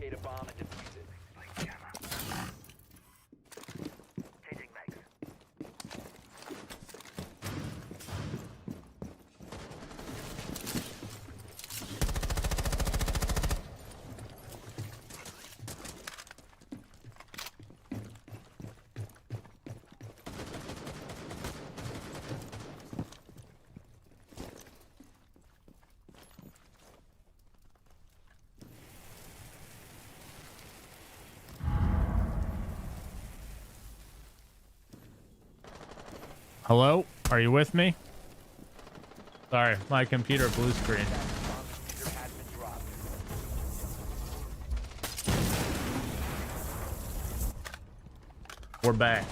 Locate a bomb and defuse it. Changing mags. Hello? Are you with me? Sorry, my computer blue screen. User has been dropped. We're back.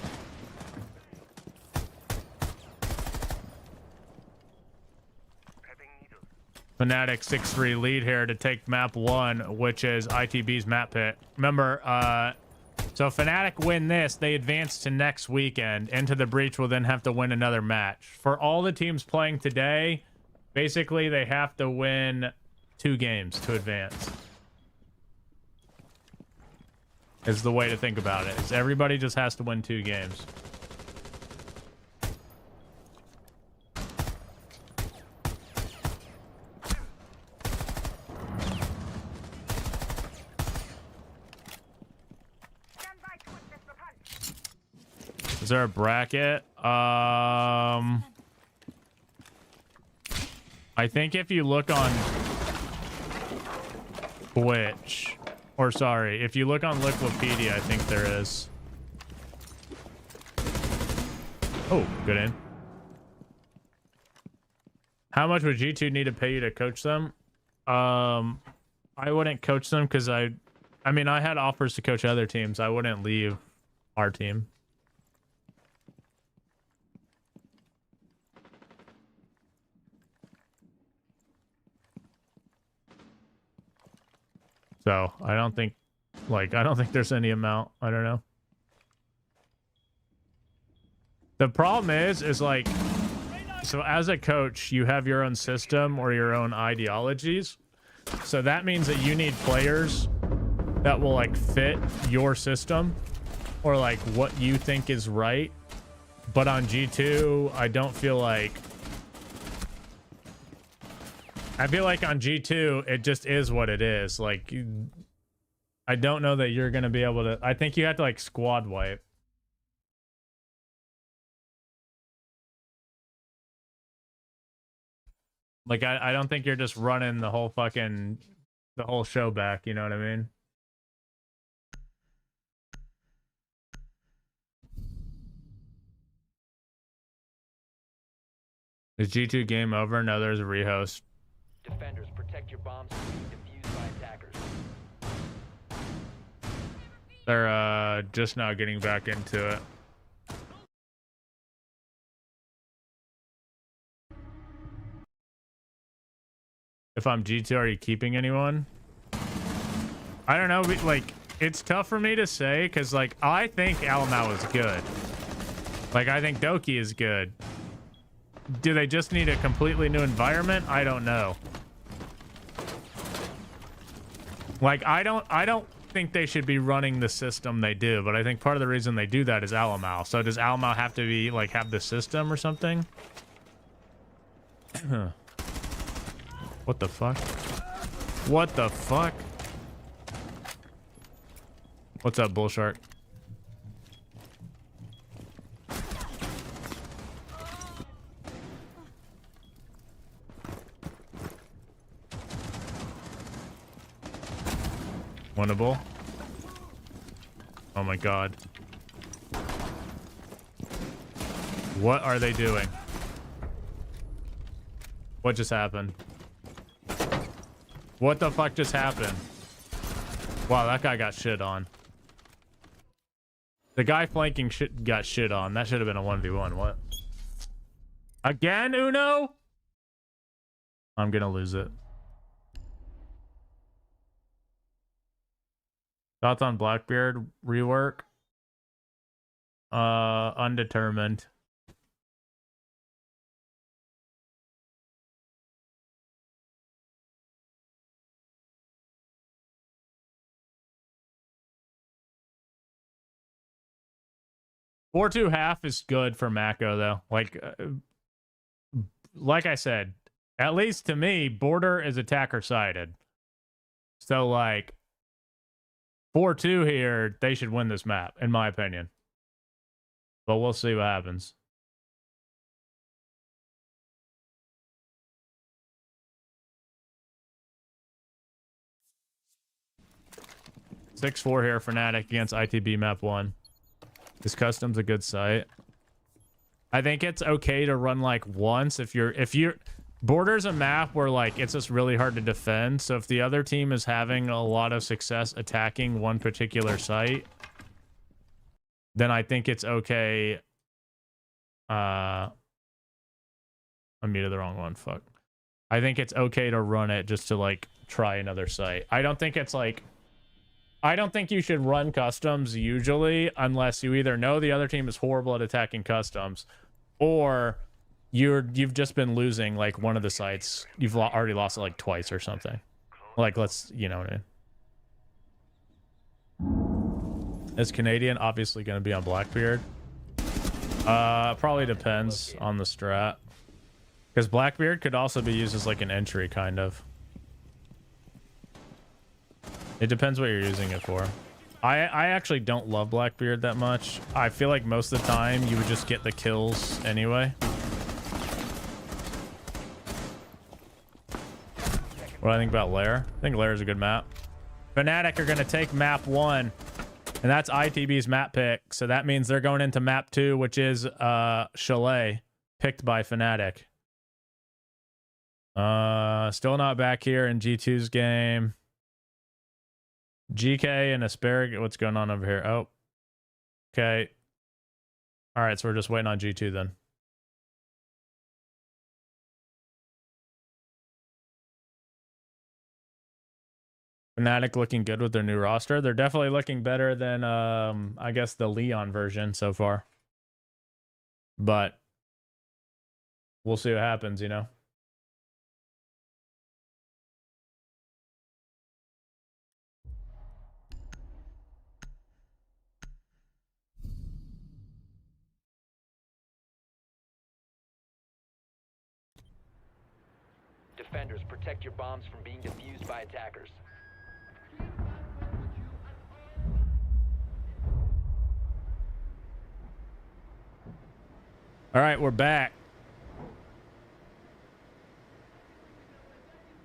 Fnatic 6-3 lead here to take map 1, which is ITB's map pit. Remember, so Fnatic win this, they advance to next weekend. Into the Breach will then have to win another match. For all the teams playing today, basically they have to win 2 games to advance. Is the way to think about it. Is everybody just has to win 2 games. Is there a bracket? I think if you look on Twitch, or sorry, if you look on Liquipedia, I think there is. Oh, good in. How much would G2 need to pay you to coach them? I wouldn't coach them because I mean, I had offers to coach other teams. I wouldn't leave our team. So I don't think there's any amount. I don't know. The problem is like, so as a coach, you have your own system or your own ideologies. So that means that you need players that will like fit your system or like what you think is right. But on G2, I feel like on G2, it just is what it is. Like, I don't know that you're going to be able to... I think you have to, like, squad wipe. Like, I don't think you're just running the whole show back, you know what I mean? Is G2 game over? No, there's a rehost. Defenders, protect your bombs from being defused by attackers. They're just now getting back into it. If I'm G2, are you keeping anyone? I don't know. Like, it's tough for me to say because, like, I think Alamau is good. Like, I think Doki is good. Do they just need a completely new environment? I don't know. Like, I don't think they should be running the system they do, but I think part of the reason they do that is Alamau. So does Alamau have to be, like, have the system or something? What the fuck? What the fuck? What's up, Bullshark? Winnable. Oh my god. What are they doing? What just happened? What the fuck just happened? Wow, that guy got shit on. The guy flanking got shit on. That should have been a 1v1. What? Again, Uno? I'm gonna lose it. Thoughts on Blackbeard rework? Undetermined. 4-2 half is good for Mako though. Like I said, at least to me, border is attacker sided. So like 4-2 here, they should win this map, in my opinion. But we'll see what happens. (6-4) here, Fnatic against ITB map 1. This custom's a good site. I think it's okay to run like once if you're border's a map where like it's just really hard to defend. So if the other team is having a lot of success attacking one particular site, then I think it's okay. I muted the wrong one. Fuck. I think it's okay to run it just to like try another site. I don't think you should run customs usually unless you either know the other team is horrible at attacking customs, or you've just been losing like one of the sites. You've already lost it like twice or something. Like, you know what I mean? Is Canadian obviously going to be on Blackbeard? Probably depends on the strat. Because Blackbeard could also be used as like an entry, kind of. It depends what you're using it for. I actually don't love Blackbeard that much. I feel like most of the time you would just get the kills anyway. What do I think about Lair? I think Lair is a good map. Fnatic are going to take map 1. And that's ITB's map pick. So that means they're going into map 2, which is Chalet, picked by Fnatic. Still not back here in G2's game. GK and Asparagus. What's going on over here? Oh. Okay. All right, so we're just waiting on G2 then. Fnatic looking good with their new roster. They're definitely looking better than, I guess, the Leon version so far. But we'll see what happens, you know? Defenders, protect your bombs from being defused by attackers. All right, we're back.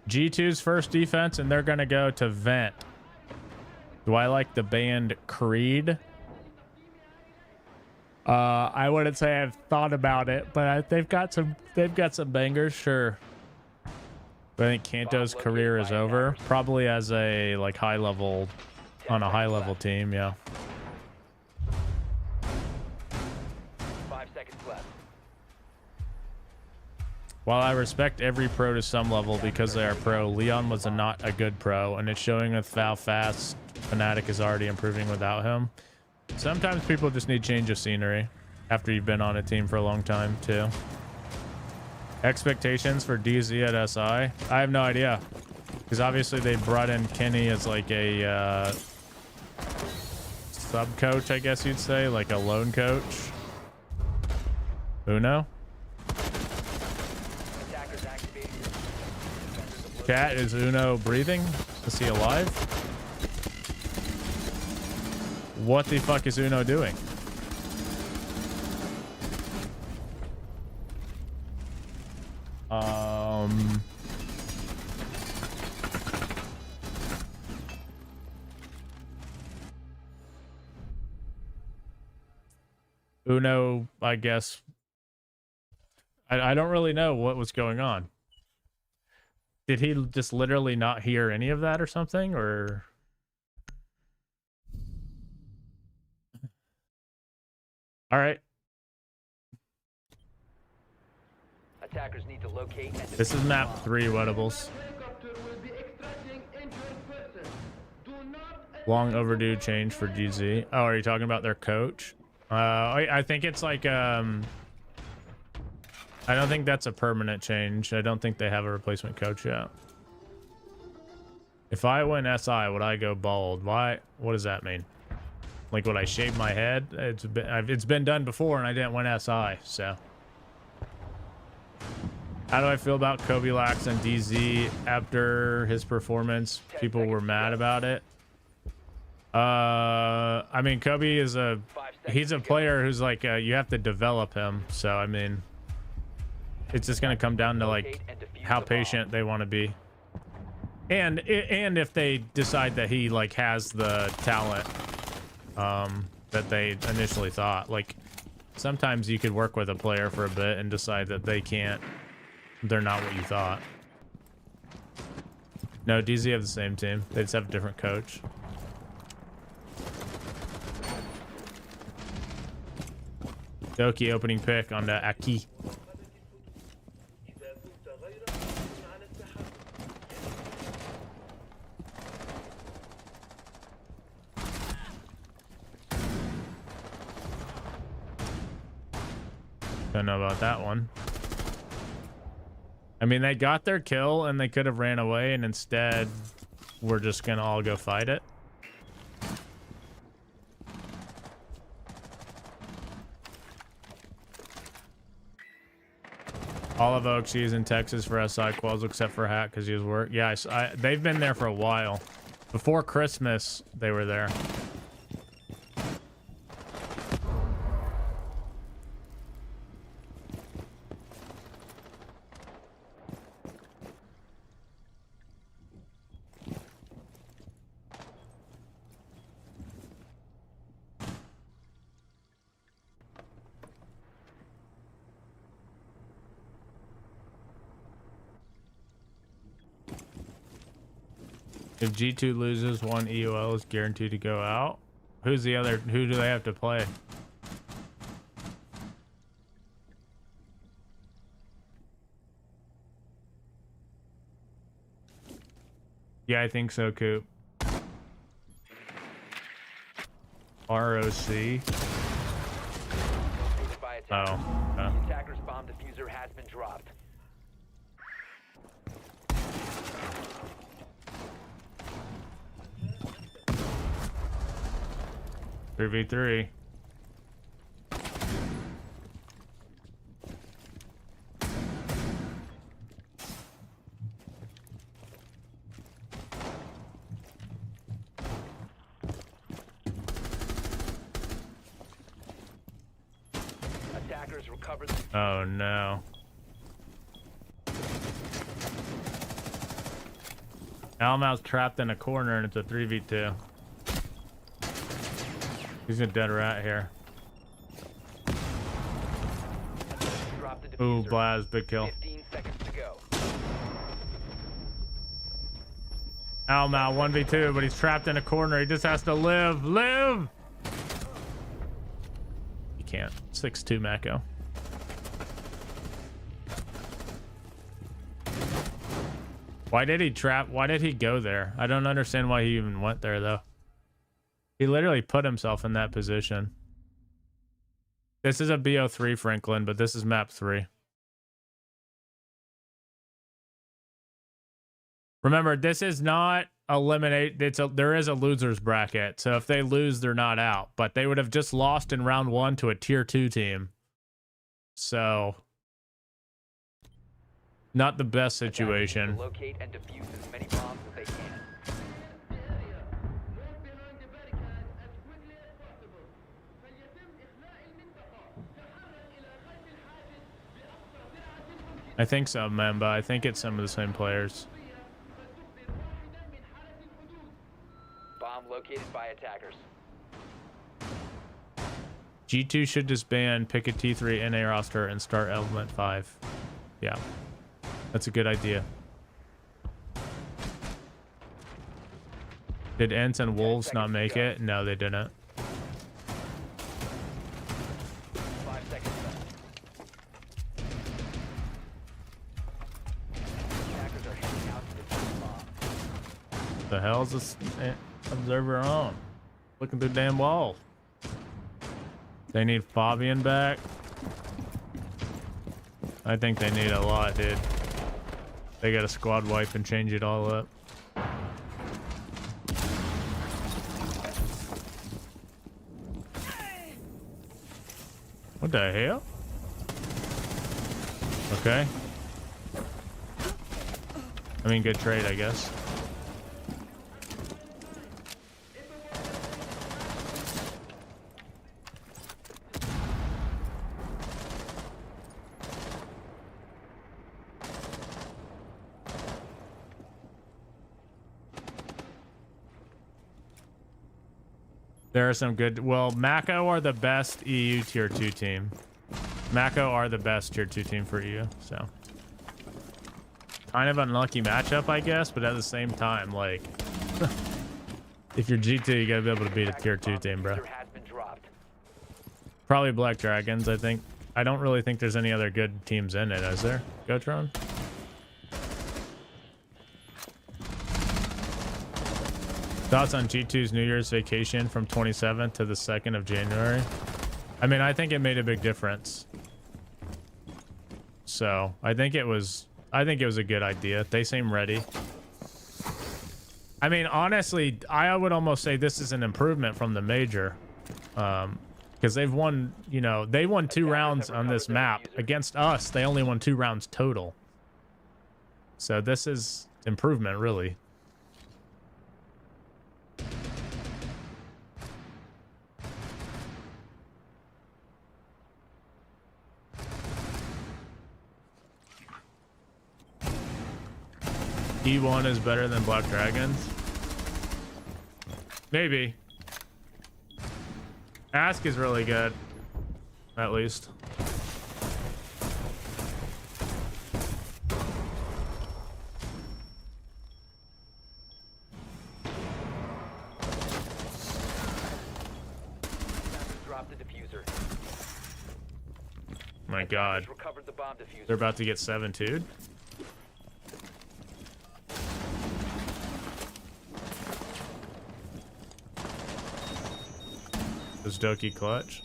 G2's first defense, and they're going to go to Vent. Do I like the band Creed? I wouldn't say I've thought about it, but they've got some bangers, sure. But I think Kanto's career is over, probably as a like high level team, yeah. 5 seconds left. While I respect every pro to some level because they are pro, Leon was not a good pro, and it's showing with how fast Fnatic is already improving without him. Sometimes people just need change of scenery after you've been on a team for a long time too. Expectations for DZ at SI? I have no idea, because obviously they brought in Kenny as like a sub coach, I guess you'd say, like a lone coach. Uno? Cat, is Uno breathing? Is he alive? What the fuck is Uno doing? Uno, I guess. I don't really know what was going on. Did he just literally not hear any of that or something, or? All right. Attackers need to locate and This is map 3, Wettables. Long overdue change for GZ. Oh, are you talking about their coach? I think it's like I don't think that's a permanent change. I don't think they have a replacement coach yet. If I win SI, would I go bald? Why? What does that mean? Like, would I shave my head? It's been done before, and I didn't win SI. So, how do I feel about Kobe Lax and DZ after his performance? People were mad about it. I mean, Kobe is he's a player who's like you have to develop him. So, I mean, it's just gonna come down to like how patient they want to be, and if they decide that he like has the talent that they initially thought. Like, sometimes you could work with a player for a bit and decide that they're not what you thought. No, DZ have the same team. They just have a different coach. Doki opening pick on the Aki. Don't know about that one. I mean, they got their kill and they could have ran away, and instead we're just gonna all go fight it. All of Oaksy is in Texas for SI quals except for Hat because he was work. Yeah, they've been there for a while. Before Christmas, they were there. If G2 loses, one EOL is guaranteed to go out. Who's the other? Who do they have to play? Yeah, I think so, Coop. ROC. Oh. The attacker's bomb diffuser has been dropped. 3v3. Attackers recovered. Oh no. Almau's trapped in a corner and it's a 3v2. He's a dead rat here. Ooh, Blaz, big kill. 15 seconds to go. Almau 1v2, but he's trapped in a corner. He just has to live. Live! He can't. 6-2 Mako. Why did he trap? Why did he go there? I don't understand why he even went there, though. He literally put himself in that position. This is a BO3 Franklin, but this is map 3. Remember, this is not eliminate. There is a loser's bracket, so if they lose, they're not out. But they would have just lost in round 1 to a tier 2 team. So, not the best situation. Locate and defuse as many bombs as they can. I think so, Memba. I think it's some of the same players. Bomb located by attackers. G2 should disband, pick a T3 NA roster, and start Element 5. Yeah, that's a good idea. Did Ents and Wolves not make it? No, they didn't. 5 seconds left. Attackers are heading out to the bomb. The hell's this observer on? Looking through the damn wall. They need Fabian back. I think they need a lot, dude. They got a squad wipe and change it all up. What the hell? Okay. I mean, good trade, I guess. There are some good... Well, Mako are the best EU tier 2 team. Mako are the best tier 2 team for EU, so... Kind of unlucky matchup, I guess, but at the same time, like... if you're G2, you gotta be able to beat a tier 2 team, bro. Probably Black Dragons, I think. I don't really think there's any other good teams in it, is there? Gotron? Thoughts on G2's New Year's vacation from 27th to the 2nd of January? I mean, I think it made a big difference. So, I think it was a good idea. They seem ready. I mean, honestly, I would almost say this is an improvement from the major. Because they've won, you know, they won 2 rounds on this map. Against us, they only won 2 rounds total. So this is improvement, really. E1 is better than Black Dragons. Maybe. Ask is really good. At least. Drop the diffuser. My God. Recovered the bomb diffuser. They're about to get 7-2'd. Doki clutch.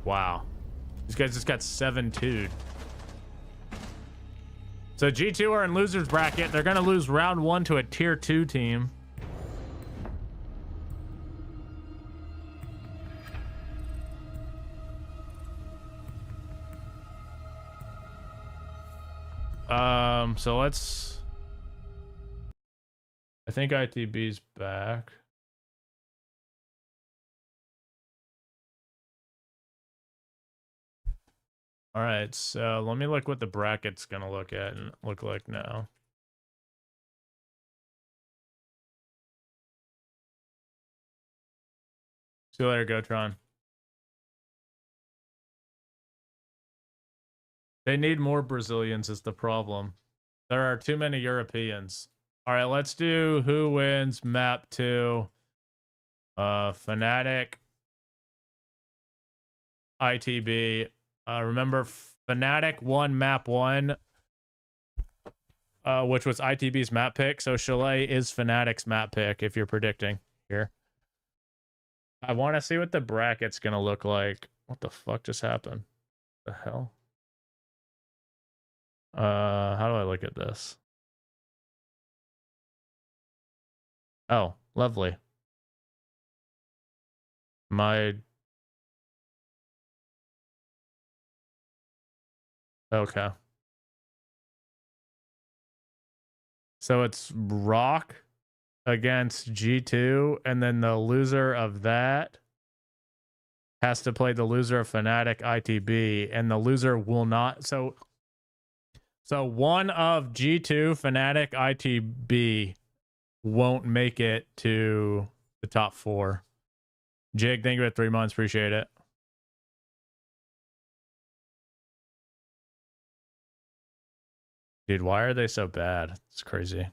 Wow. These guys just got 7-2'd. So G2 are in losers bracket. They're going to lose round 1 to a tier 2 team. So let's... I think ITB's back. All right, so let me look what the bracket's gonna look like now. See you later, Gotron. They need more Brazilians is the problem. There are too many Europeans. All right, let's do who wins map 2. Fnatic, ITB. Remember, Fnatic won map 1, which was ITB's map pick. So Chalet is Fnatic's map pick if you're predicting here. I want to see what the bracket's going to look like. What the fuck just happened? The hell? How do I look at this? Oh, lovely. Okay. So it's Rock against G2, and then the loser of that has to play the loser of Fnatic ITB, and the loser will not. So one of G2 Fnatic ITB won't make it to the top 4. Jig, thank you for 3 months. Appreciate it. Dude, why are they so bad? It's crazy.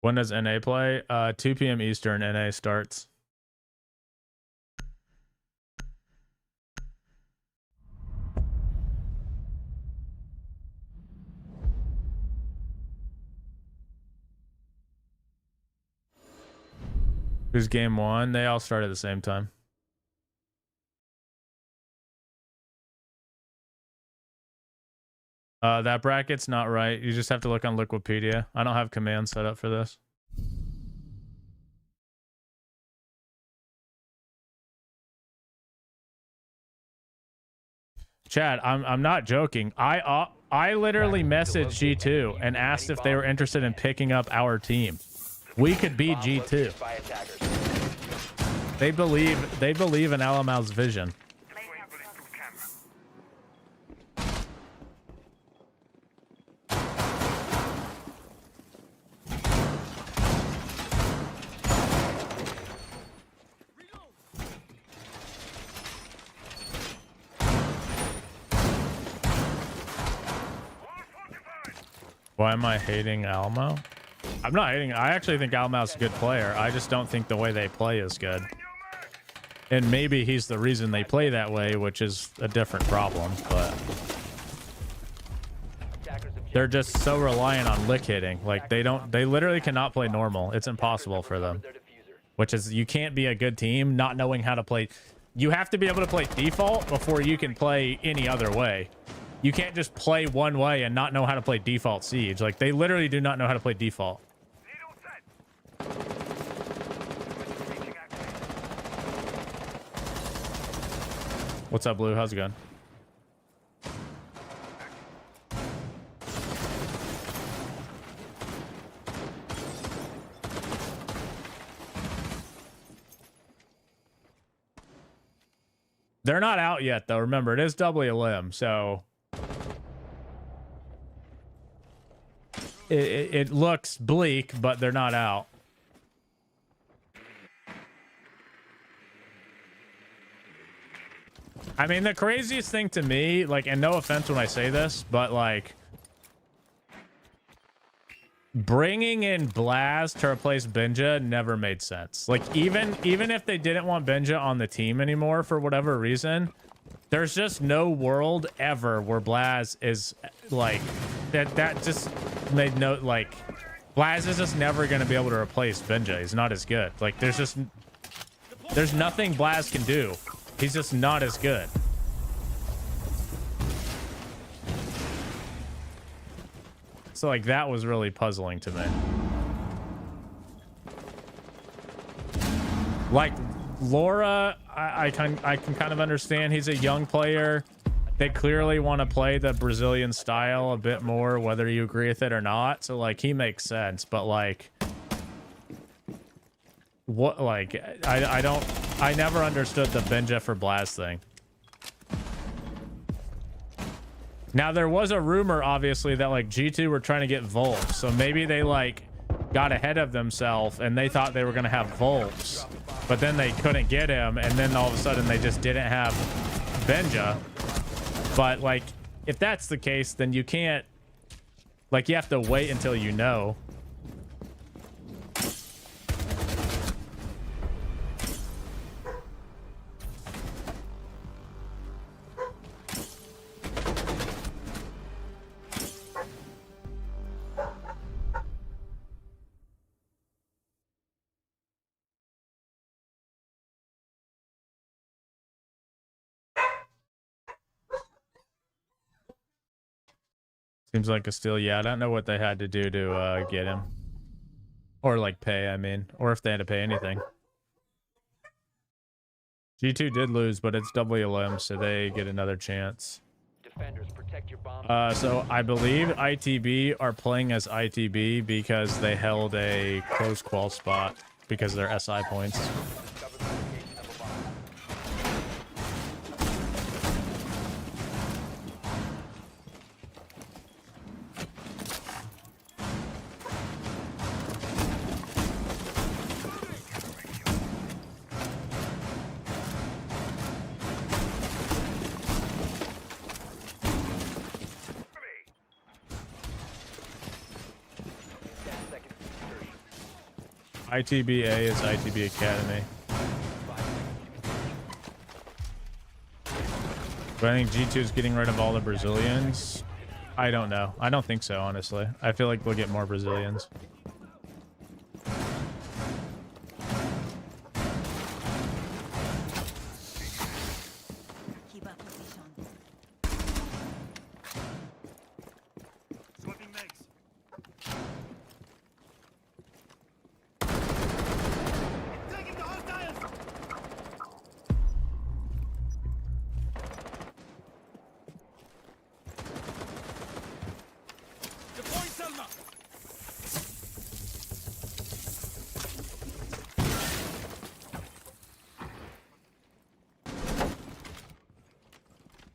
When does NA play? 2 p.m. Eastern, NA starts. Who's game 1? They all start at the same time. That bracket's not right. You just have to look on Liquipedia. I don't have command set up for this. Chad, I'm not joking. I literally messaged G2 and asked if they were interested in picking up our team. We could be Bomb G2. located by attackers. They believe in Alamal's vision. Why am I hating Alamo? I'm not hating. I actually think Almo's a good player. I just don't think the way they play is good. And maybe he's the reason they play that way, which is a different problem. But they're just so reliant on lick hitting. Like they literally cannot play normal. It's impossible for them. Which is, you can't be a good team not knowing how to play. You have to be able to play default before you can play any other way. You can't just play one way and not know how to play default Siege. Like, they literally do not know how to play default. What's up, Blue? How's it going? They're not out yet, though. Remember, it is doubly a limb, so... It looks bleak, but they're not out. I mean, the craziest thing to me, like, and no offense when I say this, but like bringing in Blaz to replace Benja never made sense. Like, even if they didn't want Benja on the team anymore for whatever reason, there's just no world ever where Blaz is like that just made no, like, Blaz is just never going to be able to replace Benja. He's not as good. Like, there's nothing Blaz can do. He's just not as good. So, like, that was really puzzling to me. Like, Laura, I can kind of understand. He's a young player. They clearly want to play the Brazilian style a bit more, whether you agree with it or not. So, like, he makes sense. But, like, what, like, I never understood the Benja for Blast thing. Now, there was a rumor, obviously, that, like, G2 were trying to get Volps. So maybe they, like, got ahead of themselves and they thought they were going to have Volps. But then they couldn't get him. And then all of a sudden they just didn't have Benja. But, like, if that's the case, then you can't, like, you have to wait until you know. Seems like a steal. Yeah, I don't know what they had to do to get him. Or, like, pay, I mean. Or if they had to pay anything. G2 did lose, but it's doubly a limb, so they get another chance. Defenders, protect your bomb. So I believe ITB are playing as ITB because they held a close qual spot because of their SI points. ITBA is ITB Academy. But I think G2 is getting rid of all the Brazilians. I don't know. I don't think so, honestly. I feel like we'll get more Brazilians.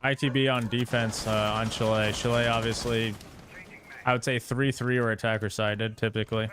ITB on defense on Chile. Chile, obviously, I would say 3-3 or attacker sided typically.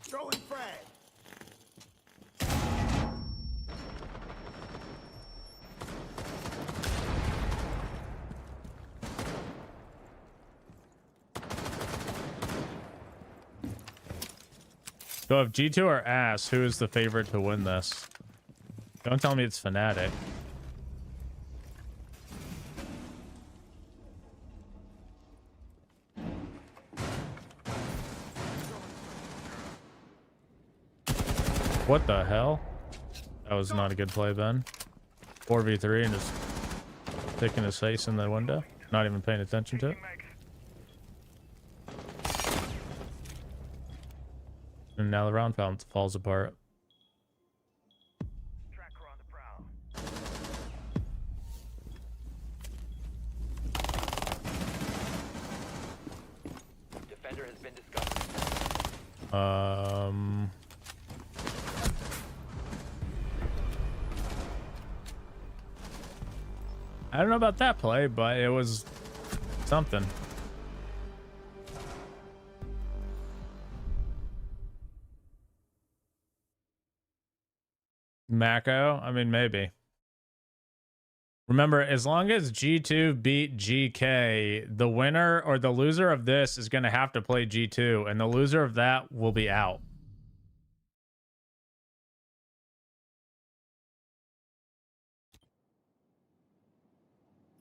Throwing frag. So if G2 are ass, who is the favorite to win this? Don't tell me it's Fnatic. What the hell? That was not a good play, Ben. 4v3 and just sticking his face in the window. Not even paying attention to it. And now the round falls apart. Tracker on the prowl. Defender has been discovered. I don't know about that play, but it was something. Mako? I mean, maybe. Remember, as long as G2 beat GK, the winner or the loser of this is going to have to play G2, and the loser of that will be out.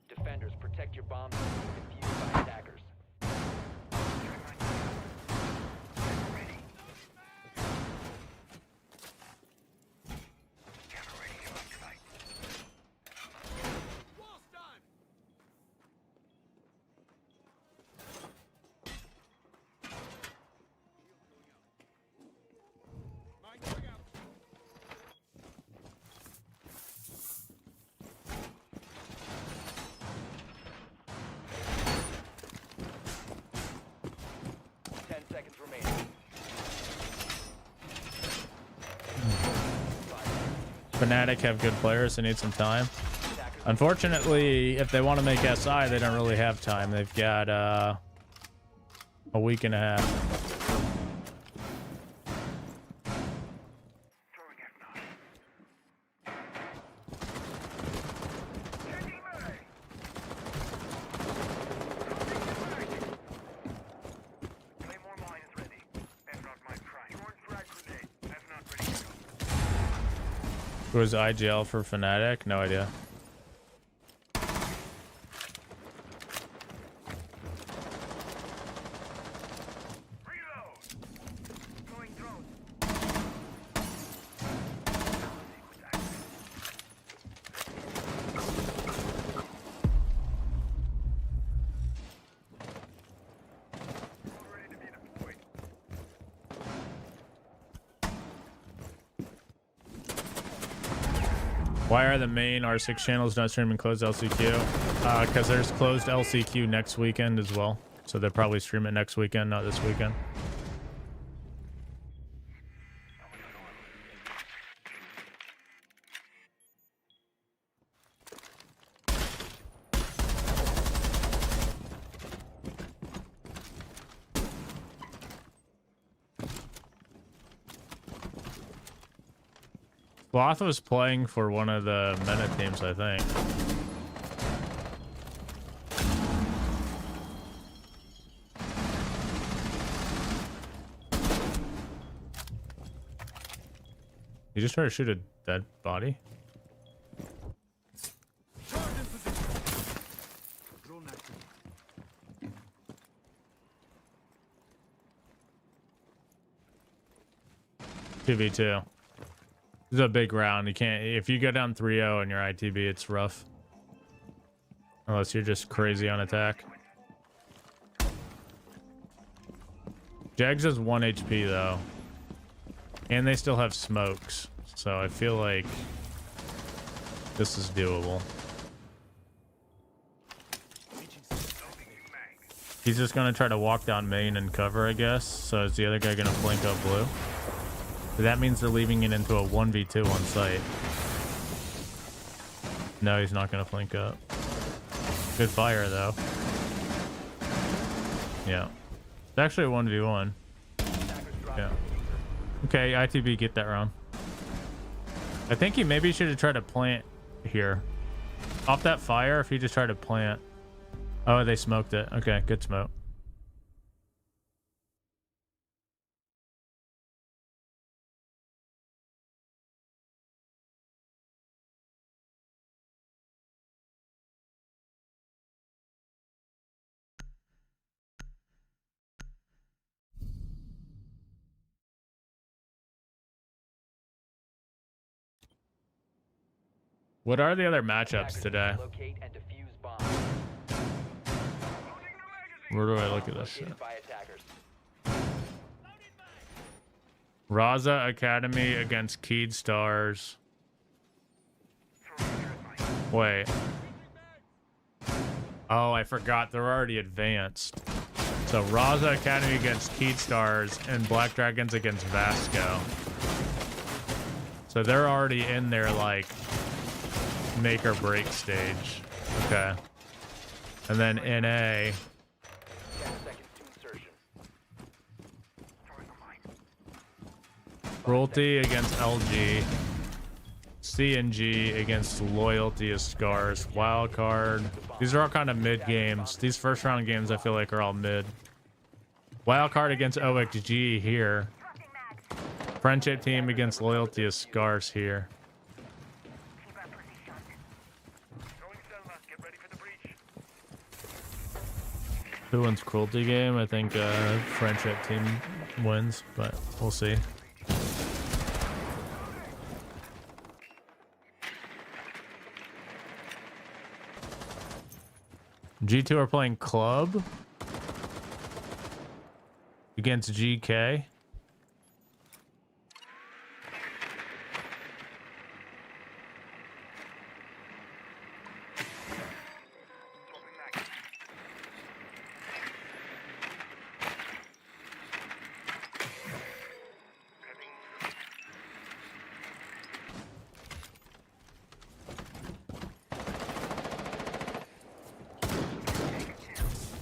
Defenders, protect your bombs defused by attackers. Fnatic have good players. They need some time. Unfortunately, if they want to make SI, they don't really have time. They've got a week and a half. Who was IGL for Fnatic? No idea. Why are the main R6 channels not streaming closed LCQ? Because there's closed LCQ next weekend as well. So they'll probably stream it next weekend, not this weekend. Sloth was playing for one of the meta teams, I think. You just try to shoot a dead body? Charge in position. Drone active. 2v2. This is a big round. You can't, if you go down 3-0 in your ITB, it's rough. Unless you're just crazy on attack. Jags has 1 HP though. And they still have smokes. So I feel like this is doable. He's just gonna try to walk down main and cover, I guess. So is the other guy gonna flank up blue? But that means they're leaving it into a 1v2 on site. No, he's not gonna flank up. Good fire though. Yeah. It's actually a 1v1. Yeah. Okay, ITB, get that round. I think he maybe should have tried to plant here. Off that fire, if he just tried to plant. Oh, they smoked it. Okay, good smoke. What are the other matchups today? Locate and defuse bombs. Where do I look at this shit? Located by attackers. Raza Academy against Keyed Stars. Wait. Oh, I forgot. They're already advanced. So Raza Academy against Keyed Stars and Black Dragons against Vasco. So they're already in their, like, make or break stage. Okay. And then NA. 10 seconds to insertion. Cruelty against LG. CNG against Loyalty as Scars. Wildcard. These are all kind of mid games. These first round games I feel like are all mid. Wildcard against OXG here. Friendship team against Loyalty as Scars here. Who wins Cruelty game? I think Friendship team wins, but we'll see. G2 are playing Club against GK.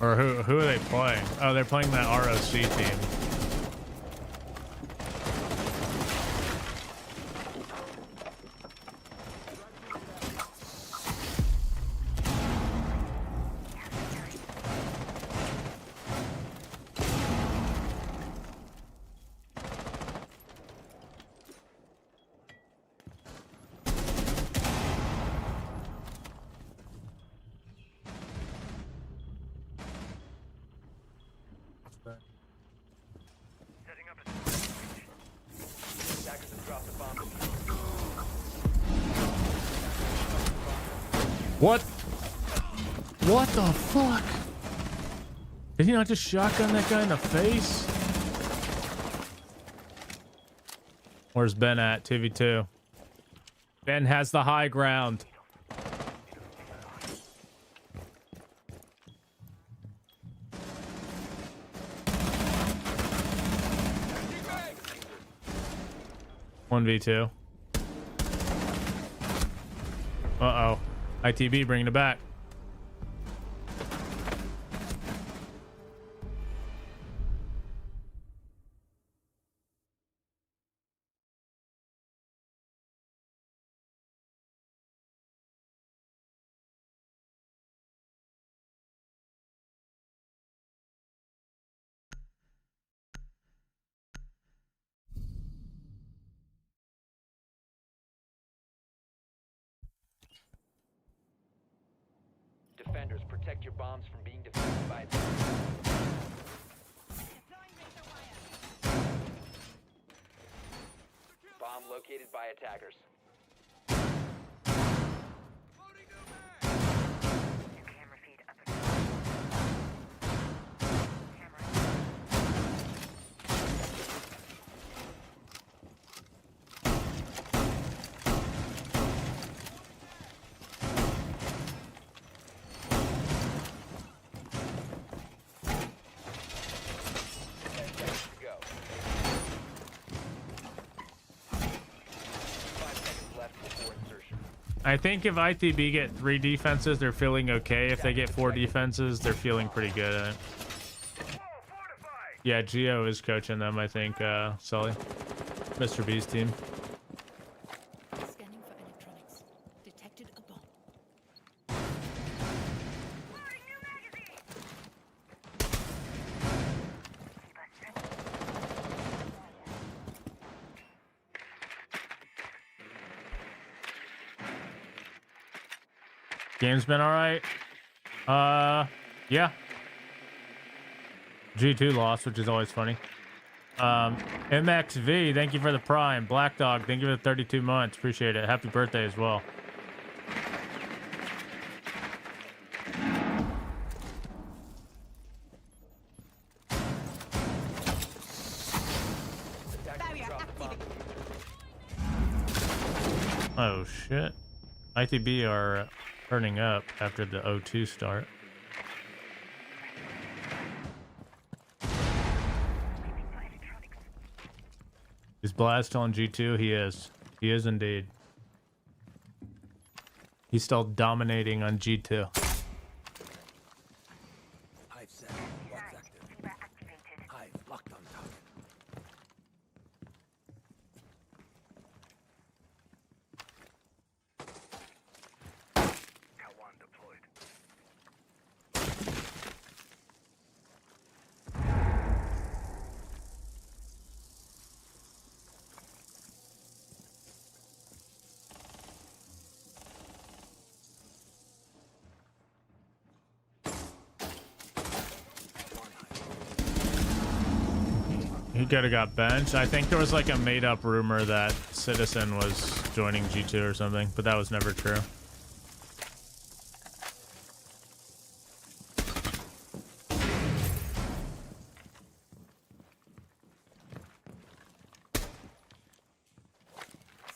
Or who are they playing? Oh, they're playing that ROC team. Attackers have dropped the bomb. What? What the fuck? Did he not just shotgun that guy in the face? Where's Ben at? TV2. Ben has the high ground. One v2. Uh-oh. ITB bringing it back. Defenders, protect your bombs from being defused by attackers. Bomb located by attackers. Camera feed up and camera. I think if ITB get 3 defenses, they're feeling okay. If they get 4 defenses, they're feeling pretty good at it. Yeah, Gio is coaching them, I think, Sully. Mr. B's team. Scanning for electronics. Detected a bomb. Game's been alright. Yeah. G2 lost, which is always funny. MXV, thank you for the Prime. Black Dog, thank you for the 32 months. Appreciate it. Happy birthday as well. Oh shit. ITB are turning up after the O2 start. Is Blast on G2? He is. He is indeed. He's still dominating on G2. Hive set. What's active? Fever activated. Hive locked on target. Kawan deployed. He could have got benched. I think there was like a made-up rumor that Citizen was joining G2 or something, but that was never true.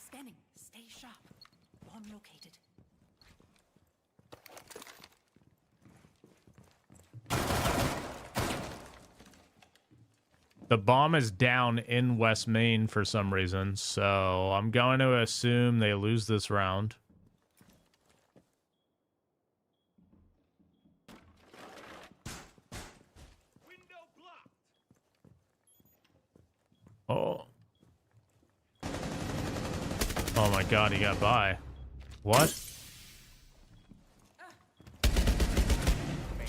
Scanning. Stay sharp. Bomb located. The bomb is down in West Main for some reason, so I'm going to assume they lose this round. Oh. Oh my god, he got by. What?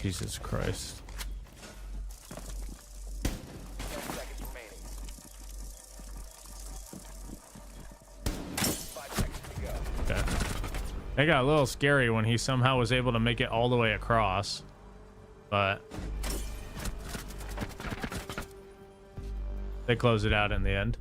Jesus Christ. 10 seconds remaining. 5 seconds to go. Okay. It got a little scary when he somehow was able to make it all the way across. But they close it out in the end.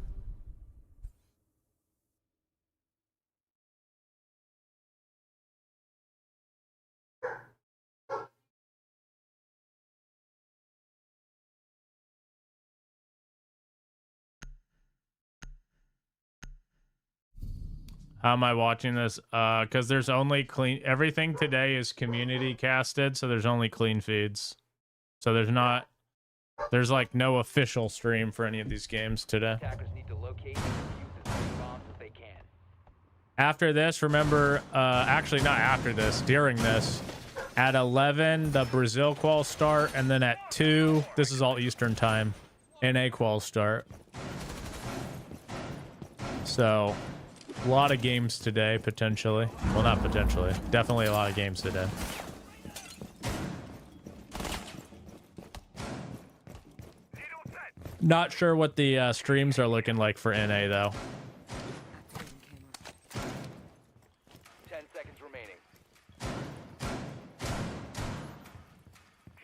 How am I watching this? Because there's only clean... Everything today is community casted, so there's only clean feeds. So there's not... There's like no official stream for any of these games today. Attackers need to locate and defuse as many bombs as they can. After this, remember... actually, not after this. During this. At 11, the Brazil quals start. And then at 2, this is all Eastern time. NA quals start. So... A lot of games today, potentially. Well, not potentially. Definitely a lot of games today. Not sure what the streams are looking like for NA, though. 10 seconds remaining.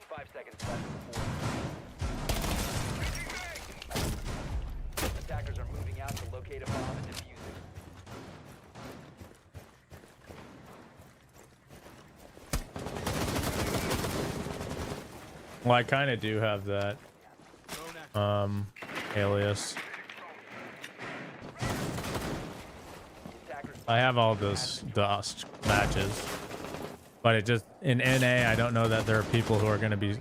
5 seconds left before. Attackers are moving out to locate a bomb and defuse it. Well, I kind of do have that alias. I have all those dust matches, but it just in NA I don't know that there are people who are going to be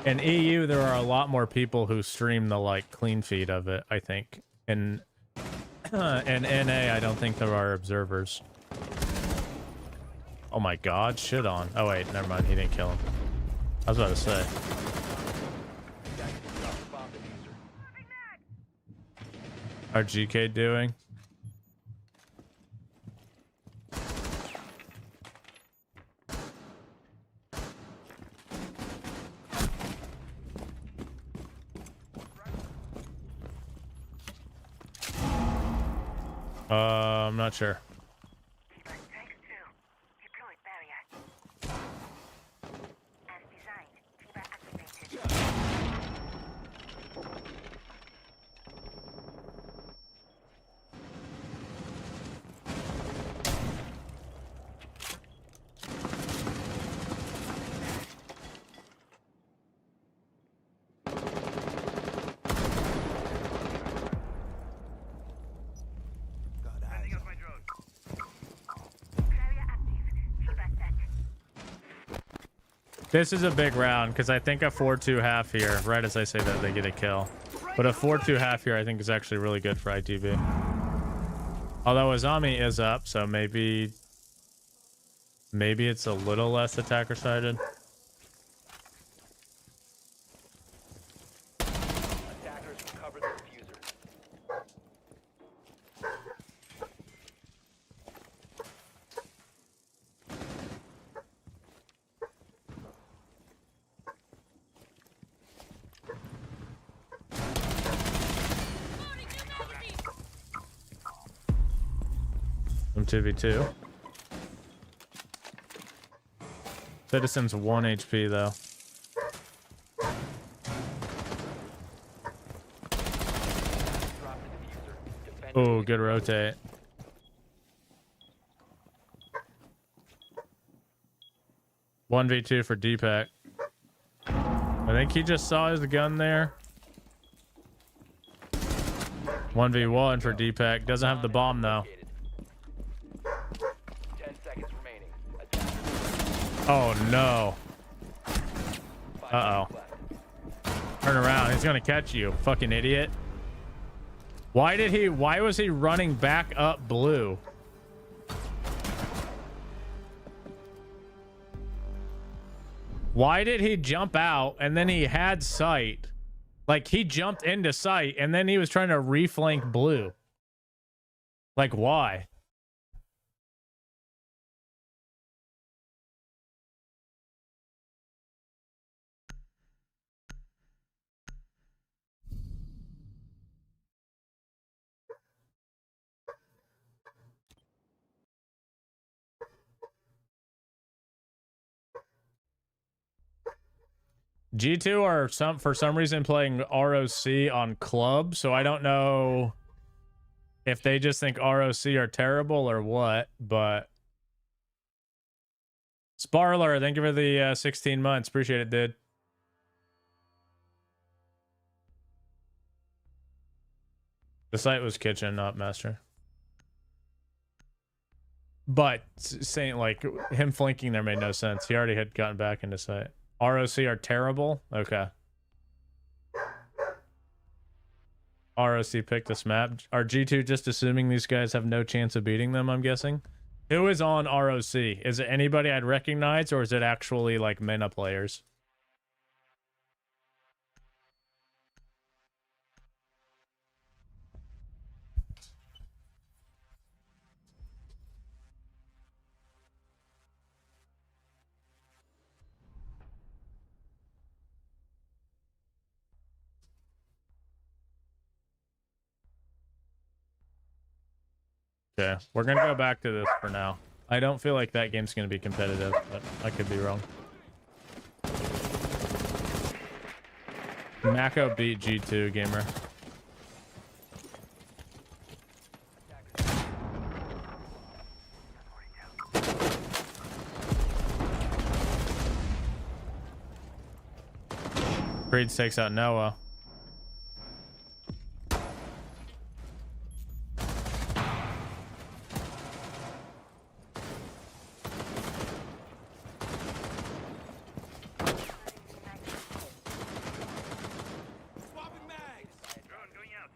in EU. There are a lot more people who stream the like clean feed of it, I think. In NA I don't think there are observers. Oh my god, shit on. Oh wait, never mind, he didn't kill him. I was about to say. Our GK doing? I'm not sure. Takes two. Deployed barrier. As designed, Kiba activated. Barrier active. Kiba set. This is a big round because I think a 4-2 half here, right as I say that, they get a kill. But a 4-2 half here I think is actually really good for ITB. Although Azami is up, so maybe it's a little less attacker sided. Attackers recovered the diffuser. From 2v2. Citizen's 1 HP though. Drop the diffuser. Defend Oh, good rotate. One v2 for Deepak. I think he just saw his gun there. 1v1 for Deepak. Doesn't have the bomb though. 10 seconds remaining. Attackers. Oh no. 5 Uh-oh. seconds left. Turn around. He's gonna catch you, fucking idiot. Why was he running back up blue? Why did he jump out and then he had sight? Like he jumped into sight and then he was trying to reflank blue. Like why? G2 are for some reason playing ROC on club, so I don't know if they just think ROC are terrible or what, but Sparler, thank you for the 16 months. Appreciate it, dude. The site was kitchen, not master. But saying like him flanking there made no sense. He already had gotten back into sight. ROC are terrible? Okay. ROC picked this map. Are G2 just assuming these guys have no chance of beating them, I'm guessing? Who is on ROC? Is it anybody I'd recognize, or is it actually like MENA players? Okay, we're gonna go back to this for now. I don't feel like that game's gonna be competitive, but I could be wrong. Mako beat G2 gamer. Creeds takes out Noah. Swapping mags. Drone going out.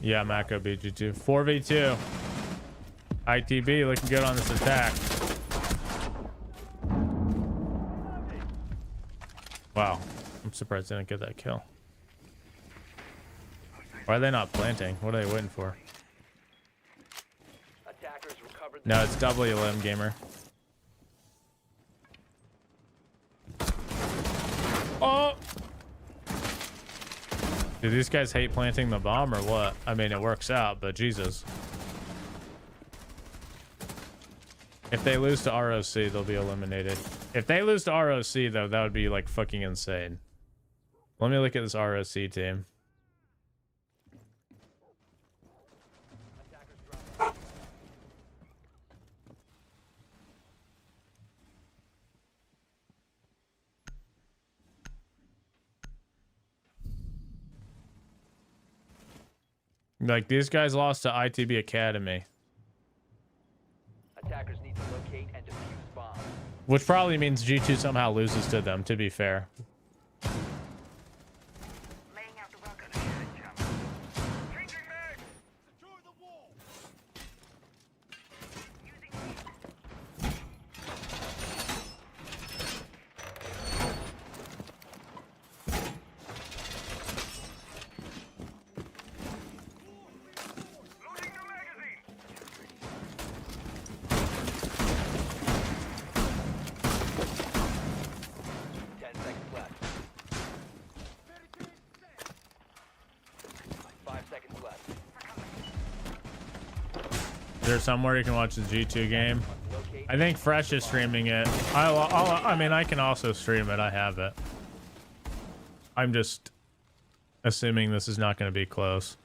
Yeah, Mako beat you too. 4v2. ITB looking good on this attack. Wow. I'm surprised they didn't get that kill. Why are they not planting? What are they waiting for? Attackers recovered the No, it's WLM gamer. Oh! Do these guys hate planting the bomb or what? I mean, it works out, but Jesus. If they lose to ROC, they'll be eliminated. If they lose to ROC, though, that would be like fucking insane. Let me look at this ROC team. Like, these guys lost to ITB Academy. attackers need to locate and defuse bombs. Which probably means G2 somehow loses to them, to be fair. Laying out the welcome. Changing mag. Secure the wall. Using heat. Loading the magazine. 10 seconds left. 5 seconds left. Is there somewhere you can watch the G2 game? Locate. I think Fresh is streaming it. I mean, I can also stream it. I have it. I'm just assuming this is not going to be close.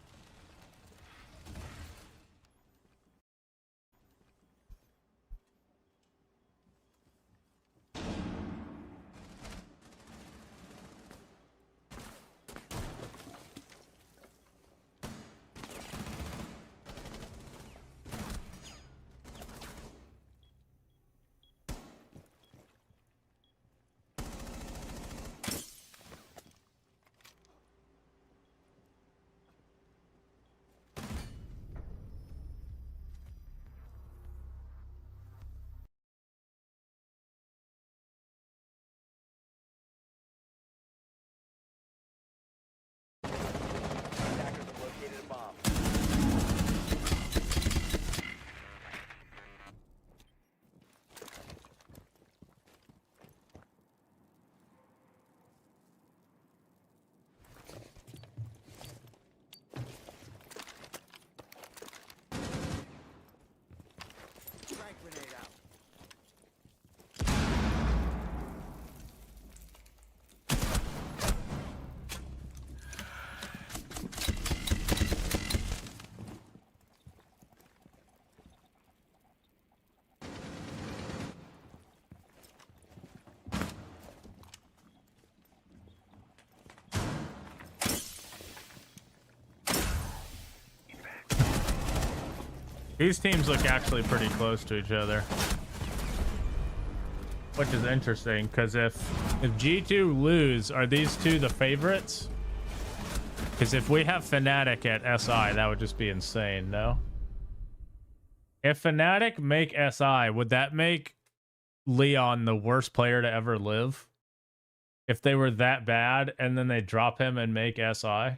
Attackers have located a bomb. Frag grenade out. These teams look actually pretty close to each other, which is interesting because if G2 lose, are these two the favorites? Because if we have Fnatic at SI, that would just be insane, no? If Fnatic make SI, would that make Leon the worst player to ever live? If they were that bad and then they drop him and make SI?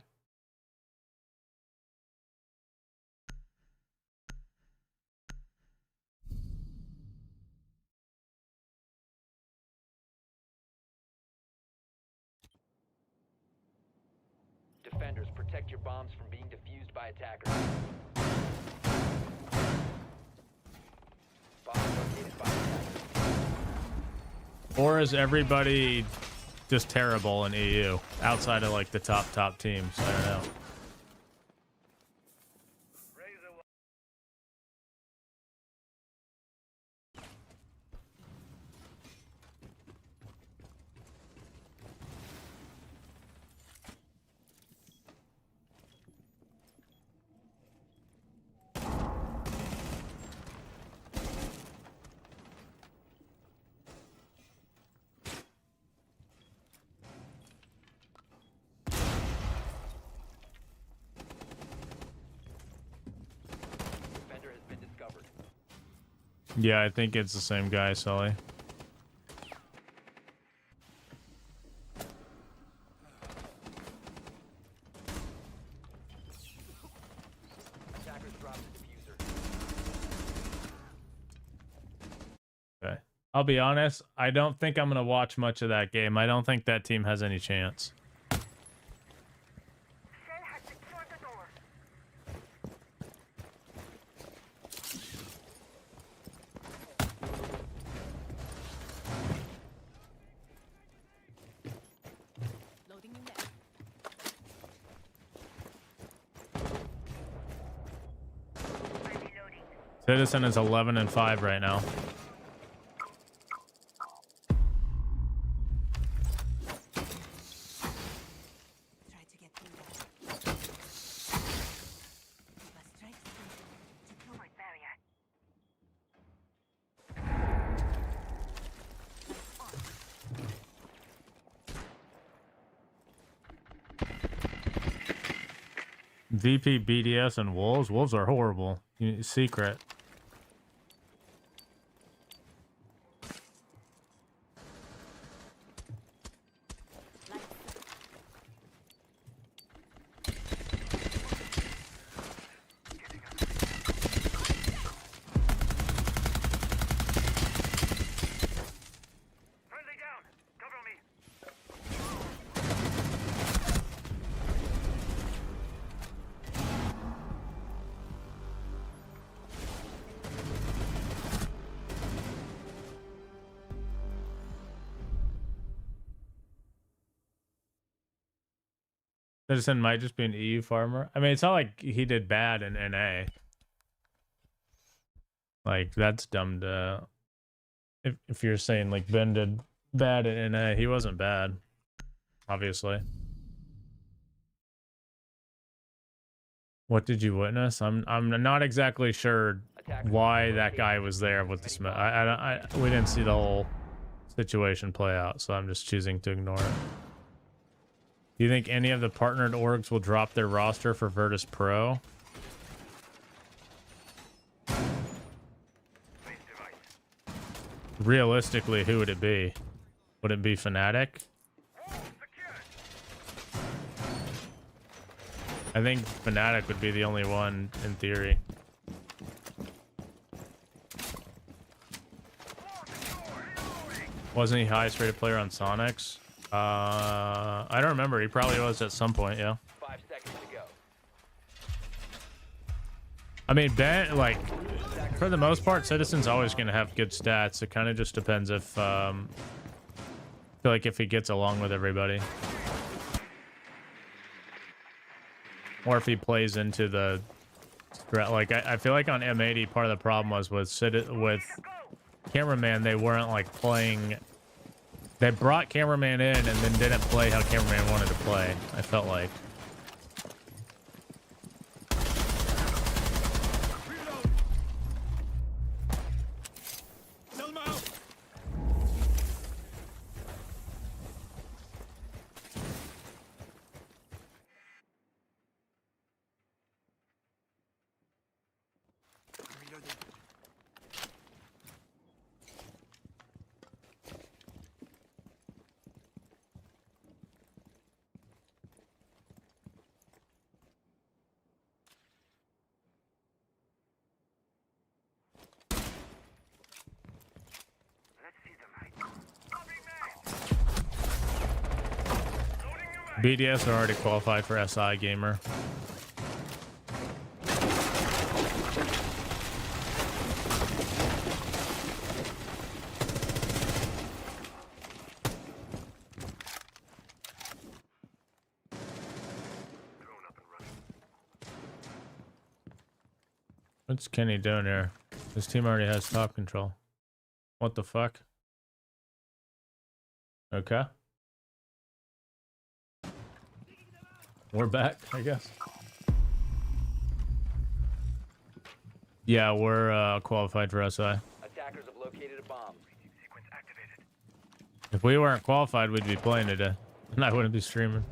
Defenders, protect your bombs from being defused by attackers. Bombs located by attackers. Or is everybody just terrible in EU outside of like the top teams. I don't know. Defender has been discovered. Yeah, I think it's the same guy, Sully. Attackers dropped the diffuser. Okay. I'll be honest, I don't think I'm going to watch much of that game. I don't think that team has any chance. Cell has secured the door. Loading new net. Reloading. Citizen is 11-5 right now. Try to get through that. Keep us straight through. Deploy barrier. VP, BDS, and Wolves. Wolves are horrible. Secret. Friendly down. Cover me. Citizen might just be an EU farmer. I mean, it's not like he did bad in NA. Like, that's dumb to... If you're saying, like, Ben did bad in NA, he wasn't bad. Obviously. What did you witness? I'm not exactly sure why that guy was there with the Smith. We didn't see the whole situation play out, so I'm just choosing to ignore it. Do you think any of the partnered orgs will drop their roster for Virtus Pro? Realistically, who would it be? Would it be Fnatic? I think Fnatic would be the only one in theory. Wasn't he highest rated player on Sonics? I don't remember. He probably was at some point, yeah. 5 seconds to go. I mean, Ben, like, for the most part, Citizen's always going to have good stats. It kind of just depends if, I feel like if he gets along with everybody. Or if he plays into the, like, I feel like on M80, part of the problem was with Cameraman, they weren't, like, playing... They brought Cameraman in and then didn't play how Cameraman wanted to play, I felt like. BDS are already qualified for SI Gamer. What's Kenny doing here? His team already has top control. What the fuck? Okay. We're back, I guess. Yeah, we're qualified for SI. Attackers have located a bomb. Sequence activated. If we weren't qualified, we'd be playing today. And I wouldn't be streaming.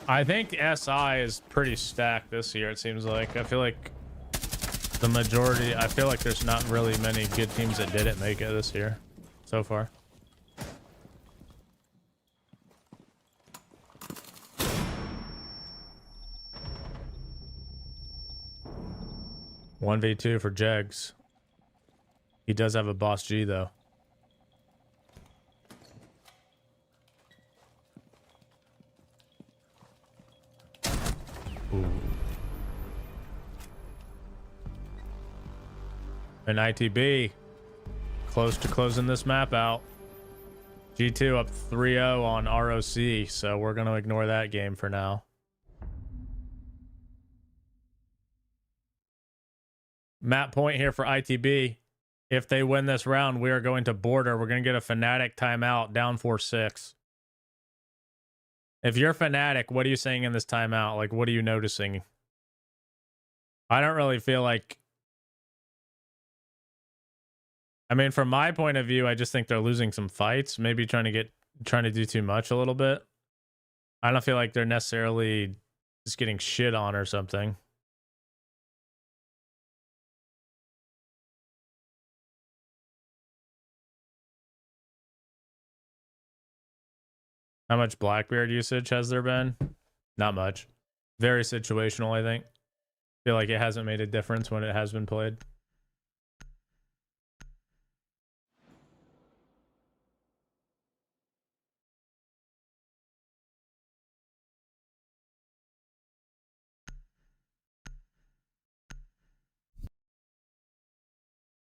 I think SI is pretty stacked this year, it seems like. I feel like the majority, I feel like there's not really many good teams that didn't make it this year so far. One v2 for Jegs. He does have a boss G though. Ooh. An ITB close to closing this map out. G2 up 3-0 on ROC, so we're going to ignore that game for now. Map point here for ITB. If they win this round, we are going to border. We're going to get a Fnatic timeout down 4-6. If you're Fnatic, what are you saying in this timeout? Like, what are you noticing? I don't really feel like... I mean, from my point of view, I just think they're losing some fights. Maybe trying to do too much a little bit. I don't feel like they're necessarily just getting shit on or something. How much Blackbeard usage has there been? Not much. Very situational, I think. Feel like it hasn't made a difference when it has been played.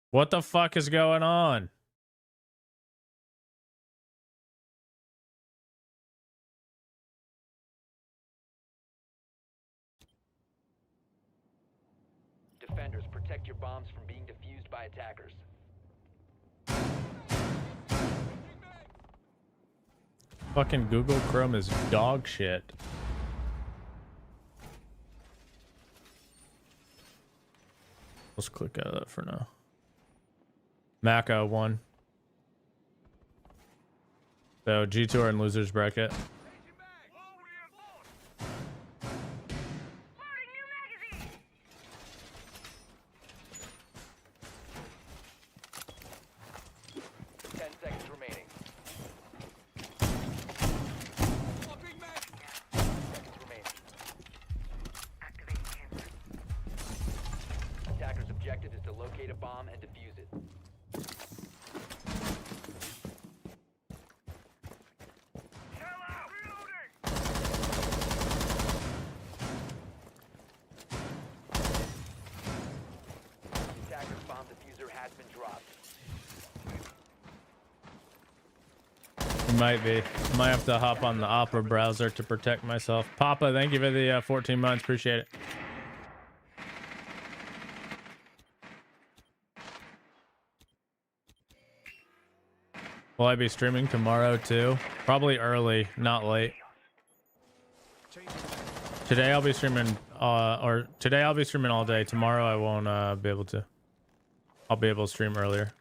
What the fuck is going on? Defenders, protect your bombs from being defused by attackers. Fucking Google Chrome is dog shit. Let's click out of that for now. Mako won. So G2 are in losers bracket. Objective is to locate a bomb and defuse it. Attacker's bomb diffuser has been dropped. It might be. Might have to hop on the Opera browser to protect myself. Papa, thank you for the 14 months. Appreciate it. Will I be streaming tomorrow too? Probably early, not late. Today I'll be streaming, today I'll be streaming all day. Tomorrow I won't be able to. I'll be able to stream earlier.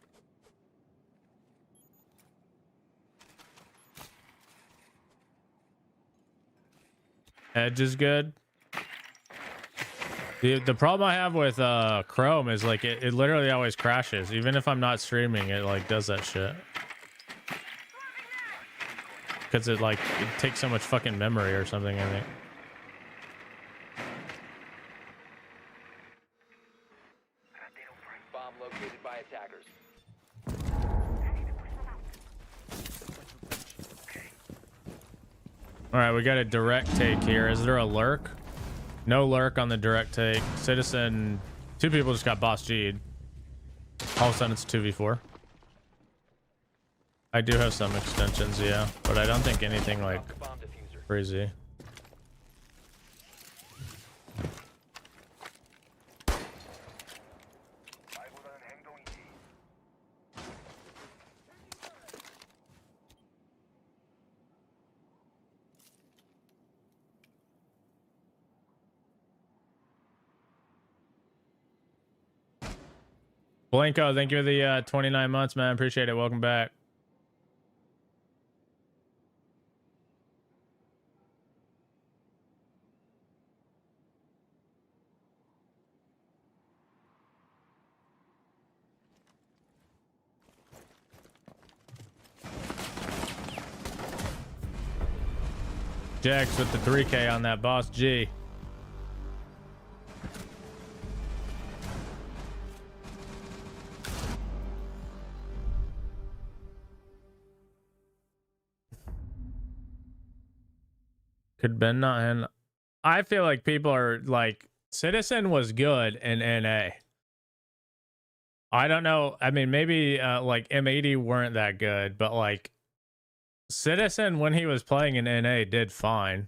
Edge is good. The problem I have with Chrome is like it literally always crashes. Even if I'm not streaming, it like does that shit. Because it takes so much fucking memory or something, I think. Bomb located by attackers. All right, we got a direct take here. Is there a lurk? No lurk on the direct take. Citizen, 2 people just got boss G'd. All of a sudden it's 2v4. I do have some extensions, yeah, but I don't think anything like Drop the bomb diffuser. crazy. Blanco, thank you for the 29 months, man. Appreciate it. Welcome back. Jax with the 3K on that boss G. Could Ben not handle? I feel like people are like, Citizen was good in NA. I don't know. I mean, maybe like M80 weren't that good, but like Citizen when he was playing in NA did fine.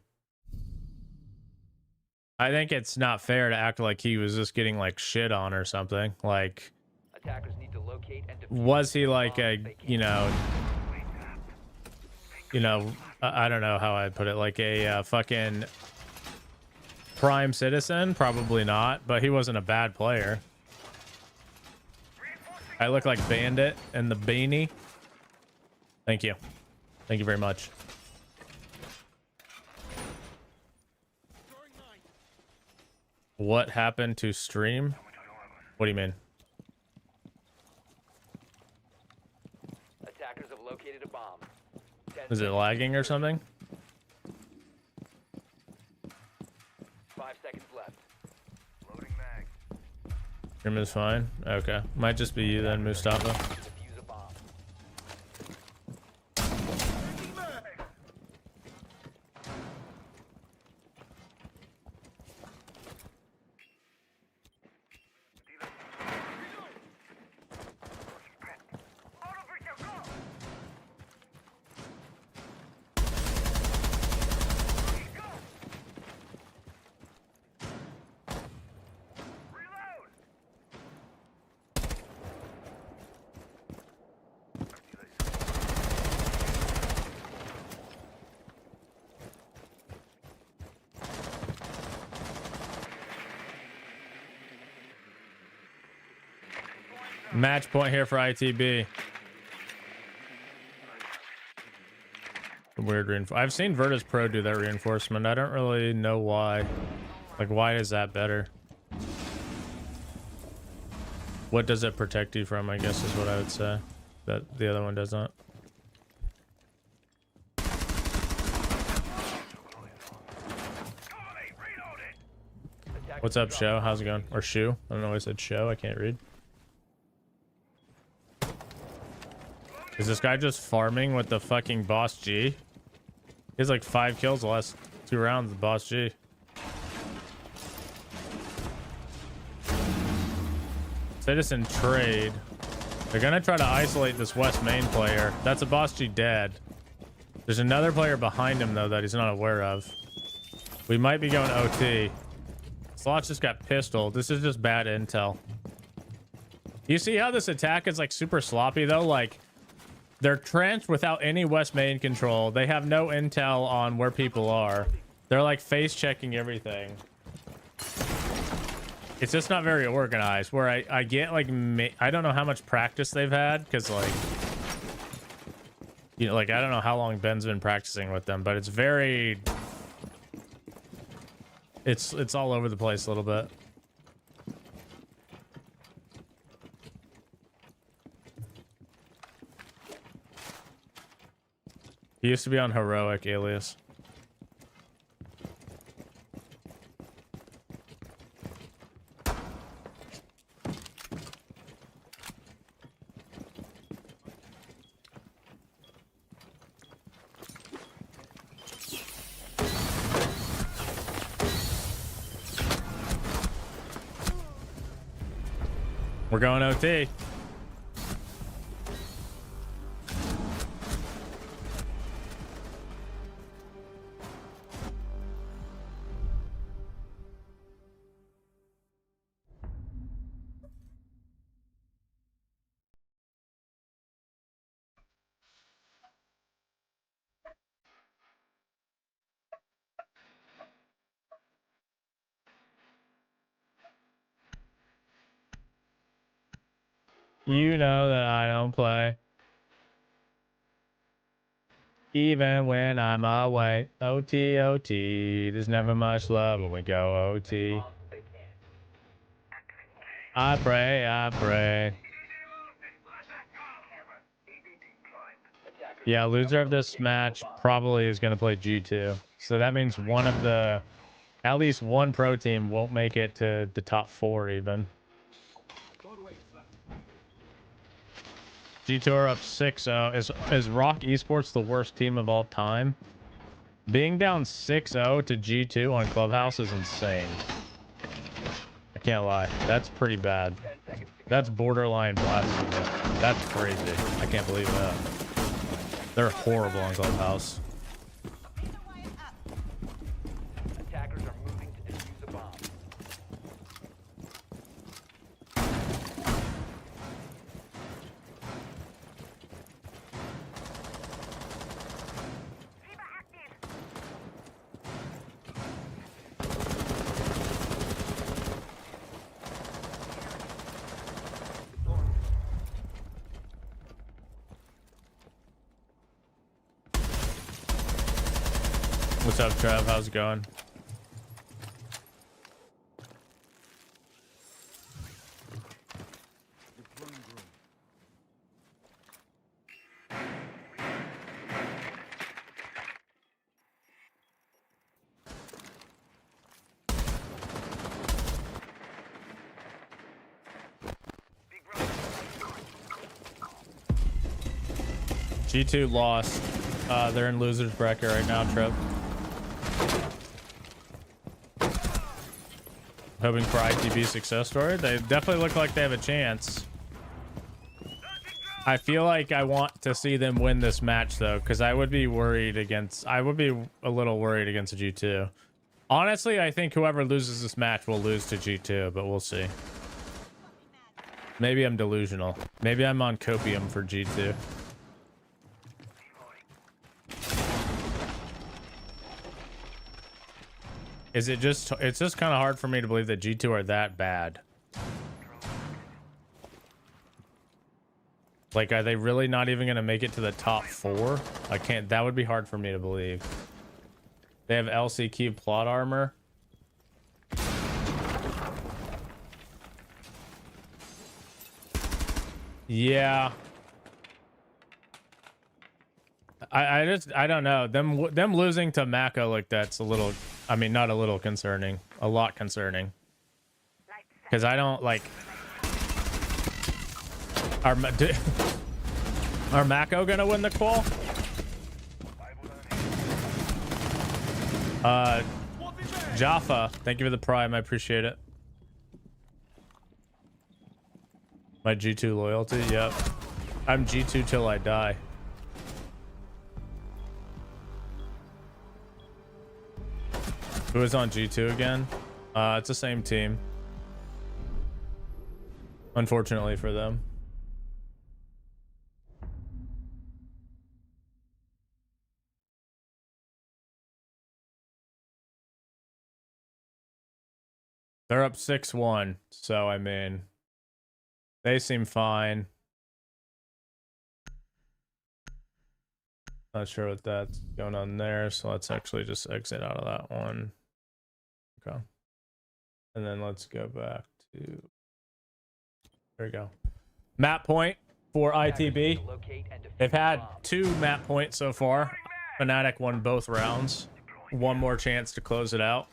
I think it's not fair to act like he was just getting like shit on or something. Like, Attackers need to locate and defuse was he the like bombs a, they can. you know, I don't know how I'd put it, like a fucking prime Citizen? Probably not, but he wasn't a bad player. I look like Bandit and the beanie. Thank you. Thank you very much. What happened to stream? What do you mean? Attackers have located a bomb. 10 Is it seconds. lagging or something? 5 seconds left. Stream is fine. Okay. Might just be you then, Mustafa. Defuse a bomb. Match point here for ITB. Weird reinforcement. I've seen Virtus Pro do that reinforcement. I don't really know why. Like, why is that better? What does it protect you from, I guess is what I would say. That the other one does not. What's up, Show? How's it going? Or Shoe? I don't know why I said Show. I can't read. Is this guy just farming with the fucking boss G? He has like 5 kills the last 2 rounds, the boss G. Citizen trade. They're gonna try to isolate this West main player. That's a boss G dead. There's another player behind him though that he's not aware of. We might be going OT. Slots just got pistoled. This is just bad intel. You see how this attack is like super sloppy though? Like, they're trenched without any West main control. They have no intel on where people are. They're like face checking everything. It's just not very organized. Where I get like, I don't know how much practice they've had. Because like, you know, like I don't know how long Ben's been practicing with them. But it's very, it's all over the place a little bit. He used to be on Heroic Alias. We're going OT. You know that I don't play. Even when I'm away. OT, OT. There's never much love when we go OT. I pray, I pray. Yeah, loser of this match probably is going to play G2. So that means one of the... At least one pro team won't make it to the top 4 even. G2 are up 6-0. Is Rock Esports the worst team of all time? Being down 6-0 to G2 on Clubhouse is insane. I can't lie. That's pretty bad. That's borderline blasphemy. That's crazy. I can't believe that. They're horrible on Clubhouse. Attackers are moving to defuse a bomb. What's up, Trev? How's it going? G2 lost. They're in loser's bracket right now, Trev. Hoping for ITB success story. They definitely look like they have a chance. I feel like I want to see them win this match though, because I would be worried against... I would be a little worried against a G2. Honestly, I think whoever loses this match will lose to G2, but we'll see. Maybe I'm delusional. Maybe I'm on copium for G2. Is it just... It's just kind of hard for me to believe that G2 are that bad. Like, are they really not even going to make it to the top 4? I can't... That would be hard for me to believe. They have LCQ plot armor. Yeah. I don't know. Them losing to Mako like that's a little... I mean, not a little concerning. A lot concerning. Because I don't, like... Are Mako gonna win the qual? Jaffa, thank you for the prime. I appreciate it. My G2 loyalty, yep. I'm G2 till I die. Who is on G2 again? It's the same team. Unfortunately for them. They're up 6-1, so I mean, they seem fine. Not sure what that's going on there, so let's actually just exit out of that one. Okay. And then let's go back to... There we go. Map point for ITB. They've had 2 map points so far. Fnatic won both rounds. One more chance to close it out.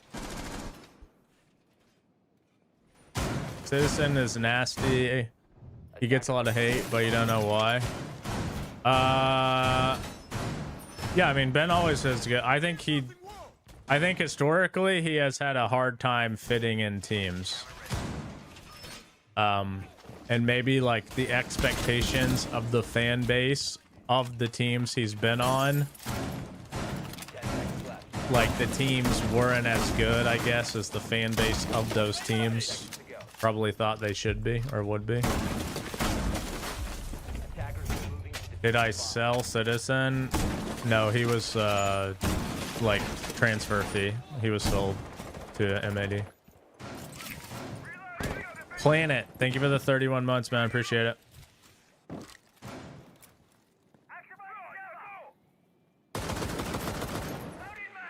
Citizen is nasty. He gets a lot of hate, but you don't know why. Yeah, I mean, Ben always says good. I think historically he has had a hard time fitting in teams. and maybe like the expectations of the fan base of the teams he's been on, 10 seconds left. like the teams weren't as good, I guess, as the fan base of those teams Seconds to go. probably thought they should be or would be. Attackers are moving to Did I defuse the bomb. sell Citizen? No, he was like transfer fee. He was sold to MAD. Planet, thank you for the 31 months, man. Appreciate it.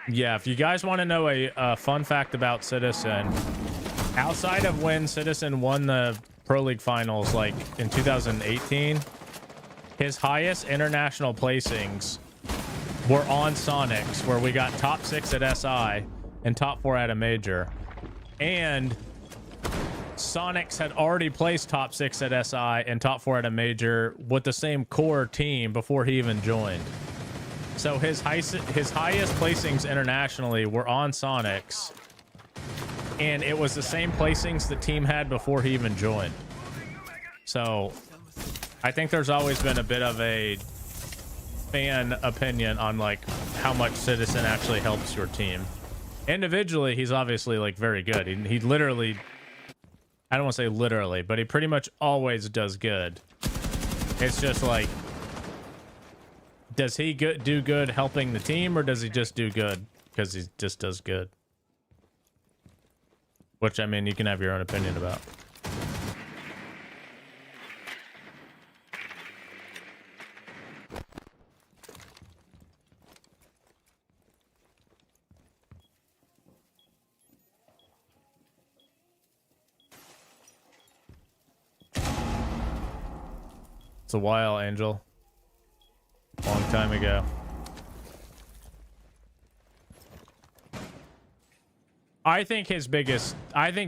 Yeah, if you guys want to know a fun fact about Citizen, outside of when Citizen won the Pro League Finals, like in 2018, his highest international placings were on Sonics, where we got top 6 at SI and top 4 at a major. And Sonics had already placed top 6 at SI and top 4 at a major with the same core team before he even joined. So his highest placings internationally were on Sonics, and it was the same placings the team had before he even joined. So I think there's always been a bit of a fan opinion on like how much Citizen actually helps your team. Individually, he's obviously like very good. He literally, I don't want to say literally, but he pretty much always does good. It's just like, does he do good helping the team, or does he just do good because he just does good? Which, I mean, you can have your own opinion about. It's a while, Angel. Long time ago. I think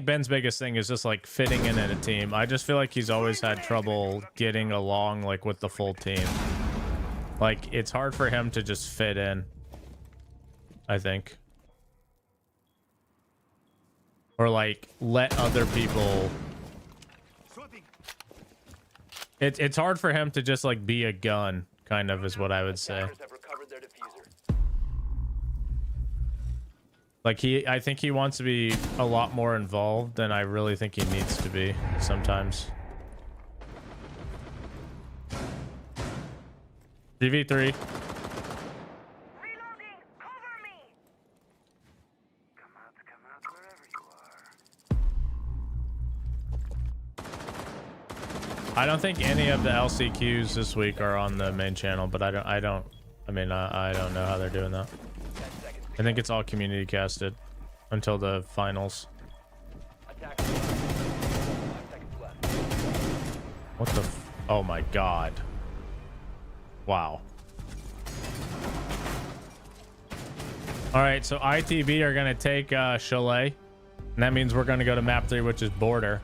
Ben's biggest thing is just like fitting in a team. I just feel like he's always had trouble getting along like with the full team. Like it's hard for him to just fit in, I think. Or like let other people. It's hard for him to just like be a gun, kind of is what I would say. Attackers have recovered their diffuser. Like I think he wants to be a lot more involved than I really think he needs to be sometimes. GV3. Reloading! Cover me! Come out wherever you are. I don't think any of the LCQs this week are on the main channel, but I don't know how they're doing that. 10 seconds. I think it's all community casted until the finals. Attackers. 5 seconds left. What the oh my god. Wow. All right, so ITB are going to take Chalet, and that means we're going to go to map 3, which is border.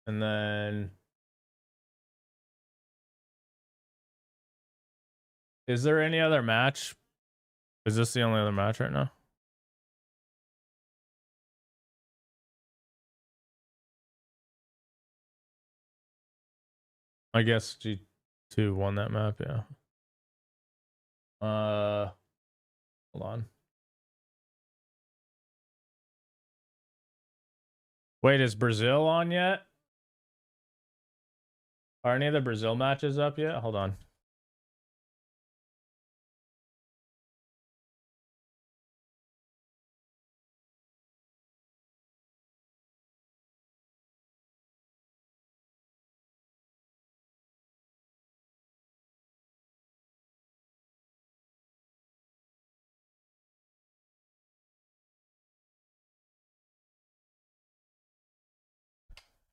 And then is there any other match? Is this the only other match right now? I guess G2 won that map, yeah. Hold on. Wait, is Brazil on yet? Are any of the Brazil matches up yet? Hold on.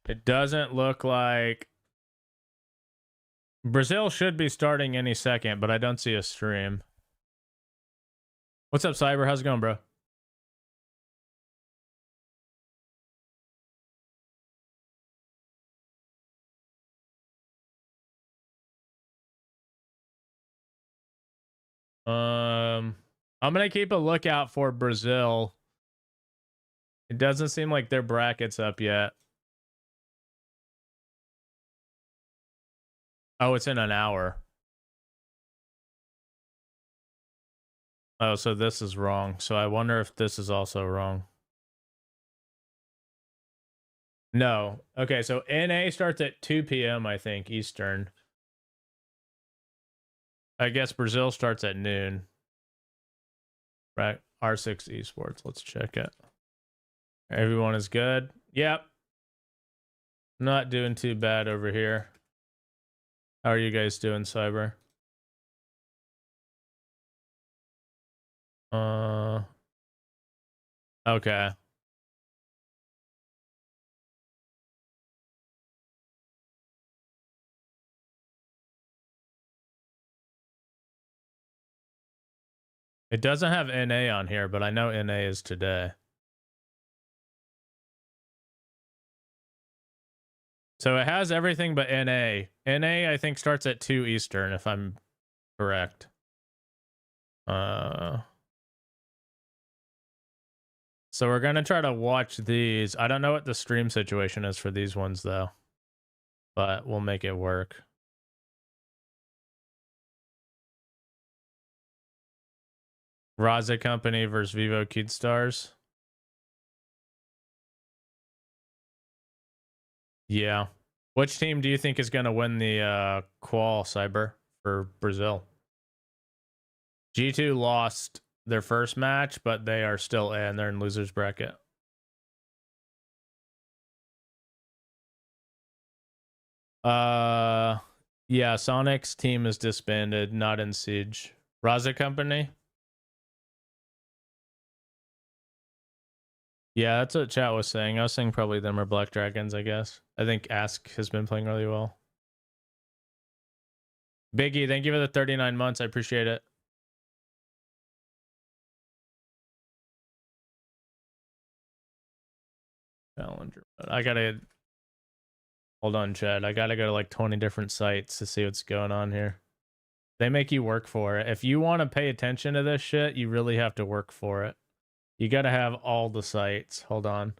It doesn't look like Brazil should be starting any second, but I don't see a stream. What's up, Cyber? How's it going, bro? I'm gonna keep a lookout for Brazil. It doesn't seem like their bracket's up yet. Oh, it's in an hour. Oh, so this is wrong. So I wonder if this is also wrong. No. Okay, so NA starts at 2 p.m., I think, Eastern. I guess Brazil starts at noon. Right. R6 esports. Let's check it. Everyone is good. Yep. Not doing too bad over here. How are you guys doing, Cyber? Okay. It doesn't have NA on here, but I know NA is today. So it has everything but NA. NA, I think, starts at 2 Eastern, if I'm correct. So we're going to try to watch these. I don't know what the stream situation is for these ones, though. But we'll make it work. Raza Company versus Vivo Kid Stars. Yeah. Which team do you think is going to win the qual, Cyber, for Brazil? G2 lost their first match, but they are still in. They're in losers bracket. Yeah, Sonic's team is disbanded, not in Siege. Raza Company? Yeah, that's what chat was saying. I was saying probably them or Black Dragons, I guess. I think Ask has been playing really well. Biggie, thank you for the 39 months. I appreciate it. Challenger. I gotta... Hold on, Chad. I gotta go to like 20 different sites to see what's going on here. They make you work for it. If you want to pay attention to this shit, you really have to work for it. You gotta have all the sites. Hold on.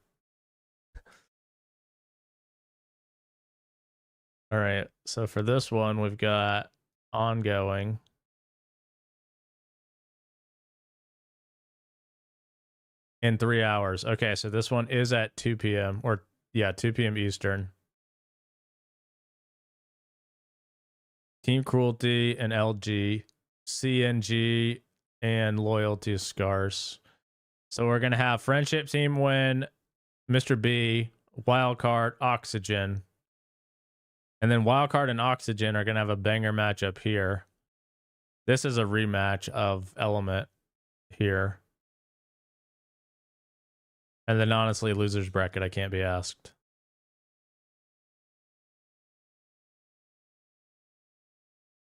All right. So for this one, we've got ongoing. In 3 hours. Okay, so this one is at 2 p.m. or yeah, 2 p.m. Eastern. Team Cruelty and LG, CNG, and Loyalty Scars. So we're gonna have Friendship Team win, Mr. B, Wildcard, Oxygen. And then Wildcard and Oxygen are gonna have a banger matchup here. This is a rematch of Element here. And then honestly, losers bracket, I can't be asked.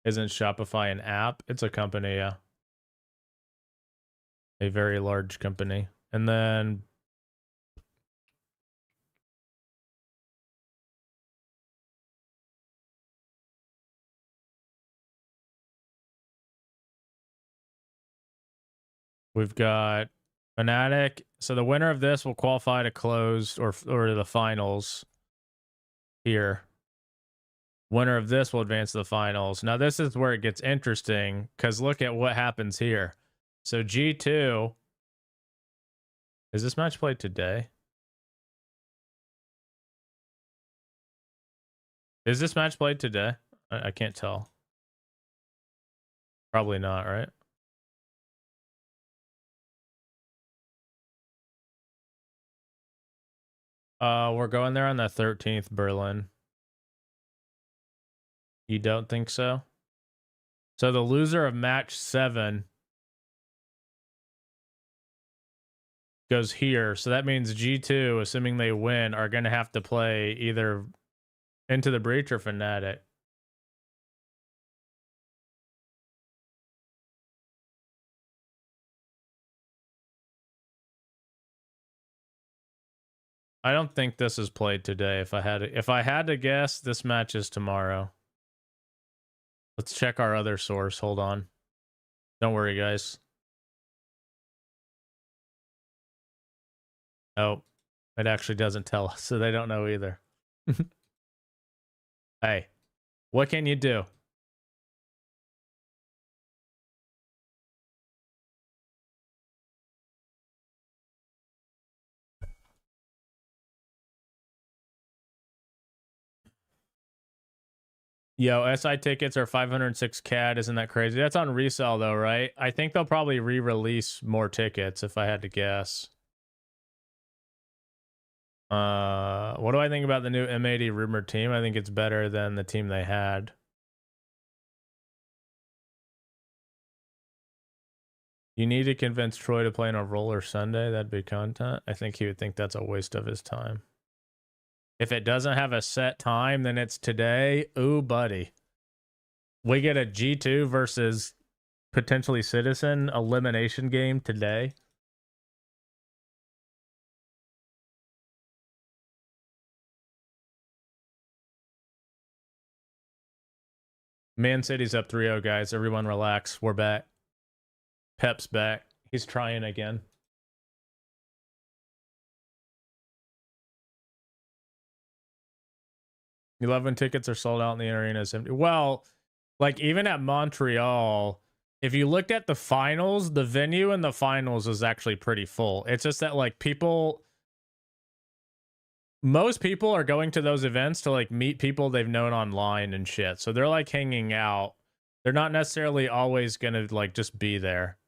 Isn't Shopify an app? It's a company, yeah. A very large company. And then we've got Fnatic. So the winner of this will qualify to closed or the finals here. Winner of this will advance to the finals. Now this is where it gets interesting because look at what happens here. So G2, is this match played today? Is this match played today? I can't tell. Probably not, right? We're going there on the 13th, Berlin. You don't think so? So the loser of match 7 goes here. So that means G2, assuming they win, are going to have to play either Into the Breach or Fnatic. I don't think this is played today. If I had to guess, this match is tomorrow. Let's check our other source. Hold on. Don't worry, guys. Oh, it actually doesn't tell us, so they don't know either. Hey, what can you do? Yo, SI tickets are 506 CAD. Isn't that crazy? That's on resale though, right? I think they'll probably re-release more tickets if I had to guess. What do I think about the new M80 rumored team? I think it's better than the team they had. You need to convince Troy to play in a roller Sunday. That'd be content. I think he would think that's a waste of his time. If it doesn't have a set time, then it's today. Ooh, buddy. We get a G2 versus potentially Citizen elimination game today. Man City's up 3-0, guys. Everyone relax. We're back. Pep's back. He's trying again. You love when tickets are sold out and the arena is empty. Well, like even at Montreal, if you looked at the finals, the venue in the finals is actually pretty full. It's just that like most people are going to those events to like meet people they've known online and shit. So they're like hanging out. They're not necessarily always going to like just be there.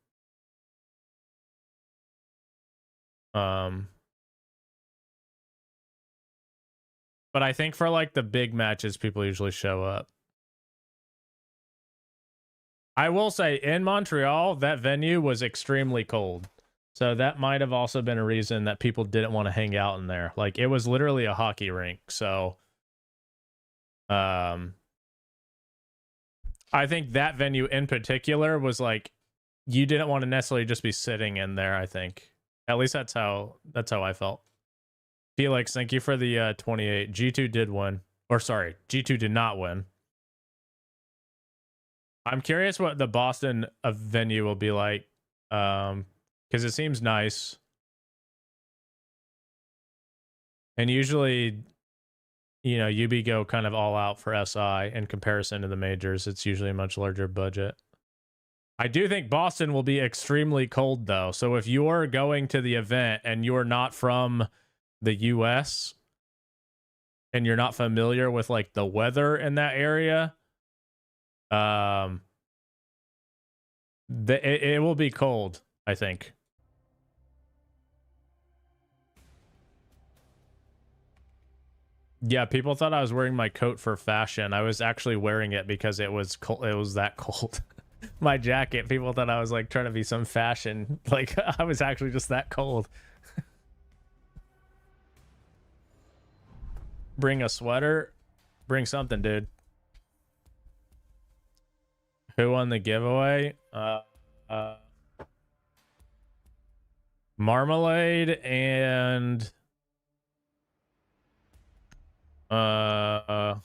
But I think for like the big matches, people usually show up. I will say in Montreal, that venue was extremely cold. So that might have also been a reason that people didn't want to hang out in there. Like it was literally a hockey rink. So I think that venue in particular was like you didn't want to necessarily just be sitting in there, I think. At least that's how I felt. Felix, thank you for the 28. G2 did win. Or sorry, G2 did not win. I'm curious what the Boston venue will be like. Because it seems nice. And usually, you know, UB go kind of all out for SI in comparison to the majors. It's usually a much larger budget. I do think Boston will be extremely cold, though. So if you're going to the event and you're not from the US and you're not familiar with like the weather in that area, it will be cold, I think. Yeah, people thought I was wearing my coat for fashion. I was actually wearing it because it was cold. It was that cold. My jacket, people thought I was like trying to be some fashion. Like I was actually just that cold. Bring a sweater. Bring something, dude. Who won the giveaway? Marmalade and Attackers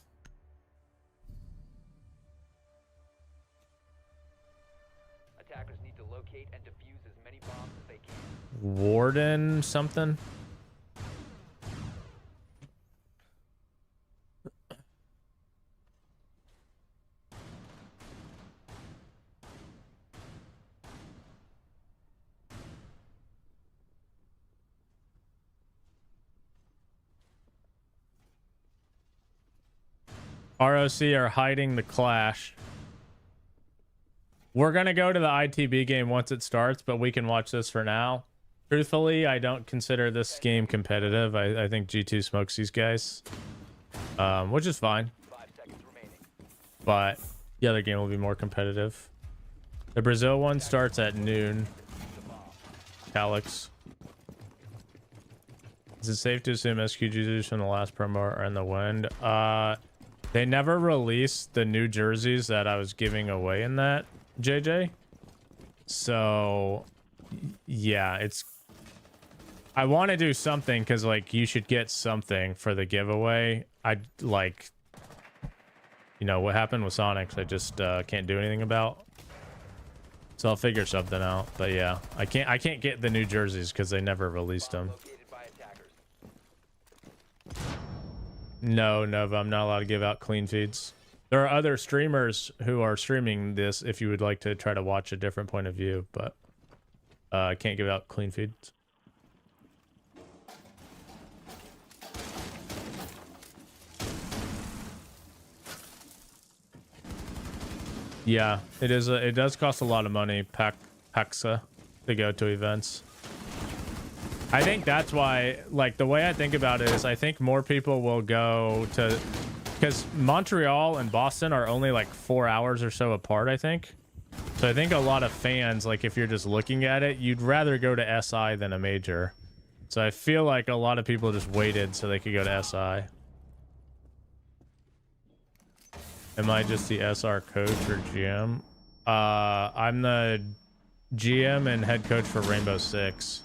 need to locate and defuse as many bombs as they can. Warden something. ROC are hiding the clash. We're going to go to the ITB game once it starts, but we can watch this for now. Truthfully, I don't consider this game competitive. I think G2 smokes these guys, which is fine. 5 seconds remaining. But the other game will be more competitive. The Brazil one starts at noon. Alex. Is it safe to assume SQGs from the last promo are in the wind? They never released the new jerseys that I was giving away in that, JJ. So, yeah, it's... I want to do something because, like, you should get something for the giveaway. I, like... You know, what happened with Sonics, I just can't do anything about. So I'll figure something out. But yeah, I can't get the new jerseys because they never released them. Located by attackers. No, Nova, I'm not allowed to give out clean feeds. There are other streamers who are streaming this if you would like to try to watch a different point of view, but I can't give out clean feeds. Yeah, it is. It does cost a lot of money, Paxa, to go to events. I think that's why, like, the way I think about it is I think more people will go to, because Montreal and Boston are only like 4 hours or so apart, I think. So I think a lot of fans, like, if you're just looking at it, you'd rather go to SI than a major. So I feel like a lot of people just waited so they could go to SI. Am I just the SR coach or GM? I'm the GM and head coach for Rainbow Six.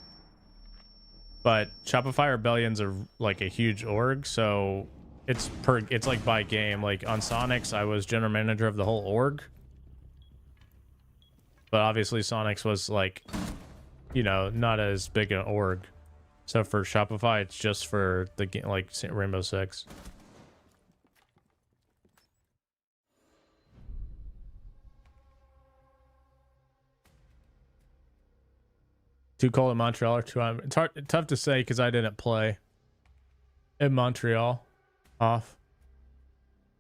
But Shopify Rebellion's like a huge org, so it's like by game. Like on Sonics, I was general manager of the whole org. But obviously Sonics was like, you know, not as big an org. So for Shopify, it's just for the game, like Rainbow Six. Too cold in Montreal or too hot? It's tough to say because I didn't play in Montreal. Off.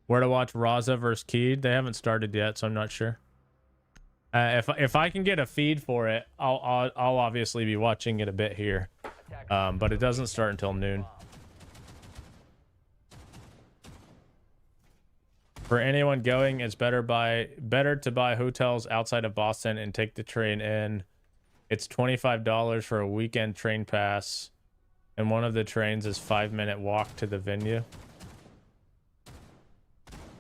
Where to watch Raza versus Keed? They haven't started yet, so I'm not sure. If I can get a feed for it, I'll obviously be watching it a bit here. But it doesn't start until noon. For anyone going, it's better to buy hotels outside of Boston and take the train in. It's $25 for a weekend train pass, and one of the trains is 5-minute walk to the venue.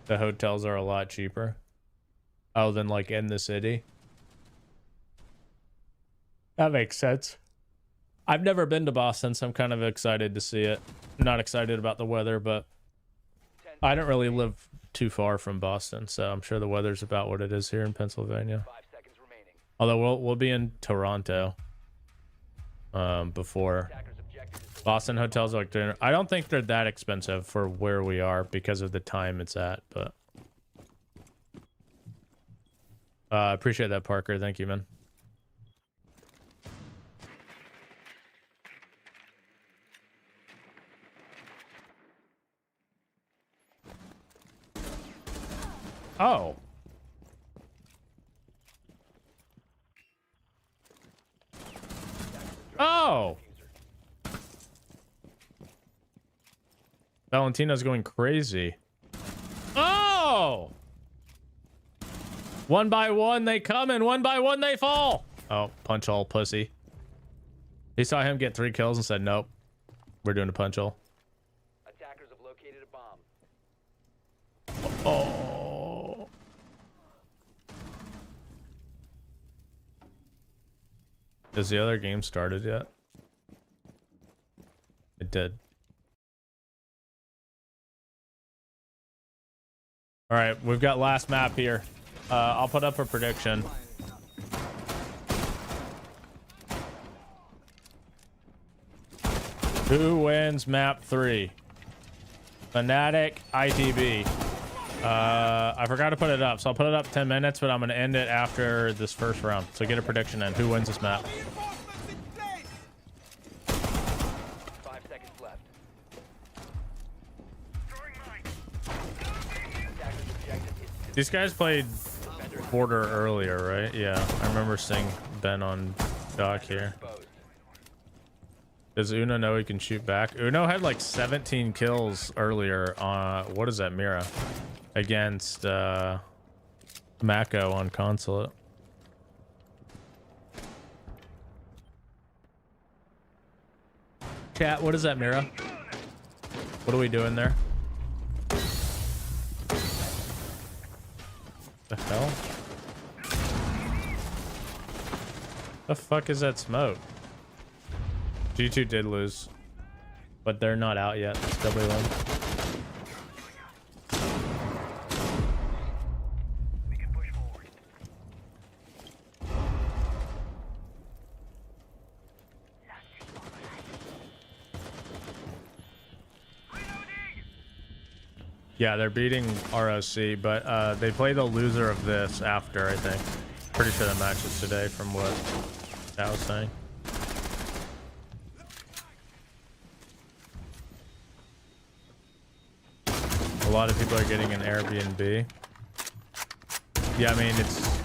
The hotels are a lot cheaper. Oh, than like in the city. That makes sense. I've never been to Boston, so I'm kind of excited to see it. I'm not excited about the weather, but I don't really live too far from Boston, so I'm sure the weather's about what it is here in Pennsylvania. 5 seconds remaining. Although we'll be in Toronto before. Boston hotels are like dinner. I don't think they're that expensive for where we are because of the time it's at, but appreciate that, Parker. Thank you, man. Oh. Oh. Valentino's going crazy. Oh. One by one they come and one by one they fall. Oh, punch all pussy. He saw him get 3 kills and said, nope, we're doing a punch all. Attackers have located a bomb. Oh. Has the other game started yet? It did. All right, we've got last map here. I'll put up a prediction. Who wins map 3? Fnatic, ITB. I forgot to put it up, so I'll put it up 10 minutes, but I'm going to end it after this first round. So get a prediction in. Who wins this map? 5 seconds left. These guys played Border earlier, right? Yeah, I remember seeing Ben on dock here. Does Uno know he can shoot back? Uno had like 17 kills earlier on, what is that, Mira? Against Mako on Consulate. Chat, what is that, Mira? What are we doing there? The hell? The fuck is that smoke? G2 did lose, but they're not out yet. It's W1. We can push forward. Yeah, they're beating ROC, but they play the loser of this after, I think. Pretty sure the match is today from what I was saying. A lot of people are getting an Airbnb. Yeah, I mean, it's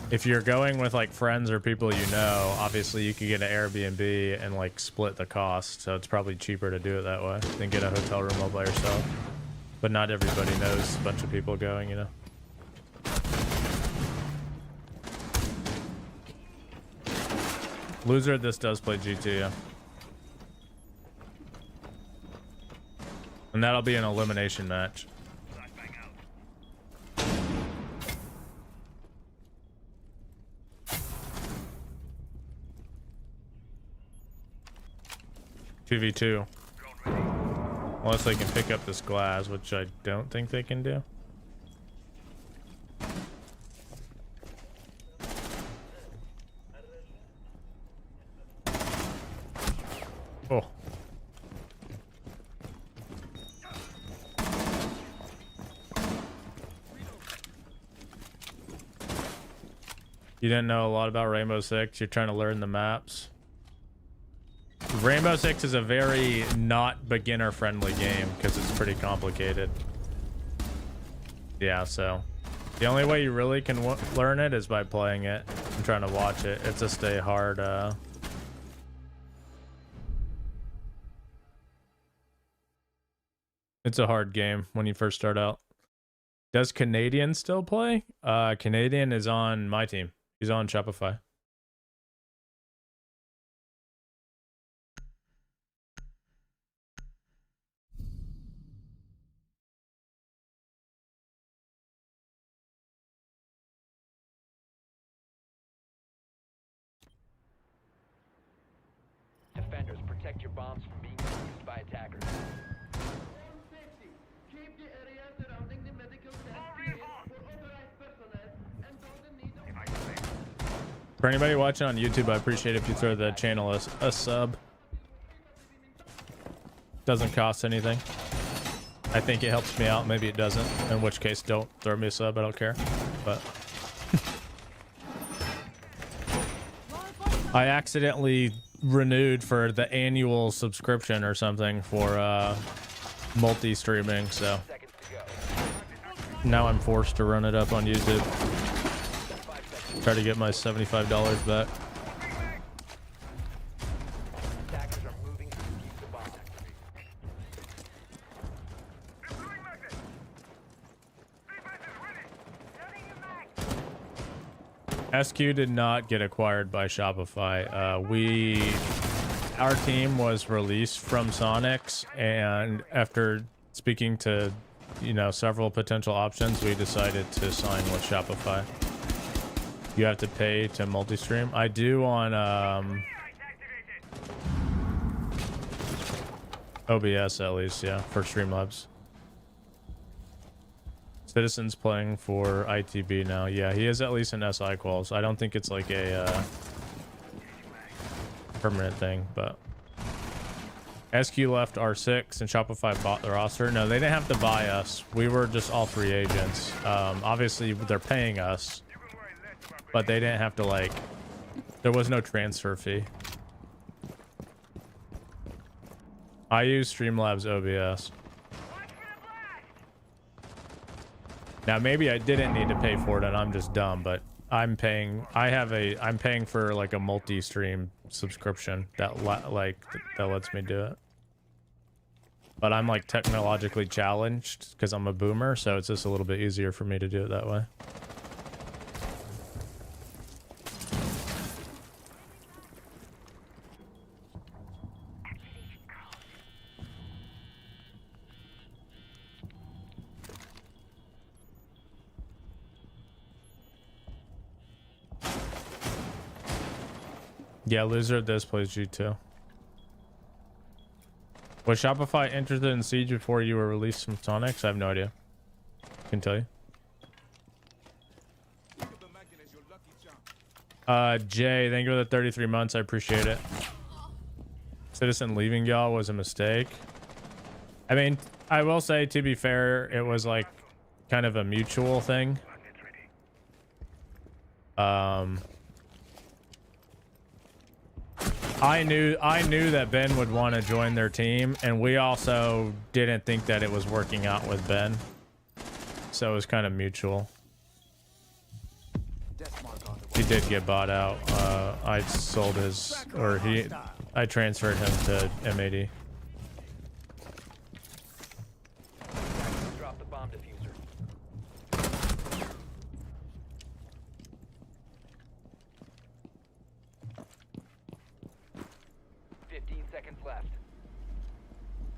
if you're going with like friends or people you know, obviously you could get an Airbnb and like split the cost. So it's probably cheaper to do it that way than get a hotel room all by yourself. But not everybody knows a bunch of people going, you know. Loser, this does play GT, yeah. And that'll be an elimination match. 2v2. Unless they can pick up this glass, which I don't think they can do. Oh. You didn't know a lot about Rainbow Six. You're trying to learn the maps. Rainbow Six is a very not beginner friendly game because it's pretty complicated. Yeah, so the only way you really can learn it is by playing it and trying to watch it. It's a stay hard it's a hard game when you first start out. Does Canadian still play? Canadian is on my team. He's on Shopify. Defenders, protect your bombs from being used by attackers. Keep the area surrounding the medical test period for authorized personnel and those in need of... For anybody watching on YouTube, I appreciate if you throw the channel a sub. Doesn't cost anything. I think it helps me out. Maybe it doesn't. In which case, don't throw me a sub. I don't care. But I accidentally renewed for the annual subscription or something for multi-streaming, so now I'm forced to run it up on YouTube. Try to get my $75 back. Attackers are moving to defuse the bomb. SQ did not get acquired by Shopify. Our team was released from Sonics, and after speaking to, you know, several potential options, we decided to sign with Shopify. You have to pay to multi-stream. I do on OBS at least, yeah, for Streamlabs. Citizen's playing for ITB now. Yeah, he is at least an SI quals. I don't think it's like a permanent thing, but SQ left R6 and Shopify bought the roster. No, they didn't have to buy us. We were just all free agents. Obviously, they're paying us, but they didn't have to, like, there was no transfer fee. I use Streamlabs OBS. Now maybe I didn't need to pay for it and I'm just dumb, but I'm paying for like a multi-stream subscription that lets me do it. But I'm like technologically challenged because I'm a boomer, so it's just a little bit easier for me to do it that way. Yeah, loser of this plays G2. Was Shopify interested in Siege before you were released from Sonics? I have no idea. Can tell you. Jay, thank you for the 33 months. I appreciate it. Citizen leaving y'all was a mistake. I mean, I will say, to be fair, it was like kind of a mutual thing. I knew that Ben would want to join their team, and we also didn't think that it was working out with Ben. So it was kind of mutual. He did get bought out. I sold his, or I transferred him to M80. Drop the bomb diffuser. 15 seconds left.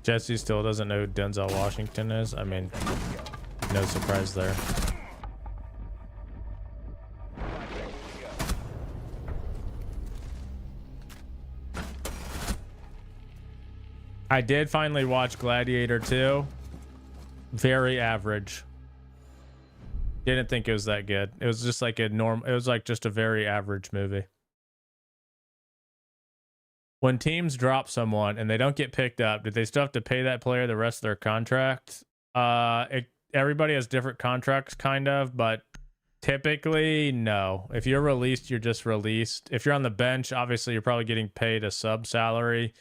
Jesse still doesn't know who Denzel Washington is. I mean, no surprise there. 5 seconds to go. I did finally watch Gladiator 2. Very average. Didn't think it was that good. It was just like it was like just a very average movie. When teams drop someone and they don't get picked up, do they still have to pay that player the rest of their contract? Everybody has different contracts, kind of, but typically, no. If you're released, you're just released. If you're on the bench, obviously, you're probably getting paid a sub salary.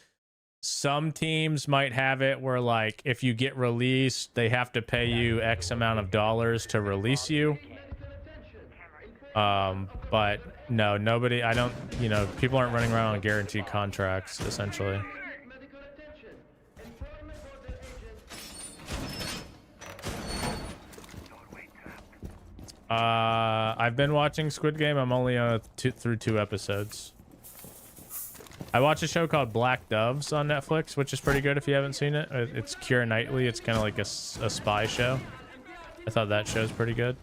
Some teams might have it where, like, if you get released, they have to pay you X amount of dollars to release you. But no, nobody, I don't, you know, people aren't running around on guaranteed contracts, essentially. Medical attention. Employment order agent. I've been watching Squid Game. I'm only through 2 episodes. I watched a show called Black Doves on Netflix, which is pretty good if you haven't seen it. It's Keira Knightley. It's kind of like a spy show. I thought that show's pretty good.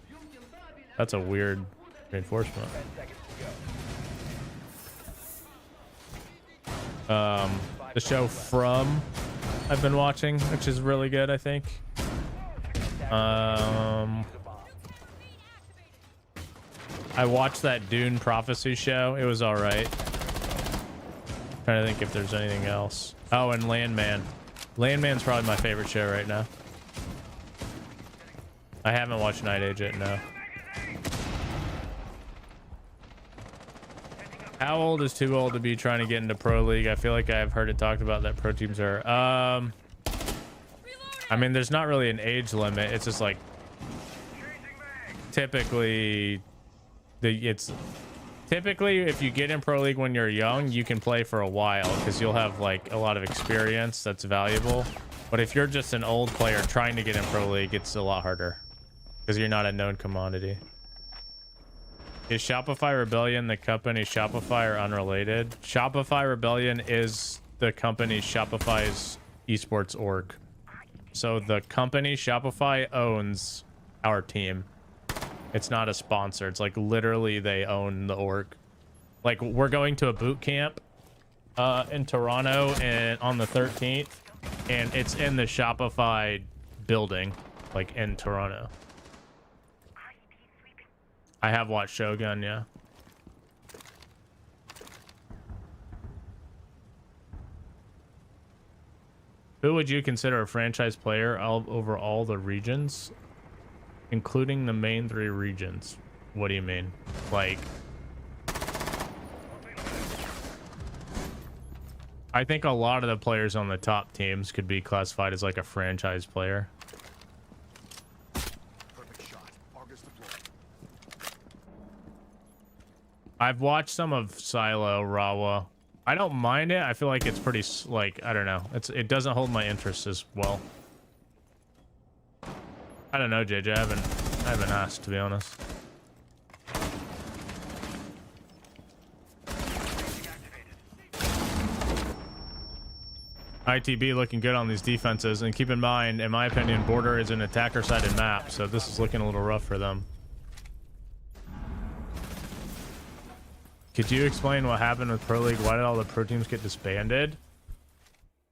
That's a weird reinforcement. 10 seconds to go. The show From I've been watching, which is really good, I think. I watched that Dune Prophecy show. It was all right. Trying to think if there's anything else. Oh, and Landman. Landman's probably my favorite show right now. I haven't watched Night Agent, no. How old is too old to be trying to get into Pro League? I feel like I've heard it talked about that pro teams are. I mean, there's not really an age limit. It's just like typically typically if you get in Pro League when you're young, you can play for a while because you'll have like a lot of experience that's valuable. But if you're just an old player trying to get in Pro League, it's a lot harder because you're not a known commodity. Is Shopify Rebellion the company Shopify or unrelated? Shopify Rebellion is the company Shopify's esports org. So the company Shopify owns our team. It's not a sponsor. It's like literally they own the org. Like we're going to a boot camp in Toronto and on the 13th, and it's in the Shopify building, like in Toronto. I have watched Shogun, yeah. Who would you consider a franchise player over all the regions, including the main 3 regions? What do you mean? Like, I think a lot of the players on the top teams could be classified as like a franchise player. I've watched some of Silo Rawa. I don't mind it. I feel like it's pretty, like, I don't know. It doesn't hold my interest as well. I don't know, JJ. I haven't asked, to be honest. ITB looking good on these defenses, and keep in mind, in my opinion, Border is an attacker-sided map, so this is looking a little rough for them. Could you explain what happened with Pro League? Why did all the pro teams get disbanded?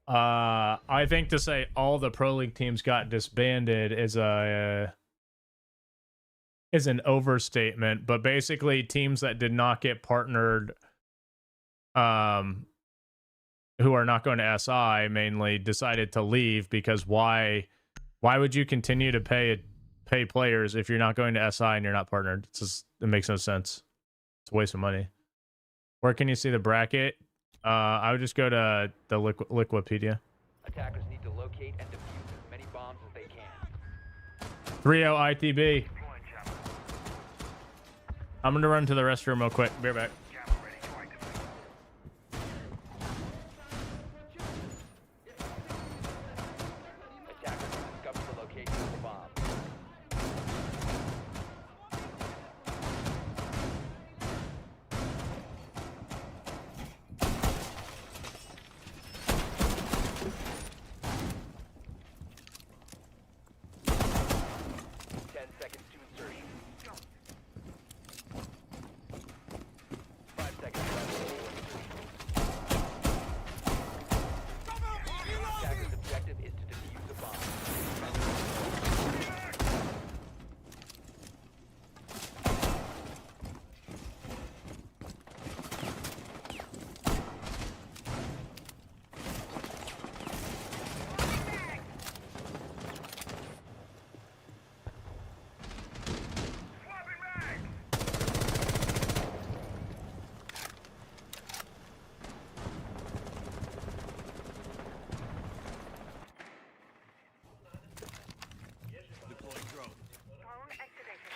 I think to say all the Pro League teams got disbanded is an overstatement, but basically teams that did not get partnered, who are not going to SI mainly decided to leave because why would you continue to pay players if you're not going to SI and you're not partnered? It makes no sense. It's a waste of money. Where can you see the bracket? I would just go to the Liquipedia. Attackers need to locate and defuse as many bombs as they can. 3-0 ITB. I'm gonna run to the restroom real quick. Be right back. Attackers have discovered the location of the bomb. Ten seconds to insertion. 5 seconds left before insertion. Attacker's objective is to defuse a bomb. Deploying drone. Drone activated.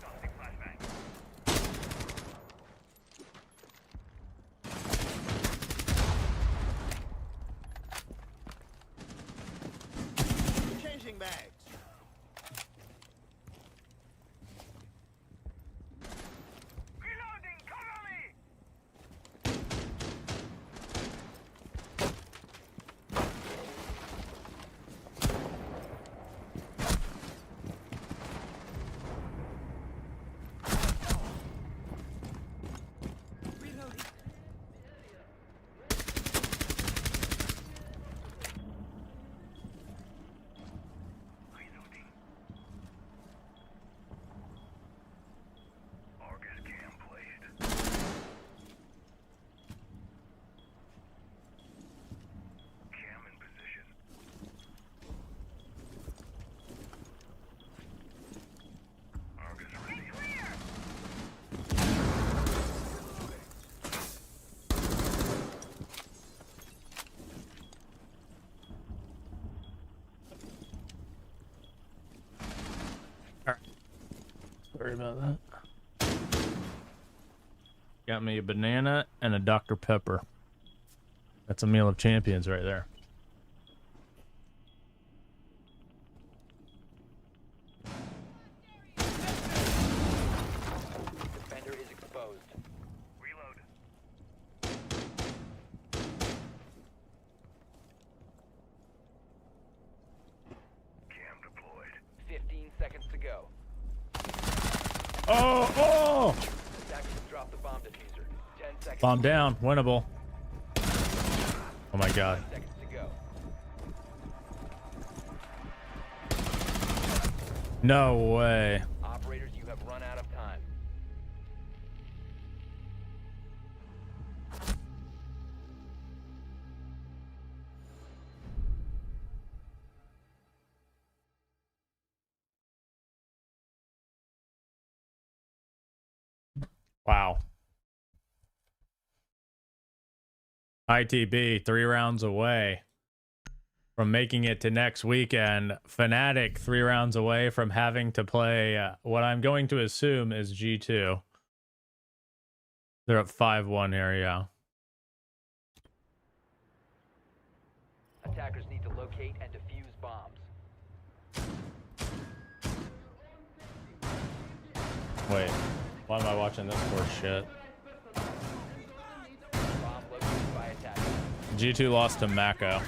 Tossing flashbang. Changing bags. Reloading, cover me! Reloading. August cam placed. Cam in position. August ready. Clear! Sorry about that. Got me a banana and a Dr. Pepper. That's a meal of champions right there. Defender is exposed. Reload. Cam deployed. 15 seconds to go. Oh! Attackers have dropped the bomb diffuser. 10 seconds. Bomb down. Winnable. Oh my god. 5 seconds to go. No way. Operators, you have run out of time. Wow. ITB 3 rounds away from making it to next weekend. Fnatic 3 rounds away from having to play what I'm going to assume is G2. They're up 5-1 here, yeah. Attackers need to locate and defuse bombs. Wait, why am I watching this horse shit? Bomb located by attackers. G2 lost to Mako.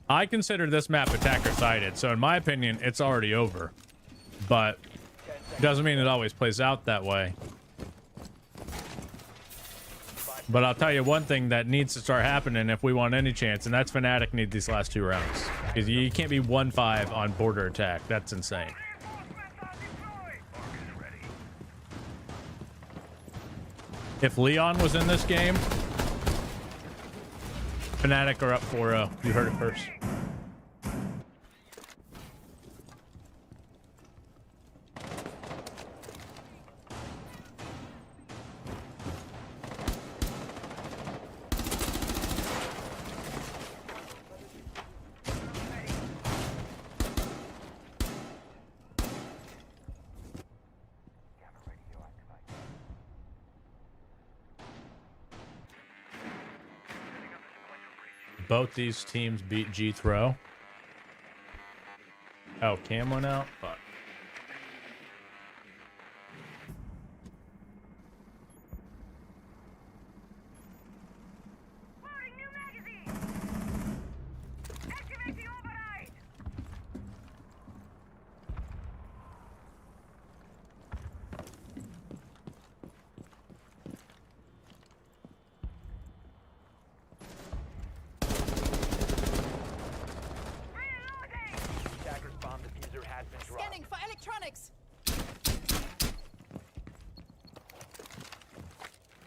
I consider this map attacker sided, so in my opinion, it's already over. But it doesn't mean it always plays out that way. But I'll tell you one thing that needs to start happening if we want any chance, and that's Fnatic need these last 2 rounds. Because you can't be 1-5 on border attack. That's insane. If Leon was in this game, Fnatic are up 4-0. You heard it first. Both these teams beat G-Throw. Oh, Cam went out? Fuck. Loading new magazine. Activate the override. Attacker's bomb diffuser has been dropped. Scanning for electronics.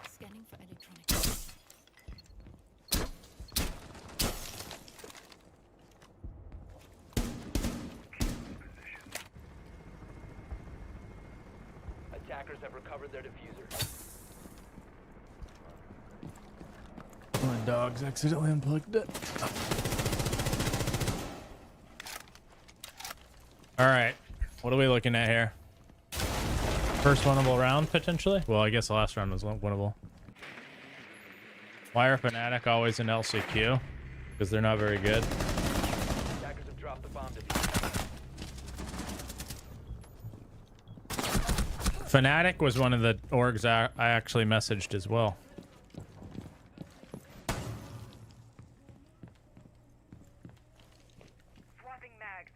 Scanning for electronics. Attackers have recovered their diffuser. My dog's accidentally unplugged it. All right, what are we looking at here? First winnable round, potentially? Well, I guess the last round was winnable. Why are Fnatic always in LCQ? Because they're not very good. Attackers have dropped the bomb diffuser. Fnatic was one of the orgs I actually messaged as well. Swapping mags.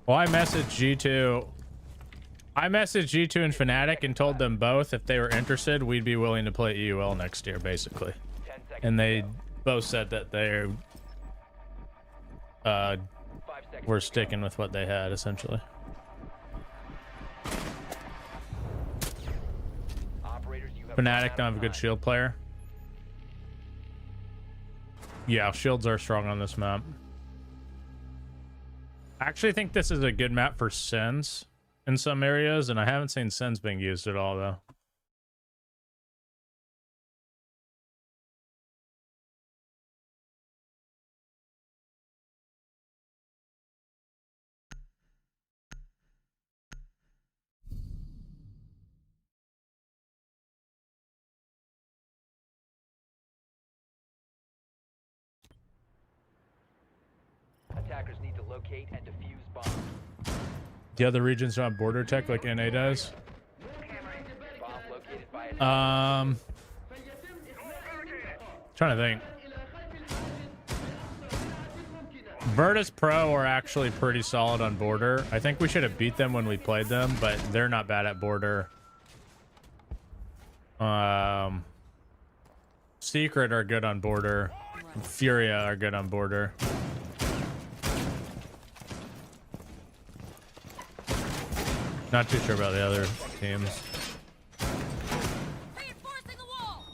Well, I messaged G2 and Fnatic and told them both if they were interested, we'd be willing to play EUL next year, basically. 10 seconds. And they to go. both said that they 5 seconds. were to go. sticking with what they had, essentially. Operators, you have Fnatic don't run out have a of good time. shield player. Yeah, shields are strong on this map. I actually think this is a good map for Sens in some areas, and I haven't seen Sens being used at all, though. Attackers need to locate and defuse bombs. The other regions don't have border tech like NA does. Bomb located by attackers. Trying to think. Virtus Pro are actually pretty solid on border. I think we should have beat them when we played them, but they're not bad at border. Secret are good on border. Furia are good on border. Not too sure about the other teams. Reinforcing the wall.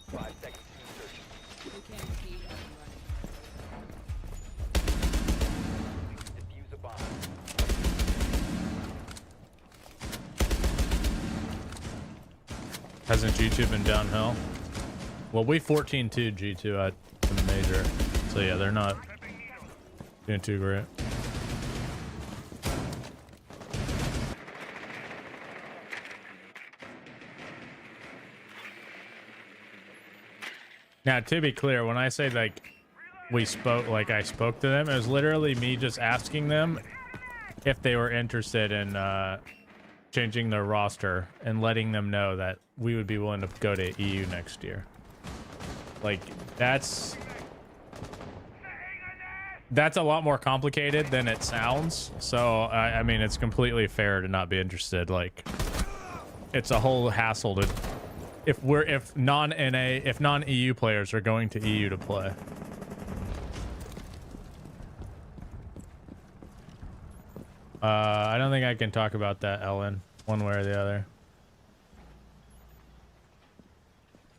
5 seconds to insertion. We can't repeat up and running. Defuse a bomb. Hasn't G2 been downhill? Well, we 14-2 G2 at the major. So yeah, they're not doing too great. Now, to be clear, when I say like I spoke to them, it was literally me just asking them if they were interested in changing their roster and letting them know that we would be willing to go to EU next year. Like, that's a lot more complicated than it sounds. So I mean, it's completely fair to not be interested. Like, it's a whole hassle to if non-EU players are going to EU to play. I don't think I can talk about that, Ellen, one way or the other.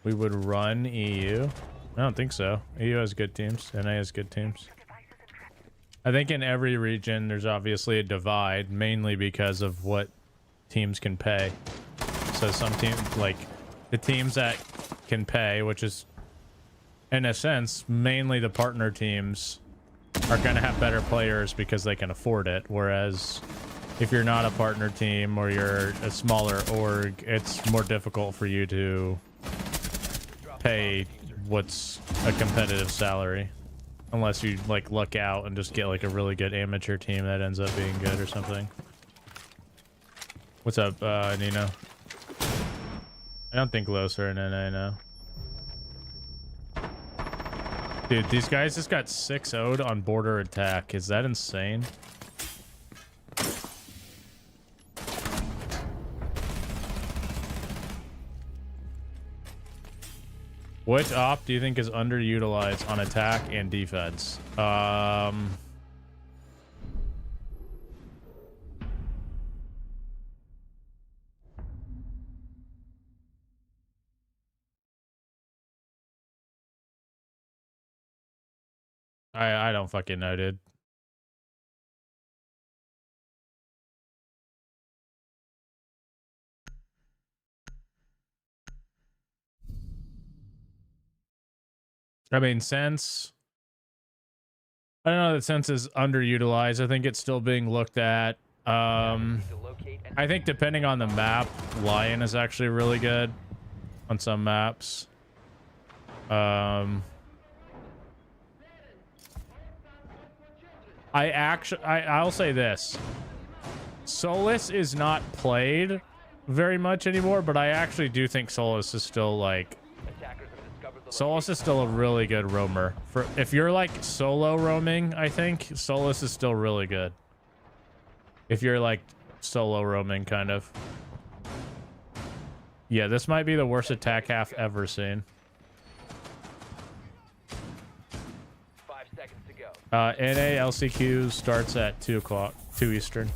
We would run EU. I don't think so. EU has good teams. NA has good teams. I think in every region there's obviously a divide, mainly because of what teams can pay. So some teams, like the teams that can pay, which is in a sense mainly the partner teams, are going to have better players because they can afford it. Whereas if you're not a partner team or you're a smaller org, it's more difficult for you to pay what's a competitive salary. Unless you like luck out and just get like a really good amateur team that ends up being good or something. What's up, Nino? I don't think Los are in NA now. Dude, these guys just got 6-0'd on border attack. Is that insane? Which op do you think is underutilized on attack and defense? I don't fucking know, dude. I mean, Sense, I don't know that Sense is underutilized. I think it's still being looked at. I think depending on the map, Lion is actually really good on some maps. I'll say this. Solus is not played very much anymore, but I actually do think Solus is still like... Solus is still a really good roamer. For if you're like solo roaming, I think Solus is still really good. If you're like solo roaming, kind of. Yeah, this might be the worst attack half ever seen. 5 seconds to go. NA LCQ starts at 2 o'clock, 2 Eastern.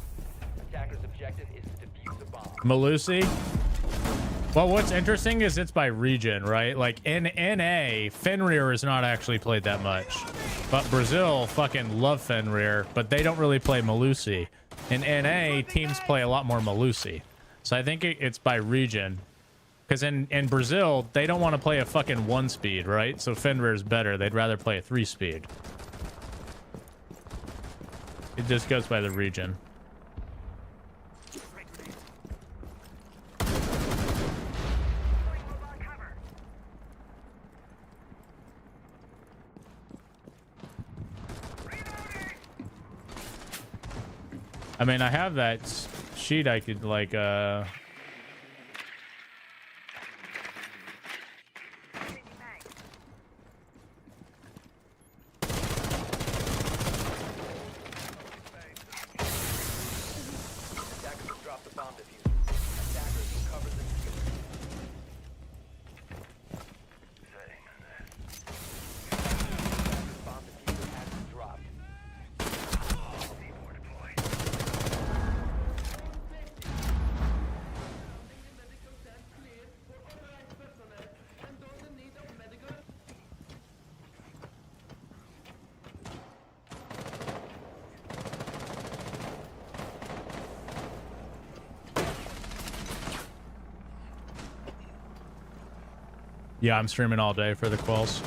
Attacker's objective is to defuse a bomb. Malusi. Well, what's interesting is it's by region, right? Like in NA, Fenrir is not actually played that much. But Brazil fucking love Fenrir, but they don't really play Malusi. In NA, teams play a lot more Malusi. So I think it's by region. Because in Brazil, they don't want to play a fucking 1-speed, right? So Fenrir is better. They'd rather play a 3-speed. It just goes by the region. I mean, I have that sheet I could, like, yeah, I'm streaming all day for the QUALS.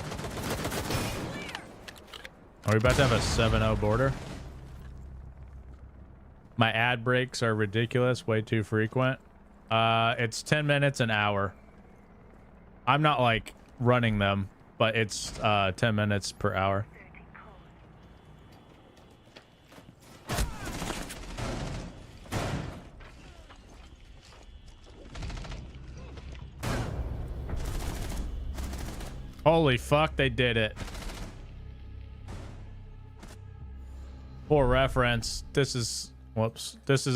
Are we about to have a 7-0 border? My ad breaks are ridiculous, way too frequent. It's 10 minutes an hour. I'm not like running them, but it's 10 minutes per hour. Holy fuck, they did it. For reference, this is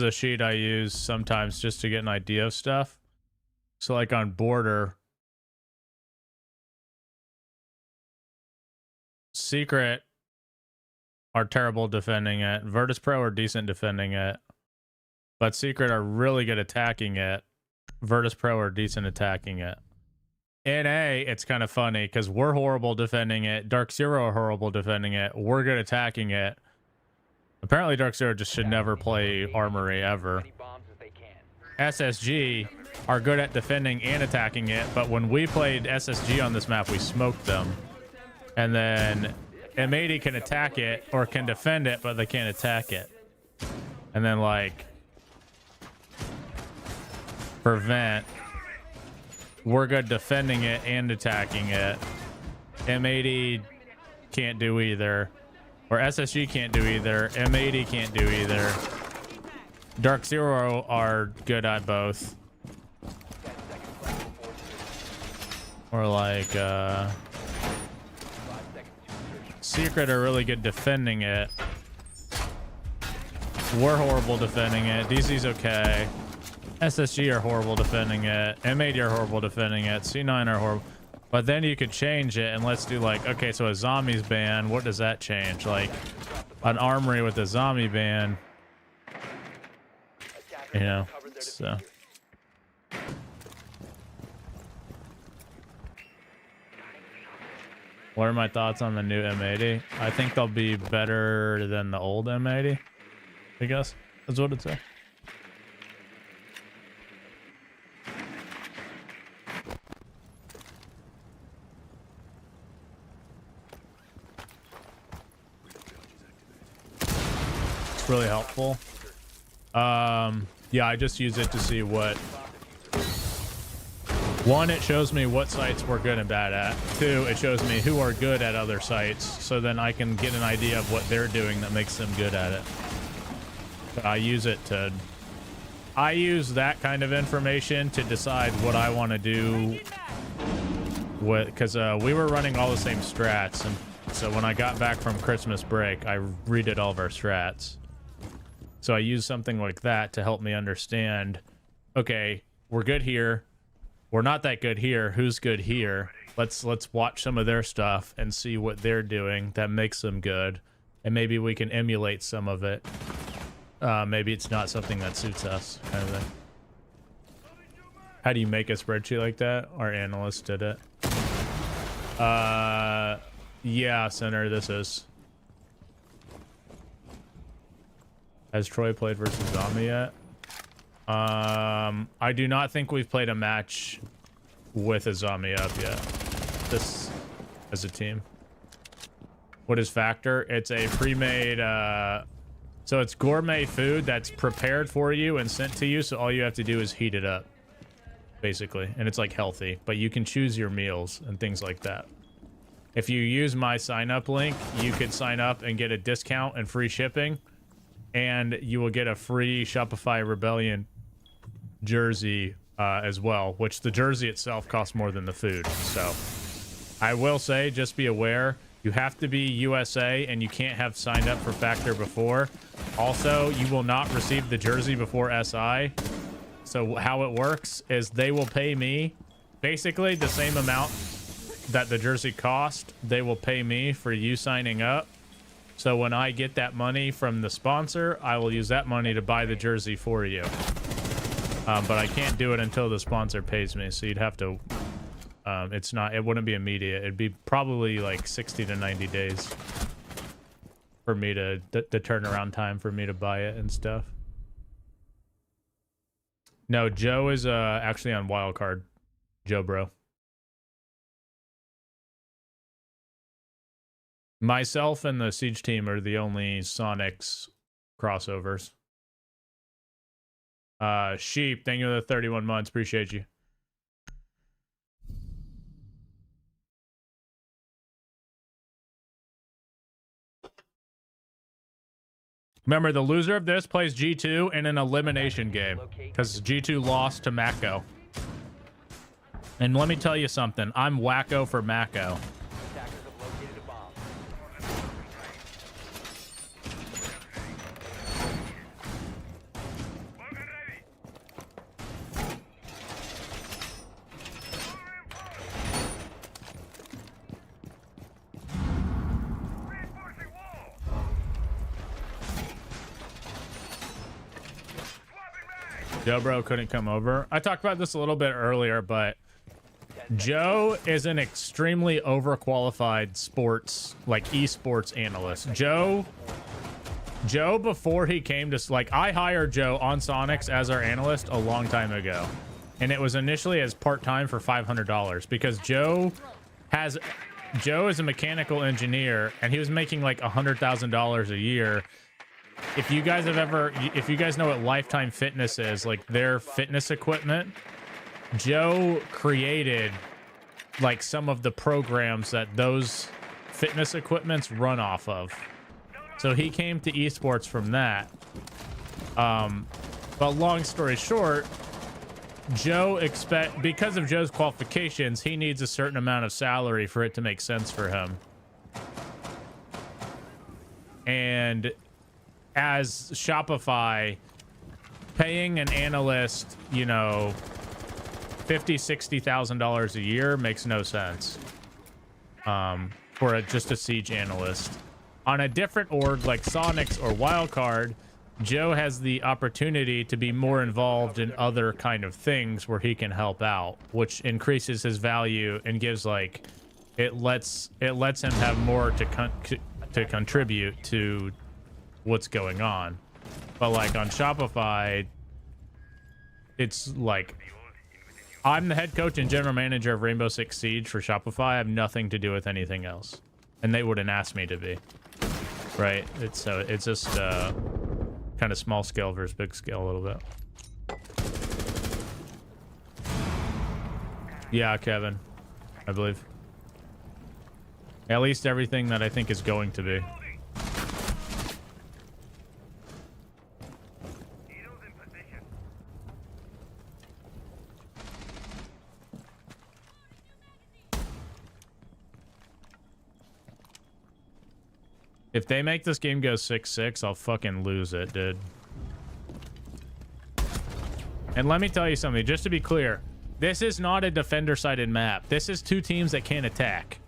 a sheet I use sometimes just to get an idea of stuff. So like on border, Secret are terrible defending it. Virtus Pro are decent defending it. But Secret are really good attacking it. Virtus Pro are decent attacking it. NA, it's kind of funny because we're horrible defending it. Dark Zero are horrible defending it. We're good attacking it. Apparently Dark Zero just should never play Armory ever. SSG are good at defending and attacking it, but when we played SSG on this map, we smoked them. And then M80 can attack it or can defend it, but they can't attack it. And then like for Vent, we're good defending it and attacking it. M80 can't do either. Or SSG can't do either. M80 can't do either. Dark Zero are good at both. Or like Secret are really good defending it. We're horrible defending it. DC's okay. SSG are horrible defending it. M80 are horrible defending it. C9 are horrible. But then you could change it and let's do like, okay, so a zombies ban, what does that change? Like an armory with a zombie ban, you know, so. What are my thoughts on the new M80? I think they'll be better than the old M80, I guess. That's what it says. It's really helpful. Yeah, I just use it to see what... One, it shows me what sites we're good and bad at. Two, it shows me who are good at other sites, so then I can get an idea of what they're doing that makes them good at it. I use it to... I use that kind of information to decide what I want to do. Because we were running all the same strats, and so when I got back from Christmas break, I redid all of our strats. So I use something like that to help me understand, okay, we're good here. We're not that good here. Who's good here? Let's watch some of their stuff and see what they're doing that makes them good. And maybe we can emulate some of it. Maybe it's not something that suits us, kind of thing. How do you make a spreadsheet like that? Our analyst did it. Yeah, Center, this is. Has Troy played versus Zombie yet? I do not think we've played a match with a zombie up yet. This as a team. What is Factor? It's a pre-made, so it's gourmet food that's prepared for you and sent to you. So all you have to do is heat it up, basically. And it's like healthy, but you can choose your meals and things like that. If you use my sign up link, you could sign up and get a discount and free shipping. And you will get a free Shopify Rebellion jersey as well, which the jersey itself costs more than the food. So I will say, just be aware, you have to be USA and you can't have signed up for Factor before. Also, you will not receive the jersey before SI. So how it works is they will pay me basically the same amount that the jersey cost. They will pay me for you signing up. So when I get that money from the sponsor, I will use that money to buy the jersey for you. But I can't do it until the sponsor pays me. So you'd have to, it wouldn't be immediate. It'd be probably like 60 to 90 days for me to, the turnaround time for me to buy it and stuff. No, Joe is actually on wildcard. Joe, bro. Myself and the Siege team are the only Sonics crossovers. Sheep, thank you for the 31 months. Appreciate you. Remember, the loser of this plays G2 in an elimination game because G2 lost to Mako. And let me tell you something. I'm wacko for Mako. Attackers have located a bomb. Reinforcing wall. Swapping mag. Dobro couldn't come over. I talked about this a little bit earlier, but Joe is an extremely overqualified sports, like esports analyst. Joe, before he came to, like, I hired Joe on Sonics as our analyst a long time ago. And it was initially as part-time for $500 because Joe is a mechanical engineer and he was making like $100,000 a year. If you guys know what Lifetime Fitness is, like their fitness equipment, Joe created like some of the programs that those fitness equipments run off of. So he came to esports from that. But long story short, because of Joe's qualifications, he needs a certain amount of salary for it to make sense for him. And as Shopify, paying an analyst, you know, $50,000-$60,000 a year makes no sense for just a siege analyst. On a different org like Sonics or Wildcard, Joe has the opportunity to be more involved in other kind of things where he can help out, which increases his value and gives like it lets him have more to contribute to what's going on. But like on Shopify, it's like I'm the head coach and general manager of Rainbow Six Siege for Shopify. I have nothing to do with anything else, and they wouldn't ask me to be. Right? It's just kind of small scale versus big scale a little bit. Yeah, Kevin, I believe. At least everything that I think is going to be. Needles in position. If they make this game go 6-6, I'll fucking lose it, dude. And let me tell you something, just to be clear, this is not a defender-sided map. This is two teams that can't attack.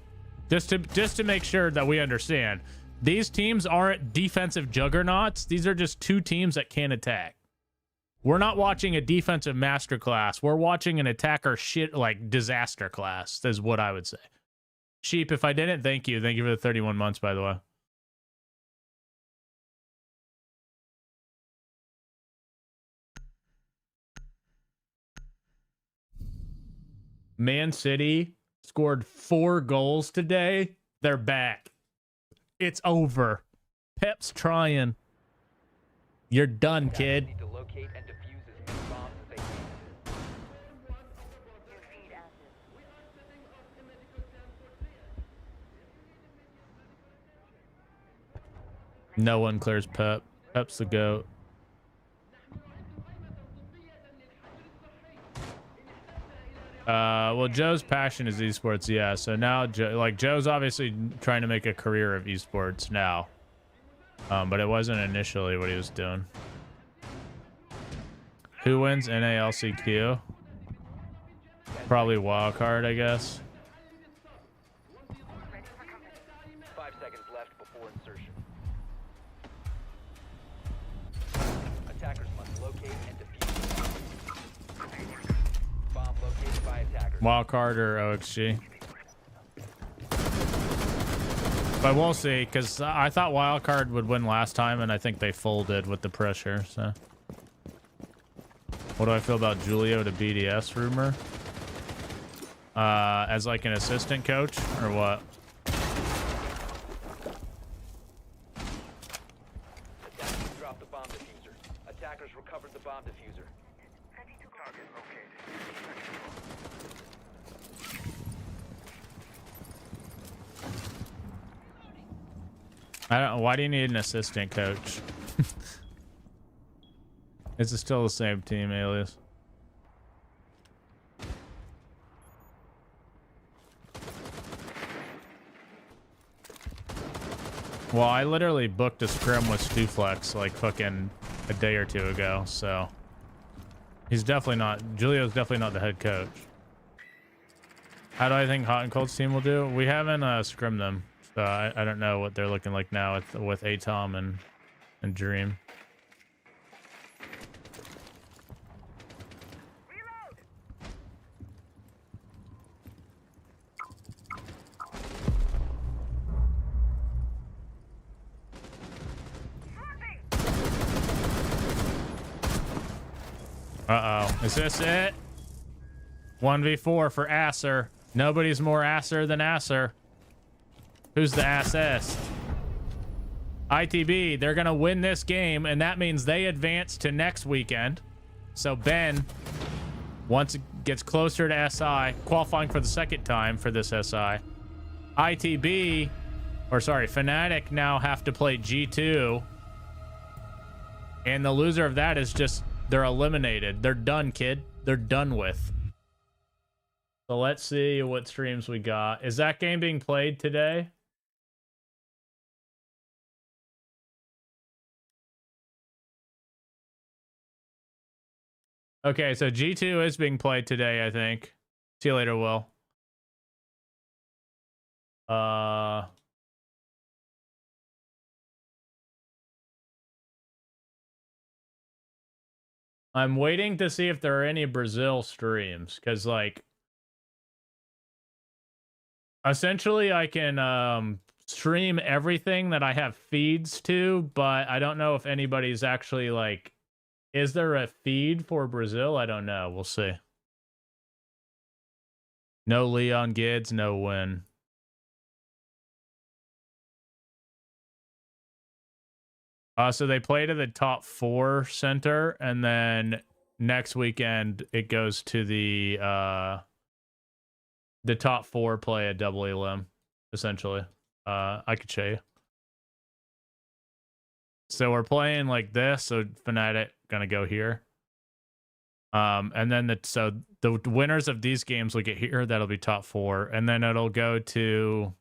Just to make sure that we understand, these teams aren't defensive juggernauts. These are just two teams that can't attack. We're not watching a defensive masterclass. We're watching an attacker shit like disaster class, is what I would say. Sheep, if I didn't, thank you. Thank you for the 31 months, by the way. Man City scored 4 goals today. They're back. It's over. Pep's trying. You're done, kid. Need to locate and defuse as many bombs as they can. No one clears Pep. Pep's the GOAT. Well, Joe's passion is esports, yeah. So now, Joe's obviously trying to make a career of esports now. But it wasn't initially what he was doing. Who wins NALCQ? Probably Wildcard, I guess. 5 seconds left before insertion. Attackers must locate and defuse. Bomb located by attackers. Wildcard or OXG. But we'll see, because I thought Wildcard would win last time, and I think they folded with the pressure, so. What do I feel about Julio to BDS rumor? As like an assistant coach, or what? Attackers dropped the bomb diffuser. Attackers recovered the bomb diffuser. Ready to go. Target located. I don't. Why do you need an assistant coach? It's still the same team, Alias. Well, I literally booked a scrim with Stuflex like fucking a day or two ago, so he's definitely not. Julio's definitely not the head coach. How do I think Hot and Cold's team will do? We haven't scrimmed them, so I don't know what they're looking like now with Atom and Dream. Uh-oh. Is this it? 1v4 for Asser. Nobody's more Asser than Asser. Who's the assest? ITB, they're going to win this game, and that means they advance to next weekend. So Ben, once it gets closer to SI, qualifying for the second time for this SI. ITB, or sorry, Fnatic now have to play G2. And the loser of that is just... they're eliminated. They're done, kid. They're done with. So let's see what streams we got. Is that game being played today? Okay, so G2 is being played today, I think. See you later, Will. I'm waiting to see if there are any Brazil streams, because like essentially I can stream everything that I have feeds to, but I don't know if anybody's actually like, is there a feed for Brazil? I don't know. We'll see. No Leon Gids, no win. So they play to the top 4 center, and then next weekend it goes to the top 4 play a double elim, essentially. I could show you. So we're playing like this, so Fnatic gonna go here. And then the winners of these games will get here, that'll be top 4, and then it'll go to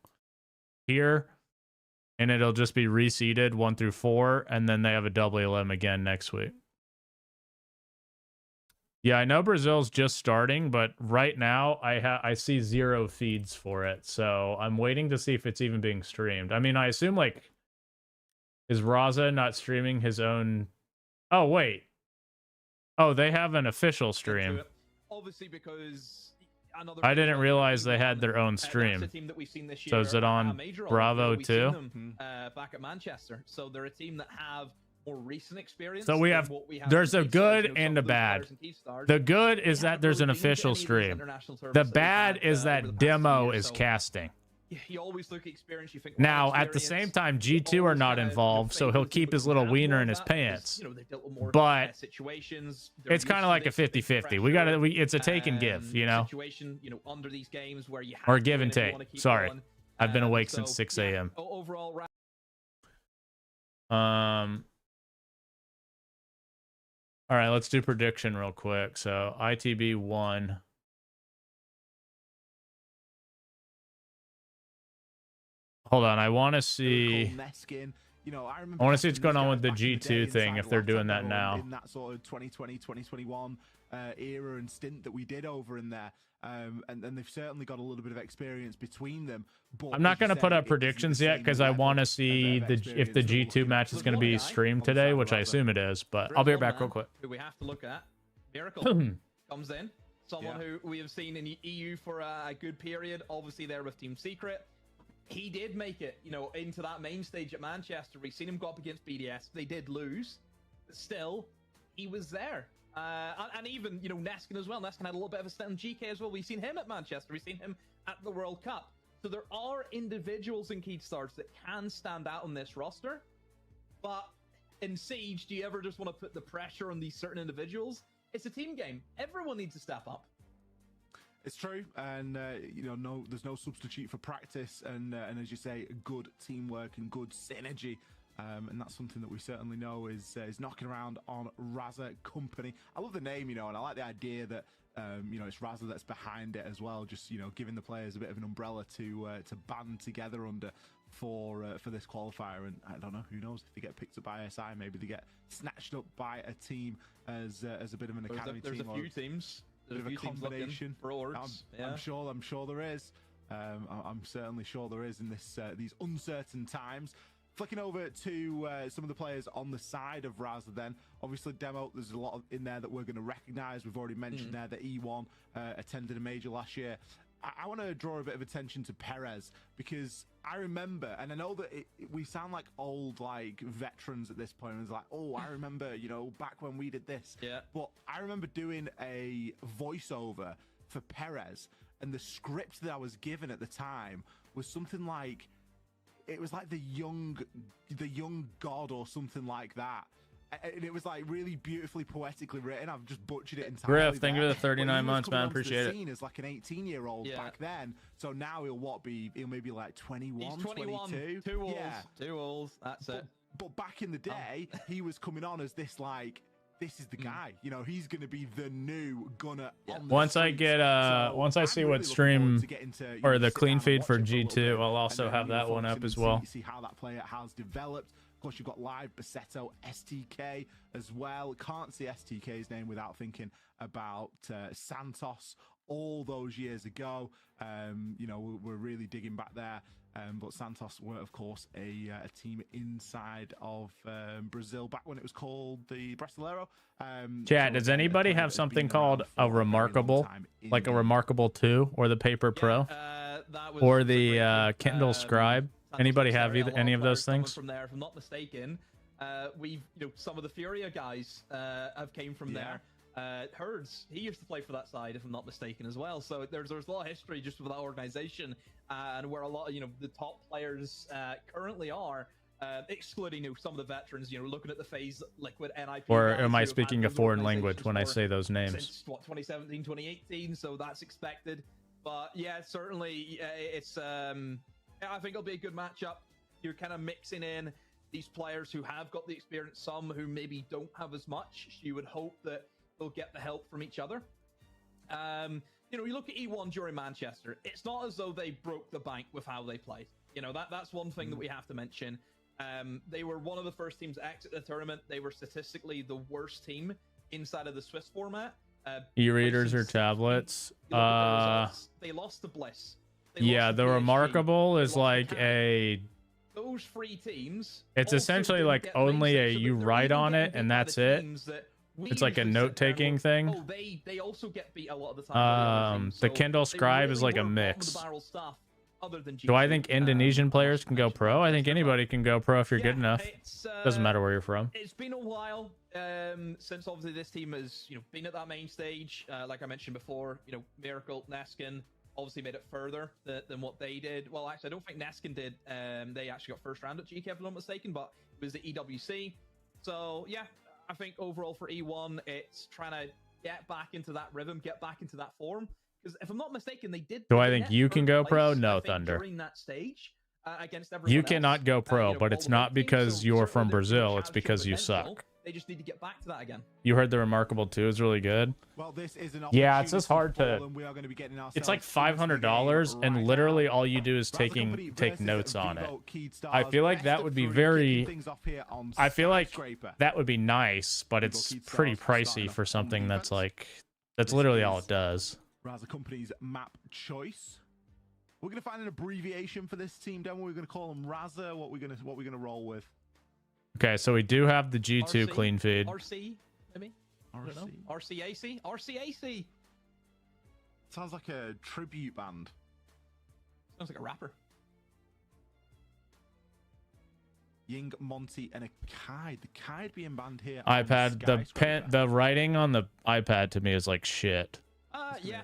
here. And it'll just be reseeded 1 through 4, and then they have a double elim again next week. Yeah, I know Brazil's just starting, but right now I see 0 feeds for it, so I'm waiting to see if it's even being streamed. I mean, I assume like, is Raza not streaming his own? Oh wait, oh they have an official stream. Obviously, because. I didn't realize they had their own stream. So is it on Bravo too? Back at Manchester. So they're a team that have more recent experience. So we have there's a good and a bad. The good is that there's an official stream. The bad is that demo is casting. You always look at experience. You think now at the same time G2 are not involved, so he'll keep his little wiener in his pants. But it's kind of like a 50-50. We gotta it's a take and give, you know, under these games where you or give and take. Sorry, I've been awake since 6 a.m. Overall, all right, let's do prediction real quick. So ITB 1. Hold on, I want to see. I want to see what's going on with the G2 thing, if they're doing that now. In that sort of 2020, 2021 era and stint that we did over in there. And they've certainly got a little bit of experience between them. But I'm not going to put up predictions yet because I want to see if the G2 match is going to be streamed today, which I assume it is. But I'll be right back real quick. Who we have to look at. Miracle comes in. Someone who we have seen in the EU for a good period. Obviously, there with Team Secret. He did make it, into that main stage at Manchester. We've seen him go up against BDS. They did lose. But still, he was there. And even, Neskin as well. Neskin had a little bit of a stint in GK as well. We've seen him at Manchester. We've seen him at the World Cup. So there are individuals in Keystars that can stand out on this roster. But in Siege, do you ever just want to put the pressure on these certain individuals? It's a team game. Everyone needs to step up. It's true, and there's no substitute for practice, and as you say, good teamwork and good synergy And that's something that we certainly know is knocking around on Raza Company. I love the name, and I like the idea that it's Raza that's behind it as well. Just giving the players a bit of an umbrella to band together under for this qualifier. And I don't know, who knows if they get picked up by SI, maybe they get snatched up by a team as a bit of an academy there's team. A few teams. There's Bit of a combination for orgs. I'm sure there is. I'm certainly sure there is in these uncertain times. Flicking over to some of the players on the side of Raza then. Obviously, Demo, there's a lot in there that we're going to recognize. We've already mentioned there that E1 attended a major last year. I want to draw a bit of attention to Perez, because I remember, and I know that we sound like old veterans at this point. And it's like, oh, I remember, back when we did this. Yeah. But I remember doing a voiceover for Perez, and the script that I was given at the time was something like, it was like the young god or something like that. And it was really beautifully poetically written. I've just butchered it entirely. Griff, thank you for the 39 months, man. Appreciate it. As like an 18-year-old back then. So now he'll maybe like 21, He's 21, 22. Two walls. That's it. But back in the day, he was coming on as this this is the guy. He's going to be the new gunner. On the once I streets. get once I see I'm what really stream looking forward to getting to, or the sit clean down and feed watch for it a little G2, bit, I'll also and have that one focus up in as and well. see how that player has developed. Of course, you've got live Basetto, STK as well. Can't see STK's name without thinking about Santos all those years ago. We're really digging back there. But Santos were, of course, a team inside of Brazil back when it was called the Brasileiro. Chat, does anybody have something called a Remarkable, like a Remarkable 2 or the Paper Pro or the Kindle Scribe? Anybody have any of those things? From there, if I'm not mistaken, we've some of the Furia guys have came from there. Herds, he used to play for that side, if I'm not mistaken, as well. So there's a lot of history just with that organization, and where a lot of the top players currently are, excluding some of the veterans. Looking at the FaZe Liquid NIP. Or am I speaking a foreign language when I say those names? Since 2017, 2018, so that's expected. But yeah, certainly it's. I think it'll be a good matchup. You're kind of mixing in these players who have got the experience, some who maybe don't have as much. You would hope that they'll get the help from each other. You look at E1 during Manchester, it's not as though they broke the bank with how they played. That's one thing that we have to mention. They were one of the first teams to exit the tournament. They were statistically the worst team inside of the Swiss format. E-readers or tablets? They lost to Bliss. Yeah, the Remarkable is like those three teams. It's essentially like only a you write on it and that's it. It's like a note-taking thing. Oh, they also get beat a lot of the time. The Kindle Scribe is like a mix. Do I think Indonesian players can go pro? I think anybody can go pro if you're good enough. Doesn't matter where you're from. It's been a while since obviously this team has been at that main stage. Like I mentioned before, Miracle, Neskin obviously made it further than what they did. Well, actually, I don't think Neskin did. They actually got first round at GK, if I'm not mistaken, but it was the EWC. So yeah, I think overall for E1, it's trying to get back into that rhythm, get back into that form. Because if I'm not mistaken, they did. Do I think you can go pro? No, Thunder. During that stage, against everyone you cannot else, go pro, but it's not because you're from Brazil. It's because you suck. They just need to get back to that again. You heard the Remarkable 2 is really good. Well, this is an yeah, it's just hard to. It's like $500, right and literally all you do is take notes on it. I feel like that would be very. I feel like that would be nice, but it's pretty pricey for something that's like. That's literally all it does. Raza Company's map choice. We're gonna find an abbreviation for this team demo. We're gonna call them Raza. What we're gonna roll with. Okay, so we do have the G2 clean feed. RC, maybe? RC. RCAC? RCAC! Sounds like a tribute band. Sounds like a rapper. Ying, Monty, and a Kide. The Kide being banned here. iPad. The writing on the iPad to me is like shit. Yeah.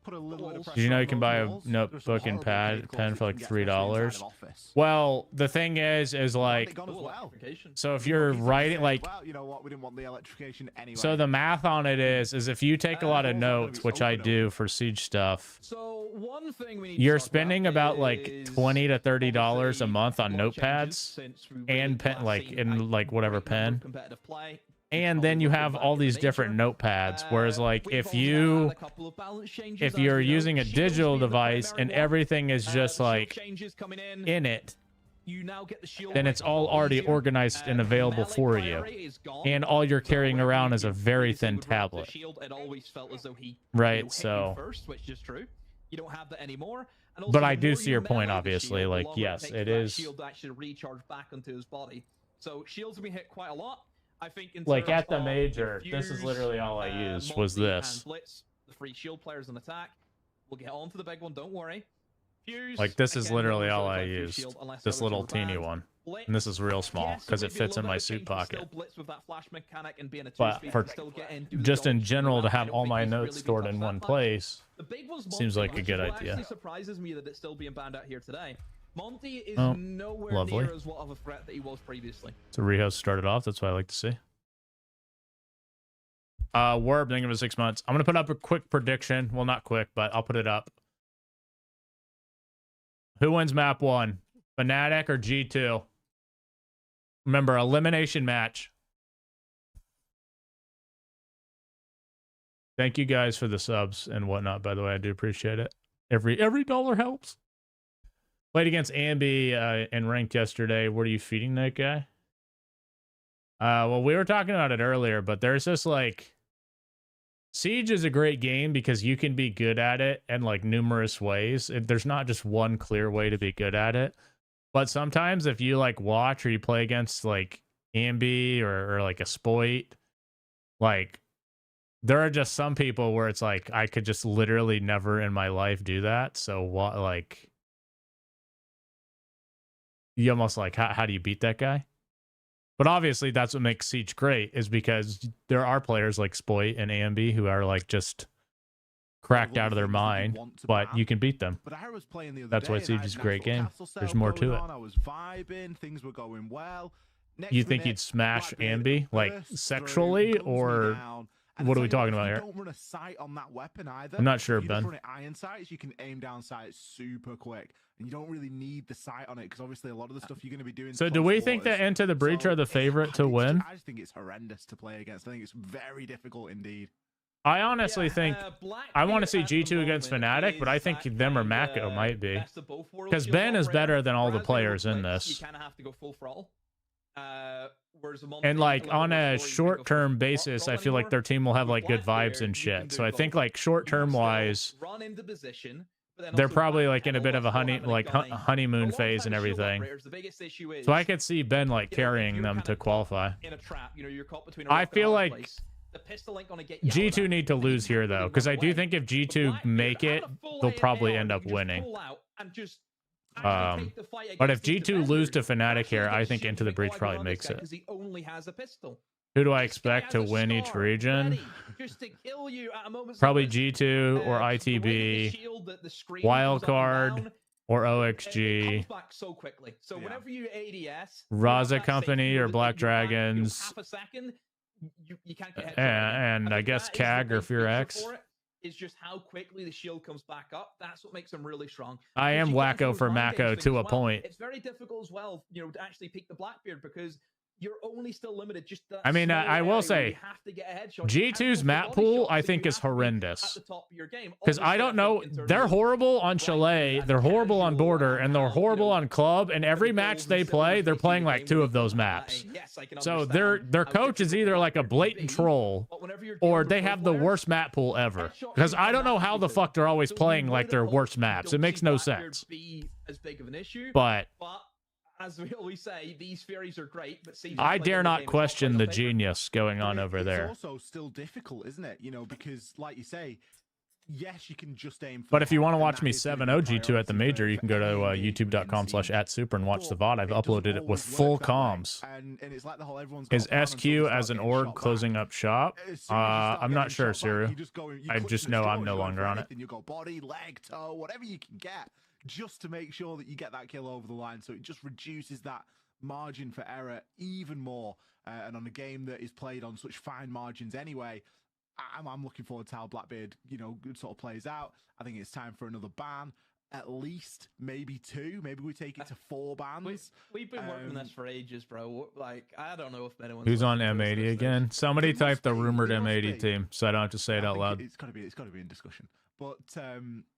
put a little bit of pressure. Did you know on you can those buy a walls. There's some notebook and horrible cave pen claws for you like can get, especially inside $3? of office. Well, the thing is And like, it gone as well. so if you're Easy to writing say, like, well, you know what, we didn't want the electrification anyway. so the math on it is if you take a lot of Walls aren't gonna notes, be which I open do for Siege stuff, So one thing we need you're to talk spending about like is $20 to $30 a obviously month on a lot of changes notepads since we really and pen, last like seen in a like whatever great number of pen. competitive play. And Probably then you looking have back all in the these different nature. notepads. Whereas like We've if also you had a couple of balance changes, if as you're we know. using a Shields digital being the device primary and one. everything is The just shield like changes coming in it, you now get the shield then rate it's a all lot already easier. organized and available Melee for you. priority is gone. And all you're So carrying whenever around you is a very previously thin would rotate the tablet. Shield, it always felt as though he Right, hit you so- first, which is true. You don't have that anymore. And But also, I the do more see you your point, melee the obviously, shield, the like, longer yes, takes it for that is- shield to actually recharge back onto his body. So shields have been hit quite a lot. I think in Like terms at the of major, this is Fuse, literally all I used was Monty, this. and Blitz, the free shield players on attack. We'll get on to the big one, don't worry. Fuse, Like this is again, literally no one all really I played Fuse used. Shield unless This there was little a teeny band. one. Blitz, And this is real small yes, because it it would be a fits in little my bit of suit change, but pocket. still Blitz with that flash mechanic and being a But two-speed for and still get in, do the just in dodge, general do to that. I have don't all think my he's notes really stored been in touched one that much. place The big one's seems Monty, like a which good is what idea. actually surprises me that it's still being banned out here today. Monty is Oh, nowhere lovely. near as what of a threat that he was previously. So Rehouse started off. That's what I like to see. Werb, thinking of 6 months. I'm gonna put up a quick prediction. Well, not quick, but I'll put it up. Who wins map 1? Fnatic or G2? Remember, elimination match. Thank you guys for the subs and whatnot, by the way. I do appreciate it. Every dollar helps. Played against Ambi in ranked yesterday. What are you feeding that guy? Well, we were talking about it earlier, but there's this like Siege is a great game because you can be good at it in like numerous ways. There's not just one clear way to be good at it. But sometimes if you like watch or you play against like Ambi or like a Spoit, like there are just some people where it's like I could just literally never in my life do that. So what, like, you almost like how do you beat that guy? But obviously that's what makes Siege great, is because there are players like Spoit and Ambi who are like just cracked out of their mind, but you can beat them. But I was playing the other That's day why and I Siege had is a nice great little game. castle There's setup more to going it. on, I was vibing, things were going well. Next You think minute, you'd smash Blackbeard Ambi, like bursts sexually, through, guns me or down. And what the are we thing talking is, about you here? don't run a sight on that weapon either. I'm not sure, If you just Ben. run it iron sights, you can aim down sights super quick, and you don't really need the sight on it because obviously a lot of the stuff you're going to be doing. So do we think that Into the Breach are the favorite to win? I just think it's horrendous to play against. I think it's very difficult indeed. I honestly think I want to see Blackbeard G2 at the against moment Fnatic, but I is think that them or kinda Mako might be. best of both worlds Because shield Ben is operator. better than all the Whereas players in Blitz, this. You kind of have to go full throttle. Whereas Monty, And like a little on bit a more, you can go full short-term throttle basis, I feel like anymore. their team will have With like good Blackbeard, vibes and you can shit. do So I think both. like short-term You can wise, still run into position, but then they're also probably like in a backpedal bit of a while still having a gun aimed. honeymoon A lot of phase and times shield everything. operators, the biggest issue is, So I could see Ben like you know, if carrying you're them kind to of caught qualify. in a trap, you know, you're caught between a I rock and a feel hard like place. The pistol ain't gonna get you out of G2 that. need to And you lose here can't though, really because run I do away. think if But G2 Blackbeard make had it, a full they'll probably AR end that up you can just winning. pull out and just actually take the fight But if against these G2 lose to defenders. Fnatic Actually here, I against think Shield, Into the think, Breach oh, I can probably run makes this guy it. 'cause he only has a pistol. Who do I This guy expect to has a win each star region? ready just to kill you at a moment's Probably notice. G2 or The way that the ITB, shield, the screen Wild goes up and Card, down, or it OXG, comes back so quickly. So Yeah. whenever you ADS, Raza Company or Black you have, Dragons, half a second, you can't get headshot and I think guess that is the CAG or big Fear feature X. for it, is just how quickly the shield comes back up. That's what makes them really strong. I Because am you get into wacko those for mind Mako games to thing a as well. point. It's very difficult as well, you know, to actually pick the Blackbeard because you're only still limited just that I mean, small I will area where say, you have to get a headshot. You can't G2's go for map body pool, shots, I but think, you is have to be horrendous. at the top of your game. Because I Obviously, don't know, think in terms they're of horrible on ranking Chalet, and they're horrible on casual Border, and they're you know, horrible on Club, and every goals match and they silvers play, they they're see playing the like game 2 when of they those come back. maps. Yes, I can So understand their how coach is difficult either like a that can blatant be, troll, but whenever you're or dealing with they pro have the players, worst map pool ever. headshot Because can I come don't know back how the easily. fuck they're always So you playing win like at their home, worst you maps. don't It makes see no Blackbeard sense. be as big of an issue, But as we always say, these Furies are great, but Siege is I playing dare the not game, it's not question playing the on paper. genius going on But over it's there. also still difficult, isn't it? You know, because like you say, yes, you can just aim for But the if you head, want to and watch that me is gonna 7-0 be G2 at the priority major, you for can go to any engagement within youtube.com/@super and watch the VOD. I've But it doesn't uploaded it with always full work that way. comms. And it's like the whole everyone's got Is a plan until they SQ start as an getting org shot closing back. up shop? As soon as you start I'm not getting sure, shot back, Siru. you just go, you I clutch just the know straw I'm and no you go longer for on it. anything. You go body, leg, toe, whatever you can get, just to make sure that you get that kill over the line. So it just reduces that margin for error even more. And on a game that is played on such fine margins anyway, I'm looking forward to how Blackbeard, sort of plays out. I think it's time for another ban, at least, maybe 2. Maybe we take it to 4 bans. We've been working on this for ages, bro. Like, I don't know if anyone's Who's on listening to us at M80 this again? stage. Somebody There type must the be, rumored there must M80 be. team, so I don't have to say it I out think loud. It's got to be in discussion. But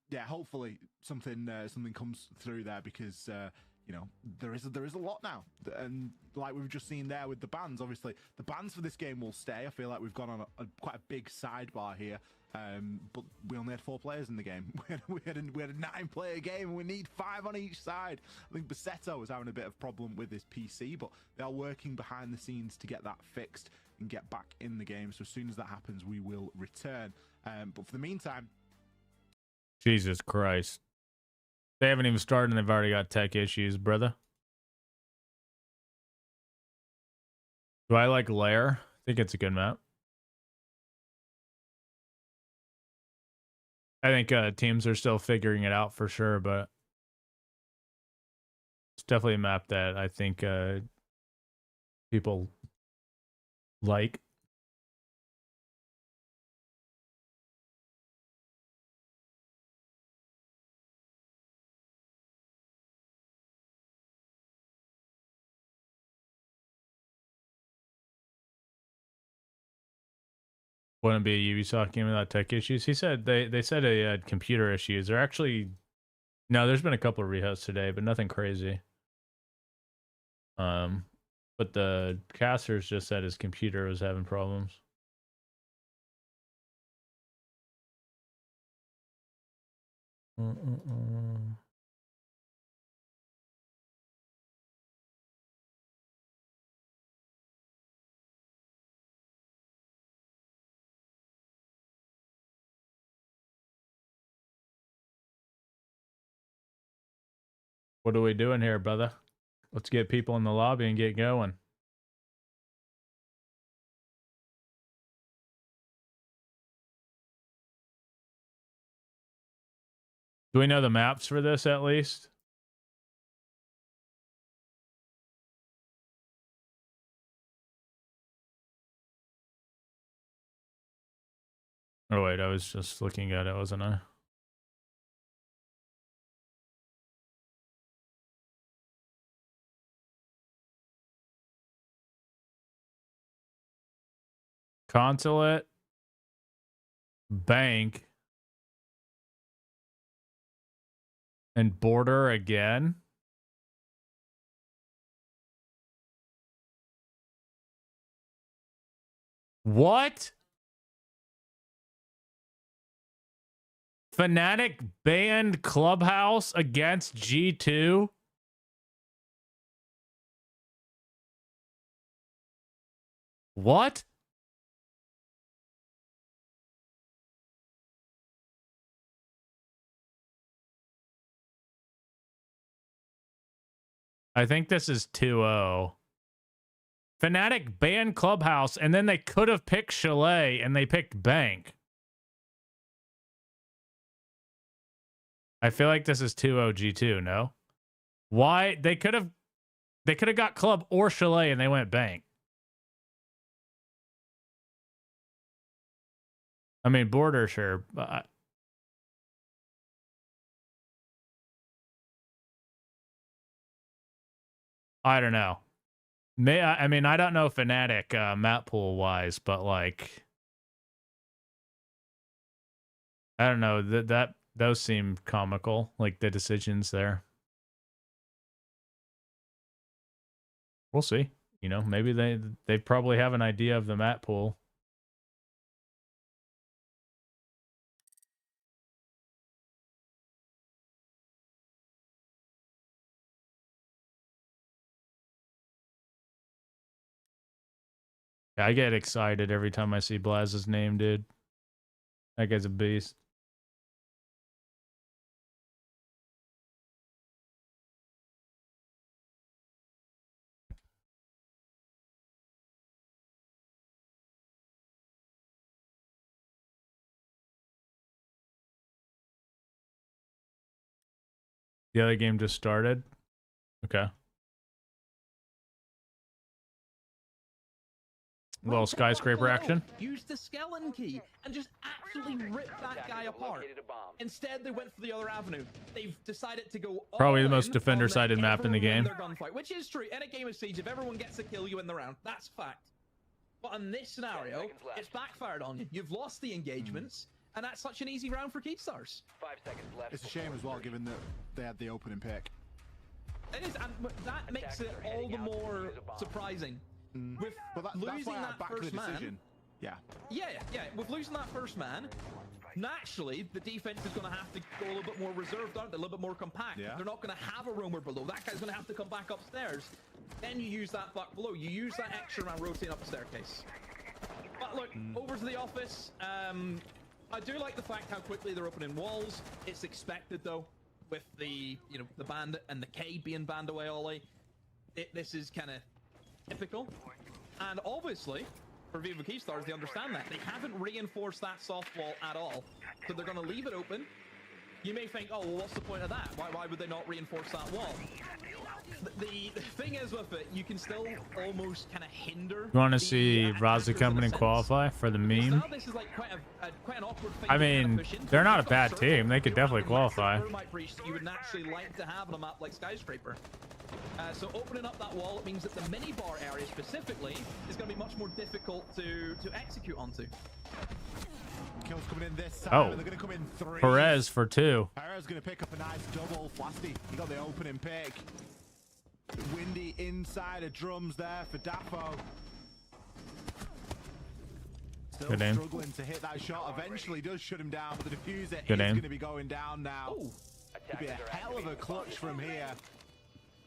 yeah, hopefully something comes through there because there is a lot now, and like we've just seen there with the bans. Obviously, the bans for this game will stay. I feel like we've gone on quite a big sidebar here. But we only had 4 players in the game. we had a 9-player game, and we need 5 on each side. I think Bassetto was having a bit of problem with his PC, but they are working behind the scenes to get that fixed and get back in the game. So as soon as that happens, we will return. But for the meantime, Jesus Christ. They haven't even started and they've already got tech issues, brother. Do I like Lair? I think it's a good map. I think teams are still figuring it out for sure, but it's definitely a map that I think people like. Wouldn't be a Ubisoft game without tech issues. He said they said they had computer issues. They're actually there's been a couple of rehosts today, but nothing crazy. But the casters just said his computer was having problems. What are we doing here, brother? Let's get people in the lobby and get going. Do we know the maps for this at least? Oh wait, I was just looking at it, wasn't I? Consulate, bank, and border again. What? Fnatic banned Clubhouse against G2? What? I think this is 2-0. Fnatic banned Clubhouse, and then they could have picked Chalet, and they picked Bank. I feel like this is 2-0 G2, no? Why? They could have got Club or Chalet, and they went Bank. I mean, border, sure, but I don't know. I mean, I don't know Fnatic map pool wise, but like, I don't know that those seem comical, like the decisions there. We'll see. You know, maybe they probably have an idea of the map pool. I get excited every time I see Blaz's name, dude. That guy's a beast. The other game just started. Okay. A little skyscraper action. Use the skeleton key and just absolutely rip that guy apart. Located a bomb. Instead, they went for the other avenue. They've decided to go Probably all the most in defender-sided on map in the everyone game. their gunfight, which is true. In a game of Siege, if everyone gets a kill, you win the round. That's fact. But in this scenario, seconds left. it's backfired on you. You've lost the engagements, and that's such an easy round for Keystars. 5 seconds left. It's a shame as well, given that they had the opening pick. It is, and that makes it Attackers are all heading the out to more defuse a bomb. surprising. With But that's losing why I that back the first man, decision. Yeah. yeah. With losing that first man, naturally the defense is going to have to go a little bit more reserved, aren't they? A little bit more compact. Yeah. They're not going to have a roamer below. That guy's going to have to come back upstairs. Then you use that buck below. You use that extra man rotating up the staircase. But look, over to the office. I do like the fact how quickly they're opening walls. It's expected though, with the the bandit and the K being banned away. Ollie, this is kind of typical, and obviously for Viva Keystars, they understand that they haven't reinforced that soft wall at all, so they're going to leave it open. You may think, oh, well, what's the point of that? Why would they not reinforce that wall? The thing is with it, you can still almost kind of hinder. You want to the see attackers Raza in a Company sense. qualify for the Because meme? now this is like quite an awkward thing I to kinda mean, push into. they're not You've a got bad circle, team. They could you definitely have the massive qualify. thermite breach that you would naturally like to have on a map like Skyscraper. So opening up that wall, it means that the minibar area specifically is going to be much more difficult to execute onto. Kills coming in this time, Oh. and they're going to come in 3. Perez for 2. Perez going to pick up a nice double. Flasty, he got the opening pick. Windy inside of drums there for Daffo. Still Good aim. struggling to hit that shot. Eventually does shut him down, but the diffuser Good is aim. going to be going down now. Oh, Could be a hell of a clutch from here.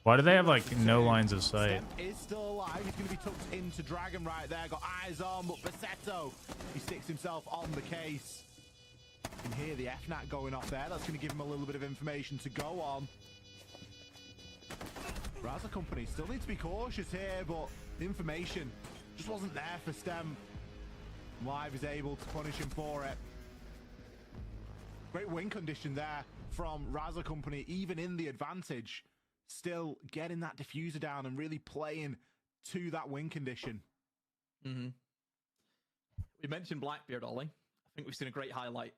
Why do they have like no lines of sight? Stem is still alive. He's going to be tucked into Dragon right there. Got eyes on, but Basetto, he sticks himself on the case. You can hear the FNAT going off there. That's going to give him a little bit of information to go on. Raza Company still need to be cautious here, but the information just wasn't there for Stem. Live is able to punish him for it. Great win condition there from Raza Company, even in the advantage. Still getting that diffuser down and really playing to that win condition. we mentioned Blackbeard, Ollie. I think we've seen a great highlight.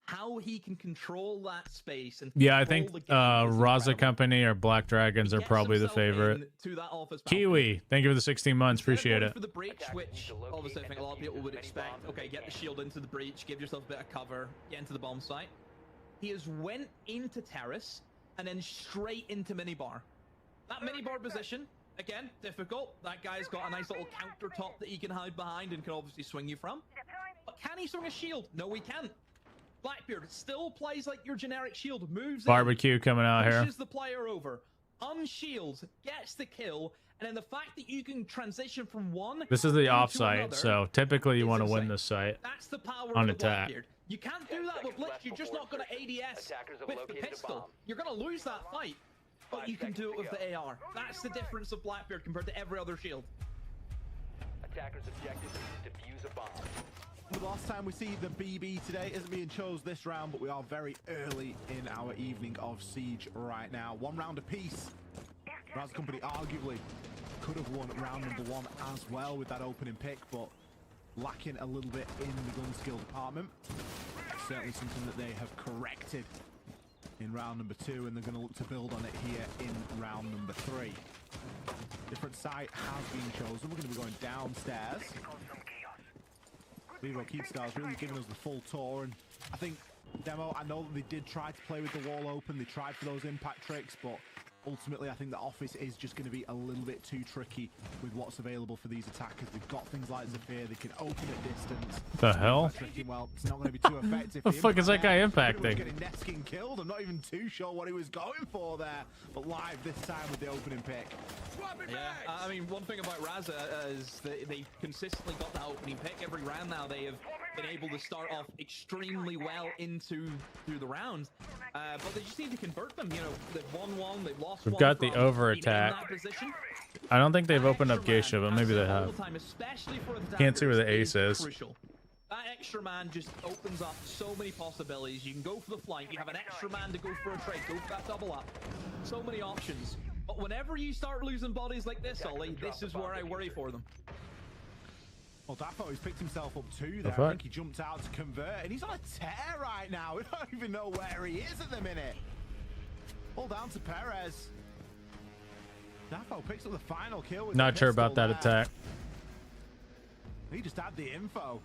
How he can control that space and Yeah, I control think the game is Raza incredible. Company or Black Dragons He are gets probably the himself favorite. into that office balcony. Kiwi, thank you for the 16 months. Instead of Appreciate going it. for the breach, Attackers which need to locate obviously I think a lot of and people would defuse as many expect. bombs as Okay, they get the can. shield into the breach, give yourself a bit of cover, get into the bomb site. He has went into terrace and then straight into minibar. That minibar position, again, difficult. That guy's got a nice little countertop that he can hide behind and can obviously swing you from. But can he swing a shield? No, he can't. Blackbeard still plays like your generic shield, moves in, Barbecue coming out here. pushes the player over, unshields, gets the kill, and then the fact that you can transition from one This is the into offsite, another so typically you is want to win insane. this site. That's the power on of the attack. Blackbeard. You can't do 10 that with seconds Blitz. left You're just before not going to insertion. ADS Attackers have with the located a pistol. bomb. You're going to lose that fight, but 5 you can do it seconds with to the go. AR. That's the difference of Blackbeard compared to every other shield. Attackers' objective is to defuse a bomb. The last time we see the BB today isn't being chose this round, but we are very early in our evening of Siege right now. 1 round apiece. Raza Company arguably could have won round number 1 as well with that opening pick, but lacking a little bit in the gun skill department. Certainly something that they have corrected in round number 2, and they're going to look to build on it here in round number 3. Different site has been chosen. We're going to be going downstairs. Vivo Keystars really giving us the full tour, and I think Demo, I know that they did try to play with the wall open, they tried for those impact tricks, but ultimately I think the office is just going to be a little bit too tricky with what's available for these attackers. They've got things like Zephyr, they can open at distance. The hell? Tricking, well, it's not going to be too effective. The fuck is that guy impacting? Getting Neskin killed. I'm not even too sure what he was going for there, but live this time with the opening pick. Yeah, I mean, one thing about Raza is that they've consistently got that opening pick every round now. They have been able to start off extremely well through the round, but they just need to convert them. You know, they've won one, they've lost We've one. got the from over being in attack. that position. I don't think they've That opened up extra Geisha, man but maybe they all have. the time, especially for Can't see where the attackers, ace is. Crucial. That extra man just opens up so many possibilities. You can go for the flank. You have an extra man to go for a trade. Go for that double up. So many options. But whenever you start losing bodies like this, Ollie, this is where I worry for them. Well, Daffo, he's picked himself up too there. fuck? I think he jumped out to convert, and he's on a tear right now. We don't even know where he is at the minute. All down to Perez. Daffo picks up the final kill. With Not the sure about pistol that there. attack. He just had the info.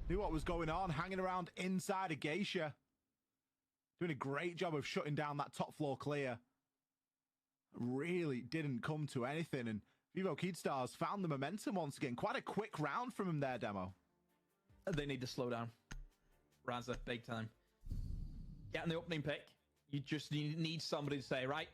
Knew what was going on, hanging around inside of Geisha. Doing a great job of shutting down that top floor clear. Really didn't come to anything, and Vivo Keedstars found the momentum once again. Quite a quick round from him there, Demo. They need to slow down. Raza, big time. Getting the opening pick. You just need somebody to say, right,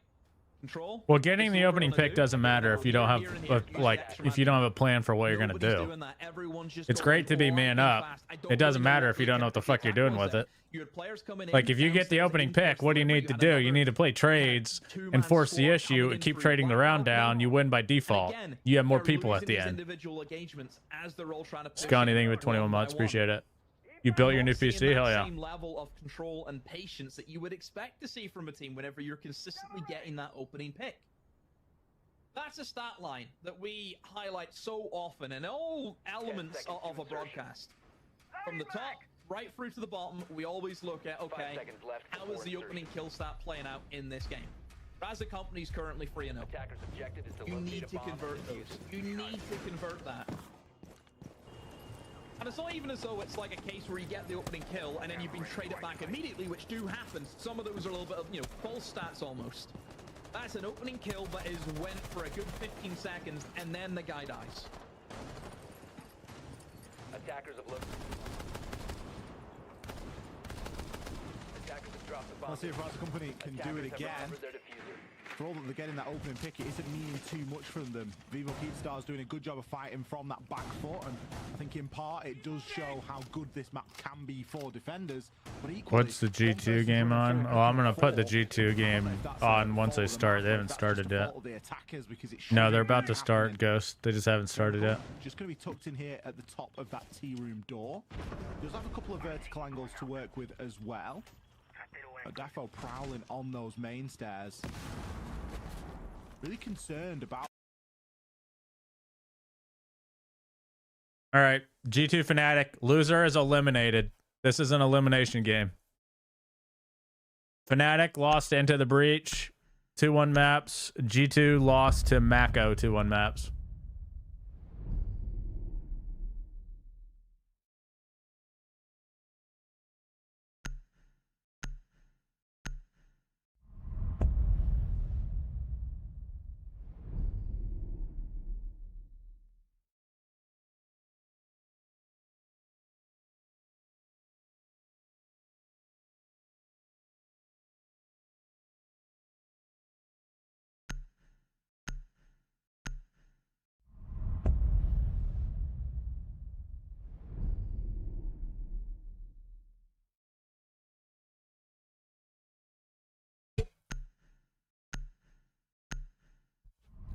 control. Well, getting this is the what we're opening gonna pick do. doesn't matter if you don't have Here and here. like if you don't have a plan for what you're gonna Nobody's do. doing that. Everyone's just It's going great to be full on, man too up. fast. I don't It doesn't really know matter if you don't know what the fuck you're doing with it. You had players coming in, Like if you get the opening pick, what do you need to do? You need to play trades and force the issue and keep trading the round down. You win by default. You have more people at the end. Scotty, thank you for 21 months. Appreciate it. You built your new PC? Hell yeah. Same level of control and patience that you would expect to see from a team whenever you're consistently getting that opening pick. That's a stat line that we highlight so often in all elements of a broadcast. From the top right through to the bottom, we always look at, okay, how is the opening kill stat playing out in this game? Raza Company's currently 3-0. You need to convert those. You need to convert that. And it's not even as though it's like a case where you get the opening kill and then you've been traded back immediately, which do happen. Some of those are a little bit of, you know, false stats almost. That's an opening kill that is went for a good 15 seconds and then the guy dies. Attackers have looked. Attackers have dropped the bomb. Let's see if Raza Company can do it again. For all that they're getting that opening pick, it isn't meaning too much from them. Vivo Keedstars doing a good job of fighting from that back foot, and I think in part it does show how good this map can be for defenders. But equally, What's the G2 game on? Oh, I'm gonna put the G2 game on once they start. They haven't started yet. No, they're about to start, Ghost. They just haven't started yet. Just going to be tucked in here at the top of that tea room door. Does have a couple of vertical angles to work with as well. Daffo prowling on those main stairs. Really concerned about. All right, G2 Fnatic. Loser is eliminated. This is an elimination game. Fnatic lost Into the Breach 2-1 maps. G2 lost to Mako 2-1 maps.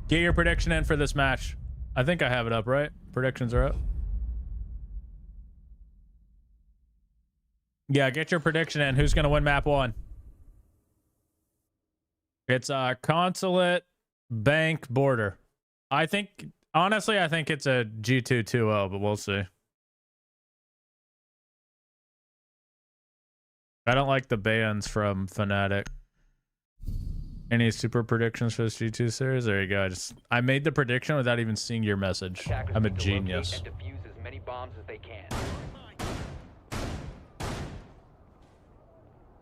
Get your prediction in for this match. I think I have it up, right? Predictions are up. Yeah, get your prediction in. Who's going to win map 1? It's Consulate, Bank, Border. I think, honestly, I think it's a G2 2-0, but we'll see. I don't like the bans from Fnatic. Any super predictions for this G2 series? There you go. I made the prediction without even seeing your message. Attackers I'm a need to genius. locate and defuse as many bombs as they can.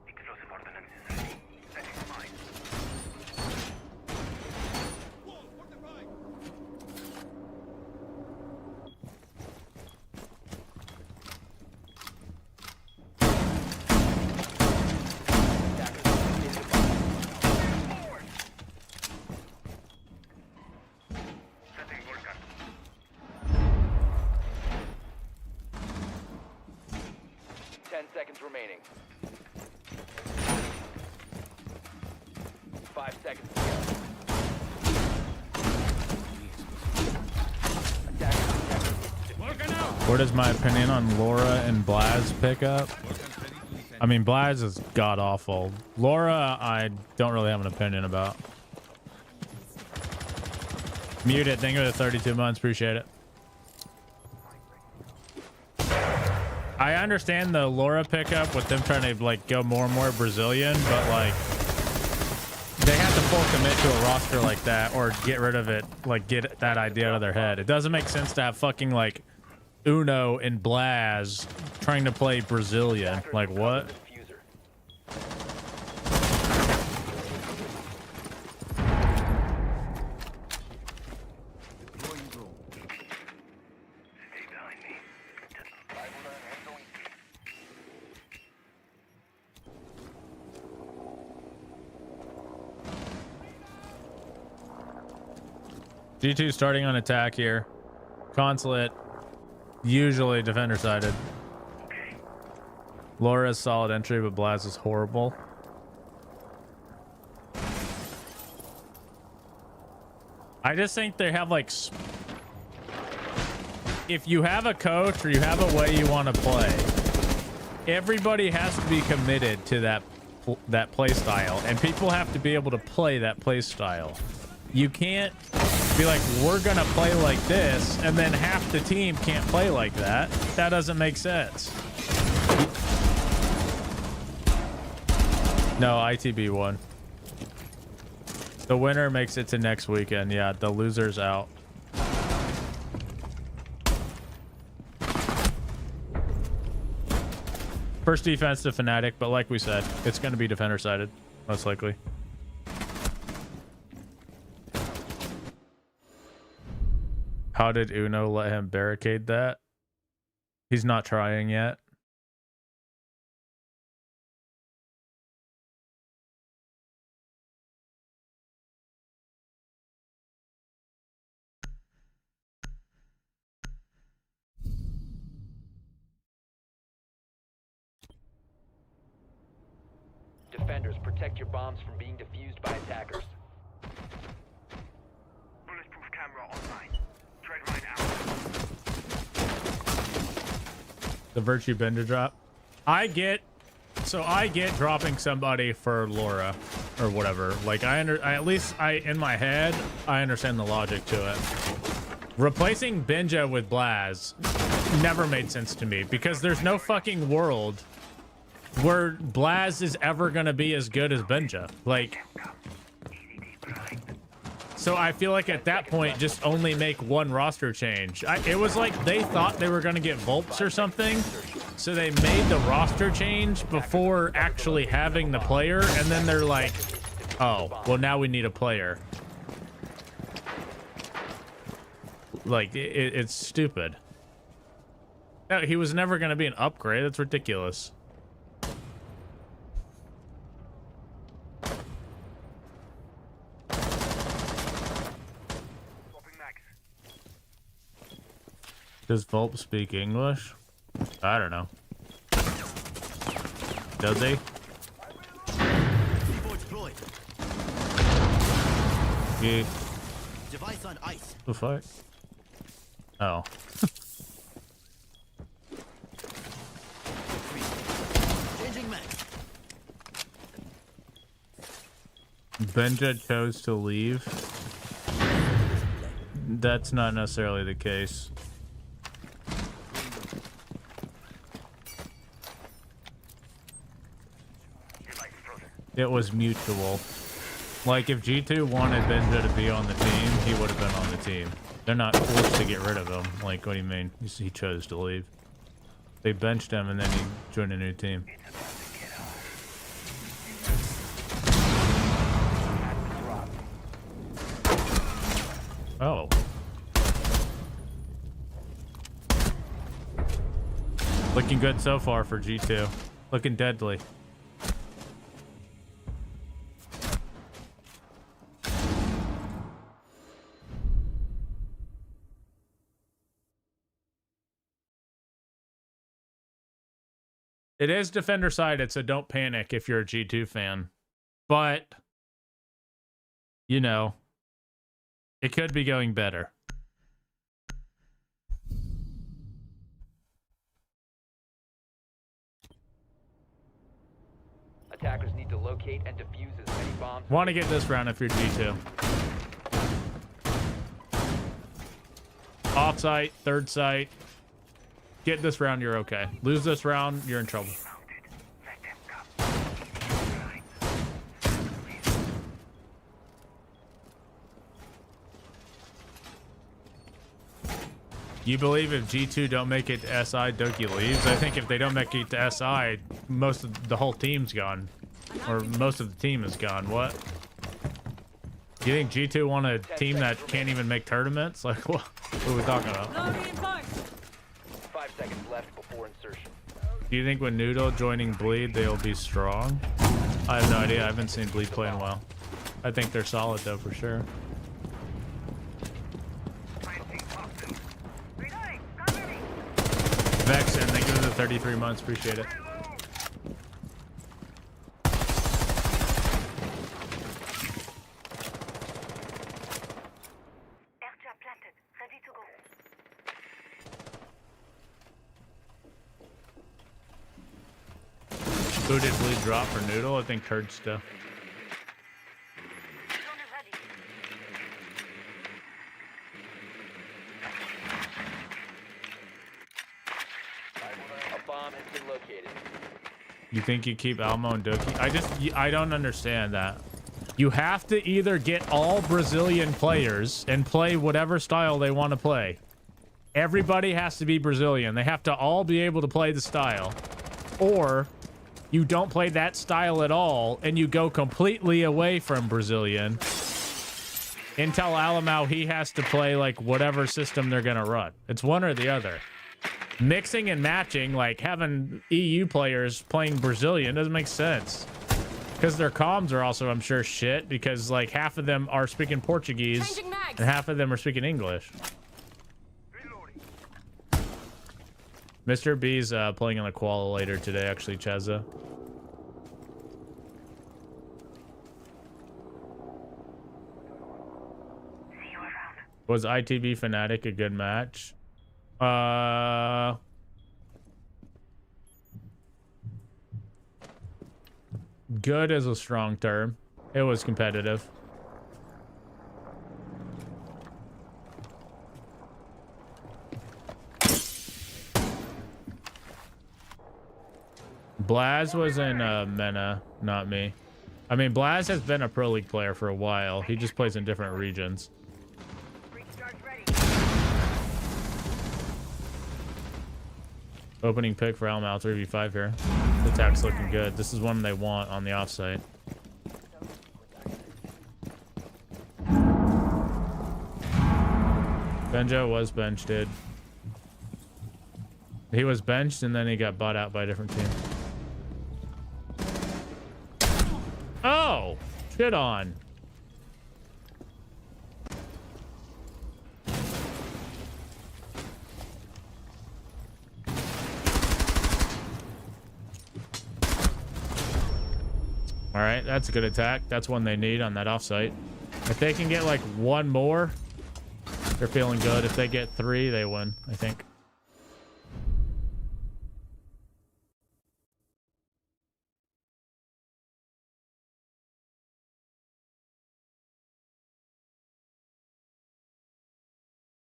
Explosive ordnance. Setting mine. Setting Volcan. 10 seconds remaining. 5 seconds to go. Attackers detected. What is my opinion on Laura and Blaz pickup? I mean, Blaz is god awful. Laura, I don't really have an opinion about. Mute it. Thank you for the 32 months. Appreciate it. I understand the Laura pickup with them trying to like go more and more Brazilian, but like they have to full commit to a roster like that or get rid of it, like get that idea out of their head. It doesn't make sense to have fucking like Uno and Blaz trying to play Brazilian. Like what? G2 starting on attack here. Consulate, usually defender sided. Laura's solid entry, but Blaz is horrible. I just think they have like, if you have a coach or you have a way you want to play, everybody has to be committed to that play style, and people have to be able to play that play style. You can't be like, we're gonna play like this, and then half the team can't play like that. That doesn't make sense. No, ITB won. The winner makes it to next weekend. Yeah, the loser's out. First defense to Fnatic, but like we said, it's going to be defender sided, most likely. How did Uno let him barricade that? He's not trying yet. Defenders, protect your bombs from being defused by attackers. Bulletproof camera online. Tread right out. The Virtue Bender drop. I get dropping somebody for Laura or whatever. Like at least in my head, I understand the logic to it. Replacing Benja with Blaz never made sense to me because there's no fucking world where Blaz is ever gonna be as good as Benja. Like, so I feel like at that point, just only make one roster change. It was like they thought they were gonna get Volps or something, so they made the roster change before actually having the player, and then they're like, oh, well now we need a player. Like, it's stupid. No, he was never gonna be an upgrade. That's ridiculous. Does Volp speak English? I don't know. Does he? Yeah. Device on ice. The fuck? Oh. Changing mag. Benja chose to leave. That's not necessarily the case. It was mutual. Like, if G2 wanted Benja to be on the team, he would have been on the team. They're not forced to get rid of him. Like, what do you mean? He chose to leave. They benched him and then he joined a new team. Oh. Looking good so far for G2. Looking deadly. It is defender sided, so don't panic if you're a G2 fan. But, you know, it could be going better. Attackers need to locate and defuse as many bombs. Want to get this round if you're G2. Off site, third site. Get this round, you're okay. Lose this round, you're in trouble. You believe if G2 don't make it to SI, Doki leaves? I think if they don't make it to SI, most of the whole team's gone. Or most of the team is gone. What? Do you think G2 want a team that can't even make tournaments? Like, what are we talking about? 5 seconds left before insertion. Do you think with Noodle joining Bleed, they'll be strong? I have no idea. I haven't seen Bleed play in a while. I think they're solid, though, for sure. Vexen, thank you for the 33 months. Appreciate it. Airtrap planted. Ready to go. Who did Bleed drop for Noodle? I think Turd still. Drone is ready. A bomb has been located. You think you keep Almo and Doki? I don't understand that. You have to either get all Brazilian players and play whatever style they want to play. Everybody has to be Brazilian. They have to all be able to play the style. Or you don't play that style at all and you go completely away from Brazilian and tell Alamau he has to play like whatever system they're going to run. It's one or the other. Mixing and matching, like having EU players playing Brazilian doesn't make sense. Because their comms are also, I'm sure, shit. Because like half of them are speaking Portuguese and half of them are speaking English. Mr. B's playing on the qual later today, actually, Cheza. Was ITV Fnatic a good match? Good is a strong term. It was competitive. Blaz was in MENA, not me. I mean, Blaz has been a Pro League player for a while. He just plays in different regions. Recharge ready. Opening pick for Almau 3v5 here. The attack's looking good. This is one they want on the offsite. Benjo was benched, dude. He was benched and then he got bought out by a different team. Oh! Shit on. All right, that's a good attack. That's one they need on that offsite. If they can get like one more, they're feeling good. If they get 3, they win, I think.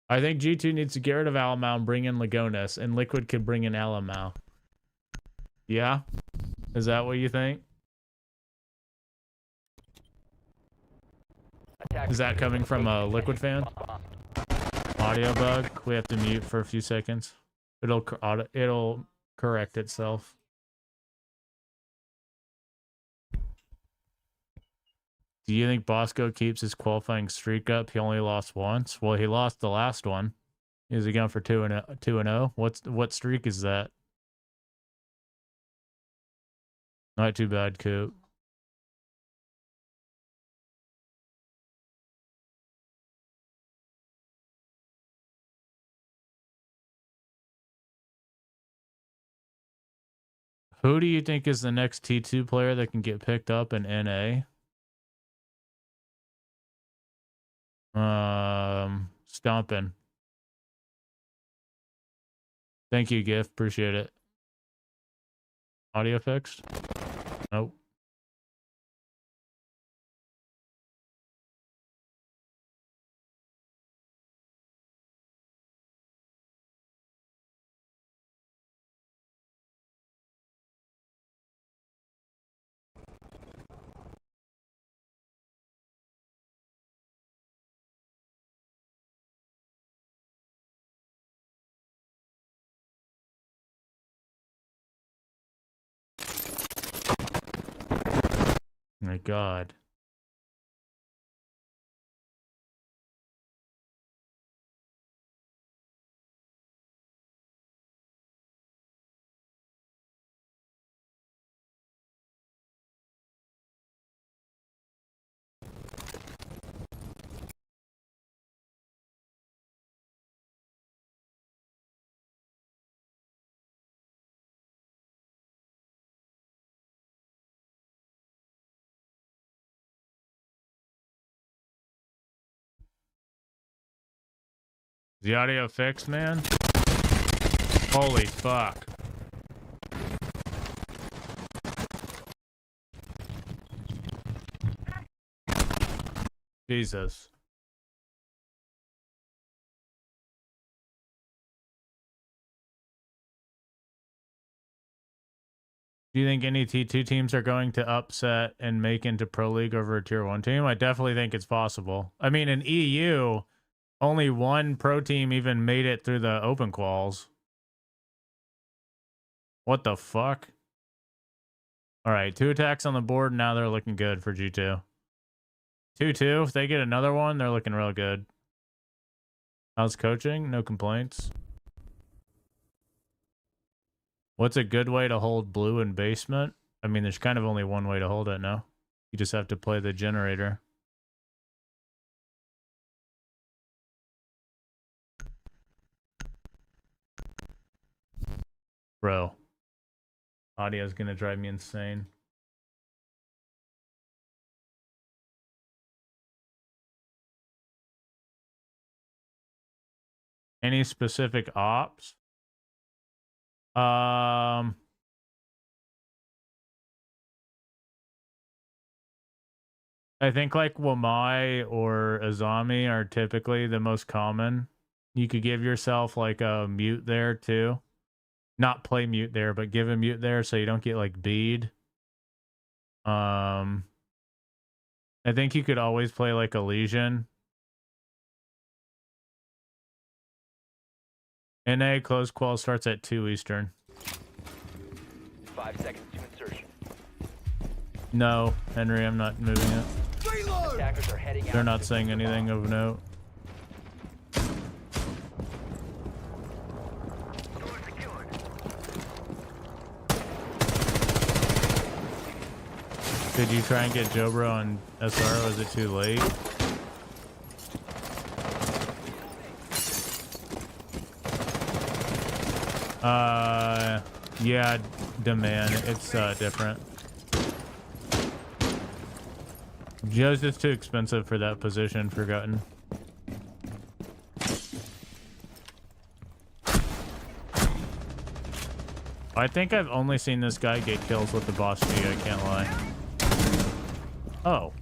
I think G2 needs to get rid of Alamau and bring in Lagonas, and Liquid could bring in Alamau. Yeah? Is that what you think? Is that coming from a Liquid fan? Audio bug. We have to mute for a few seconds. It'll correct itself. Do you think Bosco keeps his qualifying streak up? He only lost once. Well, he lost the last one. Is he going for 2-0? What streak is that? Not too bad, Coop. Who do you think is the next T2 player that can get picked up in NA? Stompin'. Thank you, Gift. Appreciate it. Audio fixed? Nope. My God. The audio fixed, man? Holy fuck. Jesus. Do you think any T2 teams are going to upset and make into Pro League over a Tier 1 team? I definitely think it's possible. I mean, in EU, only one pro team even made it through the open quals. What the fuck? All right, 2 attacks on the board. Now they're looking good for G2. 2-2. If they get another one, they're looking real good. How's coaching? No complaints. What's a good way to hold blue in basement? I mean, there's kind of only one way to hold it now. You just have to play the generator. Bro. Audio's gonna drive me insane. Any specific ops? I think like Wamai or Azami are typically the most common. You could give yourself like a mute there too. Not play mute there, but give a mute there so you don't get like bead. I think you could always play like a Legion. NA close qual starts at 2 Eastern. 5 seconds to insertion. No, Henry, I'm not moving it. Attackers are heading out. They're not to saying defuse the anything bomb. of note. Door secured. Did you try and get Jobro on SR? Was it too late? Yeah, demand. It's different. Joe's just too expensive for that position, Forgotten. I think I've only seen this guy get kills with the boss G, I can't lie. Oh.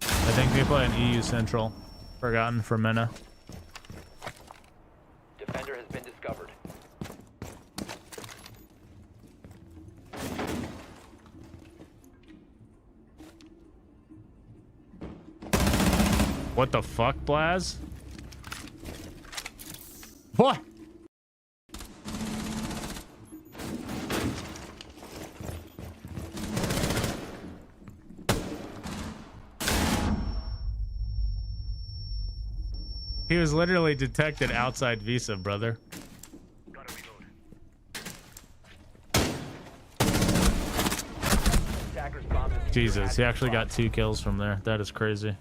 I think they play an EU Central. Forgotten for Mena. Defender has been discovered. What the fuck, Blaz? What? He was literally detected outside Visa, brother. Gotta reload. Attackers bombed the Jesus, he actually got 2 kills from there. That is crazy.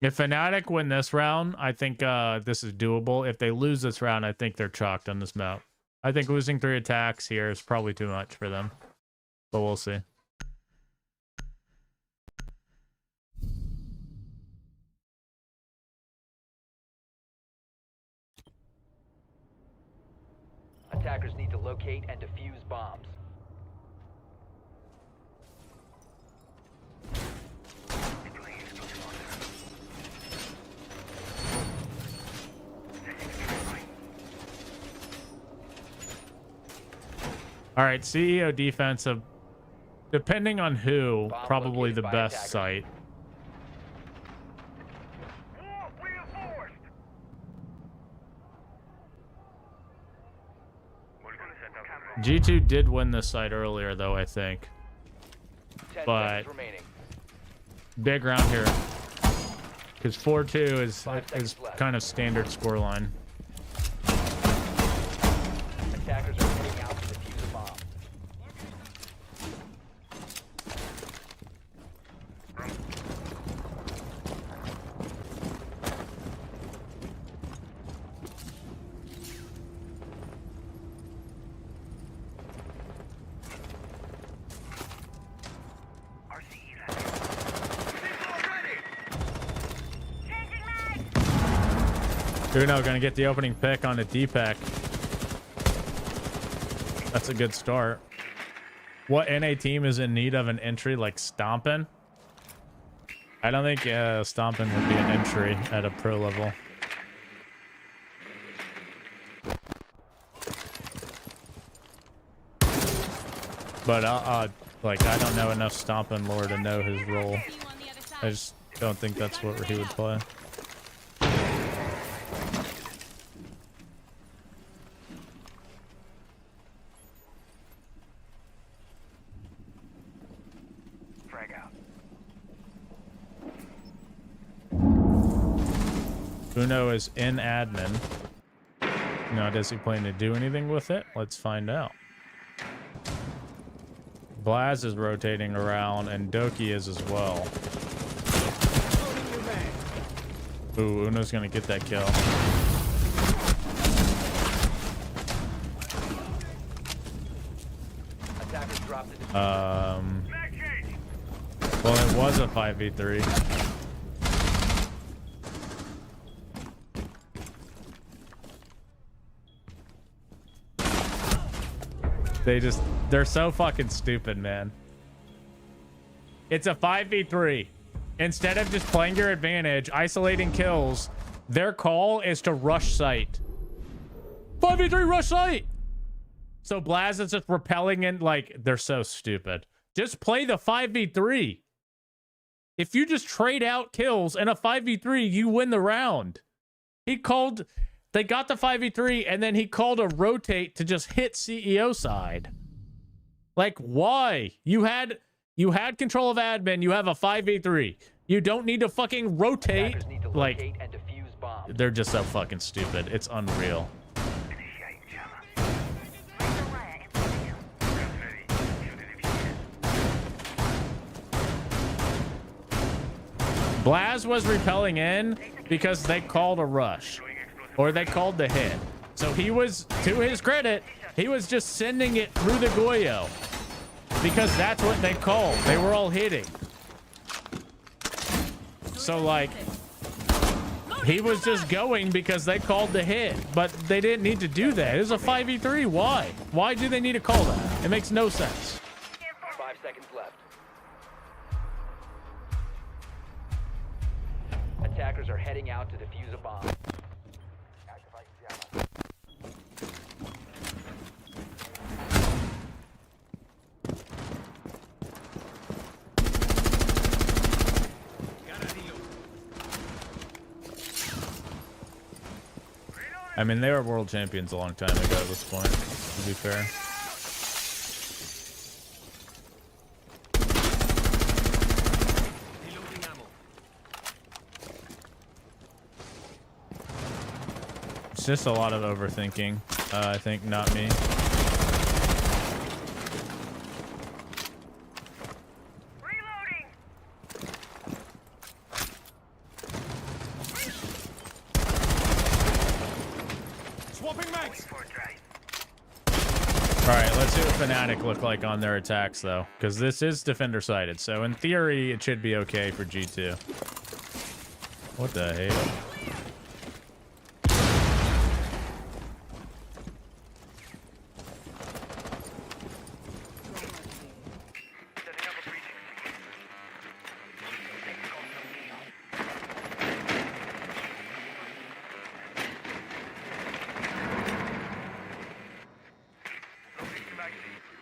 If Fnatic win this round, I think this is doable. If they lose this round, I think they're chalked on this map. I think losing 3 attacks here is probably too much for them. But we'll see. Attackers need to locate and defuse bombs. All right, CEO defensive. Depending on who, Bomb probably located the by best attackers. site. War reinforced. We're gonna set up G2 did win this site earlier, though, I think. 10 But- seconds remaining. Big round here. Because 4-2 is 5 seconds left. kind of standard scoreline. Attackers are heading out to defuse a bomb. RCE ready. Missile ready. Changing mag. Uno gonna get the opening pick on a D-pack. That's a good start. What NA team is in need of an entry like Stompin'? I don't think Stompin' would be an entry at a pro level. But like I don't know enough Stompin' lore to know his role. See you on the other side. I just don't think that's what he would play. Frag out. Uno is in admin. Now, does he plan to do anything with it? Let's find out. Blaz is rotating around, and Doki is as well. Ooh, Uno's gonna get that kill. Attackers dropped the defuse. Mag change. Well, it was a 5v3. They're so fucking stupid, man. It's a 5v3. Instead of just playing your advantage, isolating kills, their call is to rush site. 5v3 rush site! So Blaz is just repelling in, like, they're so stupid. Just play the 5v3. If you just trade out kills in a 5v3, you win the round. They got the 5v3, and then he called a rotate to just hit CEO side. Like, why? You had control of admin. You have a 5v3. You don't need to fucking rotate. Attackers need to Like, locate and defuse bombs. they're just so fucking stupid. It's unreal. Initiate jammer. Laser wire in position. Round ready. Shoot it if you Blaz was repelling in because they called a rush. Or they called the hit. So he was, to his credit, he was just sending it through the Goyo. Because that's what they called. They were all hitting. So, like, he was just going because they called the hit. But they didn't need to do that. It was a 5v3. Why? Why do they need to call that? It makes no sense. 5 seconds left. Attackers are heading out to defuse a bomb. Activate jammer. I mean, they were world champions a long time ago at this point, to be fair. Reloading ammo. It's just a lot of overthinking. I think, not me. Reloading. Swapping mags. For a drive. All right, let's see what Fnatic look like on their attacks, though, because this is defender-sided. So in theory, it should be okay for G2. What the hell? Setting up a breaching screen. Take the call from me. Locating magazine.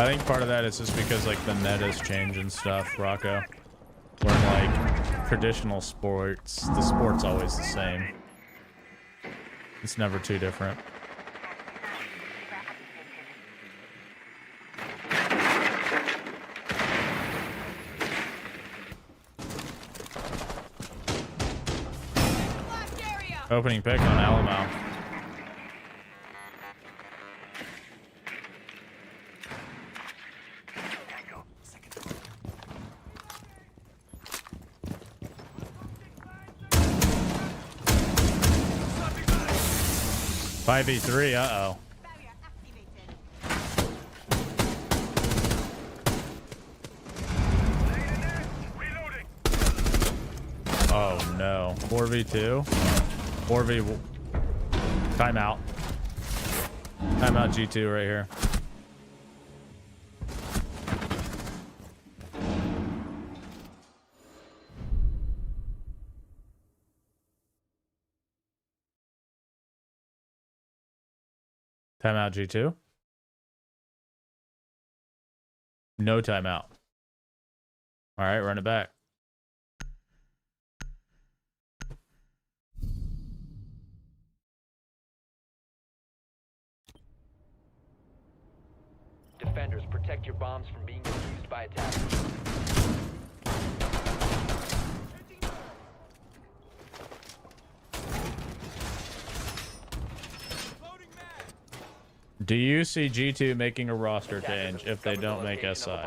I think part of that is just because like the meta's change and stuff, Rocco. Where in like traditional sports, the sport's always the same. It's never too different. Opening pick on Alamo. 5v3, uh-oh. Oh no. 4v2? 4v... Timeout. Timeout G2 right here. Timeout G2. No timeout. All right, run it back. Defenders, protect your bombs from being used by attackers. Do you see G2 making a roster change if they don't make SI?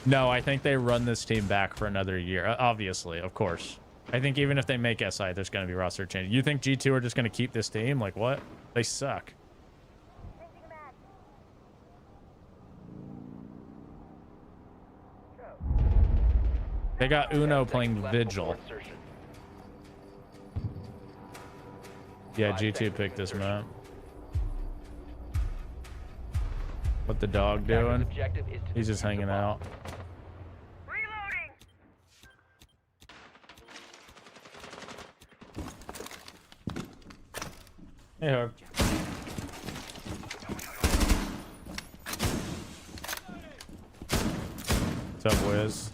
No, I think they run this team back for another year. Obviously, of course. I think even if they make SI, there's going to be roster change. You think G2 are just going to keep this team? Like, what? They suck. They got Uno playing Vigil. Yeah, G2 picked this map. What the dog doing? He's just hanging out. Reloading. Hey, Herb. What's up, Wiz?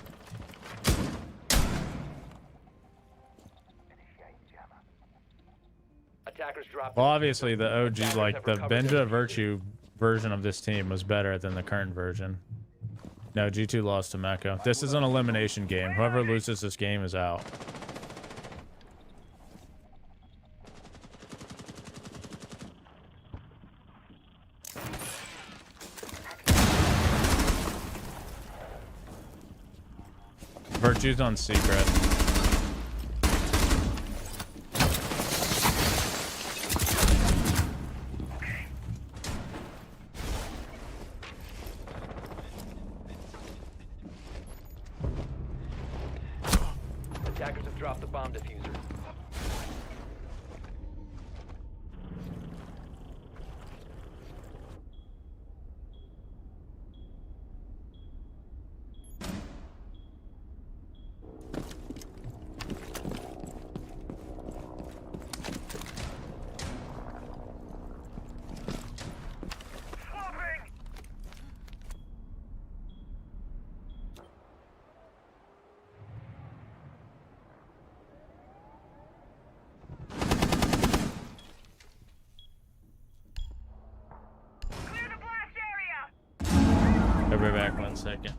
Well, obviously the OG, like the Benja Virtue version of this team was better than the current version. No, G2 lost to Mecca. This is an elimination game. Whoever loses this game is out. Virtue's on secret. Attackers have dropped the bomb diffuser. I'll be back 1 second.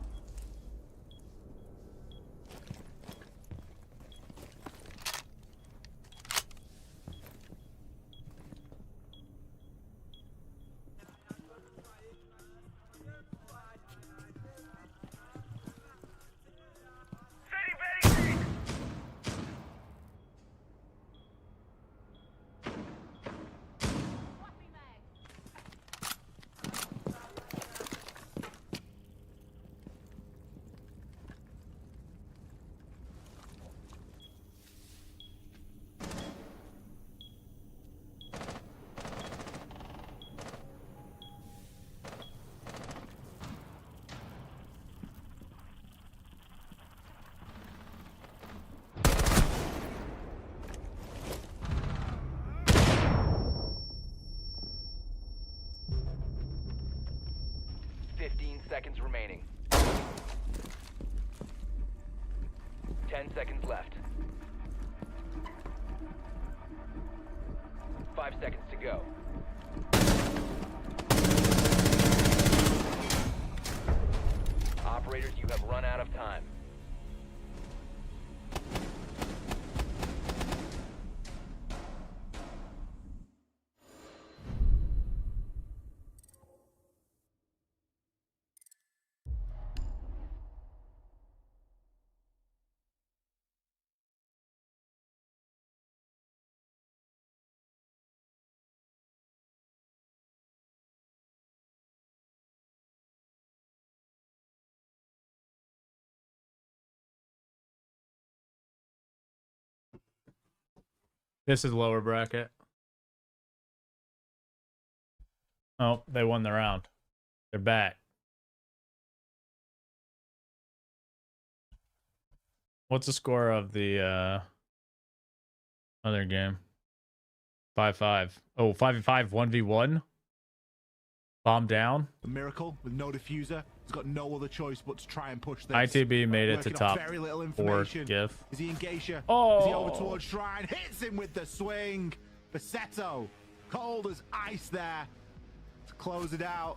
15 seconds remaining. 10 seconds left. 5 seconds to go. Operators, you have run out of time. This is lower bracket. Oh, they won the round. They're back. What's the score of the other game? 5-5. Oh, 5-5, 1v1. Bomb down. The Miracle with no diffuser. He's got no other choice but to try and push this. ITB made it to Working off top very little 4 information. GIF. Is he in Geisha? Oh. Is he over towards Shrine? Hits him with the swing. Basetto, cold as ice there to close it out.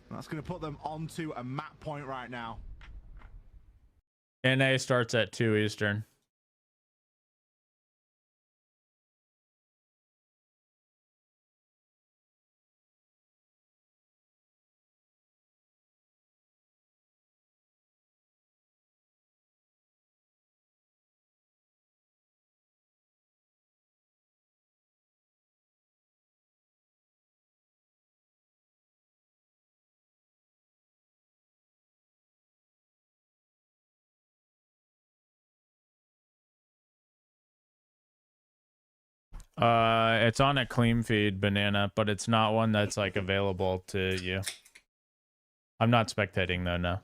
And that's going to put them onto a map point right now. NA starts at 2 Eastern. It's on a clean feed, Banana, but it's not one that's like available to you. I'm not spectating though, no.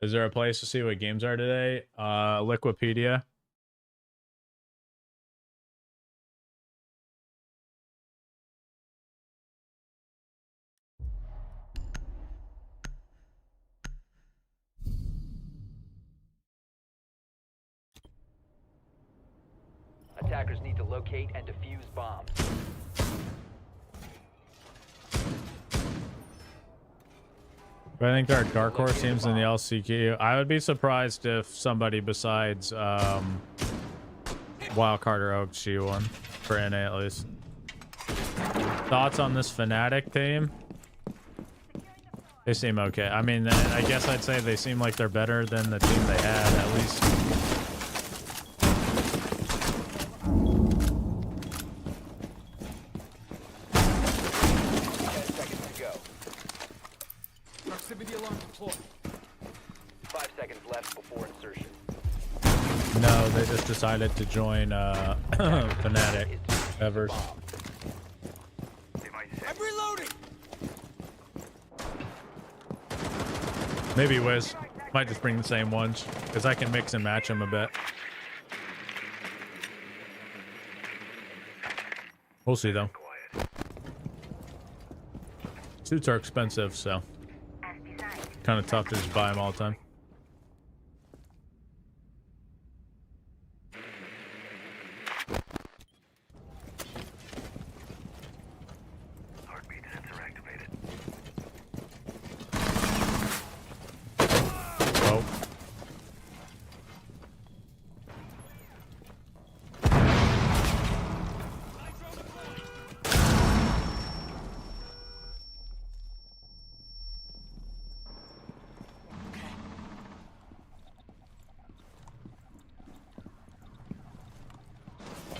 Is there a place to see what games are today? Liquipedia. Attackers need to locate and defuse bombs. I think there are dark horse teams in the LCQ. I would be surprised if somebody besides Wildcard or OG won for NA at least. Thoughts on this Fnatic team? They seem okay. I mean, I guess I'd say they seem like they're better than the team they had at least. Proximity alarm deployed. 5 seconds left before insertion. No, they just decided to join Fnatic. Evers. I'm reloading. Maybe Wiz. Might just bring the same ones, because I can mix and match them a bit. We'll see, though. Suits are expensive, so kind of tough to just buy them all the time. Heartbeat sensor activated. Oh.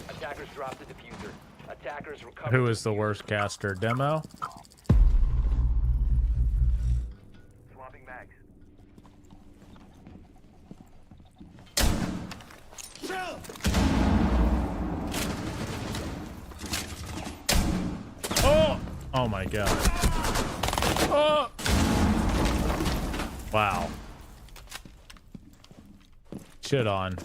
Attackers drop the diffuser. Attackers recover. Who is the worst caster? Demo? Swapping mags. Oh! Oh my god. Oh! Wow. Shit on.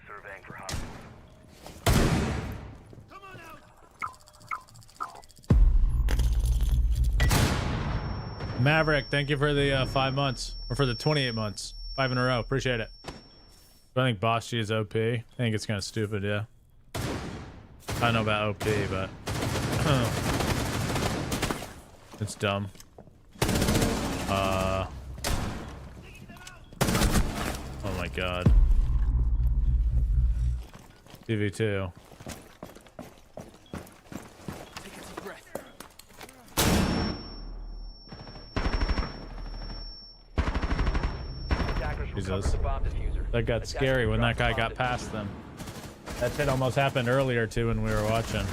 Surveying for hostiles. Maverick, thank you for the 5 months, or for the 28 months. 5 in a row. Appreciate it. I think Boss G is OP. I think it's kind of stupid, yeah. I don't know about OP, but it's dumb. Oh my god. TV2. Attackers recovered Jesus. the bomb diffuser. That got Attackers scary when that dropped guy the got bomb past them. That shit almost happened earlier too when we were watching.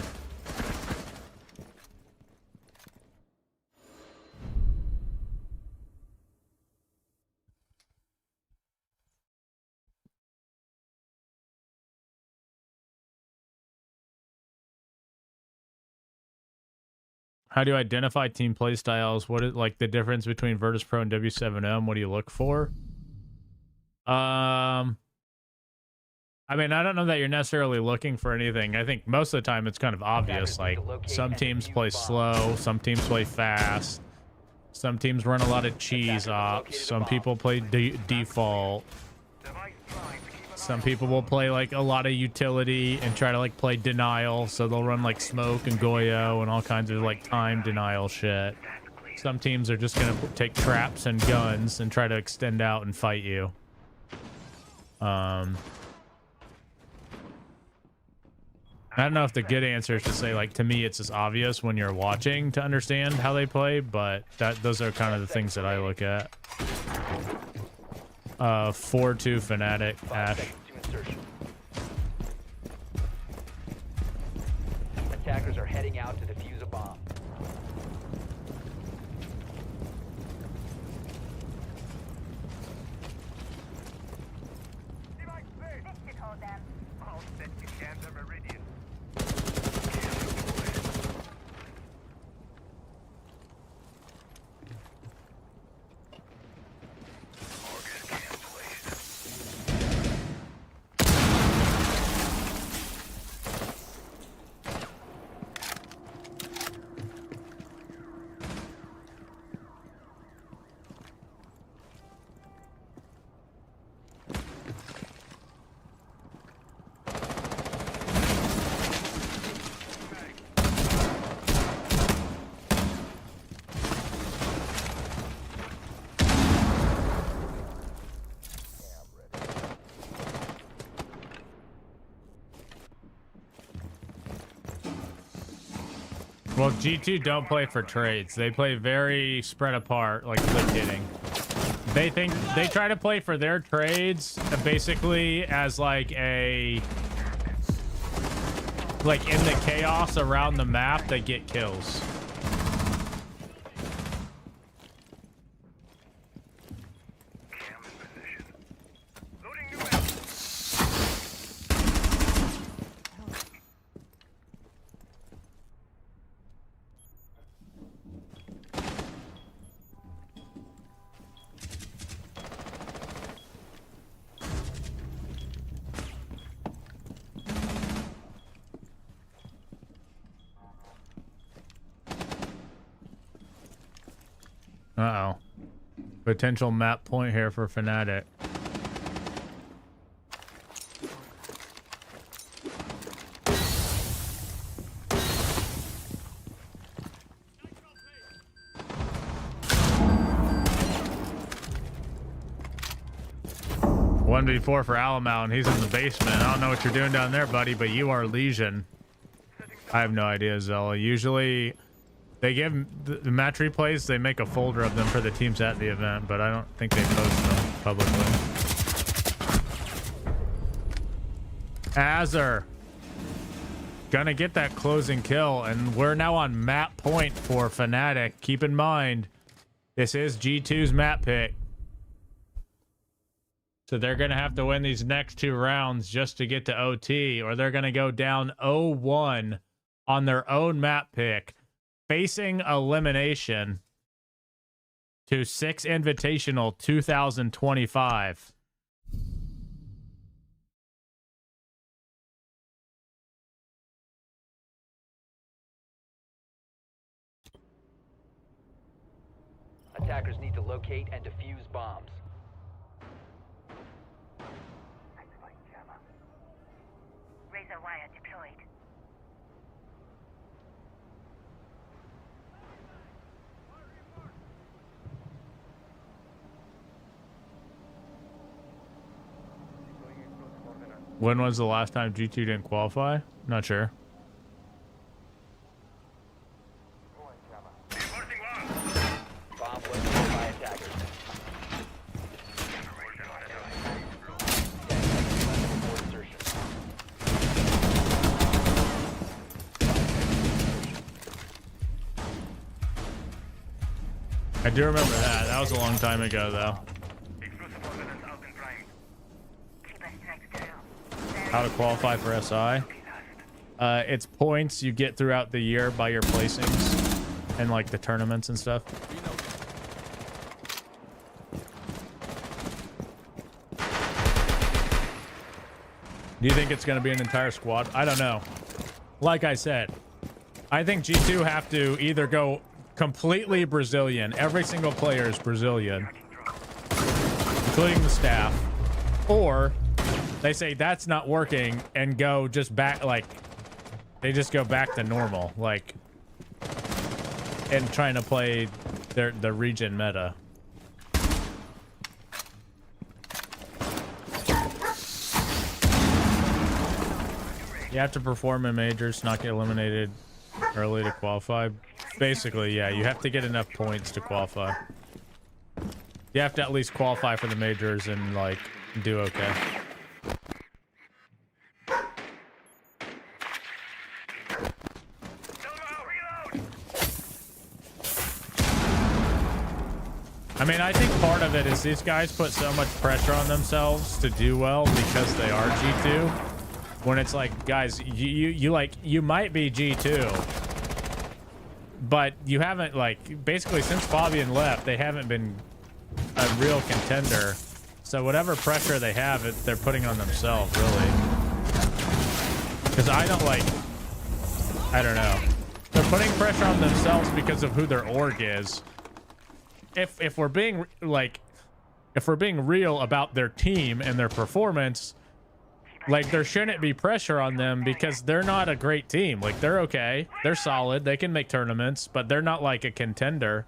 How do you identify team play styles? What is like the difference between Virtus Pro and W7M? What do you look for? I mean, I don't know that you're necessarily looking for anything. I think most of the time it's kind of obvious. Like some teams play slow, some teams play fast, some teams run a lot of cheese ops, some people play default. Some people will play like a lot of utility and try to like play denial, so they'll run like smoke and Goyo and all kinds of like time denial shit. Some teams are just gonna take traps and guns and try to extend out and fight you. I don't know if the good answer is to say like, to me it's just obvious when you're watching to understand how they play, but those are kind of the things that I look at. 4-2 Fnatic, Ash. Attackers are heading out to defuse a bomb. This should hold them. All set to scan the meridian. Well, G2 don't play for trades. They play very spread apart, like click hitting. They try to play for their trades basically as like in the chaos around the map they get kills. Uh-oh. Potential map point here for Fnatic. One v4 for Alamau, and he's in the basement. I don't know what you're doing down there, buddy, but you are Legion. I have no idea, Zella. Usually They give the match replays, they make a folder of them for the teams at the event, but I don't think they post them publicly. Azar gonna get that closing kill, and we're now on map point for Fnatic. Keep in mind, this is G2's map pick. So they're gonna have to win these next 2 rounds just to get to OT, or they're gonna go down 0-1 on their own map pick, facing elimination to 6 Invitational 2025. Attackers need to locate and defuse bombs. Razor wire deployed. When was the last time G2 didn't qualify? Not sure. Bomb located by attackers. 10 seconds left before insertion. I do remember that. That was a long time ago, though. How to qualify for SI? It's points you get throughout the year by your placings and like the tournaments and stuff. Do you think it's going to be an entire squad? I don't know. Like I said, I think G2 have to either go completely Brazilian. Every single player is Brazilian, including the staff. Or they say that's not working and go just back, like, they just go back to normal, like, and trying to play the region meta. You have to perform in majors, not get eliminated early to qualify. Basically, yeah, you have to get enough points to qualify. You have to at least qualify for the majors and, like, do okay. I mean, I think part of it is these guys put so much pressure on themselves to do well because they are G2. When it's like, guys, you might be G2, but you haven't, like, basically since Fabian left, they haven't been a real contender. So whatever pressure they have, they're putting on themselves, really. Because I don't, like, I don't know. They're putting pressure on themselves because of who their org is. If we're being, like, if we're being real about their team and their performance, like, there shouldn't be pressure on them because they're not a great team. Like, they're okay. They're solid. They can make tournaments, but they're not, like, a contender.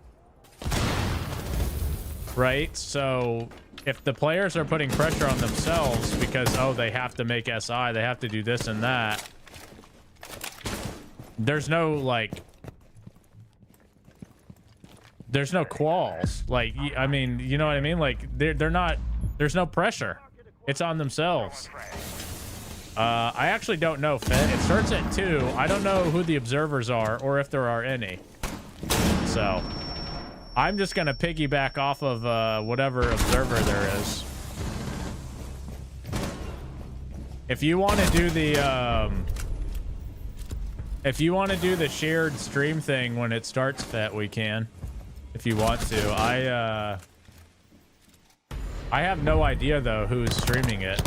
Right? So if the players are putting pressure on themselves because, oh, they have to make SI, they have to do this and that, there's no, like, there's no QUALS. Like, I mean, you know what I mean? Like, they're not, there's no pressure. It's on themselves. I actually don't know, Finn. It starts at 2. I don't know who the observers are or if there are any. So I'm just going to piggyback off of whatever observer there is. If you want to do the shared stream thing when it starts, Fet, we can. If you want to. I have no idea though who's streaming it.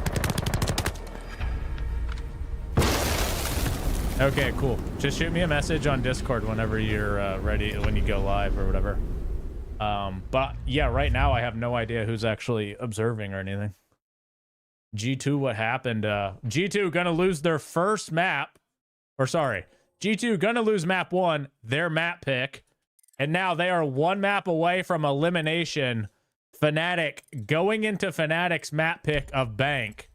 Okay, cool. Just shoot me a message on Discord whenever you're ready, when you go live or whatever. But yeah, right now I have no idea who's actually observing or anything. G2, what happened? G2 gonna lose their first map, or sorry, G2 gonna lose map 1, their map pick, and now they are 1 map away from elimination. Fnatic going into Fnatic's map pick of Bank.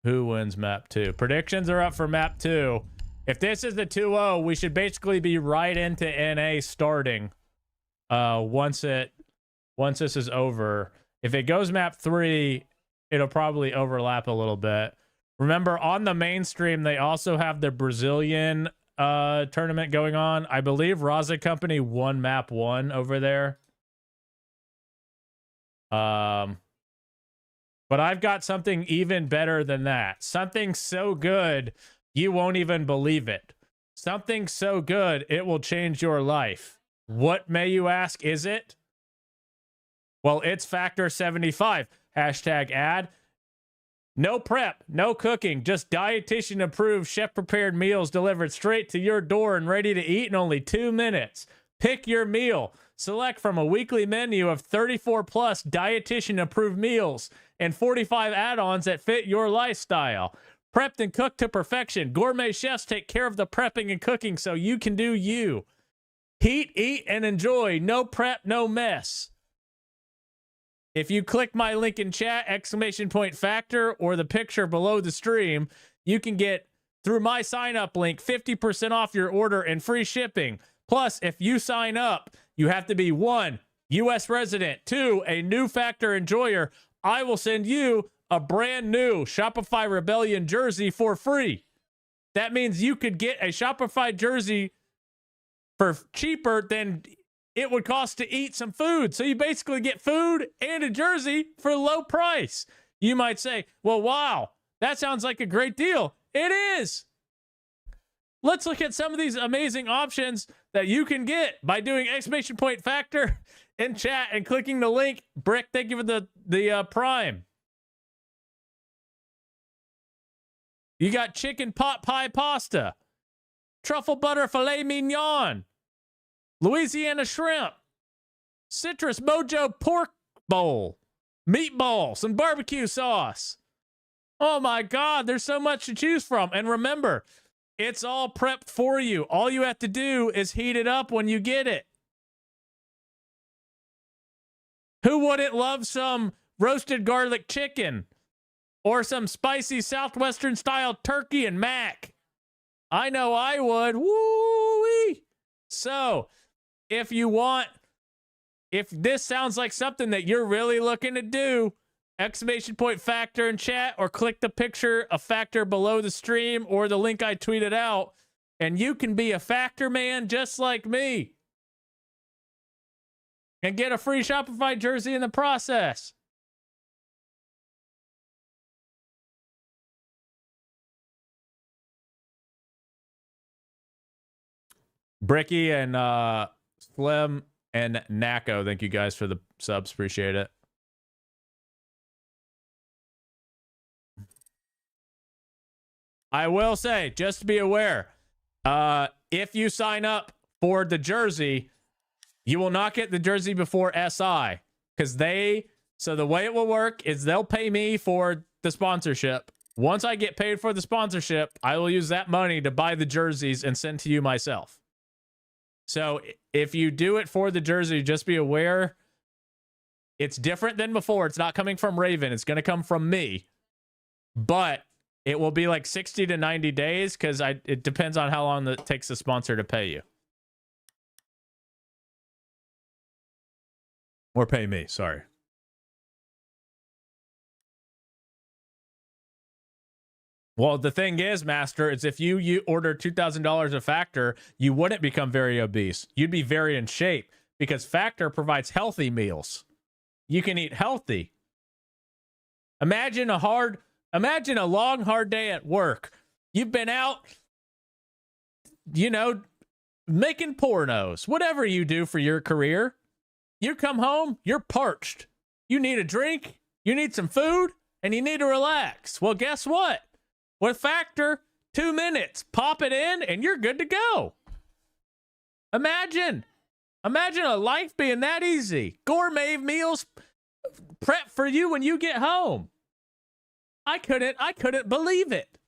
Who wins map 2? Predictions are up for map 2. If this is the 2-0, we should basically be right into NA starting once this is over. If it goes map 3, it'll probably overlap a little bit. Remember, on the mainstream, they also have the Brazilian tournament going on. I believe Raza Company won map 1 over there. But I've got something even better than that. Something so good, you won't even believe it. Something so good, it will change your life. What, may you ask, is it? Well, it's Factor 75. Hashtag ad. No prep, no cooking, just dietitian approved, chef prepared meals delivered straight to your door and ready to eat in only 2 minutes. Pick your meal. Select from a weekly menu of 34 plus dietitian approved meals and 45 add-ons that fit your lifestyle. Prepped and cooked to perfection. Gourmet chefs take care of the prepping and cooking so you can do you. Heat, eat, and enjoy. No prep, no mess. If you click my link in chat, !Factor, or the picture below the stream, you can get, through my sign up link, 50% off your order and free shipping. Plus, if you sign up, you have to be 1, U.S. resident, 2, a new Factor enjoyer. I will send you a brand new Shopify Rebellion jersey for free. That means you could get a Shopify jersey for cheaper than it would cost to eat some food. So you basically get food and a jersey for a low price. You might say, well, wow, that sounds like a great deal. It is. Let's look at some of these amazing options that you can get by doing !Factor in chat and clicking the link. Brick, thank you for the prime. You got chicken pot pie pasta, truffle butter filet mignon, Louisiana shrimp, citrus mojo pork bowl, meatballs, and barbecue sauce. Oh my God, there's so much to choose from. And remember, it's all prepped for you. All you have to do is heat it up when you get it. Who wouldn't love some roasted garlic chicken or some spicy Southwestern style turkey and mac? I know I would. Woo-wee. So, if this sounds like something that you're really looking to do, !Factor in chat, or click the picture of Factor below the stream or the link I tweeted out, and you can be a Factor man just like me and get a free Shopify jersey in the process. Bricky and Slim and Nako, thank you guys for the subs. Appreciate it. I will say, just to be aware, if you sign up for the jersey, you will not get the jersey before SI, because so the way it will work is they'll pay me for the sponsorship. Once I get paid for the sponsorship, I will use that money to buy the jerseys and send to you myself. So if you do it for the jersey, just be aware it's different than before. It's not coming from Raven. It's going to come from me. But it will be like 60 to 90 days because it depends on how long it takes the sponsor to pay you. Or pay me, sorry. Well, the thing is, Master, is if you order $2,000 of Factor, you wouldn't become very obese. You'd be very in shape because Factor provides healthy meals. You can eat healthy. Imagine a long, hard day at work. You've been out, making pornos, whatever you do for your career. You come home, you're parched. You need a drink, you need some food, and you need to relax. Well, guess what? With Factor, 2 minutes, pop it in, and you're good to go. Imagine a life being that easy. Gourmet meals prep for you when you get home. I couldn't believe it.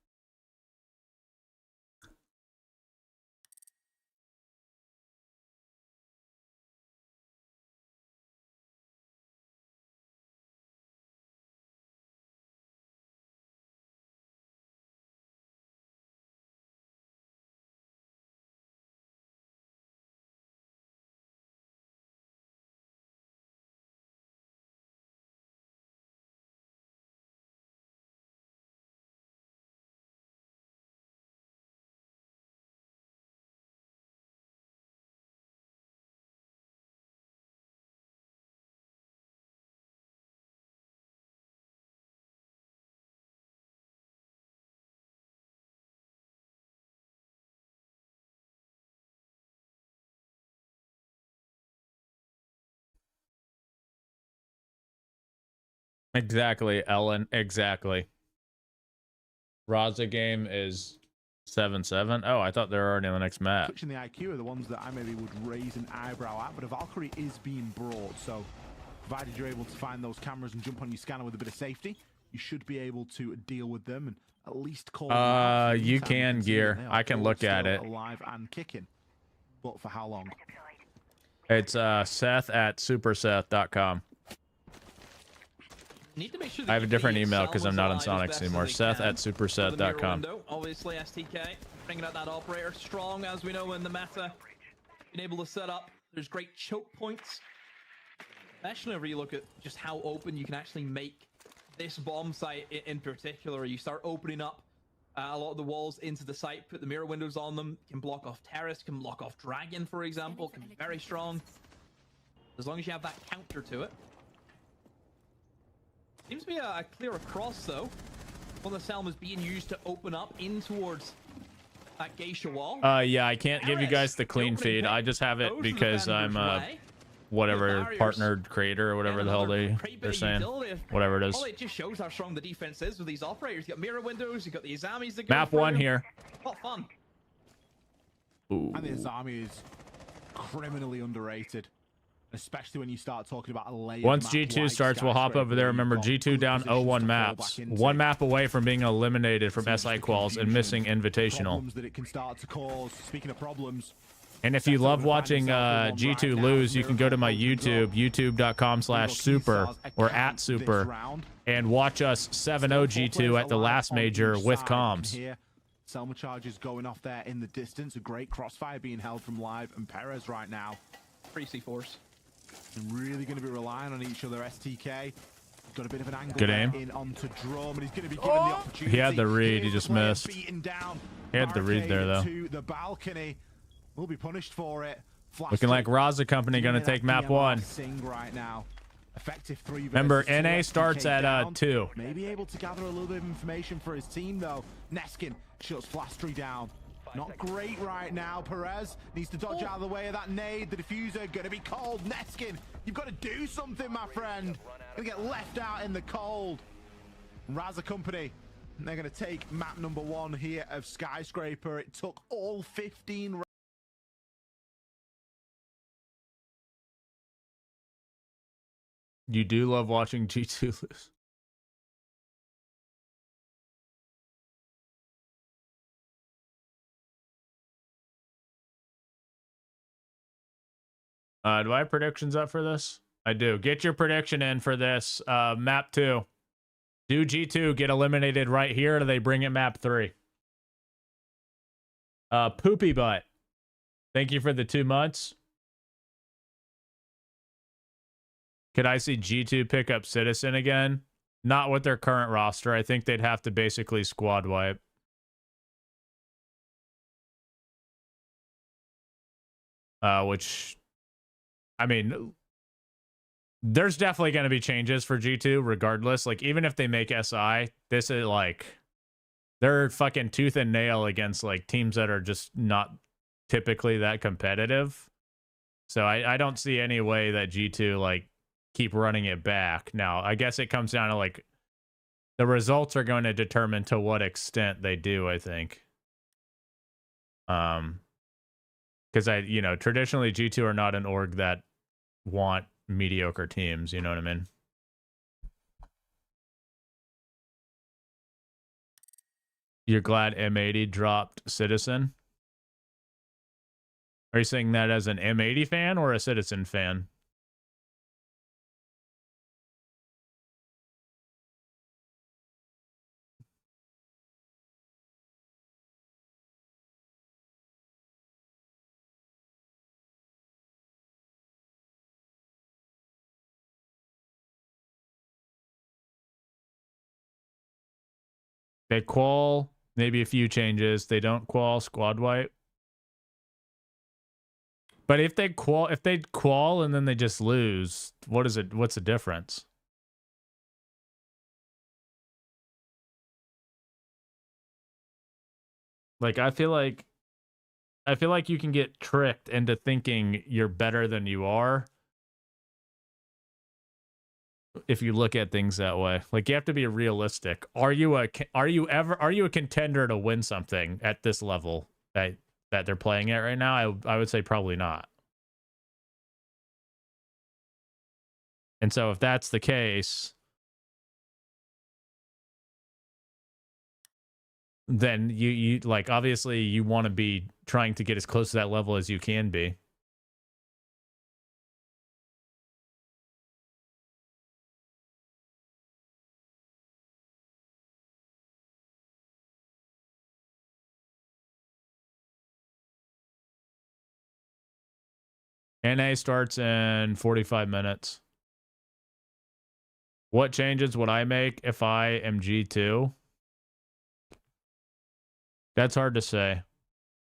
Exactly, Ellen. Exactly. Raza game is 7-7. Oh, I thought they were already on the next map. Twitch and the IQ are the ones that I maybe would raise an eyebrow at, but a Valkyrie is being brought, so provided you're able to find those cameras and jump on your scanner with a bit of safety, you should be able to deal with them and at least call them out. In the You meantime, can, see that Gear. they are I can all look at still it. alive and kicking, but for how long? It's Seth at superseth.com. Need to make sure I have a different email because because I'm not on Sonics anymore. Seth at superseth.com. Obviously, STK bringing out that operator strong, as we know in the meta. Being able to set up, there's great choke points. Especially whenever you look at just how open you can actually make this bomb site in particular. You start opening up a lot of the walls into the site, put the mirror windows on them, can block off terrace, can block off dragon, for example, can be very strong. As long as you have that counter to it. Seems to be a clear across, though. One of the Selmas being used to open up in towards that geisha wall. Yeah, I can't give you guys the clean feed. I just have it because I'm whatever partnered creator or whatever the hell they're saying. Whatever it is. Well, it just shows how strong the defense is with these operators. You got mirror windows, you got the Izamis that go Map through. 1 here. A lot of fun. Ooh. And the Azami is criminally underrated, especially when you start talking about a layer. Once G2 starts, we'll hop over there. Remember, G2 down 0-1 maps. 1 map away from being eliminated from SI quals and missing invitational. That it can start to cause. Speaking of problems, and if you love watching G2 lose, you can go to my YouTube, youtube.com/super or @super, and watch us 7-0 G2 at the last major with comms. Selma charges going off there in the distance. A great crossfire being held from Live and Perez right now. Free C4s. And really going to be relying on each other. STK got a bit of an angle. Good aim. In onto Drum, and he's going to be given the opportunity. He had the read, he just missed. Down, He had the read there, though. to the balcony. Will be punished for it. Looking like Raza Company going to take map 1. Right now. Effective 3 Remember, versus 2. NA starts at down. 2. Maybe able to gather a little bit of information for his team, though. Neskin shuts Flastry down. Not great right now. Perez needs to dodge out of the way of that nade. The diffuser going to be cold. Neskin, you've got to do something, my friend. Going to get left out in the cold. Raza Company, they're going to take map number 1 here of Skyscraper. It took all 15 You do love watching G2 lose. Do I have predictions up for this? I do. Get your prediction in for this. Map 2. Do G2 get eliminated right here, or do they bring it map 3? Poopy Butt. Thank you for the 2 months. Could I see G2 pick up Citizen again? Not with their current roster. I think they'd have to basically squad wipe. Which, I mean, there's definitely going to be changes for G2 regardless. Like, even if they make SI, this is like, they're fucking tooth and nail against like teams that are just not typically that competitive. So I don't see any way that G2 like keep running it back. Now, I guess it comes down to like the results are going to determine to what extent they do, I think. Because traditionally G2 are not an org that want mediocre teams, you know what I mean? You're glad M80 dropped Citizen? Are you saying that as an M80 fan or a Citizen fan? They qual, maybe a few changes. They don't qual, squad wipe. But if they qual and then they just lose, what is it? What's the difference? Like I feel like you can get tricked into thinking you're better than you are. if you look at things that way. Like, you have to be realistic. Are you a contender to win something at this level that they're playing at right now? I would say probably not. And so if that's the case, then you like, obviously you want to be trying to get as close to that level as you can be. NA starts in 45 minutes. What changes would I make if I am G2? That's hard to say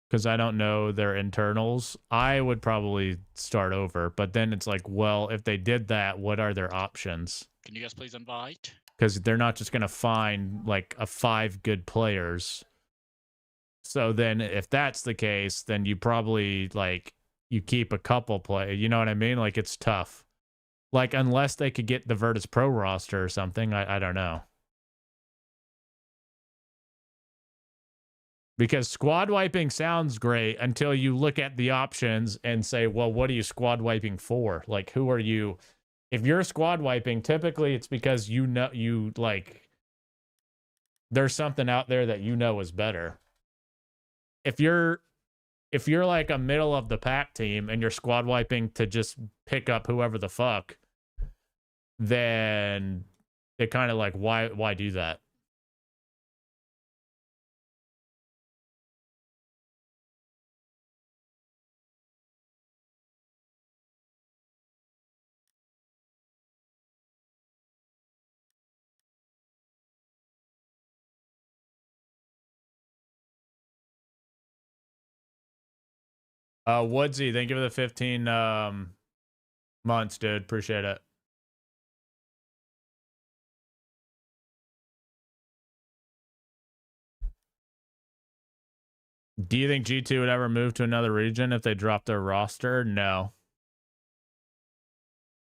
because I don't know their internals. I would probably start over, but then it's like, well, if they did that, what are their options? Can you guys please invite? Because they're not just going to find like 5 good players. So then if that's the case, then you probably like, you keep a couple play. You know what I mean? Like, it's tough. Like, unless they could get the Virtus Pro roster or something, I don't know. Because squad wiping sounds great until you look at the options and say, well, what are you squad wiping for? Like, who are you? If you're squad wiping, typically it's because you know, there's something out there that you know is better. If you're like a middle of the pack team and you're squad wiping to just pick up whoever the fuck, then it kind of like, why do that? Woodsy, thank you for the 15 months, dude. Appreciate it. Do you think G2 would ever move to another region if they dropped their roster? No.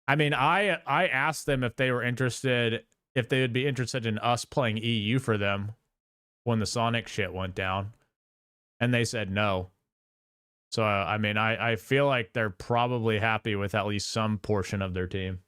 I mean, I asked them if they were interested, if they would be interested in us playing EU for them when the Sonic shit went down. And they said no. So, I mean, I feel like they're probably happy with at least some portion of their team.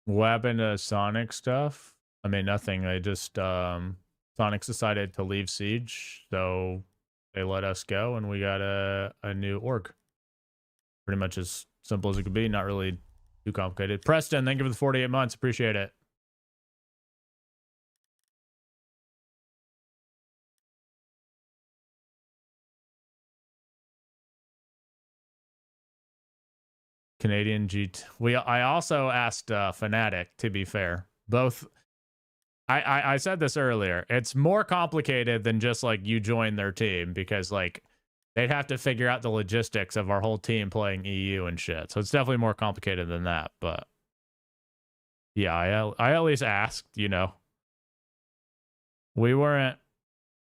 What happened to Sonic stuff? I mean, nothing. They just, Sonic's decided to leave Siege, so they let us go, and we got a new org. Pretty much as simple as it could be. Not really too complicated. Preston, thank you for the 48 months. Appreciate it. Canadian G2. I also asked Fnatic, to be fair. Both. I said this earlier. It's more complicated than just like you join their team, because like they'd have to figure out the logistics of our whole team playing EU and shit. So it's definitely more complicated than that. But yeah, I at least asked, you know. We were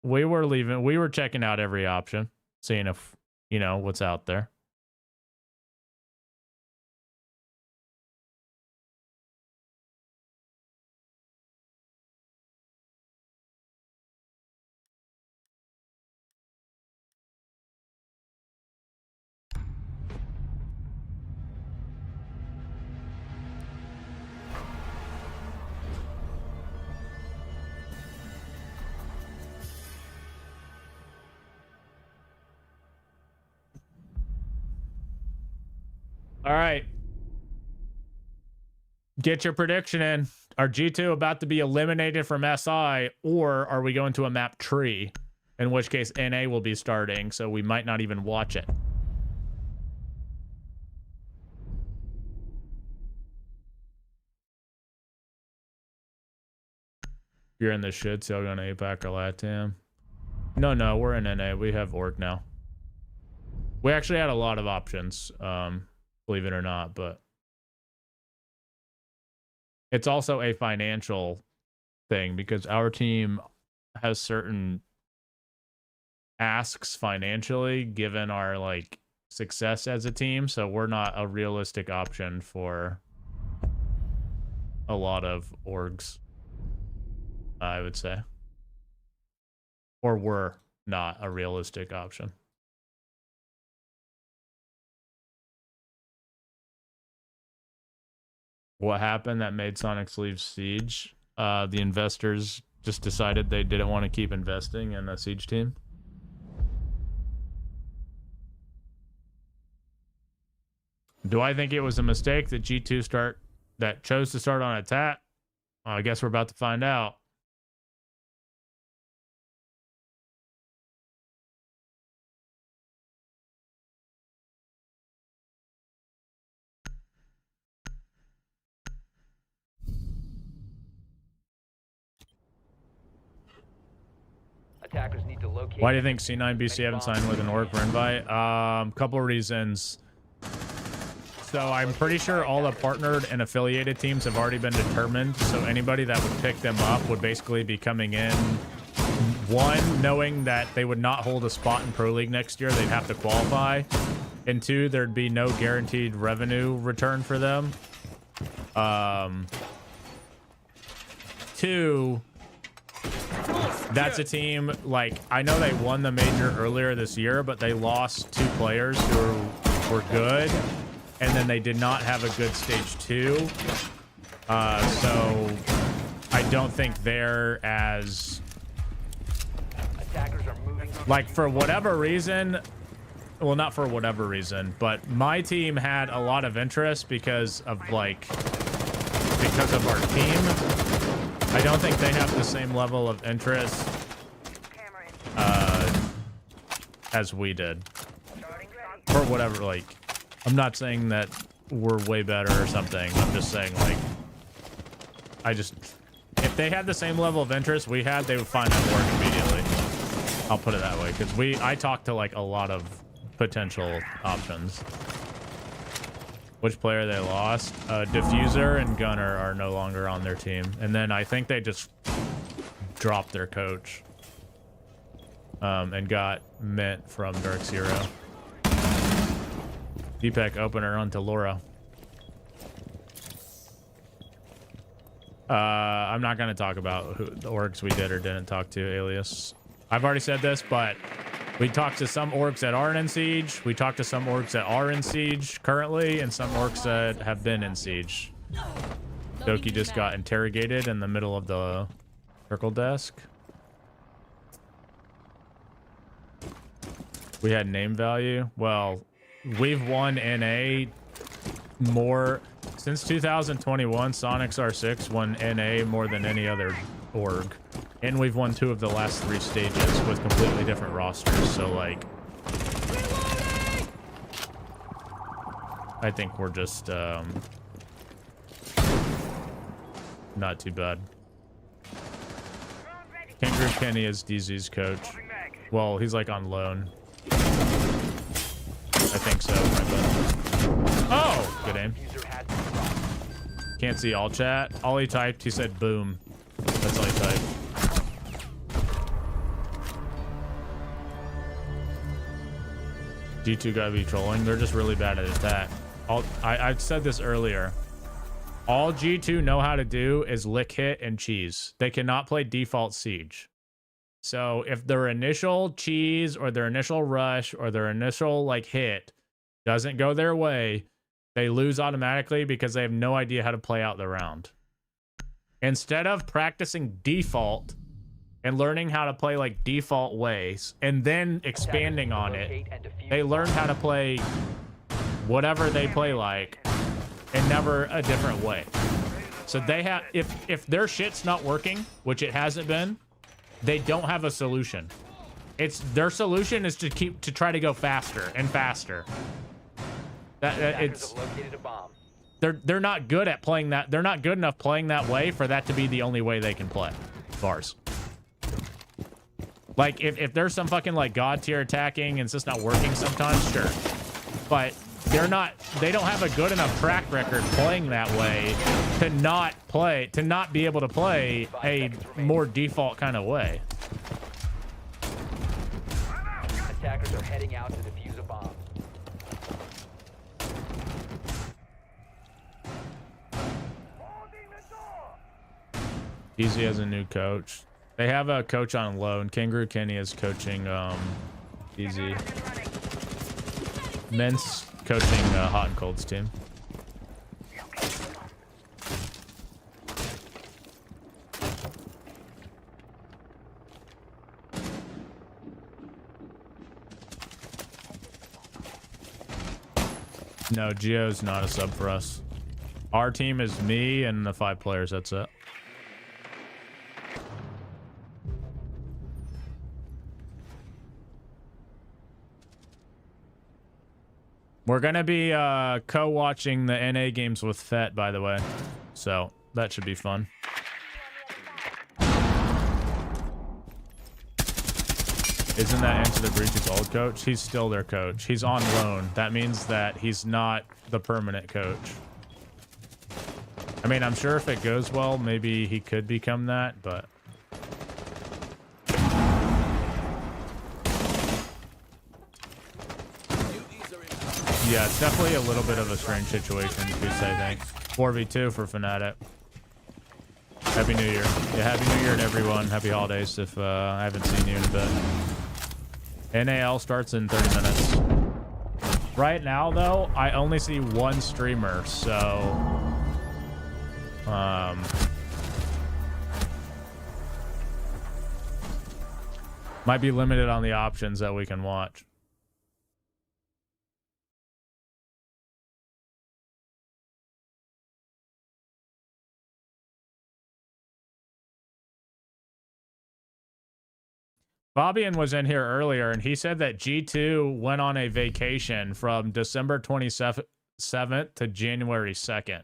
leaving. We were checking out every option, seeing if, you know, what's out there. All right. Get your prediction in. Are G2 about to be eliminated from SI, or are we going to a map tree? In which case, NA will be starting, so we might not even watch it. You're in the shit, so going to APAC or LATAM. No, we're in NA. We have org now. We actually had a lot of options, believe it or not, but it's also a financial thing because our team has certain asks financially given our like success as a team, so we're not a realistic option for a lot of orgs, I would say. Or we're not a realistic option. What happened that made Sonics leave Siege? The investors just decided they didn't want to keep investing in a Siege team. Do I think it was a mistake that G2 chose to start on attack? Well, I guess we're about to find out. Attackers need to locate. Why do you think C9BC haven't signed with an org for invite? Couple of reasons. So I'm pretty sure all the partnered and affiliated teams have already been determined. So anybody that would pick them up would basically be coming in, one, knowing that they would not hold a spot in Pro League next year. They'd have to qualify. And two, there'd be no guaranteed revenue return for them. Two, that's a team, like, I know they won the major earlier this year, but they lost 2 players who were good. And then they did not have a good stage 2. So I don't think they're as, Attackers are moving. like, for whatever reason, well, not for whatever reason, but my team had a lot of interest because of our team. I don't think they have the same level of interest as we did. For whatever, like, I'm not saying that we're way better or something. I'm just saying, like, if they had the same level of interest we had, they would find that work immediately. I'll put it that way, because I talked to, like, a lot of potential options. Which player they lost? Diffuser and Gunner are no longer on their team. And then I think they just dropped their coach. And got Mint from Dark Zero. DPEC opener onto Laura. I'm not going to talk about the orgs we did or didn't talk to, Alias. I've already said this, but we talked to some orgs that aren't in Siege. We talked to some orgs that are in Siege currently, and some orgs that have been in Siege. Doki just got interrogated in the middle of the circle desk. We had name value. Well, we've won NA more since 2021. Sonics R6 won NA more than any other org, and we've won 2 of the last 3 stages with completely different rosters. So, like, I think we're just not too bad. Kangaroo Kenny is DZ's coach. Well, he's like on loan. I think so. Oh, good aim. Can't see all chat. All he typed, he said boom. That's all he typed. G2 gotta be trolling. They're just really bad at attack. I said this earlier. All G2 know how to do is lick hit and cheese. They cannot play default Siege. So if their initial cheese or their initial rush or their initial like hit doesn't go their way, they lose automatically because they have no idea how to play out the round. Instead of practicing default and learning how to play like default ways and then expanding on it, they learn how to play whatever they play like and never a different way. So they have, if their shit's not working, which it hasn't been, they don't have a solution. Their solution is to try to go faster and faster. They're not good at playing that. They're not good enough playing that way for that to be the only way they can play. Bars. Like, if there's some fucking, like, God tier attacking and it's just not working sometimes, sure. But they don't have a good enough track record playing that way to not be able to play a more default kind of way. Attackers are heading out to defuse a bomb. Easy has a new coach. They have a coach on loan. Kangaroo Kenny is coaching Easy. Men's coaching Hot and Cold's team. No, Gio's not a sub for us. Our team is me and the 5 players. That's it. We're going to be co-watching the NA games with Fett, by the way. So that should be fun. Isn't that Into the Breach's old coach? He's still their coach. He's on loan. That means that he's not the permanent coach. I mean, I'm sure if it goes well, maybe he could become that, but... Yeah, it's definitely a little bit of a strange situation, Goose, I think. 4v2 for Fnatic. Happy New Year. Yeah, Happy New Year to everyone. Happy holidays if I haven't seen you in a bit. NAL starts in 30 minutes. Right now, though, I only see one streamer, so... might be limited on the options that we can watch. Fabian was in here earlier, and he said that G2 went on a vacation from December 27th to January 2nd.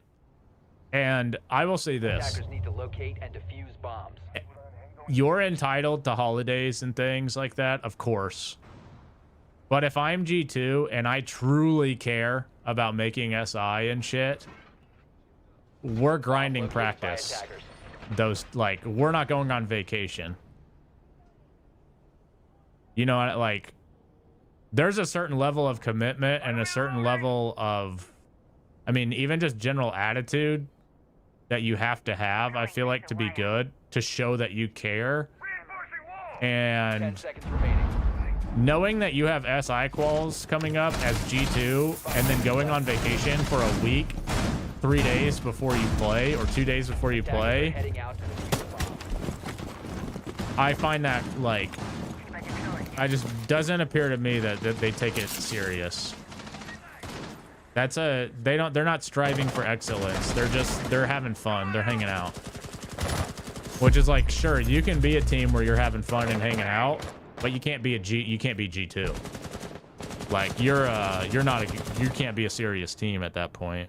And I will say this. Attackers need to locate and defuse bombs. You're entitled to holidays and things like that, of course. But if I'm G2 and I truly care about making SI and shit, we're grinding practice. Those, like, we're not going on vacation. You know, like, there's a certain level of commitment and a certain level of, I mean, even just general attitude that you have to have, I feel like, to be good, to show that you care. And 10 seconds remaining. knowing that you have SI quals coming up as G2 and then going on vacation for a week, 3 days before you play, or 2 days before you play, Heading out to defuse a bomb. I find that, like, I just doesn't appear to me that they take it serious. That's they're not striving for excellence. They're having fun. They're hanging out. Which is like, sure, you can be a team where you're having fun and hanging out, but you can't be G2. Like, you can't be a serious team at that point.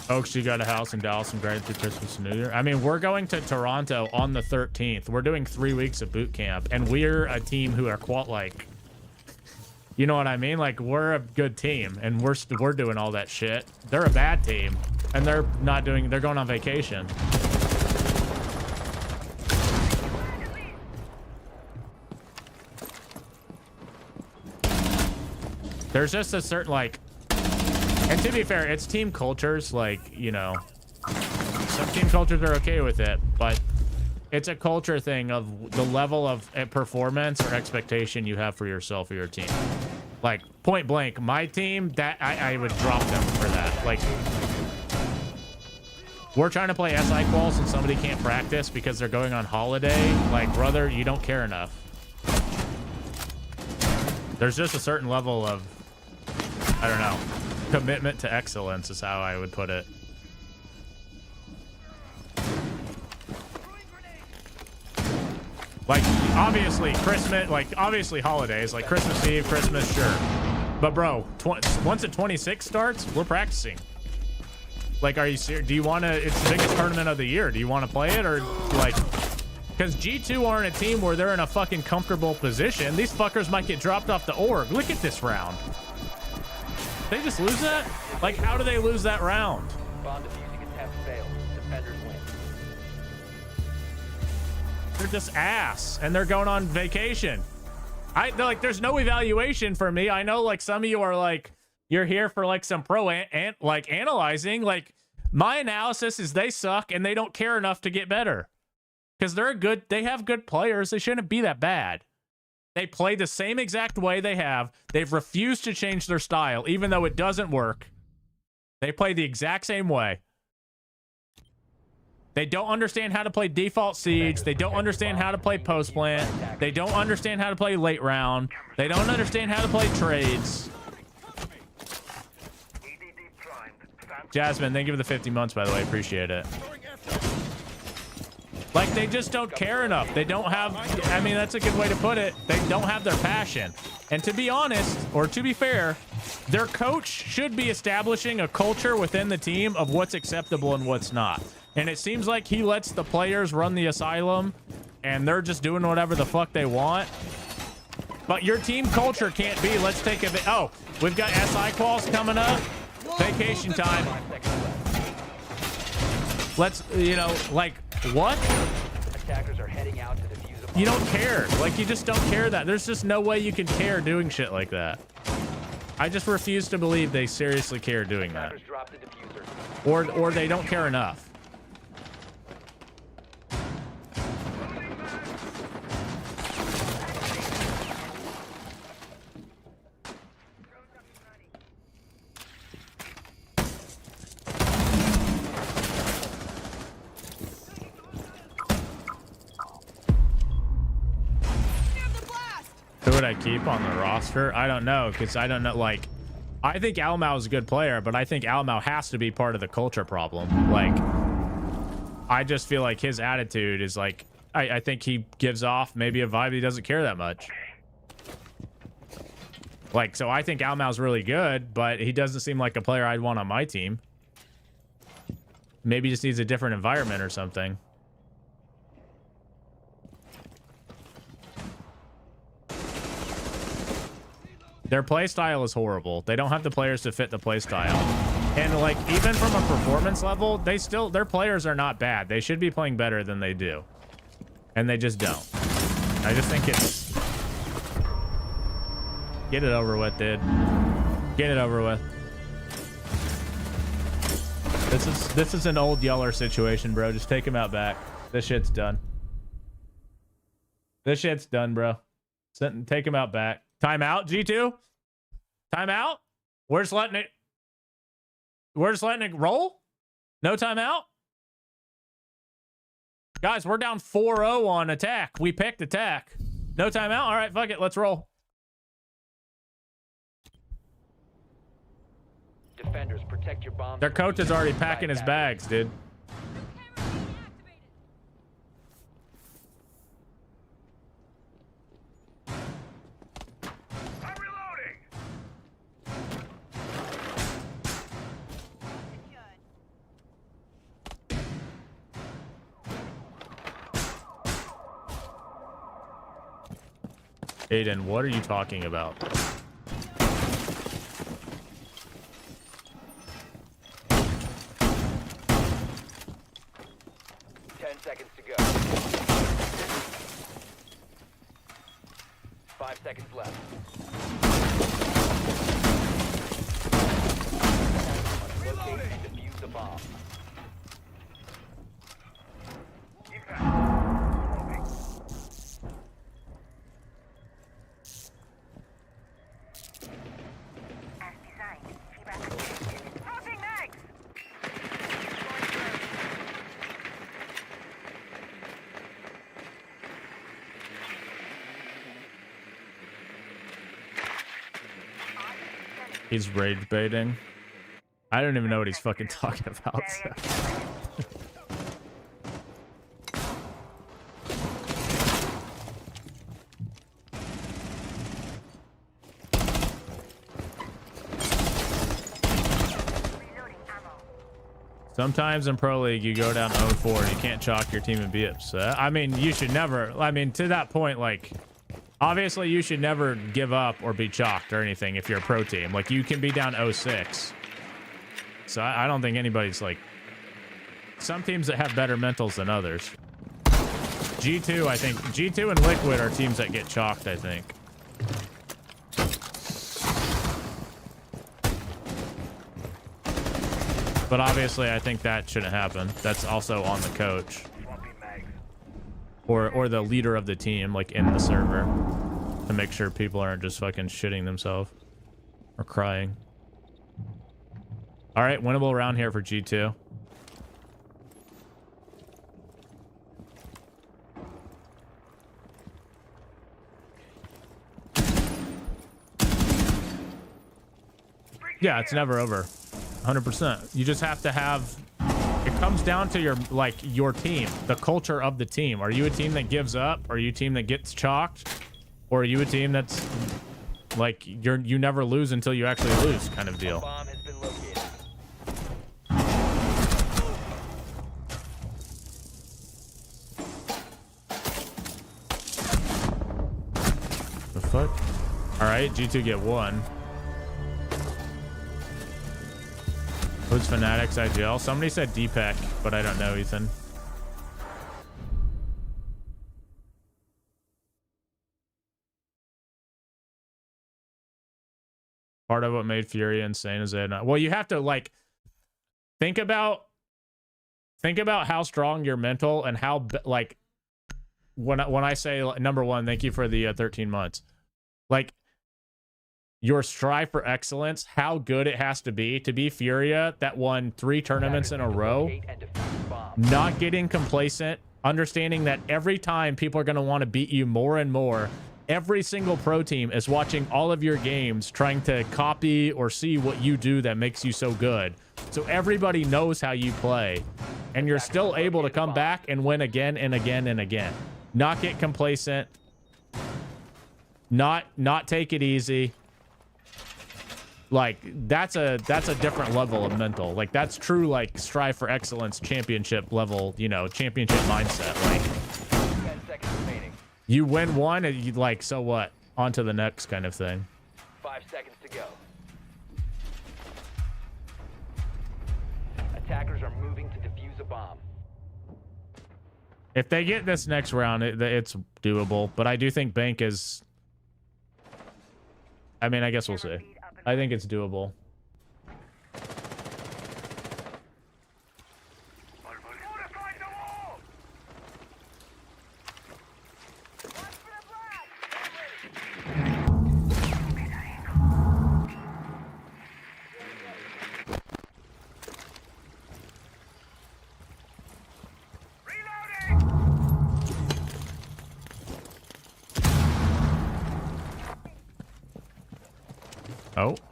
Oaks, you got a house in Dallas and granted through Christmas and New Year. I mean, we're going to Toronto on the 13th. We're doing 3 weeks of boot camp, and we're a team who are like, you know what I mean? Like, we're a good team, and we're doing all that shit. They're a bad team, and they're going on vacation. There's just a certain, like, and to be fair, it's team cultures, like, you know, some team cultures are okay with it, but it's a culture thing of the level of performance or expectation you have for yourself or your team. Like, point blank, my team, that I would drop them for that. Like, we're trying to play SI quals and somebody can't practice because they're going on holiday. Like, brother, you don't care enough. There's just a certain level of, I don't know, commitment to excellence is how I would put it. Like, obviously, Christmas, like, obviously holidays, like Christmas Eve, Christmas, sure. But, bro, once the 26 starts, we're practicing. Like, are you serious? Do you want to, it's the biggest tournament of the year. Do you want to play it or, like, because G2 aren't a team where they're in a fucking comfortable position. These fuckers might get dropped off the org. Look at this round. They just lose that? Like, how do they lose that round? Bomb defusing attempt failed. Defenders win. They're just ass, and they're going on vacation. Like, there's no evaluation for me. I know, like, some of you are like, you're here for like some like analyzing. Like, my analysis is they suck and they don't care enough to get better because they have good players. They shouldn't be that bad. They play the same exact way they have. They've refused to change their style, even though it doesn't work. They play the exact same way. They don't understand how to play default siege. They don't understand how to play post plant. They don't understand how to play late round. They don't understand how to play trades. Jasmine, thank you for the 50 months, by the way. Appreciate it. Like, they just don't care enough. They don't have, I mean, that's a good way to put it. They don't have their passion. And to be honest, or to be fair, their coach should be establishing a culture within the team of what's acceptable and what's not. And it seems like he lets the players run the asylum and they're just doing whatever the fuck they want. But your team culture can't be, let's take a bit. Oh, we've got SI quals coming up. Vacation time. Let's, you know, like, what? Attackers are heading out to defuse a bomb. You don't care. Like, you just don't care that. There's just no way you can care doing shit like that. I just refuse to believe they seriously care doing that. Attackers dropped the diffuser. Or they don't care enough. Who would I keep on the roster? I don't know, because I don't know, like, I think Almau is a good player, but I think Almau has to be part of the culture problem. Like, I just feel like his attitude is like, I think he gives off maybe a vibe he doesn't care that much. Like, so I think Almau's really good, but he doesn't seem like a player I'd want on my team. Maybe he just needs a different environment or something. Their play style is horrible. They don't have the players to fit the play style. And like, even from a performance level, their players are not bad. They should be playing better than they do. And they just don't. I just think it's... Get it over with, dude. Get it over with. This is an old Yeller situation, bro. Just take him out back. This shit's done. This shit's done, bro. Take him out back. Timeout, G2? Timeout? We're just letting it roll? No timeout? Guys, we're down 4-0 on attack. We picked attack. No timeout? All right, fuck it. Let's roll. Defenders, protect your bombs. Their coach is already packing his bags, dude. Aiden, what are you talking about? Seconds to go. 5 seconds left. Locate and defuse the bomb. He's rage baiting. I don't even know what he's fucking talking about. So. Sometimes in Pro League, you go down 0-4 and you can't chalk your team and be upset. I mean, you should never, I mean, to that point, like, obviously you should never give up or be chalked or anything if you're a pro team. Like, you can be down 0-6. So I don't think anybody's like, some teams that have better mentals than others. G2, I think, G2 and Liquid are teams that get chalked, I think. But obviously, I think that shouldn't happen. That's also on the coach. Or the leader of the team, like in the server. To make sure people aren't just fucking shitting themselves. Or crying. Alright, winnable round here for G2. Yeah, it's never over. 100%. You just have to have, it comes down to your, like, your team, the culture of the team. Are you a team that gives up? Are you a team that gets chalked? Or are you a team that's like, you never lose until you actually lose kind of deal? Bomb has been located. The fuck? All right, G2 get one. Who's Fanatics IGL? Somebody said DPEC, but I don't know, Ethan. Part of what made Fury insane is that, well, you have to like think about how strong your mental and how like when I say number one, thank you for the 13 months, like your strive for excellence, how good it has to be Furia that won 3 tournaments in a row, not getting complacent, understanding that every time people are going to want to beat you more and more. Every single pro team is watching all of your games, trying to copy or see what you do that makes you so good. So everybody knows how you play, and you're still able to come back and win again and again and again. Not get complacent, not take it easy. Like that's a different level of mental. Like that's true, like strive for excellence, championship level, you know, championship mindset. Like 10 seconds remaining. you win one and you like, so what? On to the next kind of thing. 5 seconds to go. Attackers are moving to defuse a bomb. If they get this next round, it's doable. But I do think Bank is, I mean, I guess we'll see. I think it's doable.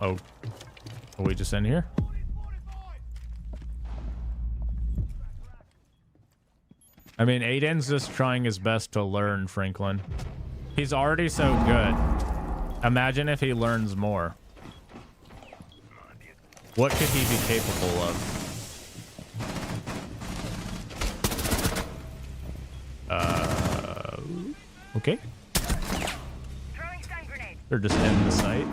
Oh, are we just in here? I mean, Aiden's just trying his best to learn Franklin. He's already so good. Imagine if he learns more. What could he be capable of? Okay. They're just in the site.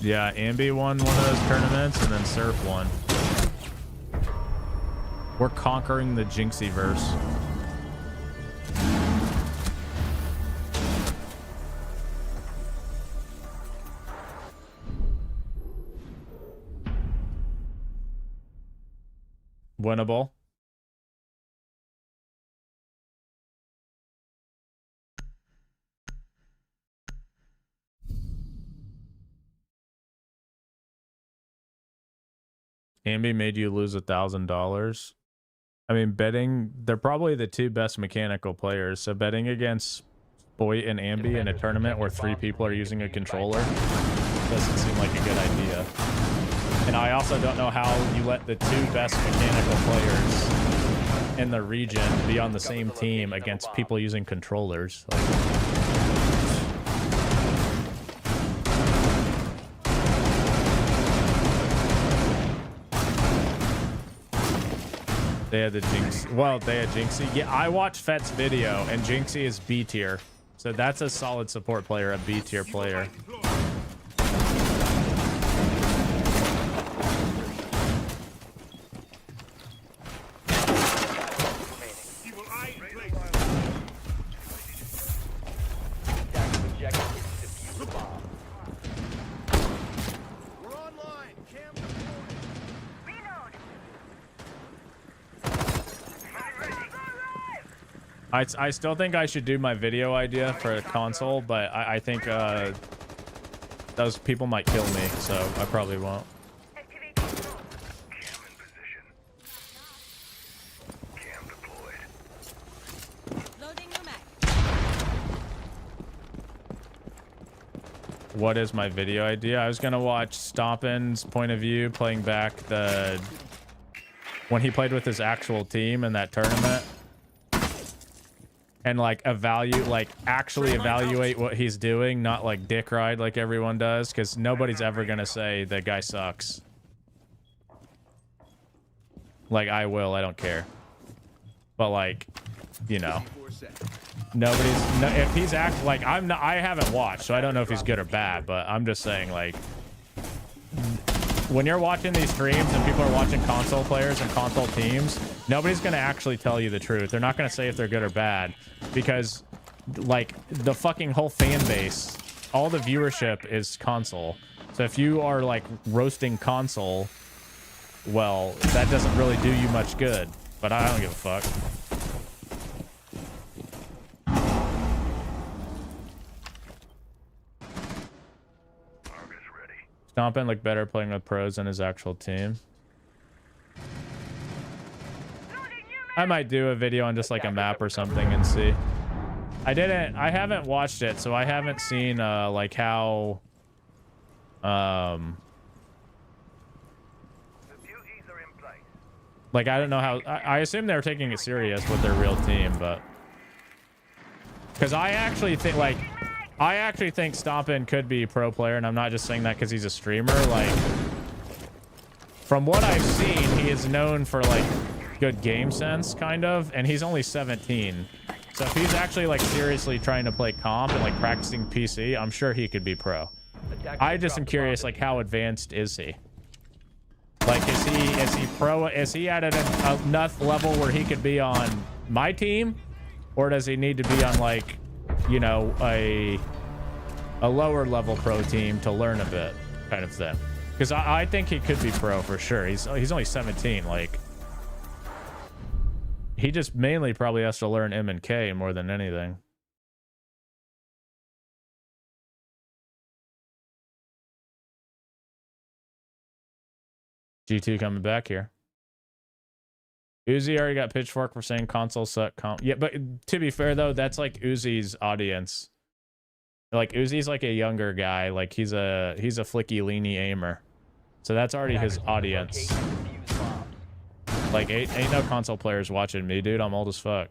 Yeah, Ambi won one of those tournaments, and then Surf won. We're conquering the Jinxieverse. Winnable. Ambi made you lose $1,000. I mean, betting, they're probably the 2 best mechanical players. So betting against Voight and Ambi in a tournament where 3 people are using a controller. Doesn't seem like a good idea. And I also don't know how you let the 2 best mechanical players in the region be on the same team against people using controllers. Like, they had the Jinx. Well, they had Jinxie. Yeah, I watched Fett's video, and Jinxie is B tier. So that's a solid support player, a B tier player. Evil eye in place. Attacker's objective is to defuse the bomb. We're online. Cam deployed. Reload. I still think I should do my video idea for a console, but I think those people might kill me, so I probably won't. Activate control. Cam in position. Cam deployed. Loading new mag. What is my video idea? I was gonna watch Stompin's point of view playing back when he played with his actual team in that tournament. And like actually evaluate what he's doing, not like dick ride like everyone does, because nobody's ever gonna say the guy sucks. Like I will, I don't care. But like, you know, if he's like I haven't watched, so I don't know if he's good or bad, but I'm just saying, like, when you're watching these streams and people are watching console players and console teams, nobody's going to actually tell you the truth. They're not going to say if they're good or bad, because like the fucking whole fan base, all the viewership is console. So if you are like roasting console, well, that doesn't really do you much good, but I don't give a fuck. Stompin looked better playing with pros than his actual team. I might do a video on just like a map or something and see. I haven't watched it, so I haven't seen like how like I don't know how I assume they're taking it serious with their real team, but because I actually think Stompin could be a pro player, and I'm not just saying that because he's a streamer. Like, from what I've seen, he is known for like good game sense, kind of, and he's only 17. So if he's actually like seriously trying to play comp and like practicing PC, I'm sure he could be pro. I just am curious, like, how advanced is he? Like, is he pro? Is he at enough level where he could be on my team, or does he need to be on like, you know, a lower level pro team to learn a bit, kind of thing? Because I think he could be pro for sure. He's only 17. Like, he just mainly probably has to learn M and K more than anything. G2 coming back here. Uzi already got pitchfork for saying console suck comp. Yeah, but to be fair though, that's like Uzi's audience. Like, Uzi's like a younger guy. Like, he's a flicky leany aimer, so that's already his audience. Like, ain't no console players watching me, dude. I'm old as fuck,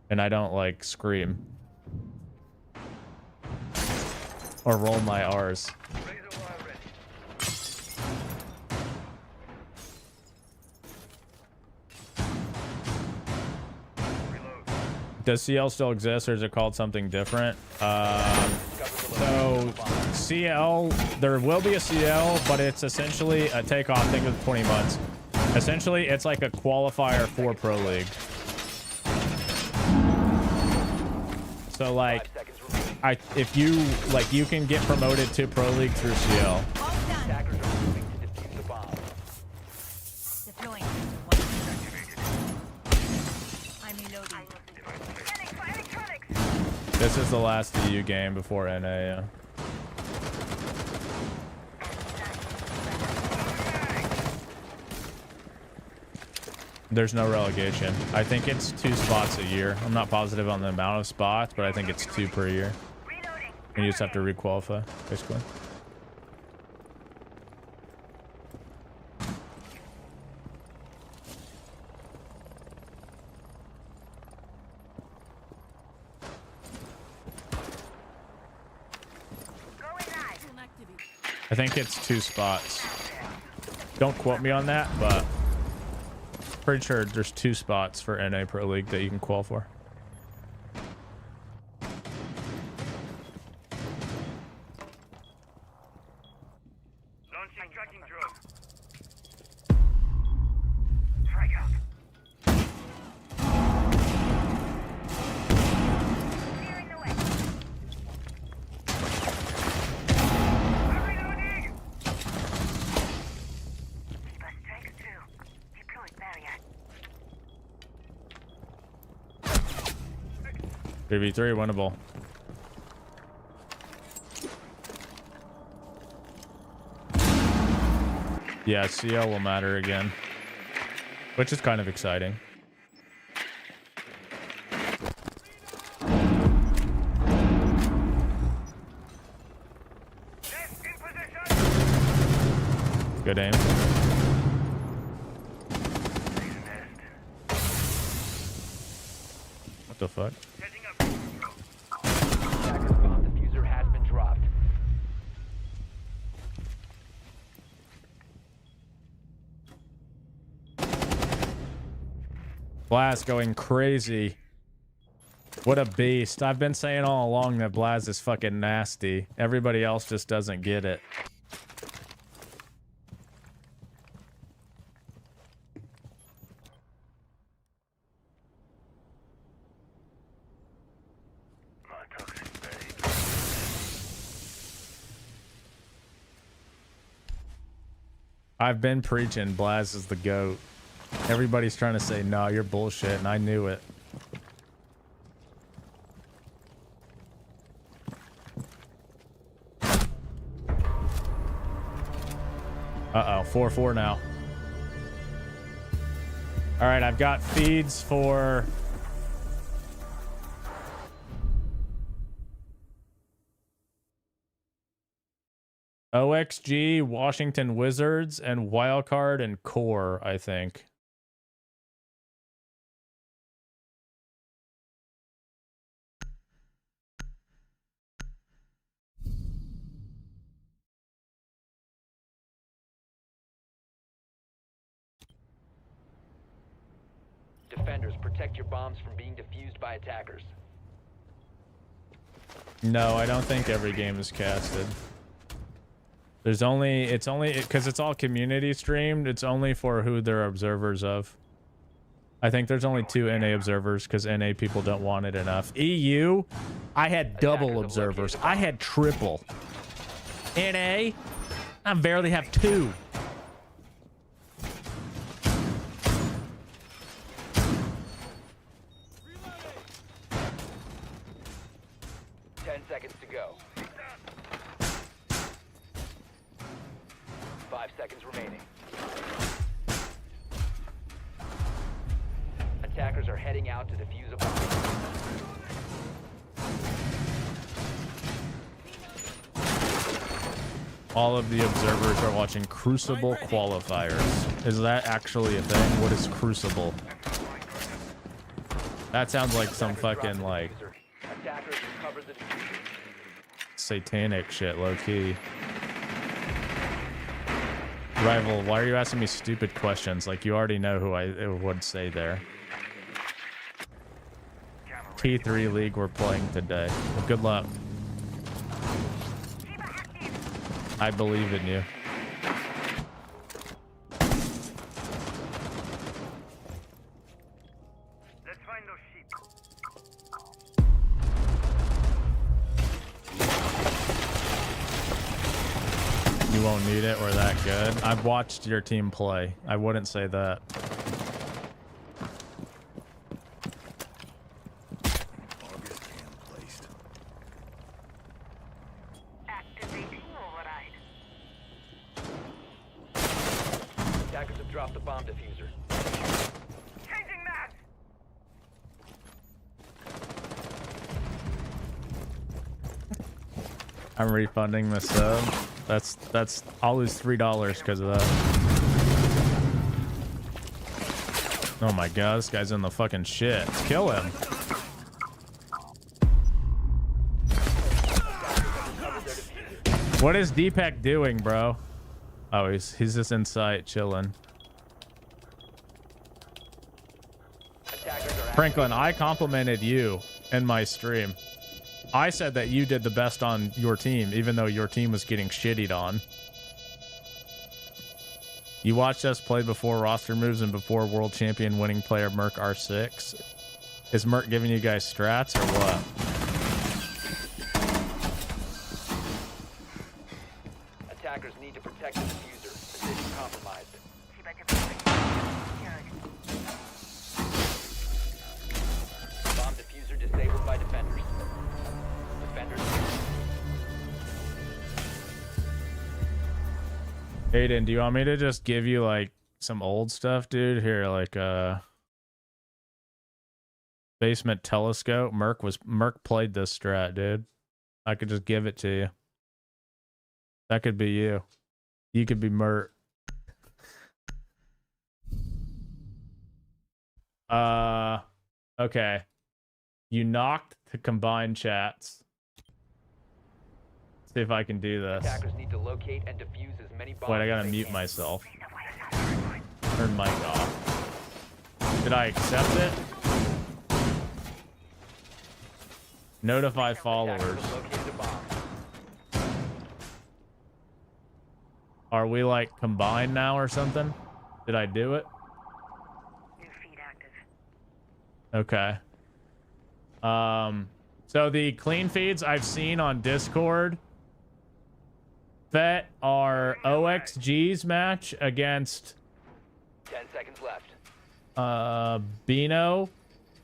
and I don't like scream or roll my R's. Does CL still exist, or is it called something different? So CL, there will be a CL, but it's essentially a takeoff. Think of 20 months. Essentially, it's like a qualifier for Pro League. So like, if you like, you can get promoted to Pro League through CL. Attackers are moving to defuse the bomb. Deploying. I'm reloading. Scanning for electronics. This is the last EU game before NA. Yeah. There's no relegation. I think it's 2 spots a year. I'm not positive on the amount of spots, but I think it's 2 per year. Reloading. And you just have to requalify, basically. Going live. Tool activate. I think it's 2 spots. Don't quote me on that, but pretty sure there's 2 spots for NA Pro League that you can qual for. Launching tracking drone. Frag out. Clearing the way. I'm reloading. Keep us strength 2. Deploying barrier. 3v3 winnable. Yeah, CL will matter again, which is kind of exciting. Left in position. Good aim. What the fuck? Setting up. Attacker's bomb diffuser has been dropped. Blaz going crazy. What a beast. I've been saying all along that Blaz is fucking nasty. Everybody else just doesn't get it. My toxic babe. I've been preaching Blaz is the GOAT. Everybody's trying to say, no, you're bullshit, and I knew it. Uh-oh, 4-4 now. All right, I've got feeds for... OXG, Washington Wizards, and Wildcard and Core, I think. Defenders, protect your bombs from being defused by attackers. No, I don't think every game is casted. There's only, it's only, because it's all community streamed, it's only for who they're observers of. I think there's only 2 NA observers because NA people don't want it enough. EU, I had double observers. I had triple. NA, I barely have 2. Seconds to go. 5 seconds remaining. Attackers are heading out to defuse a bomb. All of the observers are watching Crucible qualifiers. Is that actually a thing? What is Crucible? That sounds like some fucking like Attackers recover the diffuser. satanic shit, low key. Rival, why are you asking me stupid questions? Like you already know who I would say there. T3 League we're playing today. Well, good luck. I believe in you. Let's find those sheep. You won't need it. We're that good. I've watched your team play. I wouldn't say that. Activating override. Attackers have dropped the bomb diffuser. I'm refunding the sub. That's I'll lose $3 because of that. Oh my god, this guy's in the fucking shit. Kill him. What is Deepak doing, bro? Oh, he's just in sight, chilling. Franklin, I complimented you in my stream. I said that you did the best on your team, even though your team was getting shittied on. You watched us play before roster moves and before world champion winning player Merc R6. Is Merc giving you guys strats or what? Attackers need to protect the diffuser. Position compromised. Bomb diffuser disabled by defenders. Defenders. Aiden, do you want me to just give you like some old stuff, dude? Here, like basement telescope. Merc played this strat, dude. I could just give it to you. That could be you. You could be Mert. Okay. You knocked to combine chats. See if I can do this. Attackers need to locate and defuse as many bombs. Wait, I gotta as they mute can. myself. Turn mic off. Did I accept it? Notify followers. Attackers have located a bomb. Are we like combined now or something? Did I do it? New feed active. Okay. So the clean feeds I've seen on Discord that are OXG's match against 10 seconds left. Bino,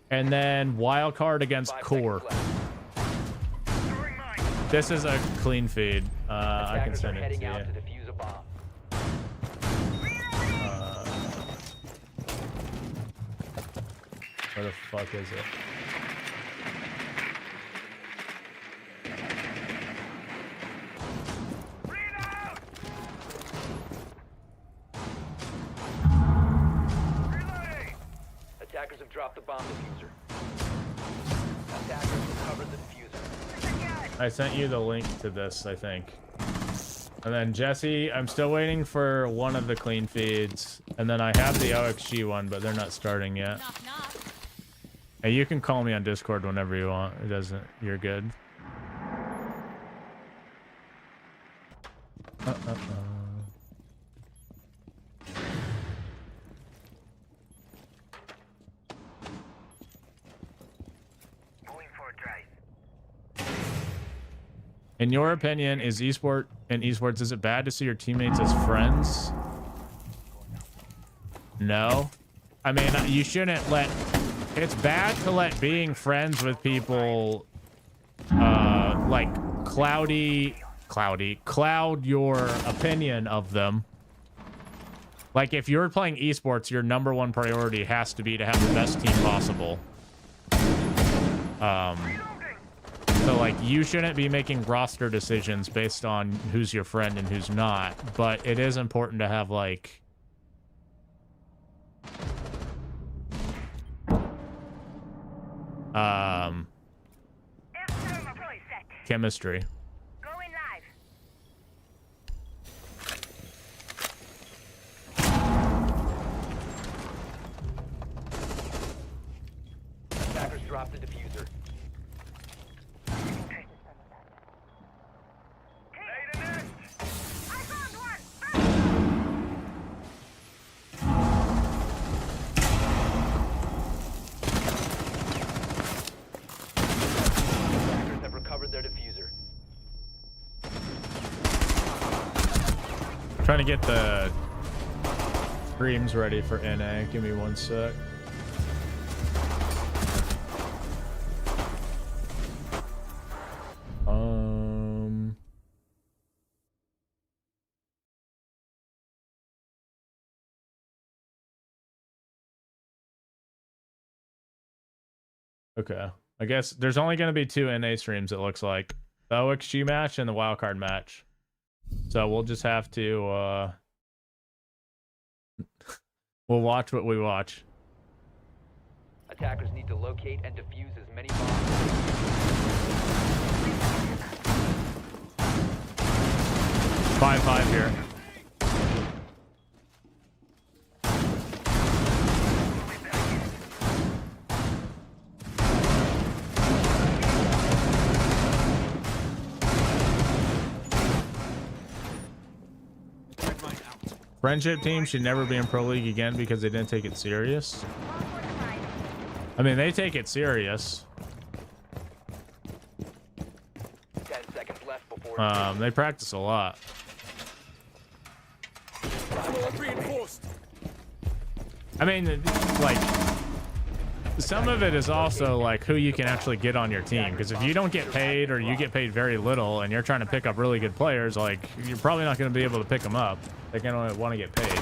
and then wildcard against 5 Core. seconds left. This is a clean feed. I can Attackers are send it to heading you. out to defuse a bomb. Where the fuck is it? Attackers have dropped the bomb diffuser. Attackers recovered the diffuser. I sent you the link to this, I think. And then Jesse, I'm still waiting for one of the clean feeds. And then I have the OXG one, but they're not starting yet. Knock, knock. Hey, you can call me on Discord whenever you want. It doesn't. You're good. Going for a drive. In your opinion, is esports, is it bad to see your teammates as friends? No. I mean, you shouldn't let... It's bad to let being friends with people, like, cloud your opinion of them. Like, if you're playing esports, your #1 priority has to be to have the best team possible. So, like, you shouldn't be making roster decisions based on who's your friend and who's not. But it is important to have, like... chemistry. Going live. Attackers dropped the diffuser. I found one. Attackers have recovered their diffuser. Trying to get the streams ready for NA. Give me 1 sec. Okay. I guess there's only going to be 2 NA streams, it looks like. The OXG match and the wildcard match. So we'll just have to we'll watch what we watch. Attackers need to locate and defuse as many bombs. 5-5 here. Friendship team should never be in Pro League again because they didn't take it serious. I mean, they take it serious. 10 seconds left before. They practice a lot. I mean, like, some of it is also like who you can actually get on your team. Because if you don't get paid or you get paid very little and you're trying to pick up really good players, like, you're probably not going to be able to pick them up. They're going to want to get paid.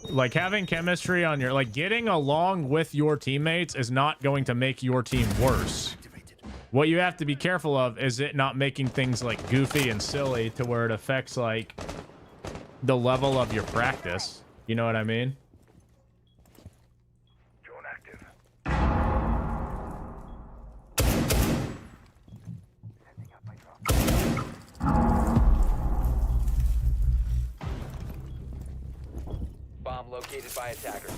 Like, having chemistry on your, like, getting along with your teammates is not going to make your team worse. What you have to be careful of is it not making things like goofy and silly to where it affects like the level of your practice. You know what I mean? Drone active. Sending out my drone. Bomb located by attackers.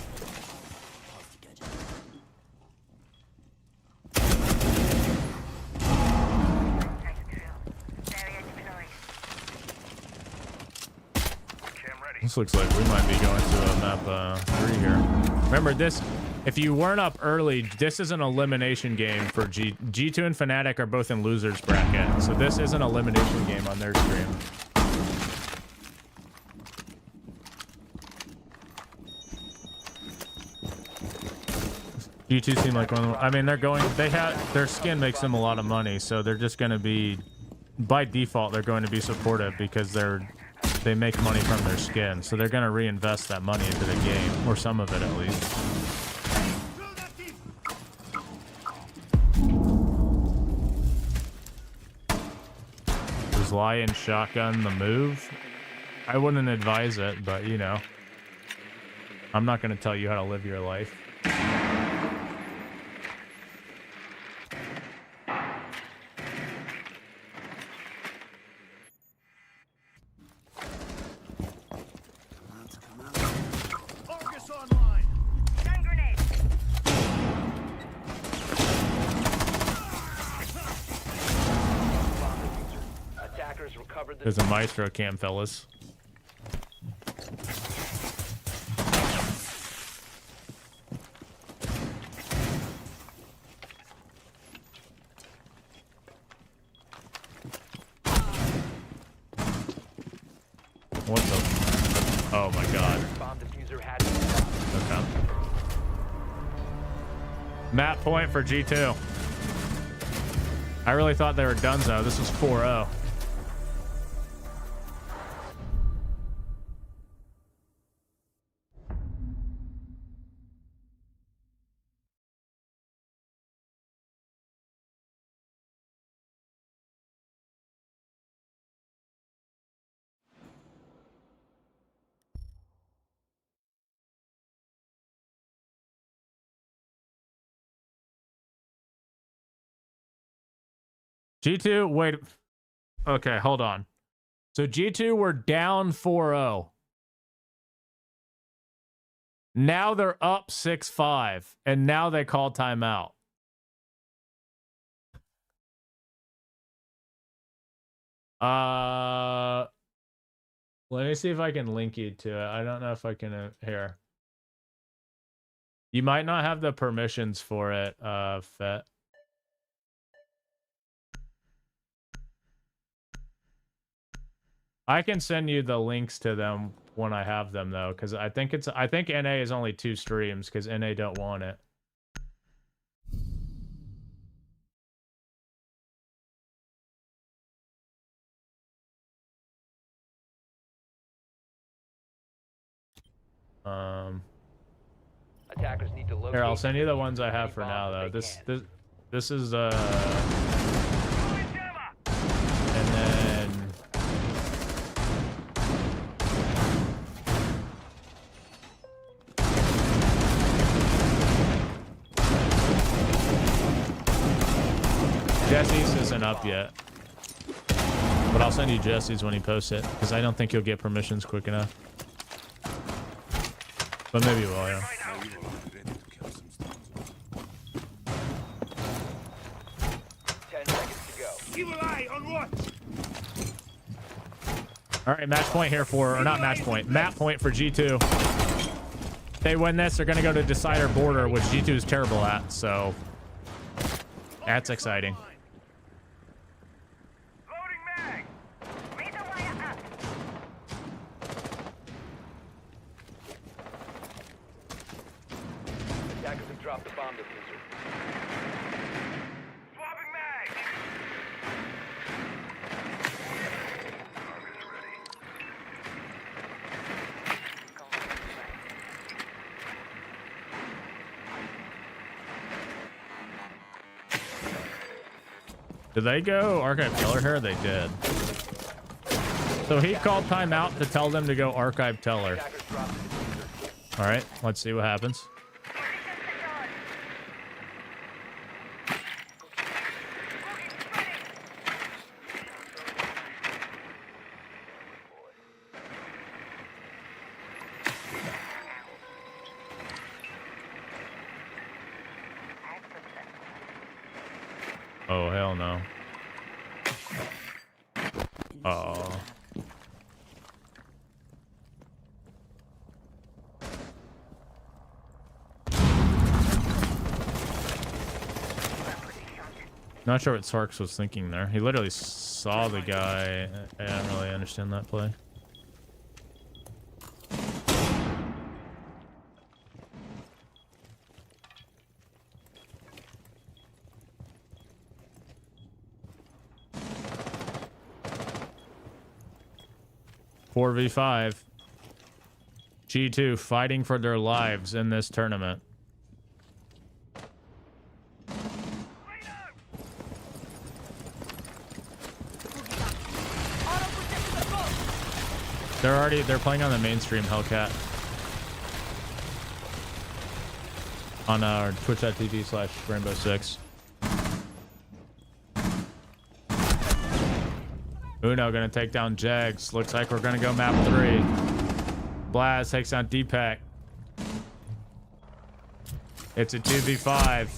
This looks like we might be going to a map 3 here. Remember this, if you weren't up early, this is an elimination game for G2 and Fnatic are both in losers bracket. So this is an elimination game on their stream. G2 seem like one of them. I mean, their skin makes them a lot of money, so they're just going to be, by default, they're going to be supportive because they make money from their skin, so they're going to reinvest that money into the game, or some of it at least. Is Lion shotgun the move? I wouldn't advise it, but you know, I'm not going to tell you how to live your life. There's a Maestro cam, fellas. What the? Oh my god. Okay. Map point for G2. I really thought they were done though. This was 4-0. G2, wait. Okay, hold on. So G2 were down 4-0. Now they're up 6-5, and now they call timeout. Let me see if I can link you to it. I don't know if I can here. You might not have the permissions for it, Fet. I can send you the links to them when I have them though, because I think NA is only 2 streams because NA don't want it. Attackers need to locate. Here, I'll send you the and ones I defuse have any for now, bombs though. if they can. This is and then Jesse's isn't up yet, but I'll send you Jesse's when he posts it because I don't think you'll get permissions quick enough. But maybe you will, yeah. 10 seconds to go. Evil eye on what? All right, match point here for, or not match point, map point for G2. If they win this, they're going to go to Decider Border, which G2 is terrible at, so that's exciting. Loading mag. Razor wire up. Attackers have dropped the bomb diffuser. Swapping mag. Target's ready. Did they go Archive Teller here? They did. So he called timeout to tell them to go Archive Teller. Attackers dropped the diffuser. All right, let's see what happens. Oh, hell no. Oh. Not sure what Sarks was thinking there. He literally saw the guy. I don't really understand that play. Four v 5. G2 fighting for their lives in this tournament. They're playing on the mainstream Hellcat. On our twitch.tv/Rainbow6. Uno gonna take down Jags. Looks like we're gonna go map 3. Blaz takes down Deepak. It's a 2v5.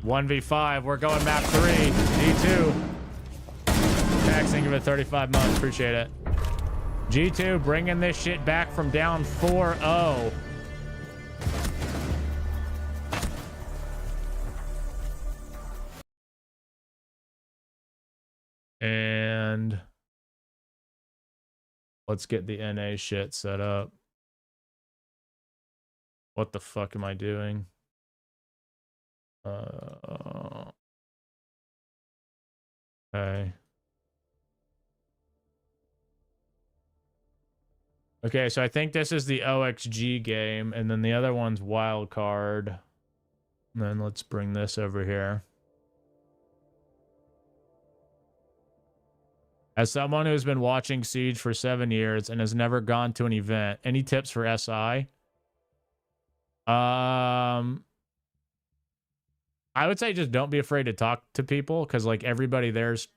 1v5. We're going map 3. G2. Tax, thank you for 35 months. Appreciate it. G2 bringing this shit back from down 4-0. And let's get the NA shit set up. What the fuck am I doing? Okay. Okay, so I think this is the OXG game, and then the other one's wild card. And then let's bring this over here. As someone who's been watching Siege for 7 years and has never gone to an event, any tips for SI? I would say just don't be afraid to talk to people, because like everybody is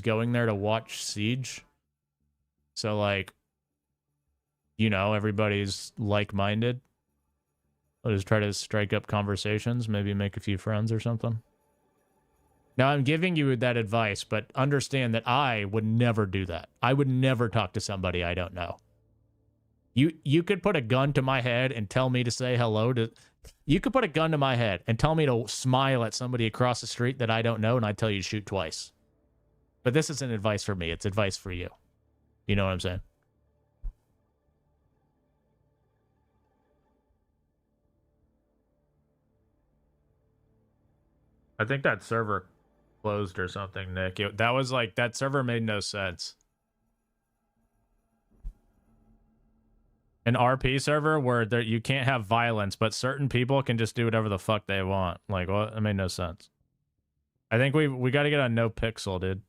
going there to watch Siege. So like, you know, everybody's like-minded. I'll just try to strike up conversations, maybe make a few friends or something. Now, I'm giving you that advice, but understand that I would never do that. I would never talk to somebody I don't know. You could put a gun to my head and tell me to say hello to... You could put a gun to my head and tell me to smile at somebody across the street that I don't know, and I'd tell you to shoot twice. But this isn't advice for me. It's advice for you. You know what I'm saying? I think that server closed or something, Nick. That was like, that server made no sense. an RP server where there, you can't have violence, but certain people can just do whatever the fuck they want. Like, what? It made no sense. I think we got to get on no pixel, dude.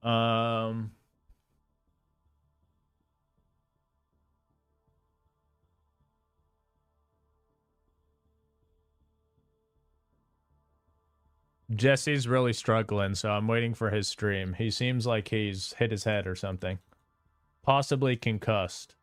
Um. Jesse's really struggling, so I'm waiting for his stream. He seems like he's hit his head or something. Possibly concussed.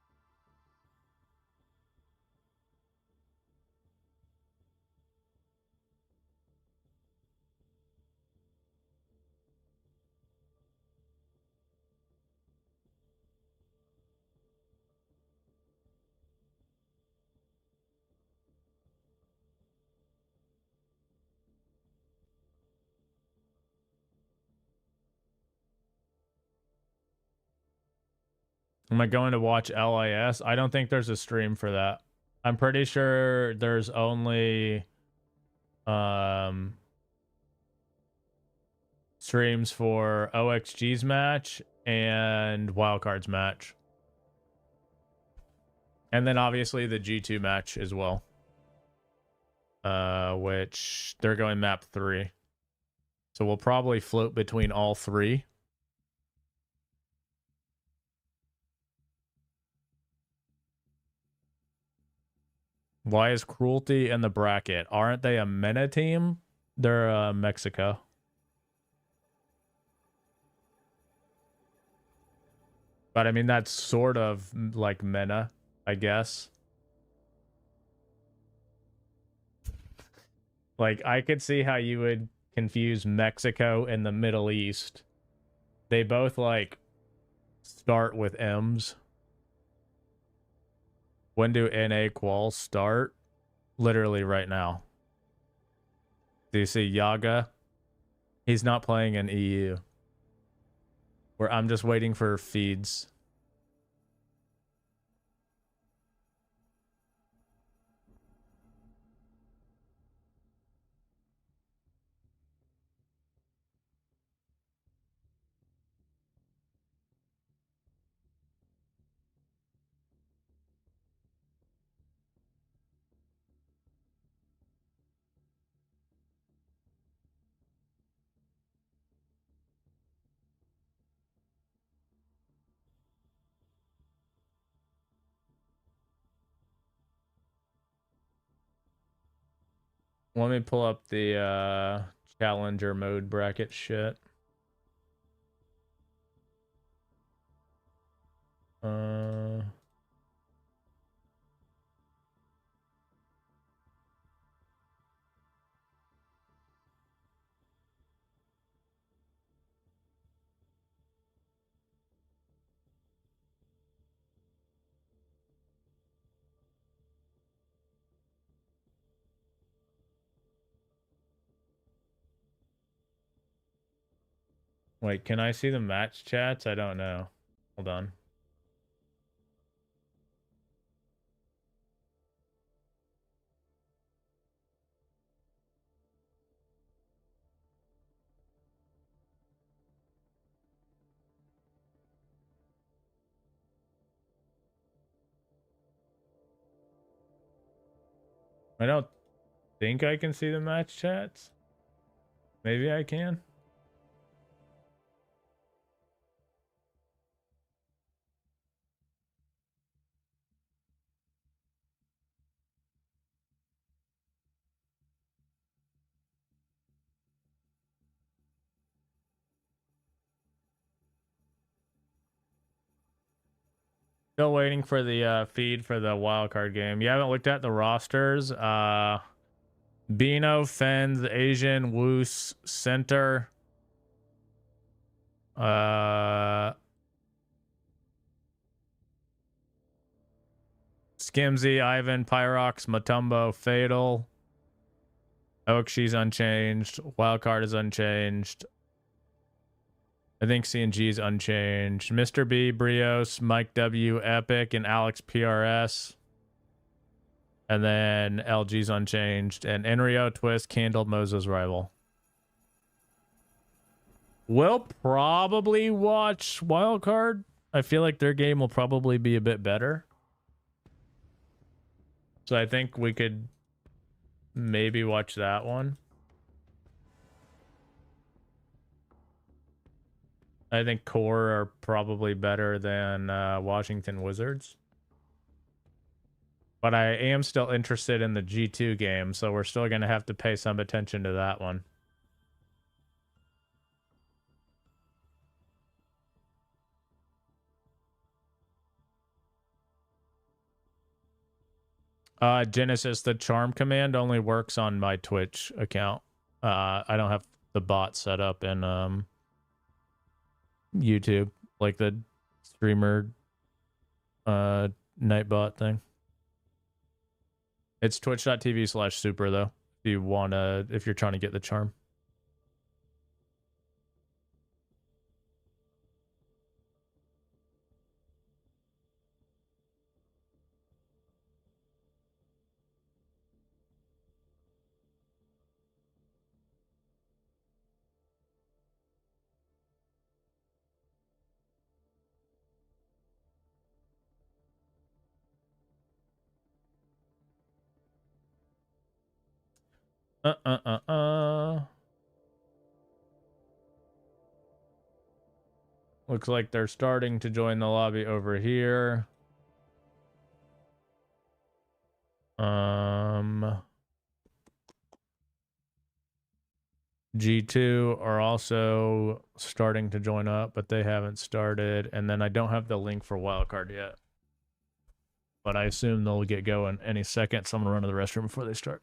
Am I going to watch LIS? I don't think there's a stream for that. I'm pretty sure there's only streams for OXG's match and Wildcard's match. And then obviously the G2 match as well. Which they're going map 3. So we'll probably float between all 3. Why is Cruelty in the bracket? Aren't they a MENA team? They're Mexico. But I mean, that's sort of like MENA, I guess. Like, I could see how you would confuse Mexico and the Middle East. They both, like, start with M's. When do NA quals start? Literally right now. Do you see Yaga? He's not playing in EU. Where I'm just waiting for feeds. Let me pull up the challenger mode bracket shit. Wait, can I see the match chats? I don't know. Hold on. I don't think I can see the match chats. Maybe I can. Still waiting for the feed for the wildcard game. You haven't looked at the rosters. Bino, Fens, Asian, Woos, Center. Skimsy, Ivan, Pyrox, Matumbo, Fatal. Oakshi's unchanged. Wildcard is unchanged. I think CNG is unchanged. Mr. B, Brios, Mike W, Epic, and Alex PRS. And then LG's unchanged. And Enrio, Twist, Candle, Moses, Rival. We'll probably watch Wildcard. I feel like their game will probably be a bit better. So I think we could maybe watch that one. I think Core are probably better than Washington Wizards. But I am still interested in the G2 game, so we're still going to have to pay some attention to that one. Genesis, the charm command only works on my Twitch account. I don't have the bot set up in YouTube, like the streamer Nightbot thing. It's twitch.tv/super though. If you're trying to get the charm. Looks like they're starting to join the lobby over here. G2 are also starting to join up, but they haven't started. And then I don't have the link for Wildcard yet. But I assume they'll get going any second, so I'm going to run to the restroom before they start.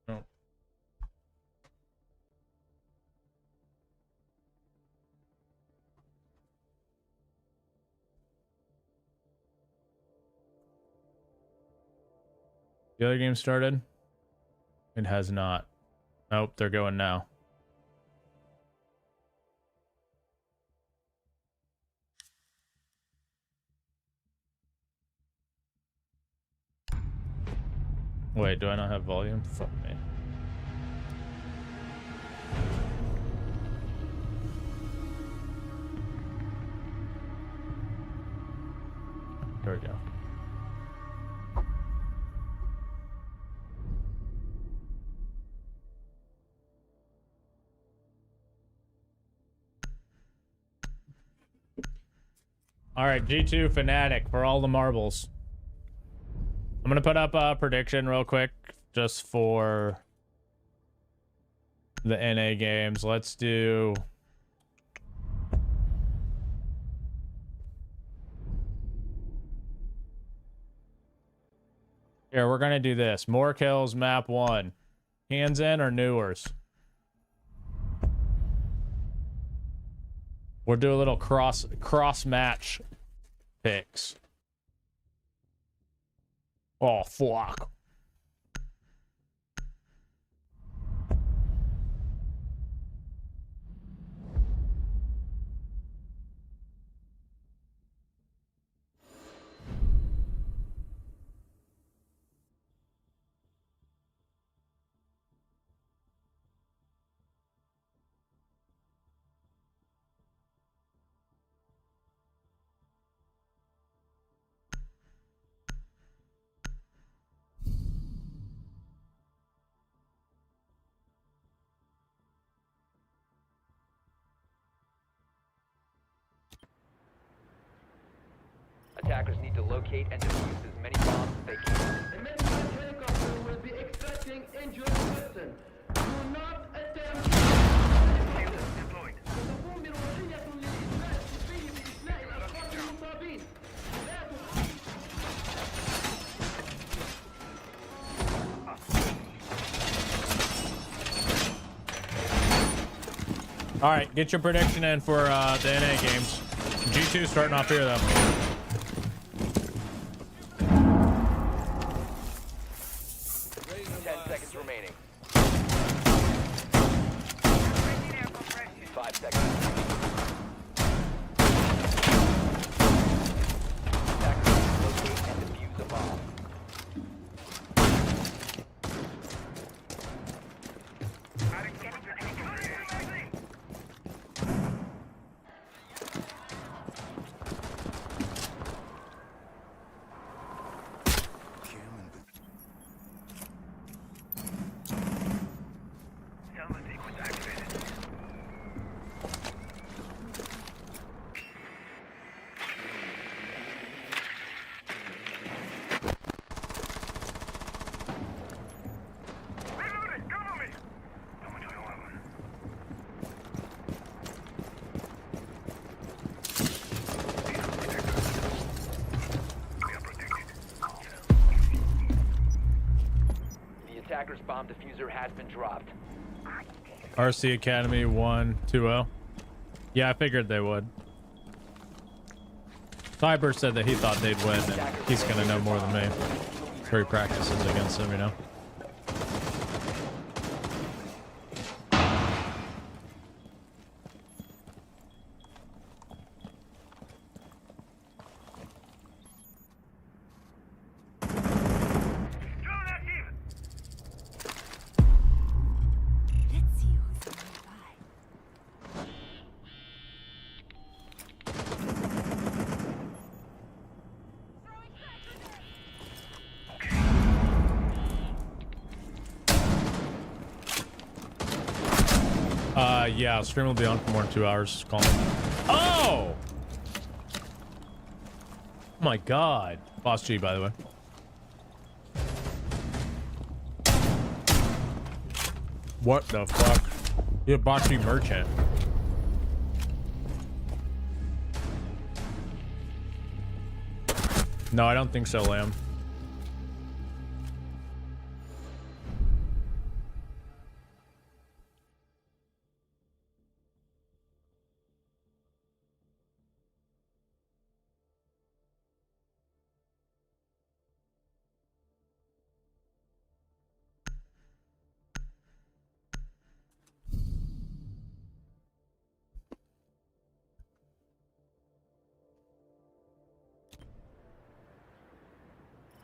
Oh. The other game started? It has not. Nope, they're going now. Wait, do I not have volume? Fuck me. There we go. All right, G2 Fnatic for all the marbles. I'm gonna put up a prediction real quick just for the NA games. Let's do. Here, we're gonna do this. More kills, map 1. Hands in or newers? We'll do a little cross match picks. Oh fuck. Attackers need to locate and defuse as many bombs as they can. The medical helicopter will be extracting injured person. Do not attempt. Deployed. ستقوم بروحية لإسلاء الطبي بإسلاء الأشخاص المصابين. لا All right, get your prediction in for the NA games. G2 starting off here though. 10 seconds remaining. 5 seconds. Attackers need to locate and defuse a bomb. Stealth sequence activated. Reloading! Cover me! Coming to your armor. We are protected. The attacker's bomb diffuser has been dropped. RC Academy 1-2-0. Yeah, I figured they would. Cyber said that he thought they'd win, and he's gonna know more than me. So he practices against them, you know. Drone active! Let's see who's nearby. Yeah, stream will be on for more than 2 hours. Call me. Oh! My God. Boss G, by the way. What the fuck? You're a Boss G merchant. No, I don't think so, Lamb.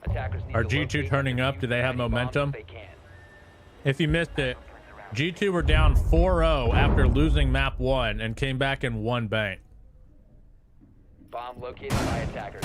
Attackers need Are to G2 locate turning and up? Do defuse they have as many bombs momentum? as they can. If you missed it, G2 were down 4-0 after losing map 1 and came back in one bank. Bomb located by attackers.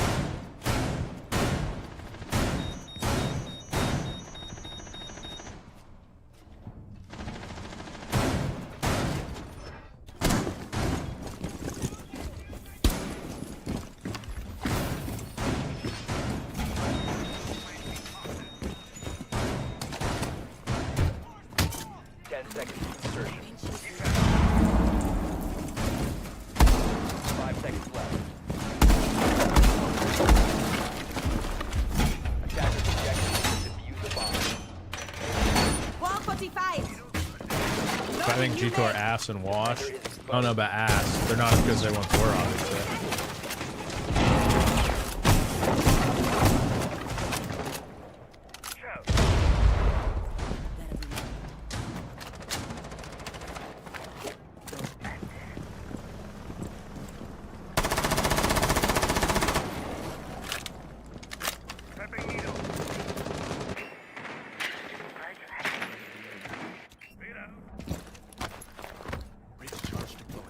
think G2 are ass and wash. I don't know about ass. They're not as good as they once were, obviously. Recharge deployed.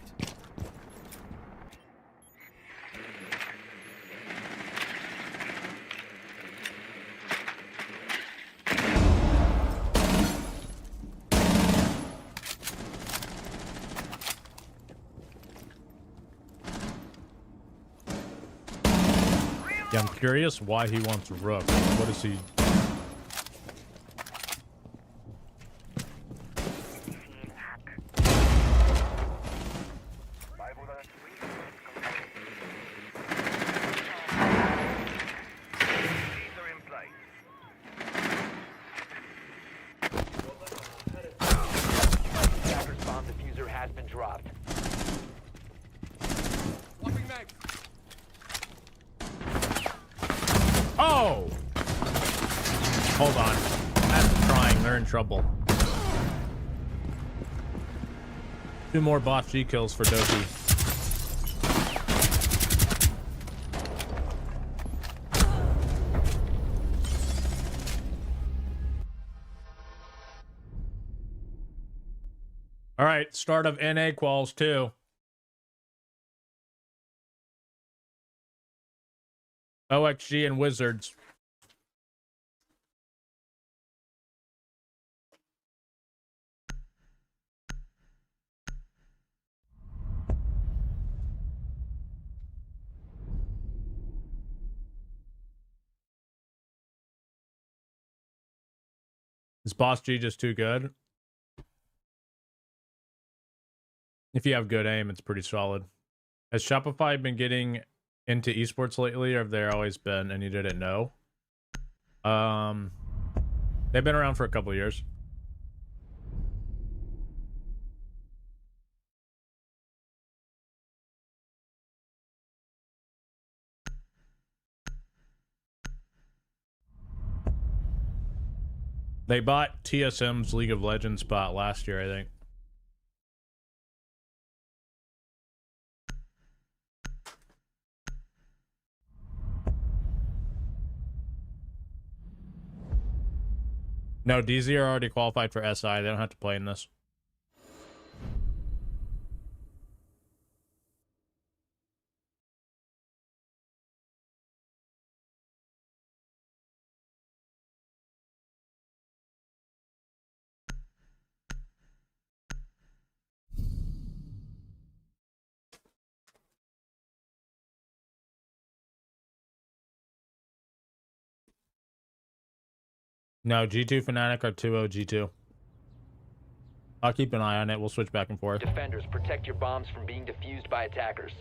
Yeah, I'm curious why he wants Rook. What is he? Attacker's bomb diffuser has been dropped. Oh! Hold on. That's trying. They're in trouble. 2 more bot G kills for Doki. All right, start of NA quals 2. OXG and Wizards. Is Boss G just too good? If you have good aim, it's pretty solid. Has Shopify been getting into esports lately, or have they always been and you didn't know? They've been around for a couple years. They bought TSM's League of Legends spot last year, I think. No, DZ are already qualified for SI. They don't have to play in this. No, G2 Fnatic are 2-0 G2. I'll keep an eye on it. We'll switch back and forth. Defenders, protect your bombs from being defused by attackers.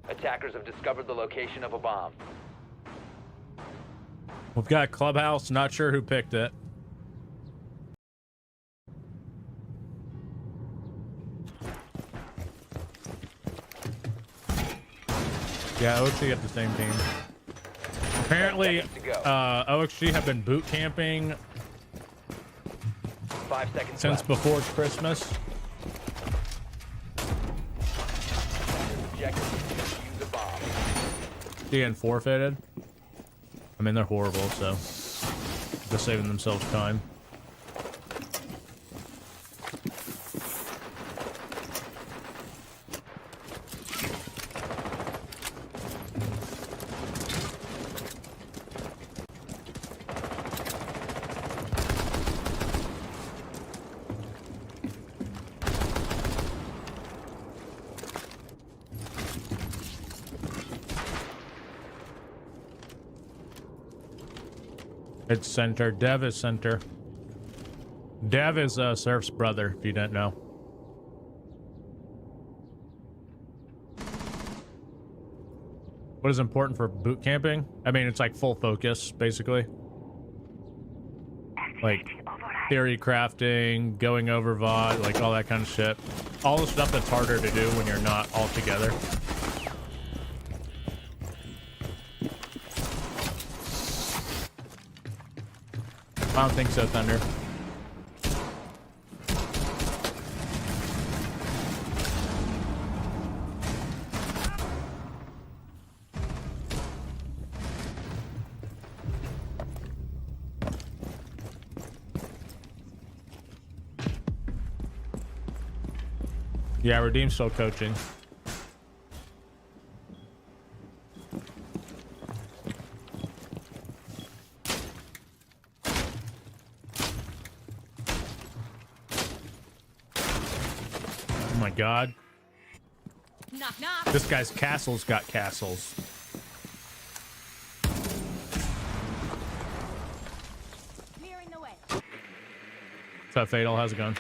Attackers have discovered the location of a bomb. We've got Clubhouse. Not sure who picked it. Yeah, OXG got the same team. Apparently, OXG have been boot camping 5 seconds since left. before Christmas. Objective is to defuse a bomb. Getting forfeited. I mean, they're horrible, so they're saving themselves time. It's center. Dev is center. Dev is Surf's brother, if you didn't know. What is important for boot camping? I mean, it's like full focus, basically. Like theory crafting, going over VOD, like all that kind of shit. All the stuff that's harder to do when you're not all together. I don't think so, Thunder. Yeah, Redeem's still coaching. Oh my god. Knock, knock. This guy's castle's got castles. Clearing the way. What's up, Fatal? How's it going?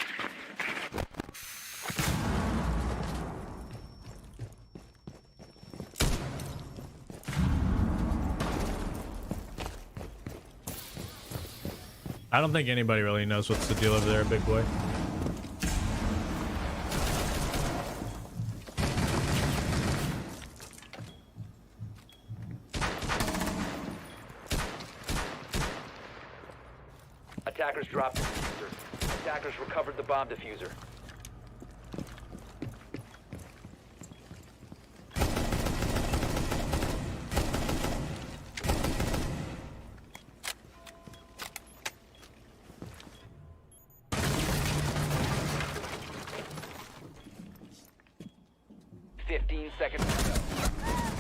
I don't think anybody really knows what's the deal over there, big boy. Attackers dropped the diffuser. Attackers recovered the bomb diffuser.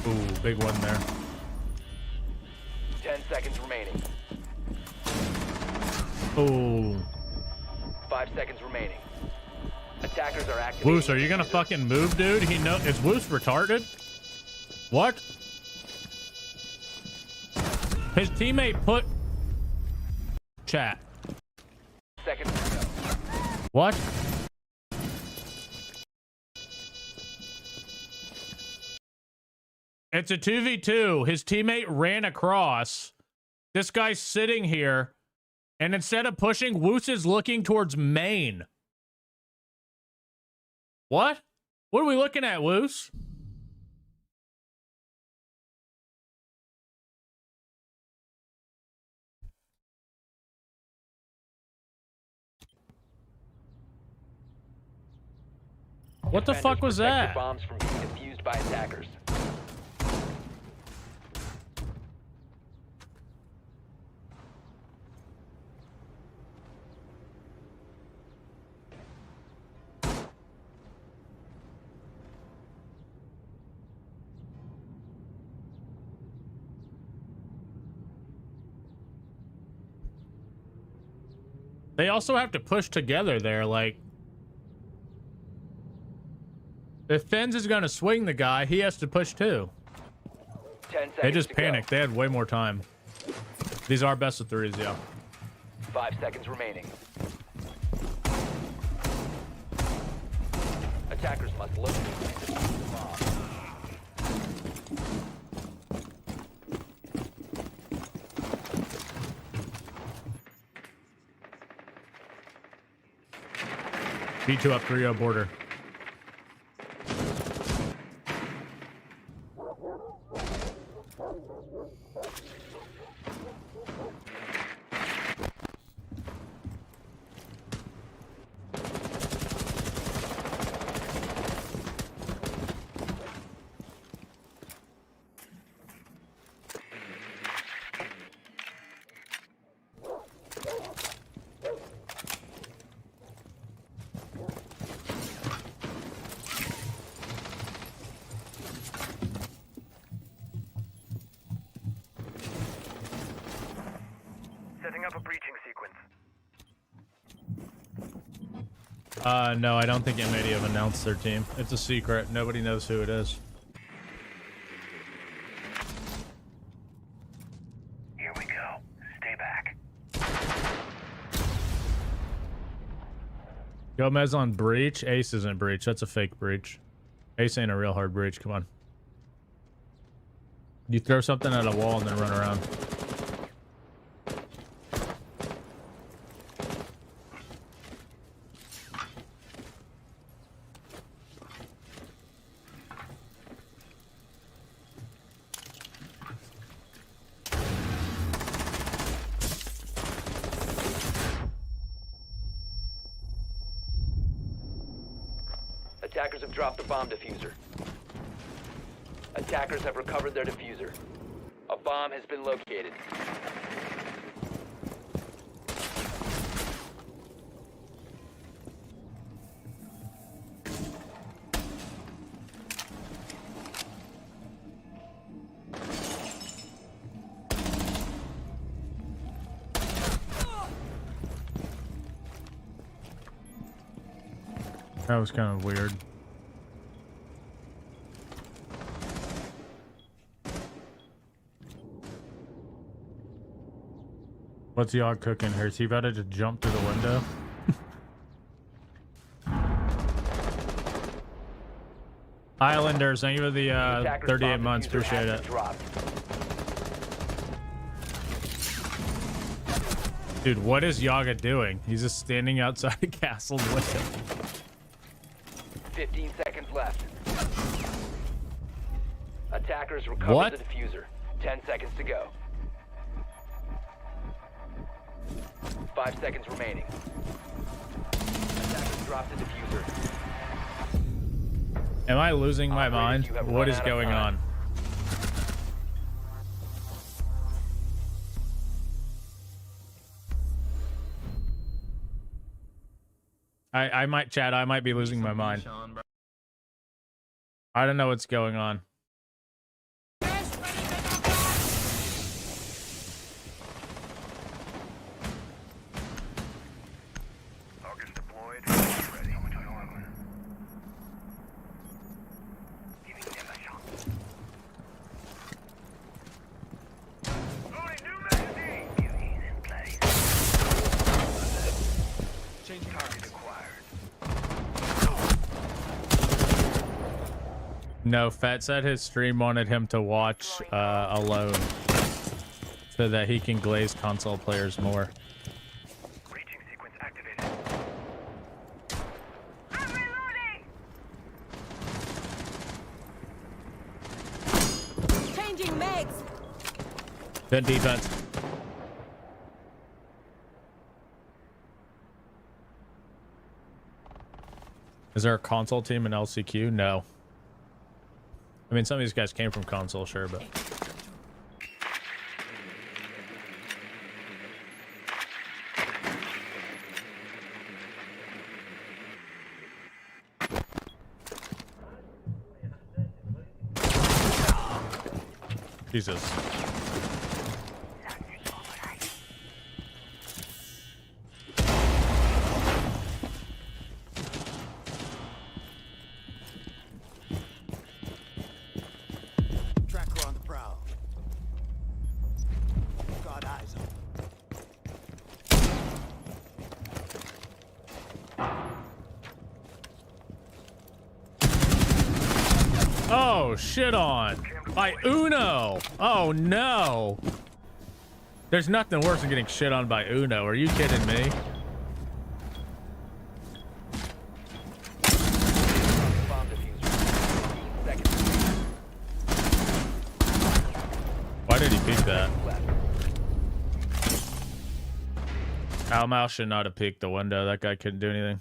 Ooh, big one there. 10 seconds remaining. Ooh. 5 seconds remaining. Attackers are active. Woos, are you gonna fucking move, dude? Is Woos retarded? What? His teammate put chat. Seconds to go. What? It's a 2v2. His teammate ran across. This guy's sitting here, and instead of pushing, Woos is looking towards main. What? What are we looking at, Woos? What the fuck was Protect that? your bombs from being defused by attackers. They also have to push together there, like... If Fens is going to swing the guy, he has to push too. 10 seconds They just to panicked. go. They had way more time. These are best of threes, yeah. 5 seconds remaining. Attackers must locate and defuse the bomb. B2 up 3-0 border. Setting up a breaching sequence. No, I don't think MAD have announced their team. It's a secret. Nobody knows who it is. Here we go. Stay back. Gomez on breach. Ace isn't breach. That's a fake breach. Ace ain't a real hard breach. Come on. You throw something at a wall and then run around. Attackers have dropped the bomb diffuser. Attackers have recovered their diffuser. A bomb has been located. That was kind of weird. What's y'all cooking here? Is he about to just jump through the window? Islanders, thank you for the 38 months. Appreciate it. Dude, what is Yaga doing? He's just standing outside a castle window. 15 seconds left. Attackers recovered the diffuser. 10 seconds to go. 5 seconds remaining. Attackers dropped the diffuser. Am I losing my mind? What is going on? I might, Chad, I might be losing my mind. I don't know what's going on. Organs deployed. Ready. Giving them a shot. Loading new magazine. Beauties in place. Changing target acquired. No, Fat said his stream wanted him to watch alone so that he can glaze console players more. Breaching sequence activated. I'm reloading. Changing mags. Good defense. Is there a console team in LCQ? No. I mean, some of these guys came from console, sure, but... Jesus. Tracker on the prowl. Got eyes on. Oh, shit on. By Uno. Oh, no. There's nothing worse than getting shit on by Uno. Are you kidding me? Bomb diffuser. 15 seconds. Why did he pick that? Left. Al Mouse should not have peeked the window. That guy couldn't do anything.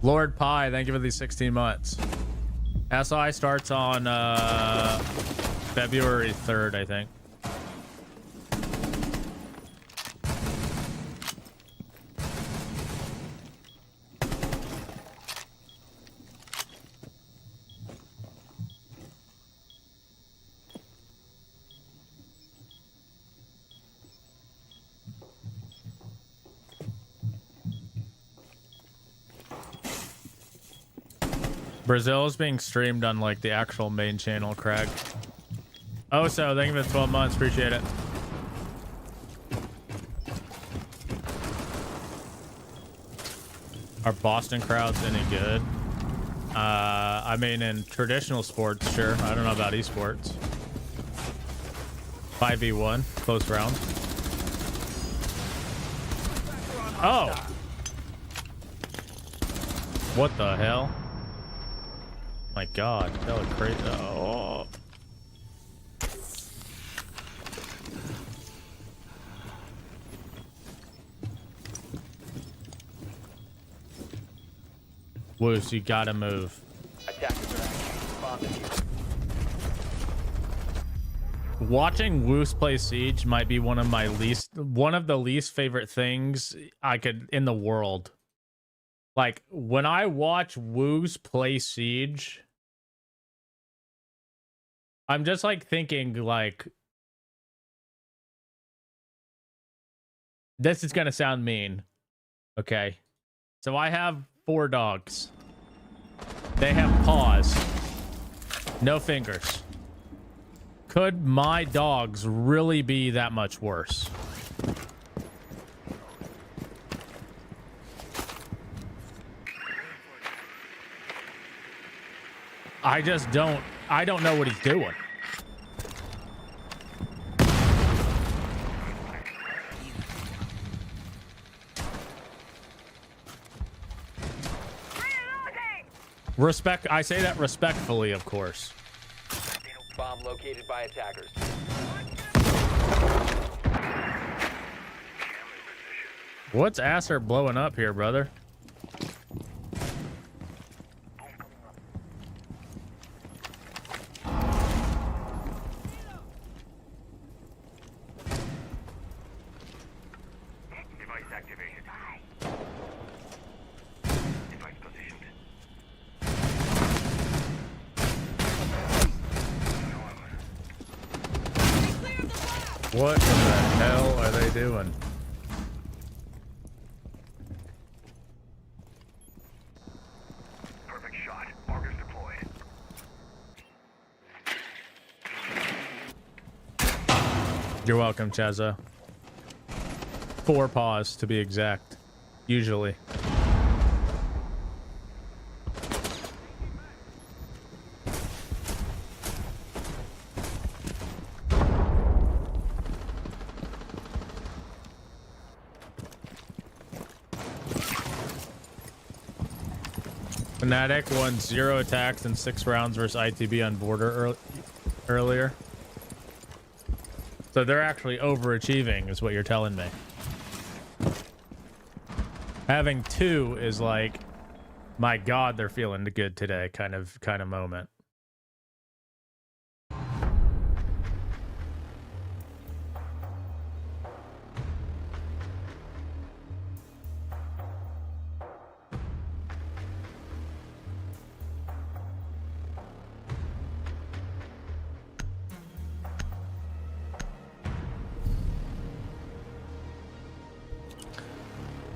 Lord Pie, thank you for these 16 months. SI starts on February 3rd, I think. Brazil is being streamed on like the actual main channel, Craig. Oh, so thank you for the 12 months. Appreciate it. Are Boston crowds any good? I mean, in traditional sports, sure. I don't know about esports. 5v1, close round. Oh! What the hell? My God, that was crazy. Oh. Woos, you gotta move. Attackers are active. Bomb diffuser. Watching Woos play Siege might be one of the least favorite things I could in the world. Like when I watch Woos play Siege, I'm just like thinking like, this is gonna sound mean. Okay. So I have 4 dogs. They have paws. No fingers. Could my dogs really be that much worse? I don't know what he's doing. Respect. I say that respectfully, of course. Bomb located by attackers. What's Acer blowing up here, brother? Device activated. Device positioned. What in the hell are they doing? Perfect shot. Markers deployed. You're welcome, Chazza. 4 paws to be exact. Usually. Fnatic won 0 attacks and 6 rounds versus ITB on border earlier. So they're actually overachieving is what you're telling me. Having 2 is like, my God, they're feeling good today kind of moment.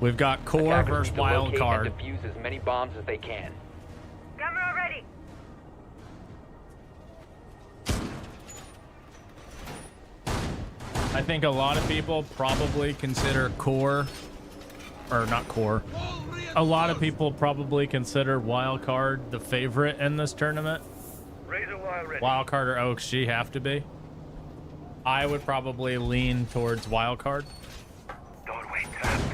We've got core Attackers versus need to wild locate card. and defuse as many bombs as they can. Camera ready. I think a lot of people probably consider core, or not core. A lot of people probably consider wild card the favorite in this tournament. Razor wire ready. Wild card or OXG have to be. I would probably lean towards wild card. Doorway trapped.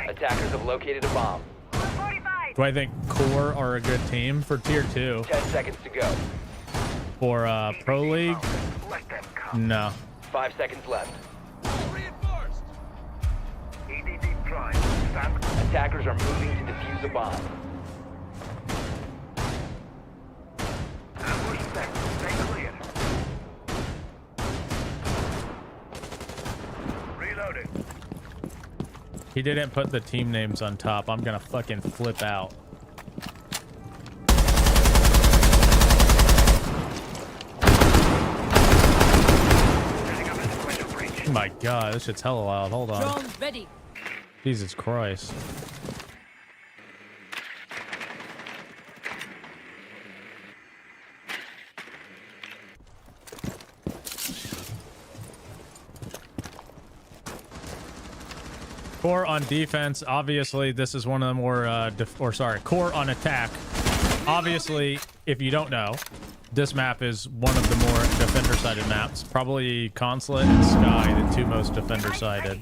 Attackers have located a bomb. 45. Do I think core are a good team for tier 2? 10 seconds to go. For Pro League? Let them come. No. 5 seconds left. Reinforced. EDD prime. Stand. Attackers are moving to defuse a bomb. Ambush set. Stay clear. Reloading. He didn't put the team names on top. I'm gonna fucking flip out. Setting up a sequential breach. Oh my God, this shit's hella loud. Hold on. Drone ready. Jesus Christ. Core on defense. Obviously, this is one of the more, core on attack. Obviously, if you don't know, this map is one of the more defender-sided maps. Probably Consulate and Sky, the two most defender-sided.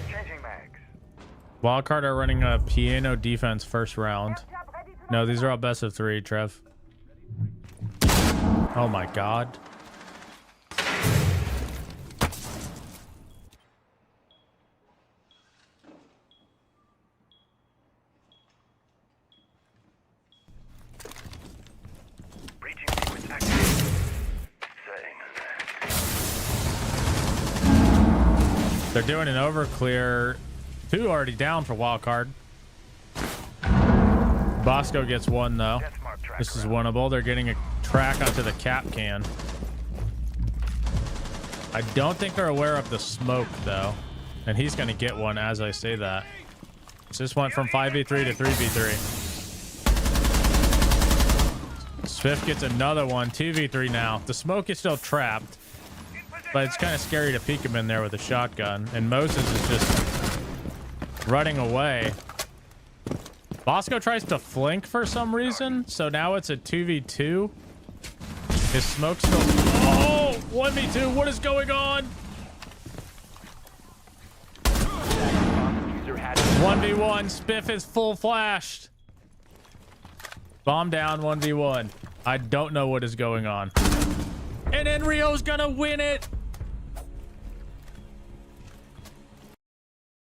Changing mags. Wildcard are running a piano defense first round. No, these are all best of 3, Trev. Oh my god. Breaching sequence activated. Setting. They're doing an overclear. 2 already down for wildcard. Bosco gets 1 though. This is winnable. They're getting a track onto the cap can. I don't think they're aware of the smoke though. And he's going to get 1 as I say that. So this went from 5v3 to 3v3. Swift gets another one. 2v3 now. The smoke is still trapped. But it's kind of scary to peek him in there with a shotgun. And Moses is just running away. Bosco tries to flank for some reason, so now it's a 2v2. His smoke's still... Oh! 1v2, what is going on? 1v1, Spiff is full flashed. Bomb down, 1v1. I don't know what is going on. And then Rio's gonna win it!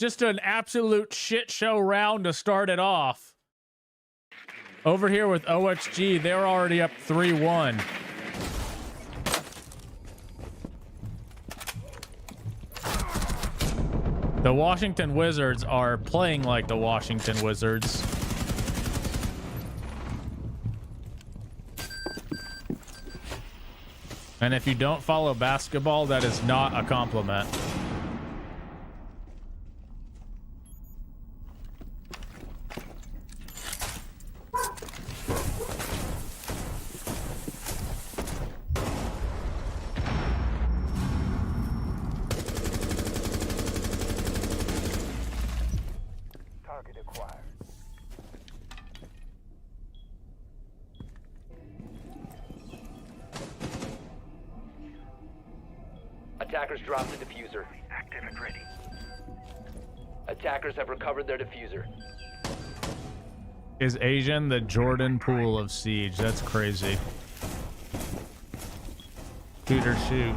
Just an absolute shit show round to start it off. Over here with OXG, they're already up 3-1. The Washington Wizards are playing like the Washington Wizards. And if you don't follow basketball, that is not a compliment. Attackers dropped the diffuser. Active and ready. Attackers have recovered their diffuser. Is Asian the Jordan Poole of Siege? That's crazy. Shoot or shoot.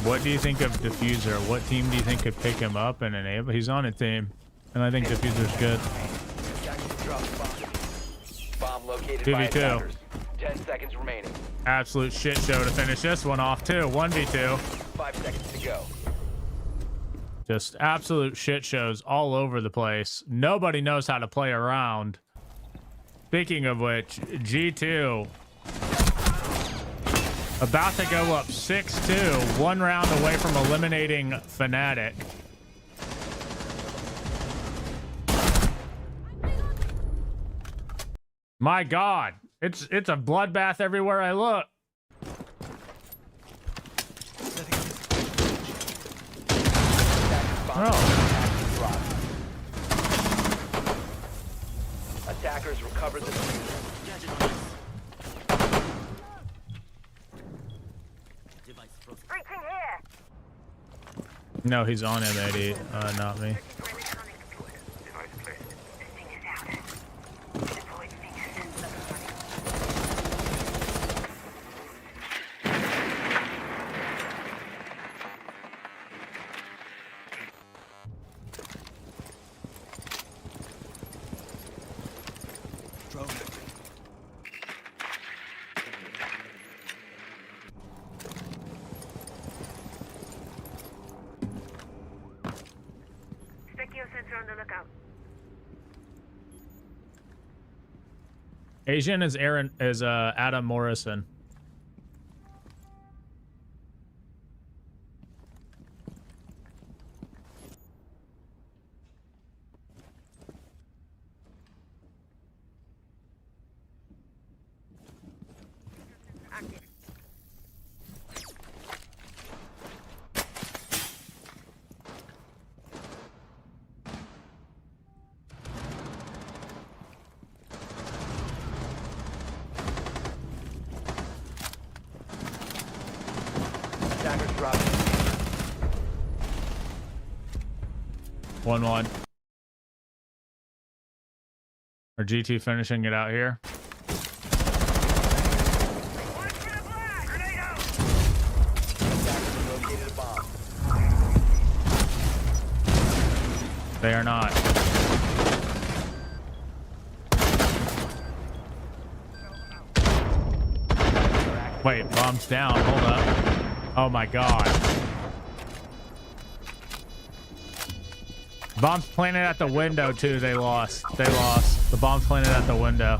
What do you think of Diffuser? What team do you think could pick him up and enable? He's on a team, and I think Diffuser's good. Bomb located by 2v2. attackers. 10 seconds remaining. Absolute shit show to finish this one off too. 1v2. 5 seconds to go. Just absolute shit shows all over the place. Nobody knows how to play around. Speaking of which, G2 about to go up 6-2, 1 round away from eliminating Fnatic. My God, it's a bloodbath everywhere I look. Oh. Attackers recovered the diffuser. Breaching here. No, he's on M80, not me. Device placed. Drone active. Sensor on the lookout. Asian is Adam Morrison. Attackers dropping the diffuser. 1-1. Or GT finishing it out here. Attackers located a bomb. They are not. Wait, bomb's down. Hold up. Oh my god. Bomb's planted at the window too. They lost. They lost. The bomb's planted at the window.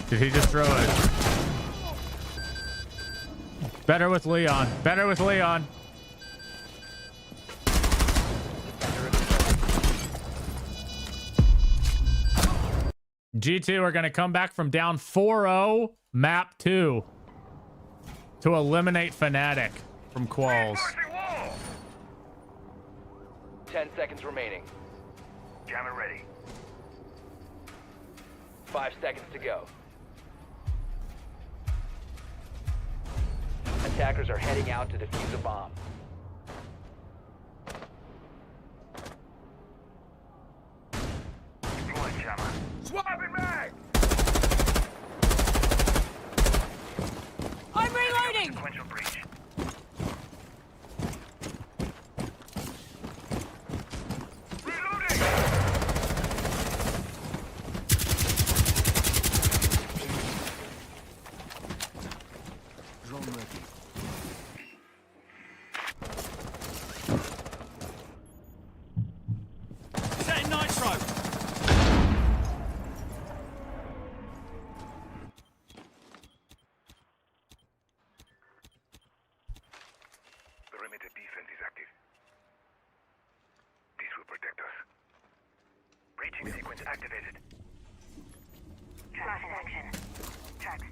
Did he just throw it? Better with Leon. Better with Leon. G2 are going to come back from down 4-0, map 2, to eliminate Fnatic from QUALS. 10 seconds remaining. Jammer ready. 5 seconds to go. Attackers are heading out to defuse a bomb. Deploying jammer. Swapping mag! I'm reloading! Sequential breach. Reloading! Drone ready. Setting nitro. Perimeter defense is active. This will protect us. Breaching sequence activated. Flash in action. Tracks.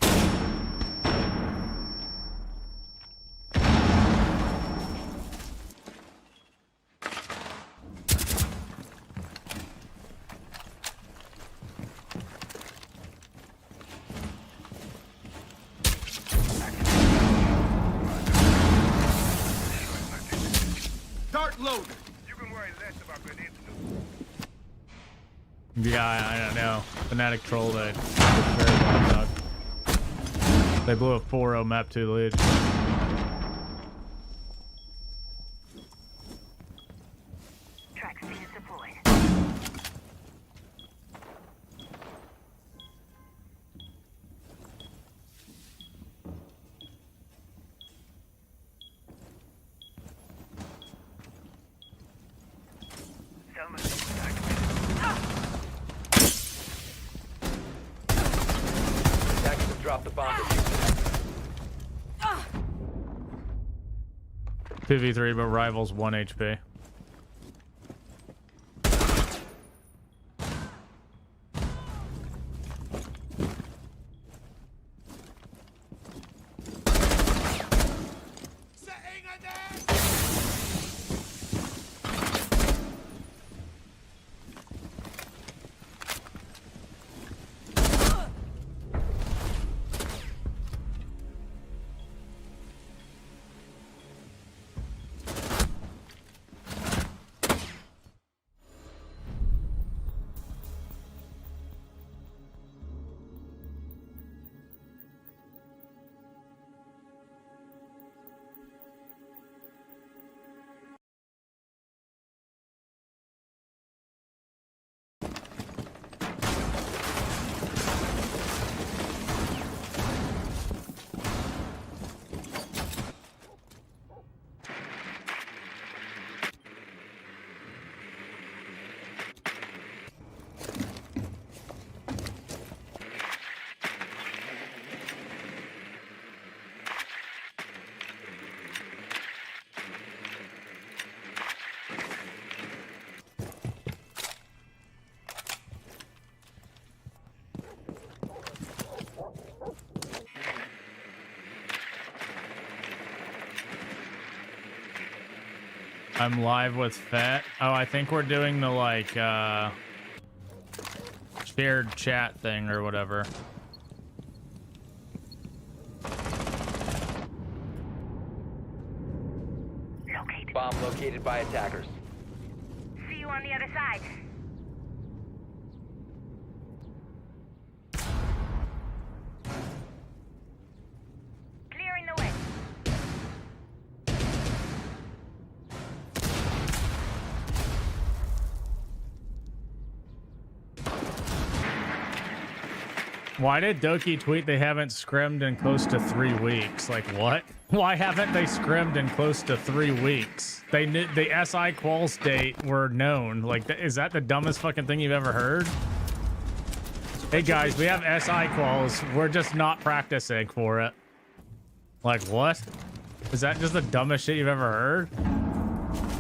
Dart loaded. You can worry less about grenades. Yeah, I don't know. Fnatic trolled it. They blew a 4-0 map 2 lead. Tracks being deployed. Selma sequence activated. Attackers have dropped the bomb diffuser. 2v3, but rivals 1 HP. I'm live with Fett. Oh, I think we're doing the like shared chat thing or whatever. Bomb located by attackers. See you on the other side. Clearing the way. Why did Doki tweet they haven't scrimmed in close to 3 weeks? Like, what? Why haven't they scrimmed in close to 3 weeks? They knew the SI quals date were known. Like, is that the dumbest fucking thing you've ever heard? Hey guys, we have SI quals. We're just not practicing for it. Like, what? Is that just the dumbest shit you've ever heard?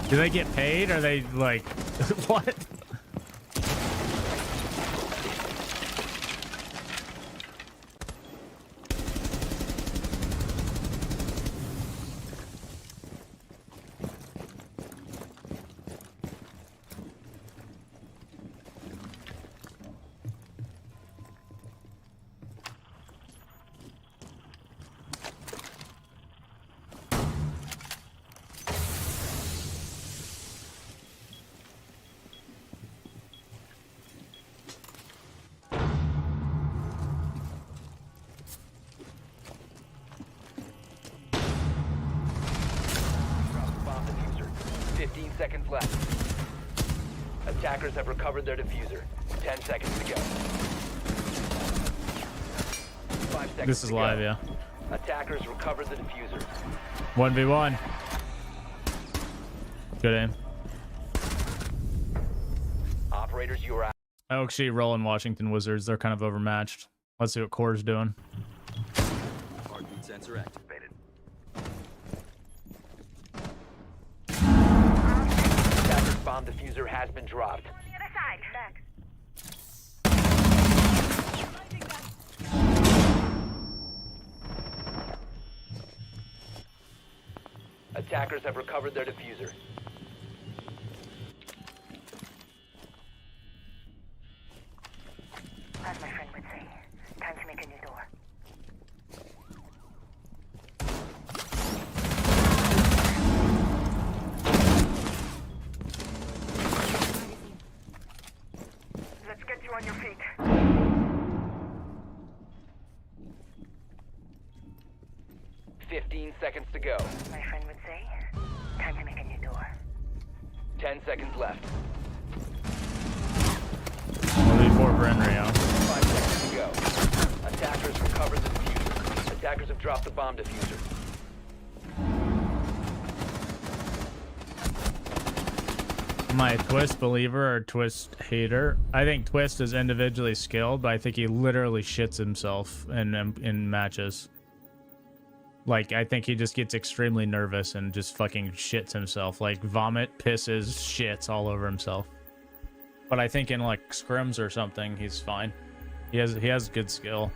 Do they get paid? Are they like, what? Bomb diffuser. 15 seconds left. Attackers have recovered their diffuser. 10 seconds to go. 5 seconds. This is to live, go. yeah. Attackers recovered the diffuser. 1v1. Good aim. Operators, you are out. I actually rolling Washington Wizards. They're kind of overmatched. Let's see what Core's doing. Heartbeat sensor activated. Attackers bomb diffuser has been dropped. On the other side. Back. Attackers have recovered their diffuser. As my friend would say, time to make a new door. Let's get you on your feet. 15 seconds to go. My friend would say, time to make a new door. 10 seconds left. 1v4 for Henry, huh? 5 seconds to go. Attackers recovered the diffuser. Attackers have dropped the bomb diffuser. Am I a Twist believer or Twist hater? I think Twist is individually skilled, but I think he literally shits himself in matches. Like, I think he just gets extremely nervous and just fucking shits himself. Like, vomit, pisses, shits all over himself. But I think in, like, scrims or something, he's fine. He has good skill.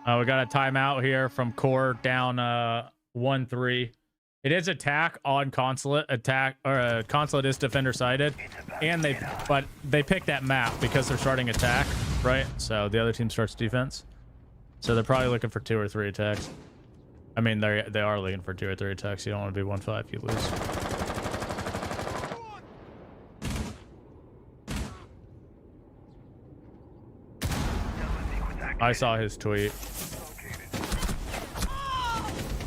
We got a timeout here from Core down 1-3. It is attack on consulate, attack or consulate is defender sided, and they pick that map because they're starting attack, right? So the other team starts defense. So they're probably looking for 2 or 3 attacks. I mean, they are looking for 2 or 3 attacks. You don't want to be 1-5, you lose. I saw his tweet.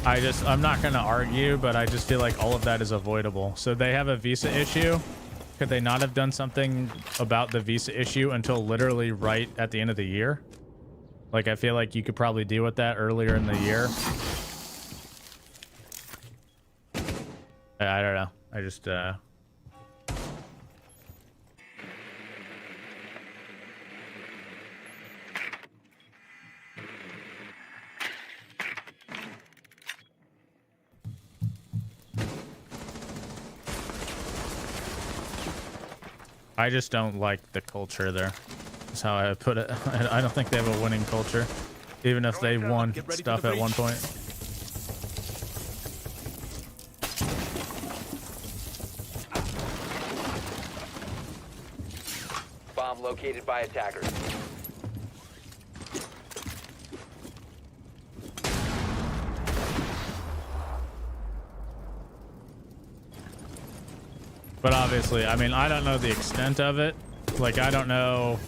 I'm not going to argue, but I just feel like all of that is avoidable. So they have a visa issue. Could they not have done something about the visa issue until literally right at the end of the year? Like, I feel like you could probably deal with that earlier in the year. I don't know. I just, I just don't like the culture there. That's how I put it. I don't think they have a winning culture, even if they won stuff at one point. Bomb located by attackers. But obviously, I mean, I don't know the extent of it. Like, I don't know.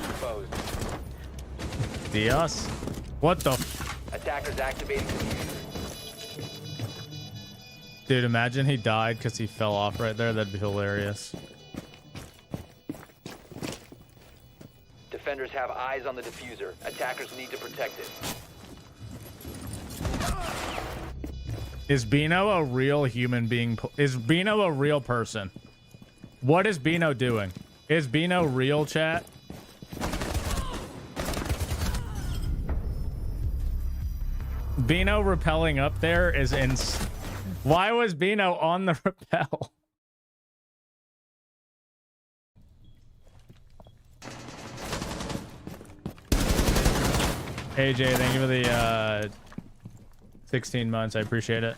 Exposed. Dios? What the Attackers activating diffuser. Dude, imagine he died because he fell off right there. That'd be hilarious. Defenders have eyes on the diffuser. Attackers need to protect it. Is Bino a real human being? Is Bino a real person? What is Bino doing? Is Bino real, chat? Bino rappelling up there is Why was Bino on the rappel? AJ, thank you for the 16 months. I appreciate it.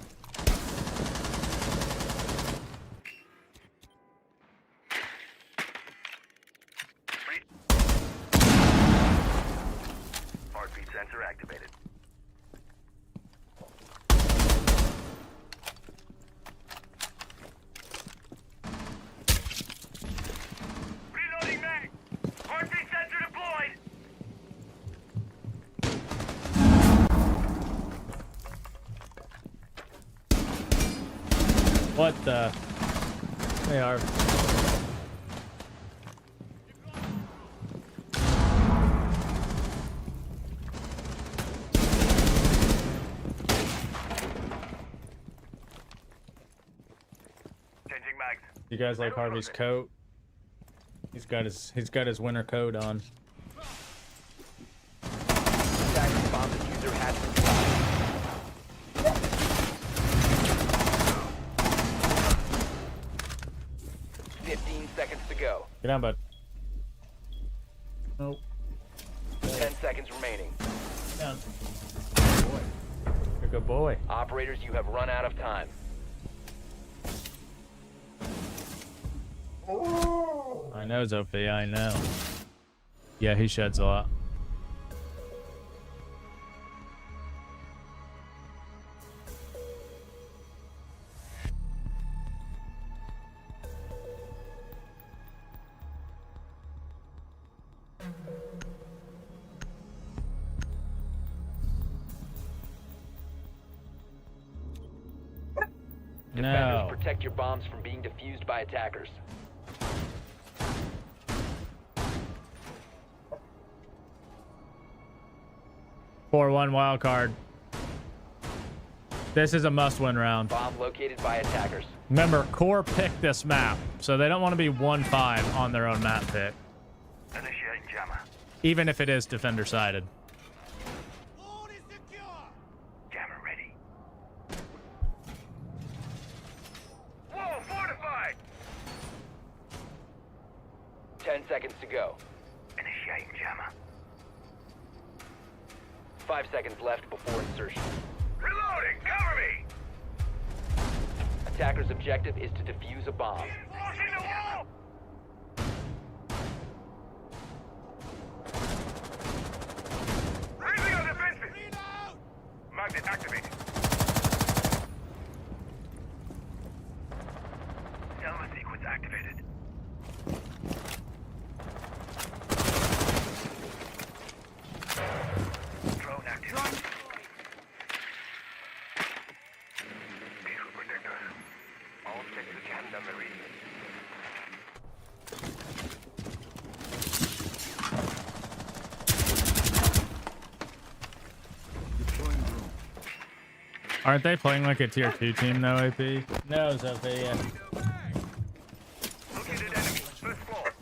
Heartbeat sensor activated. Reloading mag. Heartbeat sensor deployed. What the? They are. Changing mags. You guys like Harvey's coat? He's got his winter coat on. Attackers bomb diffuser has been spotted. 15 seconds to go. Get down, bud. Nope. 10 seconds remaining. Down. Boy. You're a good boy. Operators, you have run out of time. I know, Sophie. I know. Yeah, he sheds a lot. Defenders, No. protect your bombs from being defused by attackers. Four 1 wild card. This is a must-win round. Bomb located by attackers. Remember, Core picked this map, so they don't want to be 1-5 on their own map pick, Initiate jammer. even if it is defender-sided. Jammer ready. Whoa, fortified. 10 seconds to go. Initiating jammer. 5 seconds left before insertion. Reloading. Cover me. Attacker's objective is to defuse a bomb. Forcing the wall. Raising our defenses. Magnet activated. Selma sequence activated. Drone active. Vehicle protector. All sectors scanned on meridian. Aren't they playing like a tier 2 team though, AP? No, Sophia. Located enemy. First floor.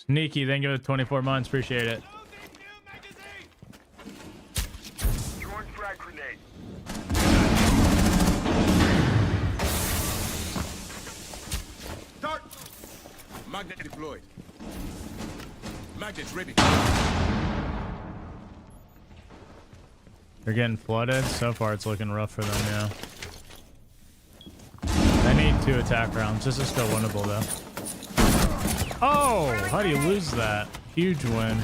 Nikki, thank you for the 24 months. Appreciate it. Throwing frag grenade. Start. Magnet deployed. Magnets ready. They're getting flooded. So far, it's looking rough for them, yeah. They need 2 attack rounds. This is still winnable, though. Oh, how do you lose that? Huge win.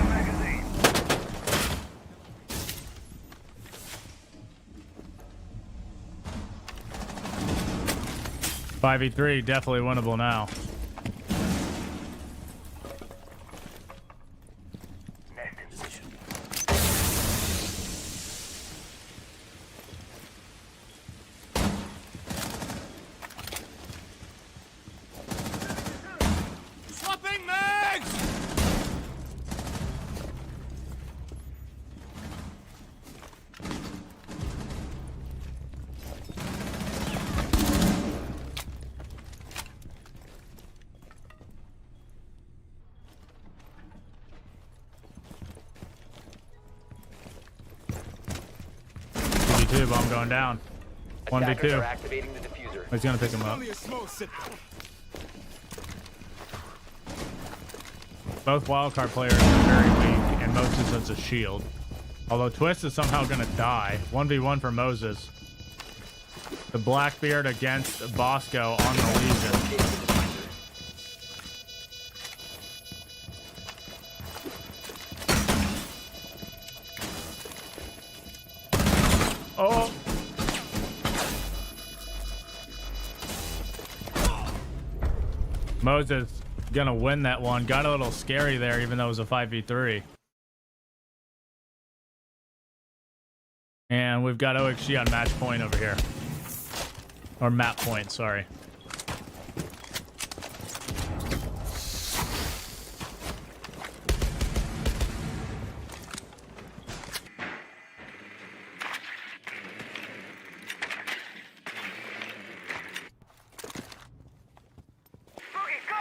Magazine. 5v3, definitely winnable now. Nest in position. Swapping mags. Two, bomb going down. Attackers are 1v2. activating the diffuser. He's gonna pick him up. Only a small sit. Both wildcard players are very weak, and Moses has a shield. Although Twist is somehow gonna die. 1v1 for Moses. The Blackbeard against Bosco on the Legion. Oh! Moses gonna win that one. Got a little scary there, even though it was a 5v3. And we've got OXG on match point over here. Or map point, sorry. Boogie, go!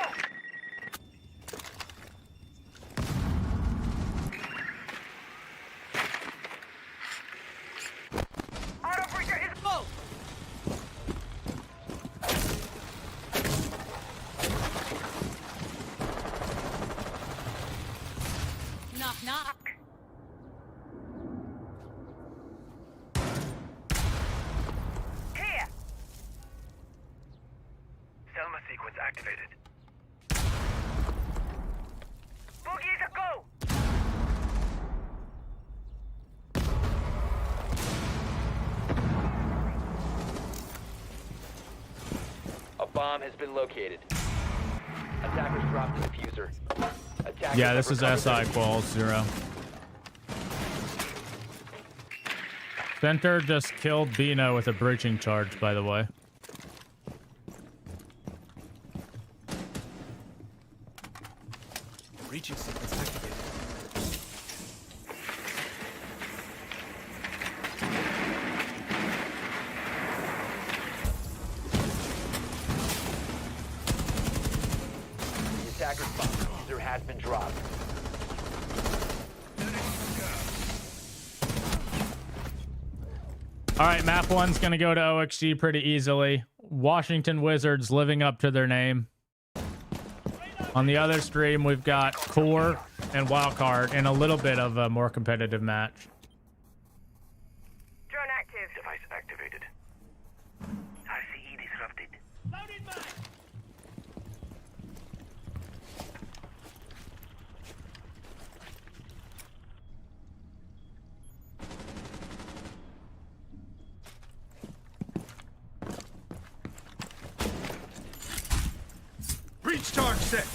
Auto breacher is full! Knock, knock. Here! Selma sequence activated. Boogie is a go! A bomb has been located. Attackers dropped the diffuser. Attackers Yeah, have this is recovered SI their- QUALS 0. Center just killed Bino with a breaching charge, by the way. Breaching sequence activated. The attacker's bomb diffuser has been dropped. All right, map one's gonna go to OXG pretty easily. Washington Wizards living up to their name. On the other stream, we've got Core and Wildcard in a little bit of a more competitive match. Drone active. Device activated. RCE disrupted. Breach charge set.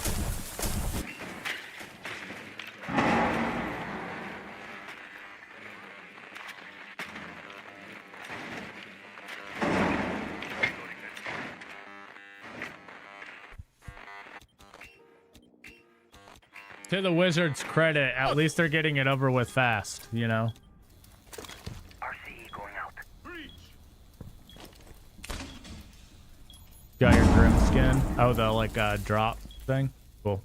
To the Wizards' credit, at least they're getting it over with fast, you know? RCE going out. Breach. Got your Grim skin. Oh, the, like, drop. thing. Cool.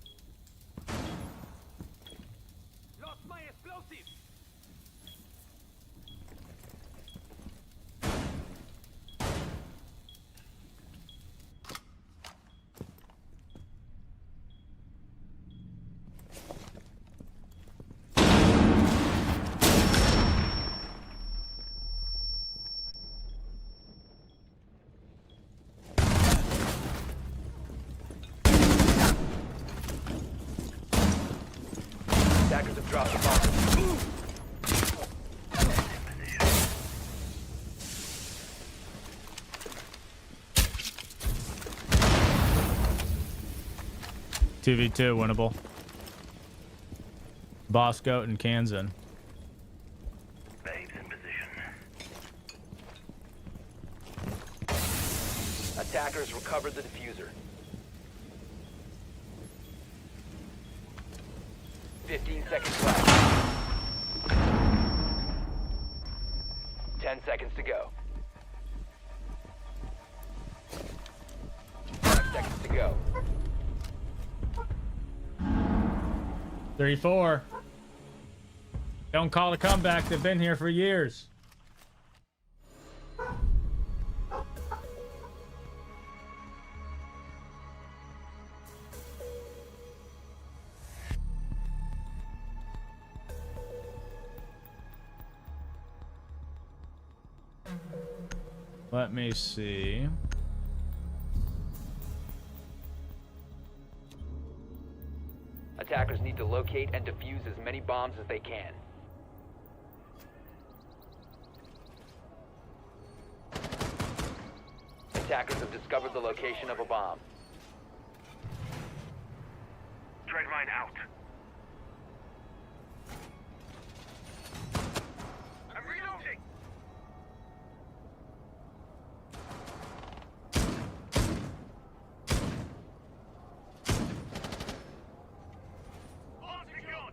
Lost my explosives. Attackers have dropped the bomb. 2v2 winnable. Boss Goat and Kansan. Babes in position. Attackers recovered the diffuser. 15 seconds left. 10 seconds to go. 5 seconds to go. 3-4. Don't call a comeback. They've been here for years. Let me see. Attackers need to locate and defuse as many bombs as they can. Attackers have discovered the location of a bomb. Tread mine out. I'm reloading. Bomb secured.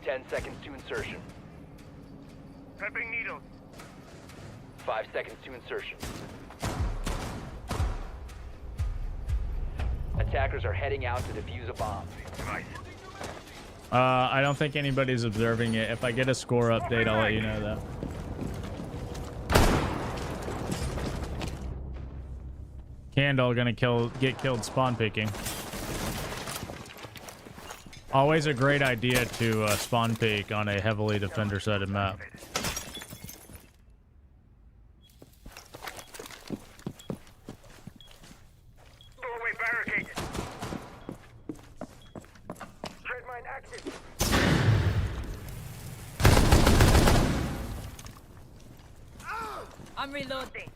10 seconds to insertion. Prepping needles. 5 seconds to insertion. Attackers are heading out to defuse a bomb. Device. I don't think anybody's observing it. If I get a score update, I'll let you know that. Candle gonna get killed spawn picking. Always a great idea to spawn peek on a heavily defender-sided map. Doorway barricaded. Tread mine active. I'm reloading.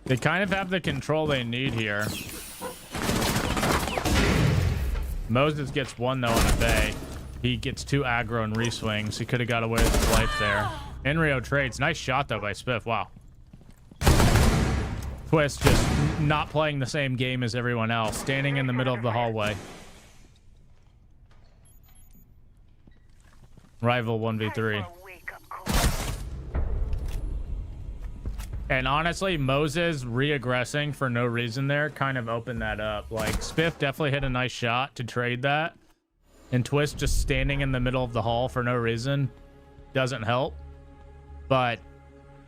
They kind of have the control they need here. Moses gets one though on a bay. He gets 2 aggro and re-swings. He could have got away with his life there. Enrio trades. Nice shot though by Spiff. Wow. Twist just not playing the same game as everyone else. Standing in the middle of the hallway. Rival 1v3. And honestly, Moses re-aggressing for no reason there kind of opened that up. Like, Spiff definitely hit a nice shot to trade that. And Twist just standing in the middle of the hall for no reason doesn't help. But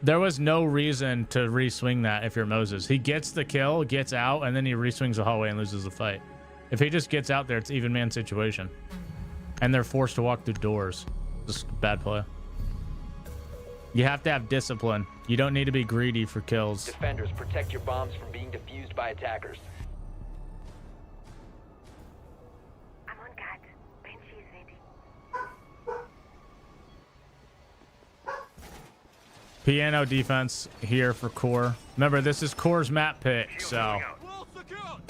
there was no reason to re-swing that if you're Moses. He gets the kill, gets out, and then he re-swings the hallway and loses the fight. If he just gets out there, it's even man situation. And they're forced to walk through doors. Just bad play. You have to have discipline. You don't need to be greedy for kills. Defenders, protect your bombs from being defused by attackers. I'm on guard. Bench is ready. Piano defense here for Core. Remember, this is Core's map pick, so... Wall secured.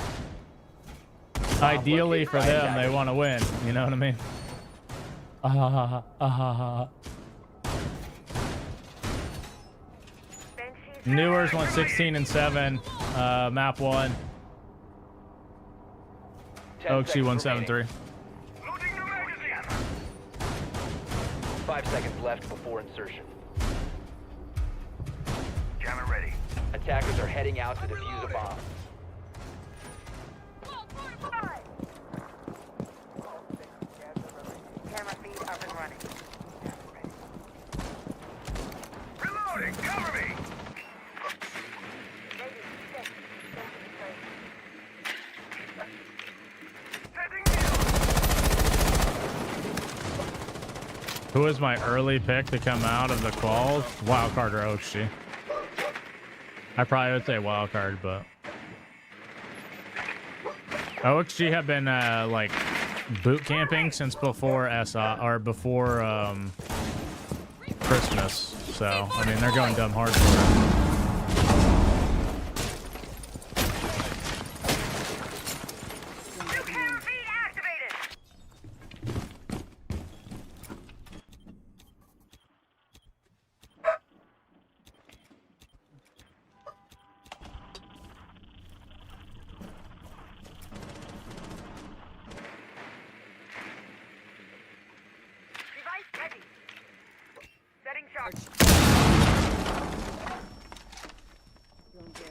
ideally for them, they want to win. You know what I mean? NewOrg went 16-7. Map 1. 10 OXG seconds 173. Loading the magazine. 5 seconds left before insertion. Jammer ready. Attackers are heading out to defuse a bomb. Camera feed up and running. Reloading. Cover me. Heading Who was my early pick to come out of the quals? Wildcard or OXG? I probably would say wildcard, but OXG have been like boot camping since before SI or before Christmas. So I mean they're going dumb hard for it. Camera feed activated. Device ready. Setting charge.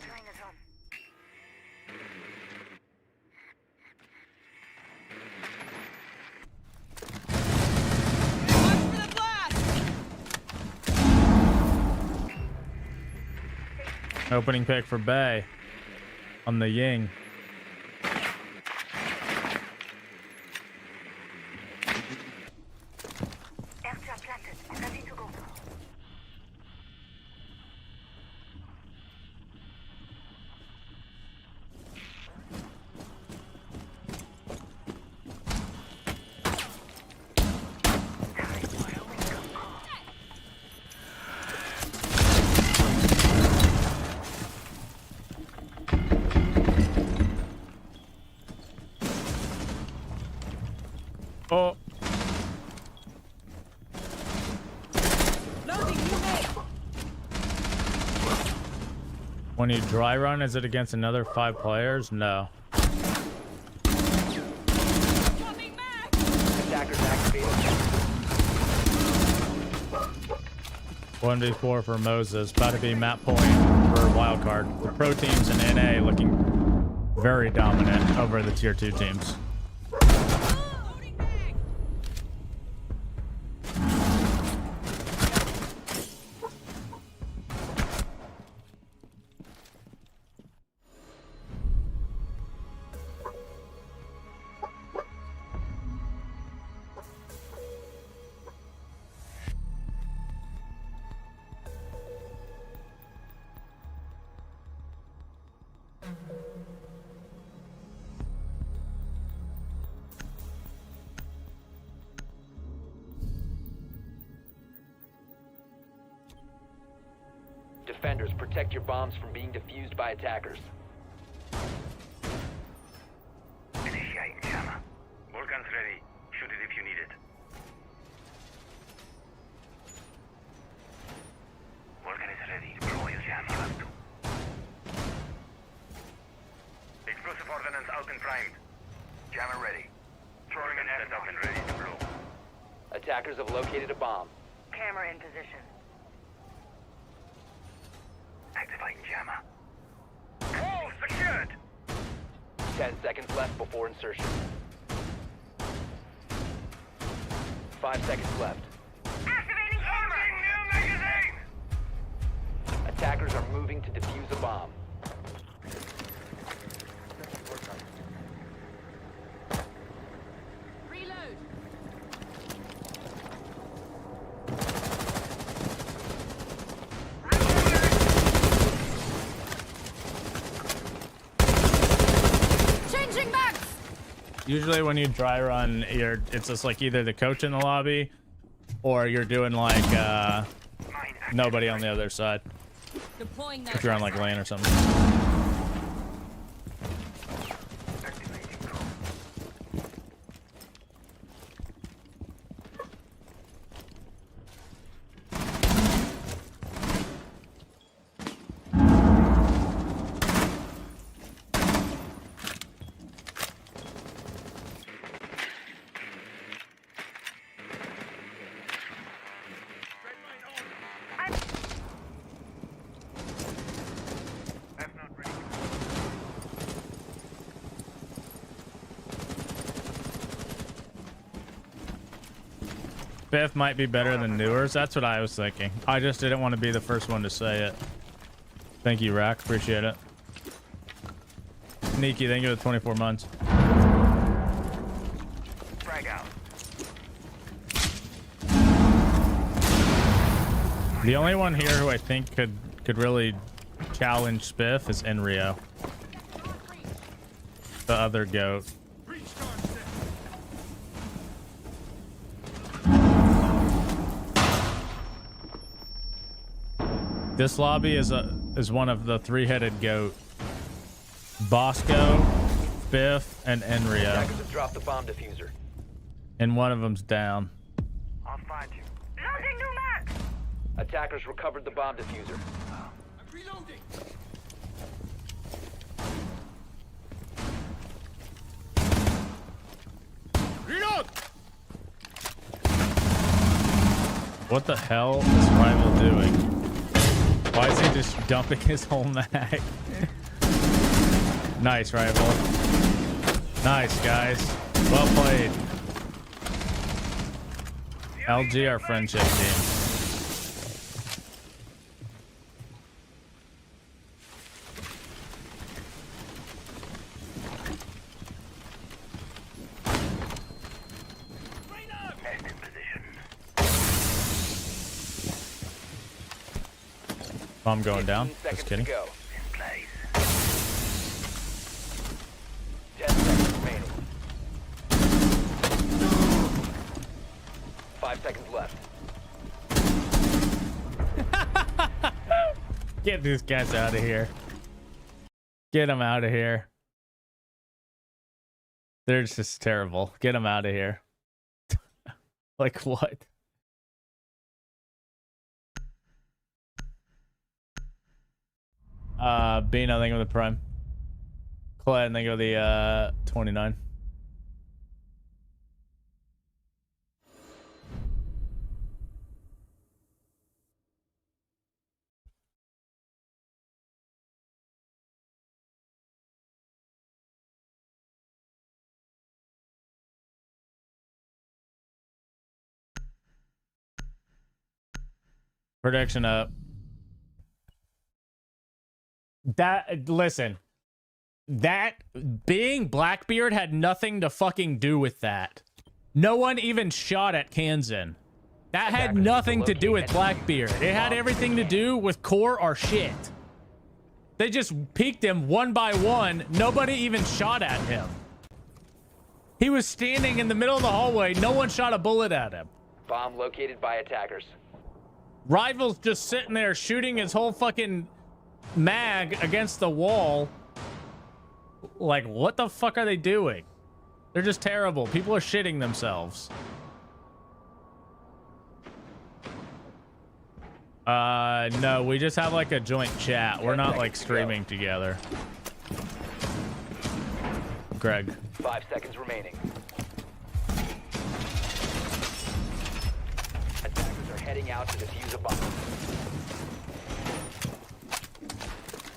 Trying it on. Opening pick for Bay on the Ying. Airtrap planted. Ready to go. Oh, when you dry run, is it against another 5 players? No. Attackers activated. 1v4 for Moses. About to be map point for wildcard. The pro teams in NA looking very dominant over the tier 2 teams. Defenders, protect your bombs from being defused by attackers. Initiating jammer. All guns ready. Shoot it if you need it. Organ is ready. Deploy jammer. Explosive ordnance out and primed. Jammer ready. Throwing an set up and ready to blow. Attackers have located a bomb. Camera in position. Activating jammer. All secured. 10 seconds left before insertion. 5 seconds left. Activating camera. Loading new magazine. Attackers are moving to defuse a bomb. Reload. Changing max. Usually when you dry run, it's just like either the coach in the lobby or you're doing like nobody on the other side. Deploying If you're on like lane or something. Activating drone. Spiff might be better than NewOrg's. That's what I was thinking. I just didn't want to be the first one to say it. Thank you, Rack. Appreciate it. Nikki, thank you for the 24 months. Frag out. The only one here who I think could really challenge Spiff is Enrio. The other goat. This lobby is one of the three-headed goat. Bosco, Spiff, and Enrio. Attackers have dropped the bomb diffuser. And one of them's down. I'll find you. Loading new mag! Attackers recovered the bomb diffuser. I'm reloading. Reload! What the hell is Rival doing? Why is he just dumping his whole mag? Nice, Rival. Nice, guys. Well played. LG, our friendship team. Nest in position. I'm going down. 15 seconds Just kidding. to go. In place. 10 seconds remaining. 5 seconds left. Get these guys out of here. Get them out of here. They're just terrible. Get them out of here. Like what? Beano, thank you for the prime. Cled, thank you for the 29. Prediction up. Listen, that being Blackbeard had nothing to fucking do with that. No one even shot at Kansan. That had nothing to do with Blackbeard. It had everything to do with core or shit. They just peeked him one by one. Nobody even shot at him. He was standing in the middle of the hallway. No one shot a bullet at him. Bomb located by attackers. Rival's just sitting there shooting his whole fucking mag against the wall. Like, what the fuck are they doing? They're just terrible. People are shitting themselves. No, we just have like a joint chat. We're not like streaming together. Greg. 5 seconds remaining. Attackers are heading out to defuse a bomb.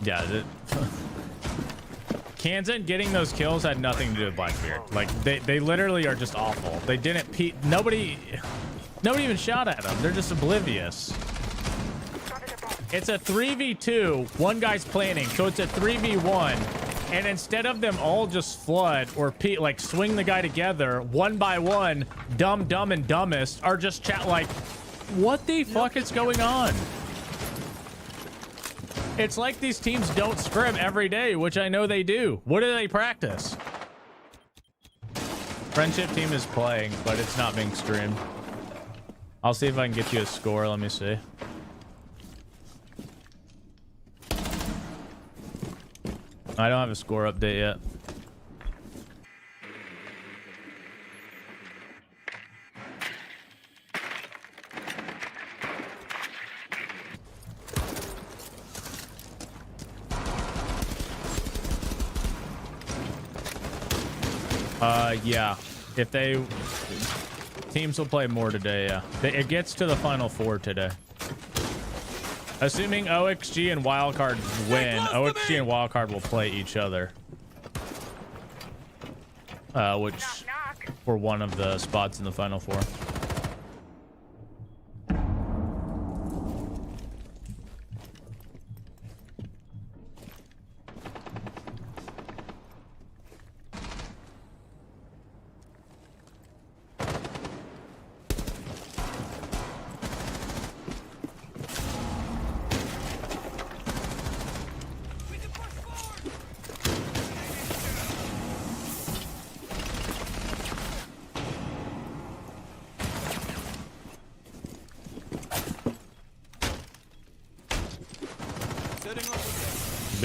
Yeah, Kansan getting those kills had nothing to do with Blackbeard. Like, they literally are just awful. They didn't nobody even shot at them. They're just oblivious. It's a 3v2. One guy's planning, so it's a 3v1. And instead of them all just flood or like swing the guy together, one by one, dumb and dumbest are just chat like, what the fuck is going on? It's like these teams don't scrim every day, which I know they do. What do they practice? Friendship team is playing, but it's not being streamed. I'll see if I can get you a score. Let me see. I don't have a score update yet. Yeah. If they... Teams will play more today, yeah. It gets to the final 4 today. Assuming OXG and Wildcard win, OXG and Wildcard will play each other. Which... for one of the spots in the final 4.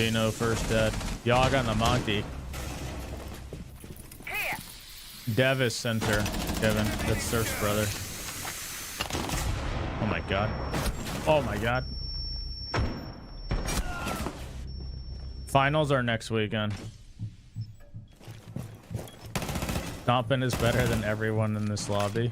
Bino first dead. Yog on the monkey. Here. Dev is center. Kevin, that's Surf's brother. Oh my god. Oh my god. Finals are next weekend. Stompin is better than everyone in this lobby.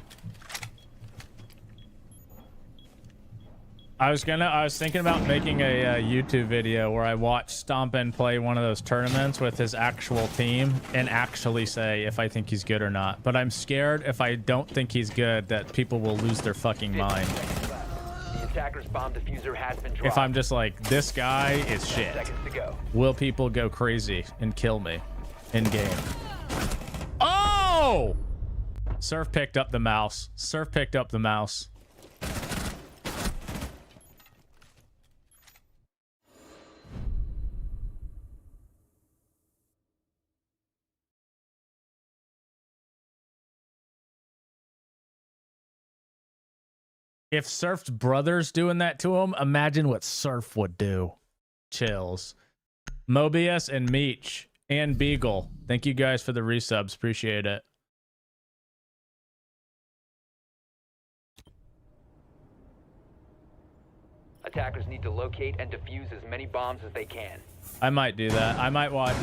I was thinking about making a YouTube video where I watch Stompin play one of those tournaments with his actual team and actually say if I think he's good or not. But I'm scared if I don't think he's good that people will lose their fucking 15 mind. seconds left. The attacker's bomb diffuser has been dropped. If I'm just like, this guy is 10 shit, seconds to go. will people go crazy and kill me in game? Oh! Surf picked up the mouse. Surf picked up the mouse. If Surf's brother's doing that to him, imagine what Surf would do. Chills. Mobius and Meech and Beagle. Thank you guys for the resubs. Appreciate it. Attackers need to locate and defuse as many bombs as they can. I might do that. I might watch.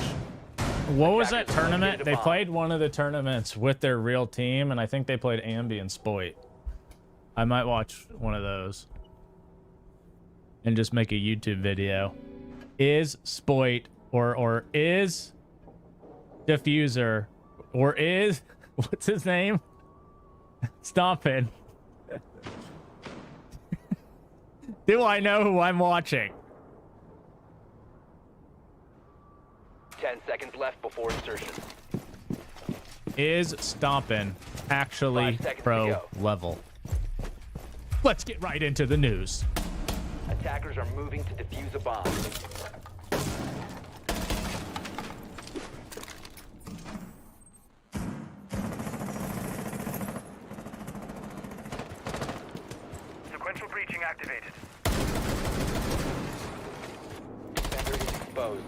What was that tournament? They played one of the tournaments with their real team, and I think they played Ambi and Spoit. I might watch one of those and just make a YouTube video. Is Spoit or is Diffuser or is what's his name? Stompin. Do I know who I'm watching? 10 seconds left before insertion. Is Stompin actually 5 seconds to pro go. level? Let's get right into the news. Attackers are moving to defuse a bomb. Sequential breaching activated. Defender is exposed.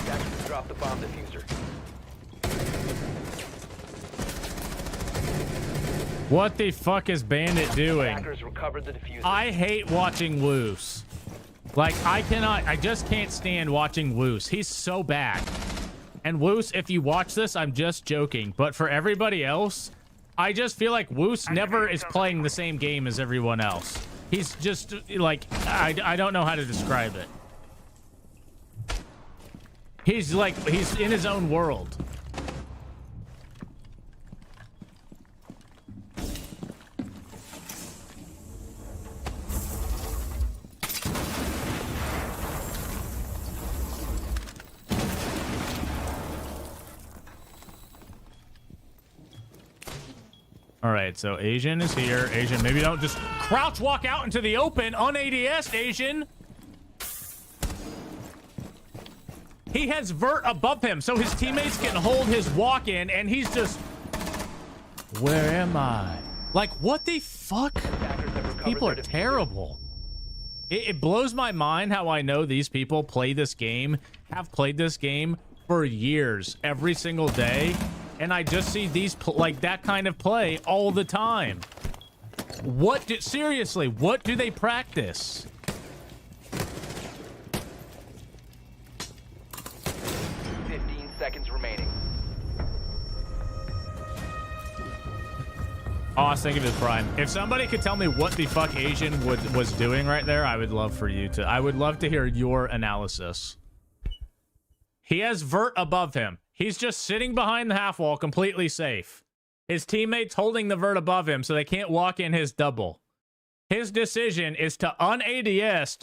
Attackers drop the bomb diffuser. What the fuck is Bandit doing? Attackers recovered the diffuser. I hate watching Woos. Like, I just can't stand watching Woos. He's so bad. And Woos, if you watch this, I'm just joking. But for everybody else, I just feel like Woos never is playing the same game as everyone else. He's just, like, I don't know how to describe it. He's like, he's in his own world. All right, so Asian is here. Asian, maybe don't just crouch walk out into the open on ADS, Asian. He has vert above him, so his teammates can hold his walk in, and he's just... Where am I? Like, what the fuck? People are terrible. It blows my mind how I know these people play this game, have played this game for years, every single day, and I just see these, like, that kind of play all the time. Seriously, what do they practice? Seconds remaining. Oh, I was thinking of Prime. If somebody could tell me what the fuck Asian was doing right there, I would love for you to. I would love to hear your analysis. He has vert above him. He's just sitting behind the half wall, completely safe. His teammates holding the vert above him so they can't walk in his double. His decision is to un-ADS,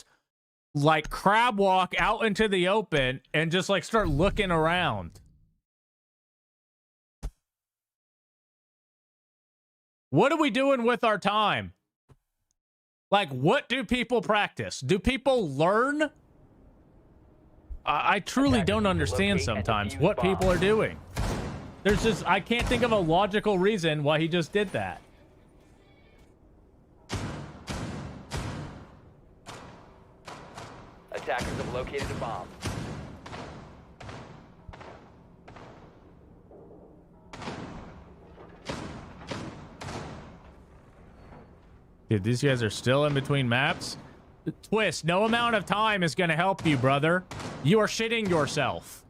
like crab walk out into the open and just like start looking around. What are we doing with our time? Like, what do people practice? Do people learn? I truly don't understand sometimes what people are doing. There's just, I can't think of a logical reason why he just did that. Attackers have located a bomb. Dude, these guys are still in between maps. Twist, no amount of time is going to help you, brother. You are shitting yourself.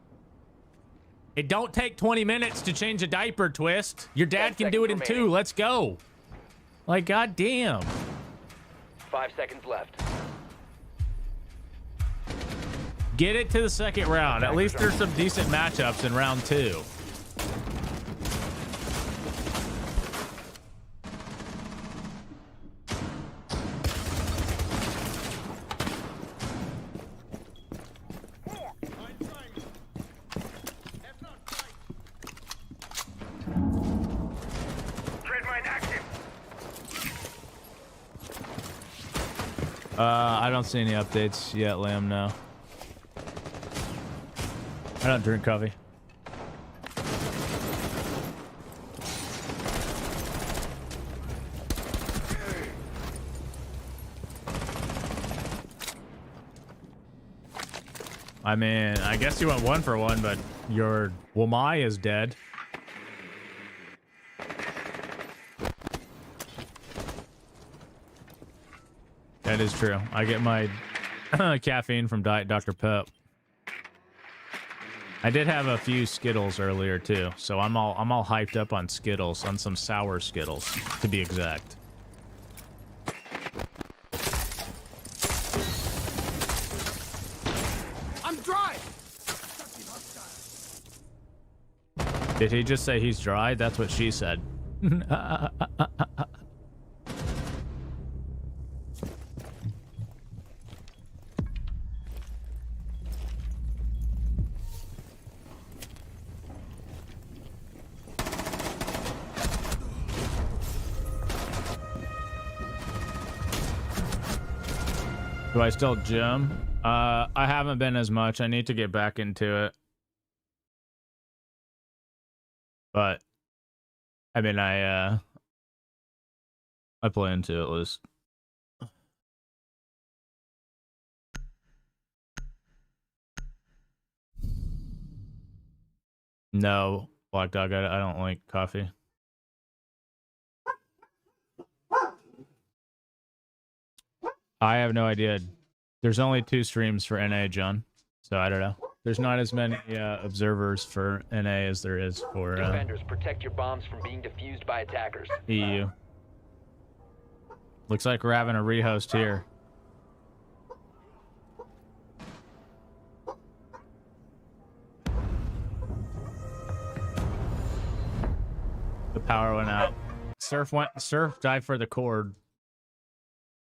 It don't take 20 minutes to change a diaper, Twist. Your dad can do it in 2. Let's go. Like, goddamn. 5 seconds left. Get it to the second round. At least there's some decent matchups in round 2. I don't see any updates yet, Lamb, no. I don't drink coffee. I mean, I guess you went 1 for 1, but your Wamai is dead. That is true. I get my caffeine from Diet Dr. Pep. I did have a few Skittles earlier too, so I'm all hyped up on Skittles, on some sour Skittles, to be exact. I'm dry. Did he just say he's dry? That's what she said. Do I still gym? I haven't been as much. I need to get back into it. But I mean, I play into it at least. No, Black Dog, I don't like coffee. I have no idea. There's only 2 streams for NA, John. So I don't know. There's not as many observers for NA as there is for Defenders, protect your bombs from being defused by attackers. EU. Looks like we're having a rehost here. The power went out. Surf died for the cord.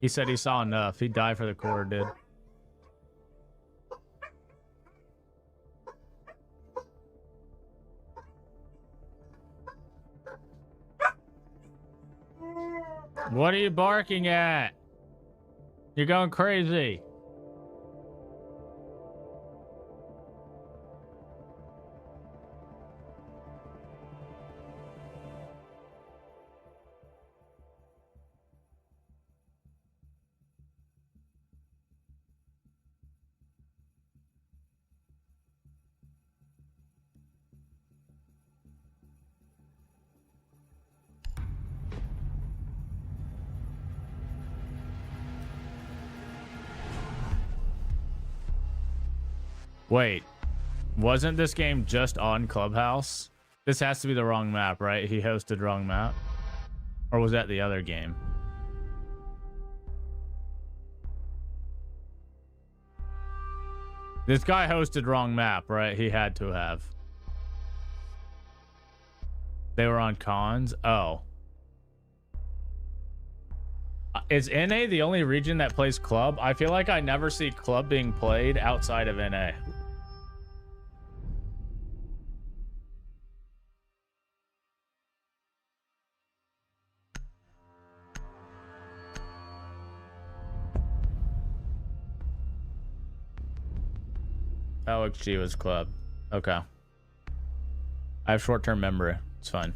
He said he saw enough. He died for the cord, dude. What are you barking at? You're going crazy. Wait, wasn't this game just on Clubhouse? This has to be the wrong map, right? He hosted wrong map. Or was that the other game? This guy hosted wrong map, right? He had to have. They were on cons? Oh. Is NA the only region that plays club? I feel like I never see club being played outside of NA. OXG was club. Okay. I have short-term memory. It's fine.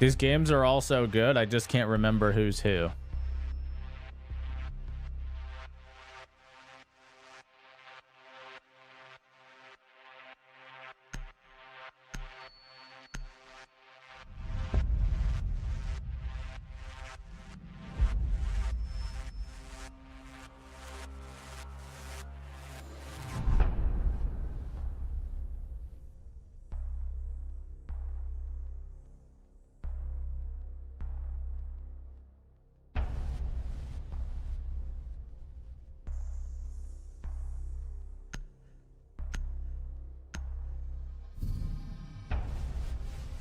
These games are all so good, I just can't remember who's who.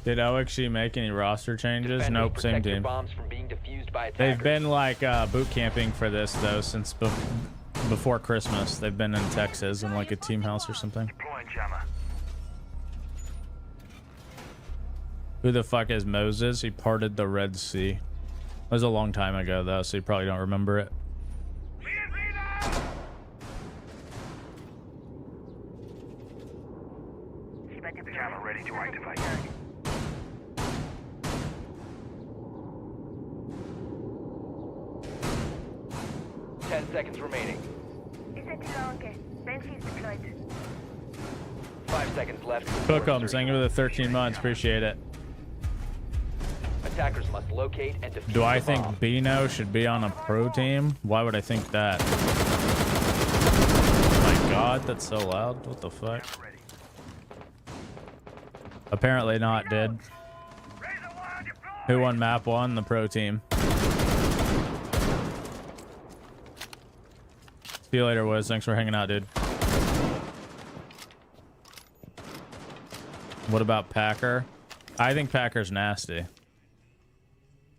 Did OXG make any roster changes? Defenders, Nope, same protect your team. bombs from being defused by They've attackers. been like boot camping for this though since before Christmas. They've been in Texas in like a team house or something. Deploying jammer. Who the fuck is Moses? He parted the Red Sea. It was a long time ago though, so you probably don't remember it. Jammer ready to activate. 10 seconds remaining. 5 seconds left. Cook 'em. Thank you for the 13 months. Appreciate it. Attackers must locate and defuse Do I the think bomb. Bino should be on a pro team? Why would I think that? My god, that's so loud. What the fuck? Apparently not, dude. Who won map 1? The pro team. See you later, Wiz. Thanks for hanging out, dude. What about Packer? I think Packer's nasty.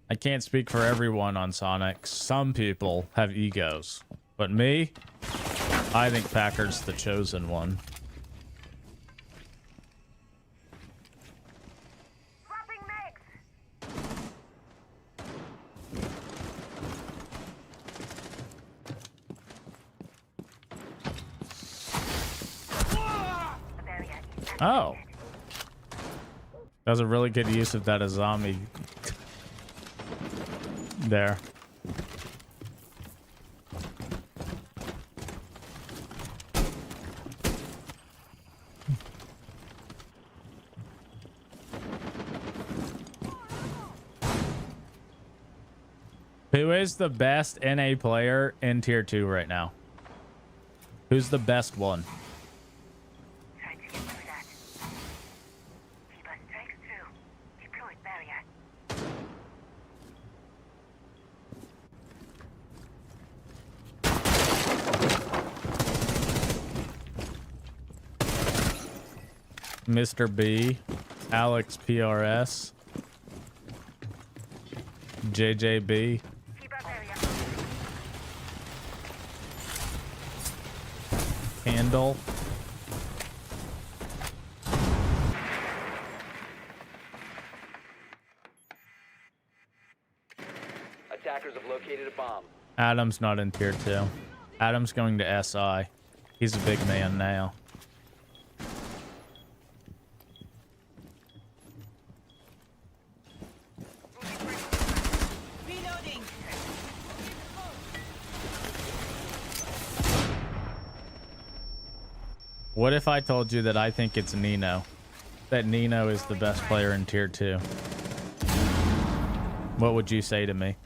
I can't speak for everyone on Sonic. Some people have egos. But me, I think Packer's the chosen one. Oh. That was a really good use of that Azami there. Who is the best NA player in tier 2 right now? Who's the best one? Mr. B, Alex PRS, JJB, Handle, Attackers have located a bomb. Adam's not in tier 2. Adam's going to SI. He's a big man now. What if I told you that I think it's Nino? That Nino is the best player in tier 2? What would you say to me?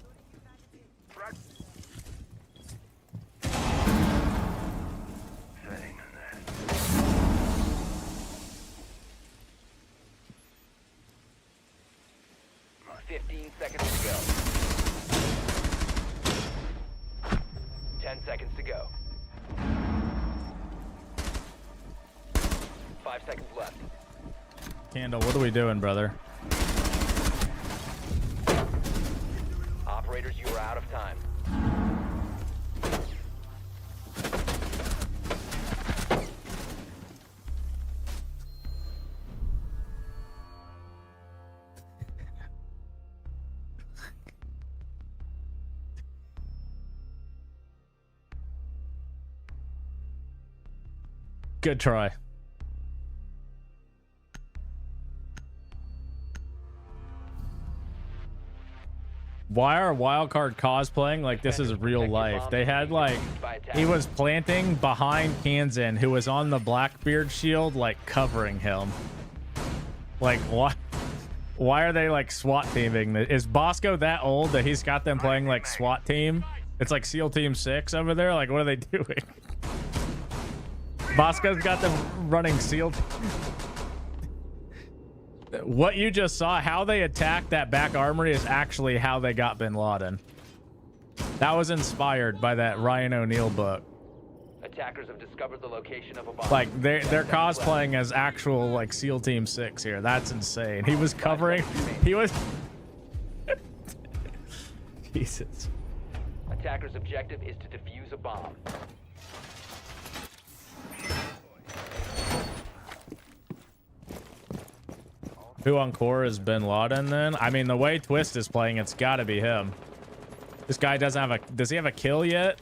5 seconds left. Candle, what are we doing, brother? Operators, you are out of time. Good try. Why are wildcard cosplaying like this is real life? They had like, he was planting behind Kansan, who was on the Blackbeard shield, like covering him. Like what? Why are they like SWAT teaming? Is Bosco that old that he's got them playing like SWAT team? It's like SEAL Team 6 over there. Like what are they doing? Bosco's got them running SEAL. What you just saw, how they attacked that back armory is actually how they got Bin Laden. That was inspired by that Ryan O'Neal book. Attackers have discovered the location of a bomb. Like they're cosplaying as actual like SEAL Team 6 here. That's insane. He was covering. He was. Jesus. Attackers' objective is to defuse a bomb. Who on core is Bin Laden then? I mean, the way Twist is playing, it's got to be him. This guy doesn't have a... Does he have a kill yet?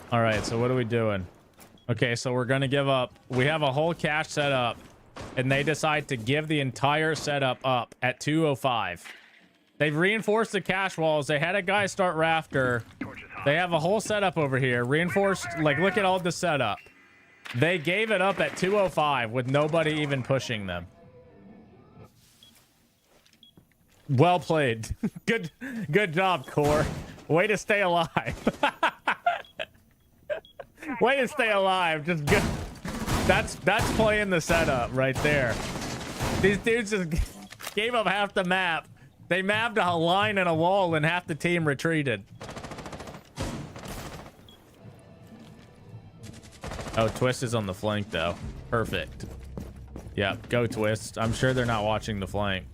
All right, so what are we doing? Okay, so we're gonna give up. We have a whole cache set up, and they decide to give the entire setup up at 2:05. They've reinforced the cache walls. They had a guy start rafter. They have a whole setup over here, reinforced. Like, look at all the setup. They gave it up at 2:05 with nobody even pushing them. Well played. Good job, Core. Way to stay alive. Way to stay alive. Just good. That's playing the setup right there. These dudes just gave up half the map. They mapped a line and a wall, and half the team retreated. Oh, Twist is on the flank though. Perfect. Yeah, go Twist. I'm sure they're not watching the flank.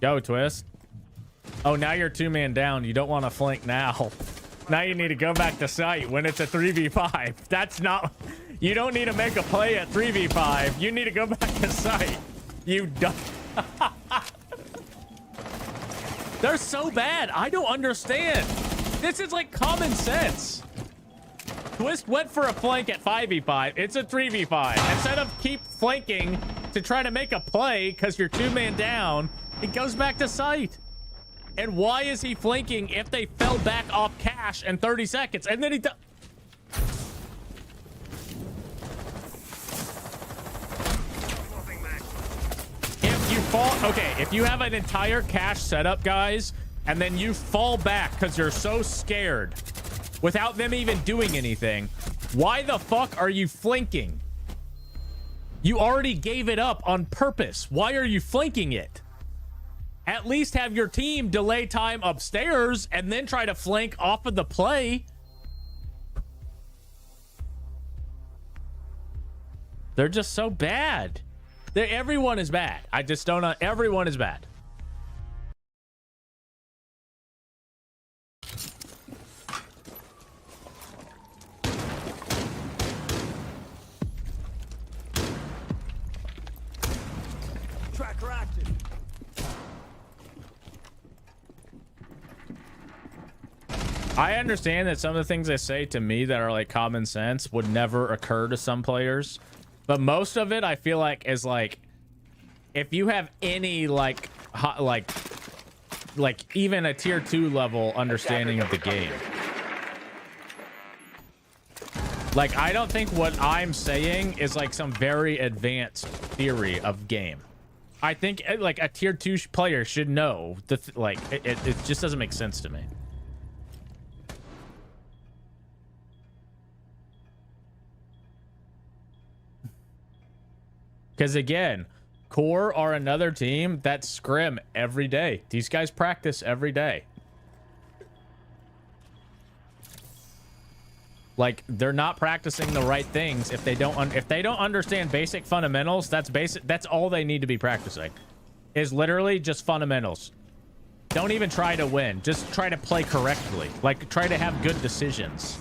Go, Twist. Oh, now you're 2-man down. You don't want to flank now. Now you need to go back to site when it's a 3v5. That's not... You don't need to make a play at 3v5. You need to go back to site. You don't... They're so bad. I don't understand. This is like common sense. Twist went for a flank at 5v5. It's a 3v5. Instead of keep flanking to try to make a play because you're 2-man down, it goes back to site. And why is he flanking if they fell back off cache in 30 seconds? And then he does... If you fall... Okay, if you have an entire cache setup, guys, and then you fall back because you're so scared without them even doing anything, why the fuck are you flanking? You already gave it up on purpose. Why are you flanking it? At least have your team delay time upstairs and then try to flank off of the play. They're just so bad. Everyone is bad. I just don't know. Everyone is bad. Tracker active. I understand that some of the things they say to me that are like common sense would never occur to some players, but most of it I feel like is like, if you have any like even a tier 2 level understanding of the game. Like, I don't think what I'm saying is like some very advanced theory of game. I think like a tier 2 player should know like it just doesn't make sense to me. Because again, Core are another team that scrim every day. These guys practice every day. Like, they're not practicing the right things if they don't understand basic fundamentals. That's all they need to be practicing. Is literally just fundamentals. Don't even try to win. Just try to play correctly. Like, try to have good decisions.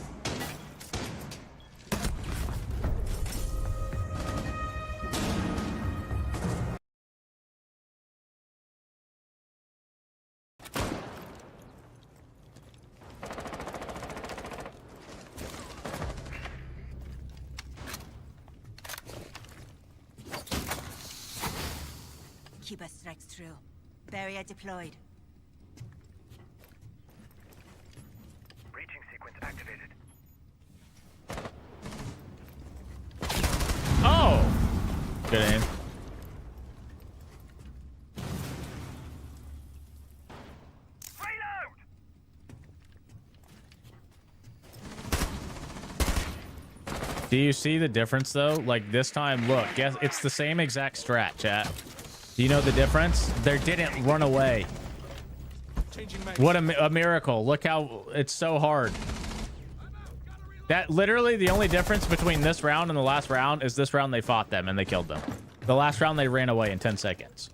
Keeper strikes through. Barrier deployed. Breaching sequence activated. Oh! Good aim. Reload! Do you see the difference though? Like this time, look, guess it's the same exact strat, chat. Do you know the difference? They didn't run away. What a miracle. Look how it's so hard. That literally the only difference between this round and the last round is this round they fought them and they killed them. The last round they ran away in 10 seconds.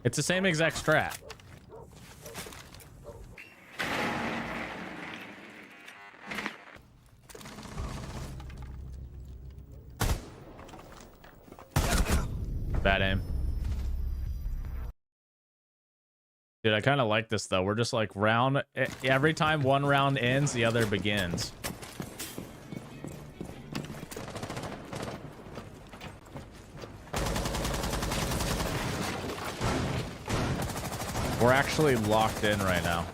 It's the same exact strat. Bad aim. Dude, I kind of like this though. We're just like round every time one round ends, the other begins. We're actually locked in right now.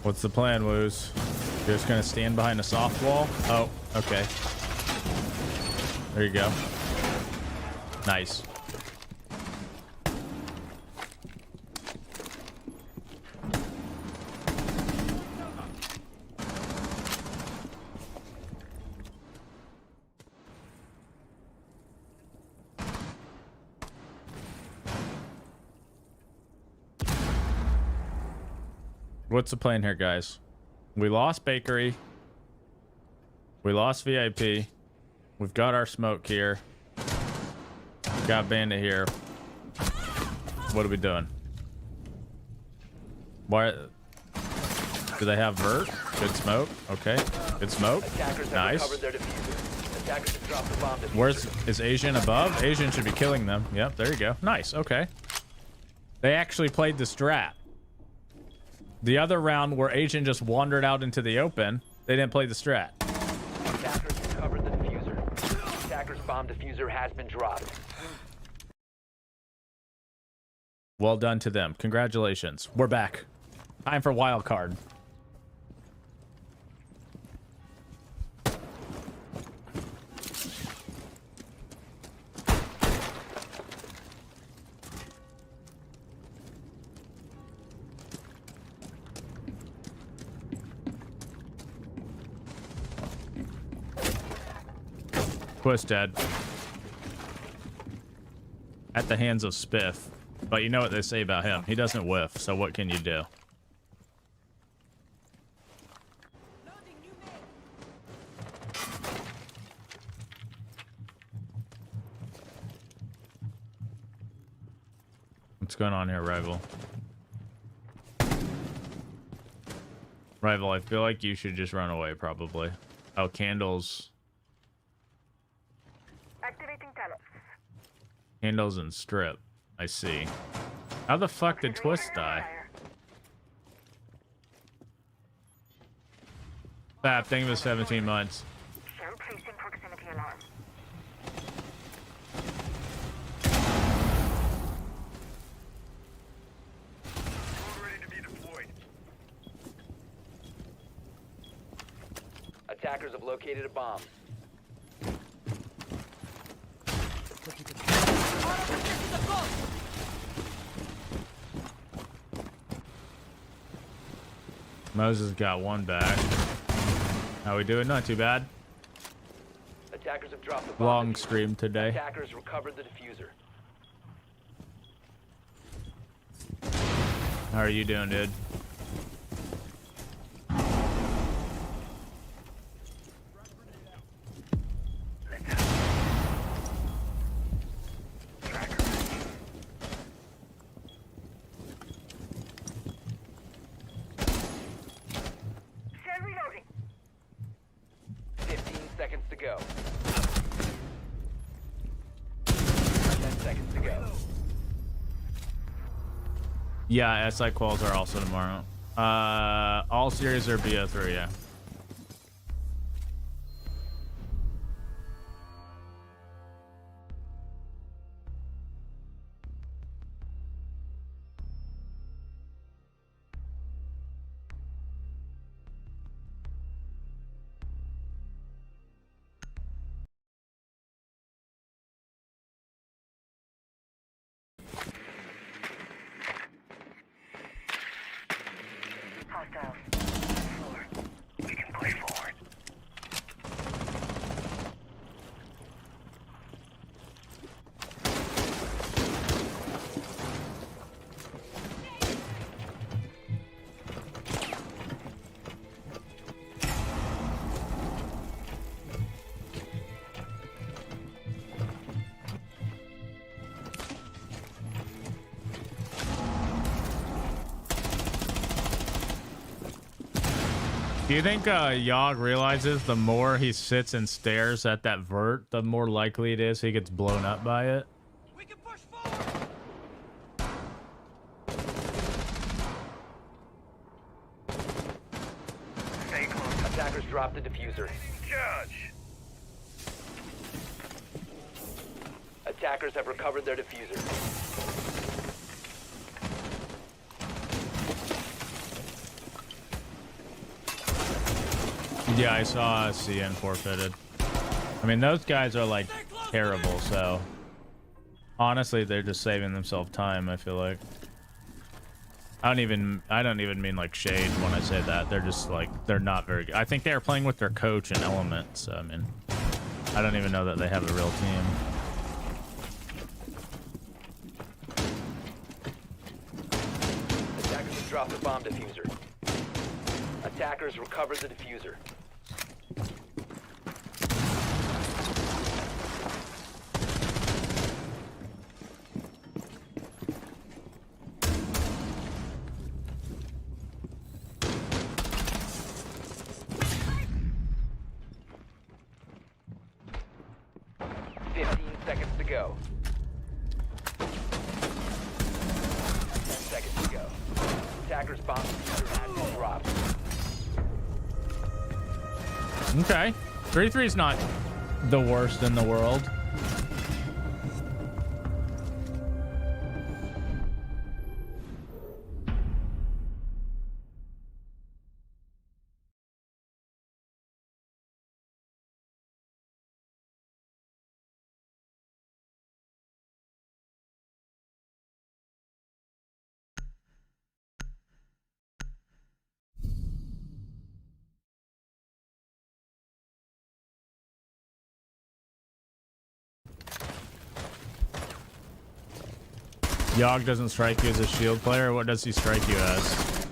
What's the plan, Woos? You're just gonna stand behind a soft wall? Oh, okay. There you go. Nice. What's the plan here, guys? We lost Bakery. We lost VIP. We've got our smoke here. Got Bandit here. What are we doing? Why? Do they have vert? Good smoke. Okay. Good smoke. Nice. Where's is Asian above? Asian should be killing them. Yep, there you go. Nice. Okay. They actually played the strat. The other round where Asian just wandered out into the open, they didn't play the strat. Attackers recovered the diffuser. Attackers bomb diffuser has been dropped. Well done to them. Congratulations. We're back. Time for wild card. Quist dead. At the hands of Spiff. But you know what they say about him. He doesn't whiff, so what can you do? What's going on here, Rival? Rival, I feel like you should just run away, probably. Oh, candles. Activating Talos. Candles and strip. I see. How the fuck did Twist die? Fab, thank you for 17 months. Shell placing proximity alarm. Ready to be deployed. Attackers have located a bomb. Moses got one back. How we doing? Not too bad. Attackers have dropped the bomb. Long diffuser. stream today. Attackers recovered the diffuser. How are you doing, dude? Shell reloading. 15 seconds to go. 10 seconds to go. Yeah, SI quals are also tomorrow. All series are BO3, yeah. Hostiles. Floor. We can play forward. Do you think Yogg realizes the more he sits and stares at that vert, the more likely it is he gets blown up by it? We can push forward. Stay close. Attackers dropped the diffuser. Judge. Attackers have recovered their diffuser. Yeah, I saw CN forfeited. I mean, those guys are like terrible, so honestly, they're just saving themselves time, I feel like. I don't even mean like shade when I say that. They're just like, they're not very good. I think they are playing with their coach and Element, so I mean, I don't even know that they have a real team. Attackers have dropped the bomb diffuser. Attackers recovered the diffuser. Seconds to go. 10 seconds to go. Attackers bomb diffuser has been dropped. Okay. 33 is not the worst in the world. Yogg doesn't strike you as a shield player. What does he strike you as?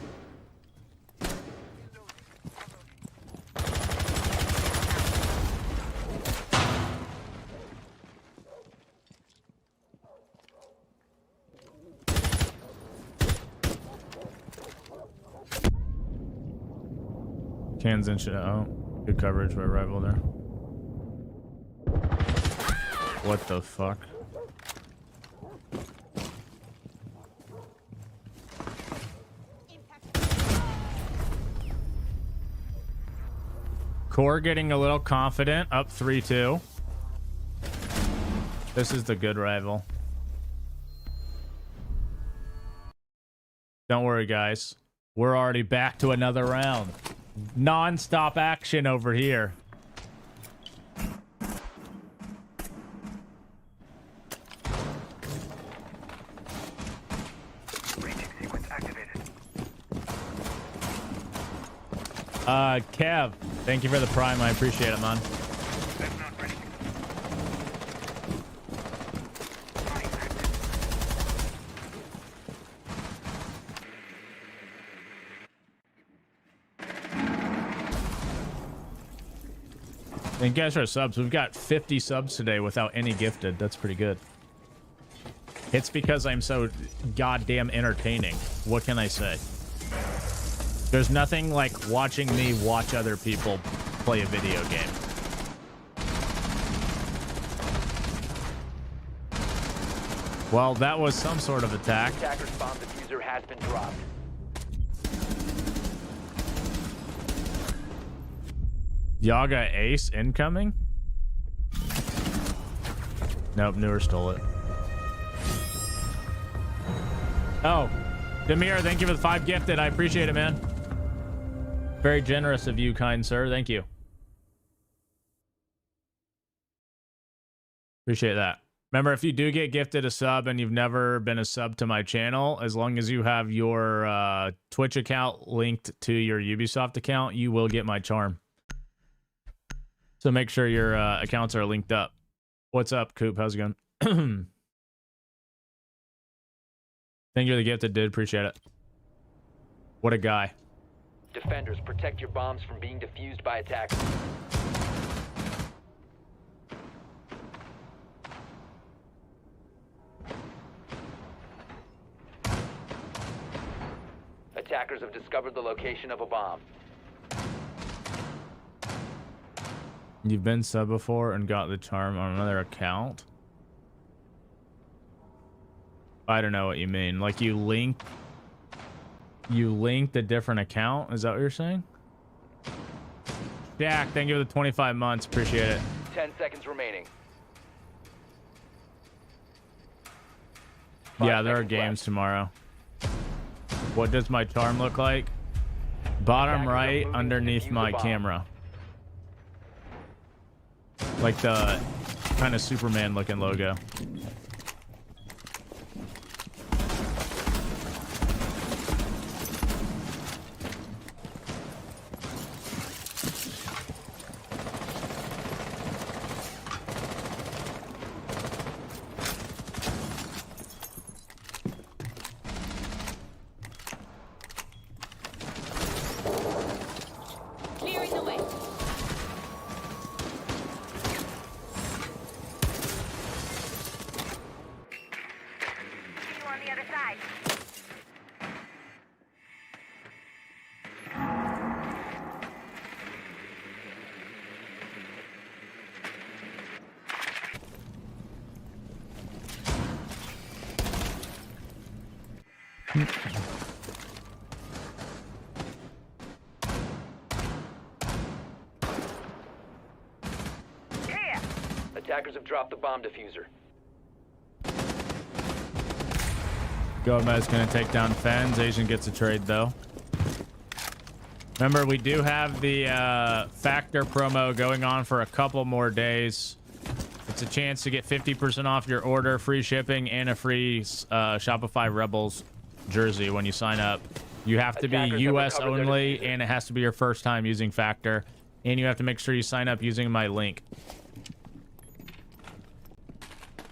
Cans and shit. Oh, good coverage by rival there. What the fuck? Core getting a little confident, up 3-2. This is the good rival. Don't worry, guys. We're already back to another round. Non-stop action over here. Breaching sequence activated. Kev, thank you for the prime. I appreciate it, man. That's not ready. Thank you guys for subs. We've got 50 subs today without any gifted. That's pretty good. It's because I'm so goddamn entertaining. What can I say? There's nothing like watching me watch other people play a video game. Well, that was some sort of attack. Attacker's bomb diffuser has been dropped. Yaga ace incoming? Nope, Newer stole it. Oh, Demir, thank you for the 5 gifted. I appreciate it, man. Very generous of you, kind sir. Thank you. Appreciate that. Remember, if you do get gifted a sub and you've never been a sub to my channel, as long as you have your Twitch account linked to your Ubisoft account, you will get my charm. So make sure your accounts are linked up. What's up, Coop? How's it going? Thank you for the gift, dude. Appreciate it. What a guy. Defenders, protect your bombs from being defused by attackers. Attackers have discovered the location of a bomb. You've been sub before and got the charm on another account? I don't know what you mean. Like you linked a different account? Is that what you're saying? Jack, thank you for the 25 months. Appreciate it. 10 seconds remaining. Yeah, 5 there are seconds games left. tomorrow. What does my charm look like? Bottom Attackers are right moving to underneath defuse my the bomb. camera. Like the kind of Superman looking logo. Clearing the way. See you on the other side. Here. Attackers have dropped the bomb diffuser. Gomez gonna take down Fens. Asian gets a trade though. Remember, we do have the Factor promo going on for a couple more days. It's a chance to get 50% off your order, free shipping, and a free Shopify Rebels jersey when you sign up. You have to be Attackers have US recovered their only, diffuser. and it has to be your first time using Factor. And you have to make sure you sign up using my link.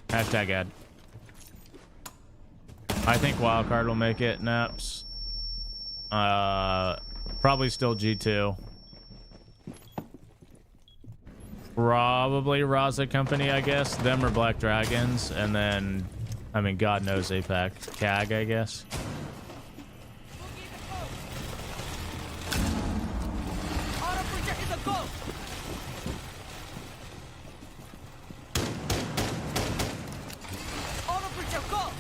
Hashtag ad. I think Wildcard will make it, Naps. Probably still G2. Probably Raza Company, I guess. Them or Black Dragons. And then, I mean, God knows Apex. CAG, I guess. Auto breacher is a go. Auto breacher, go.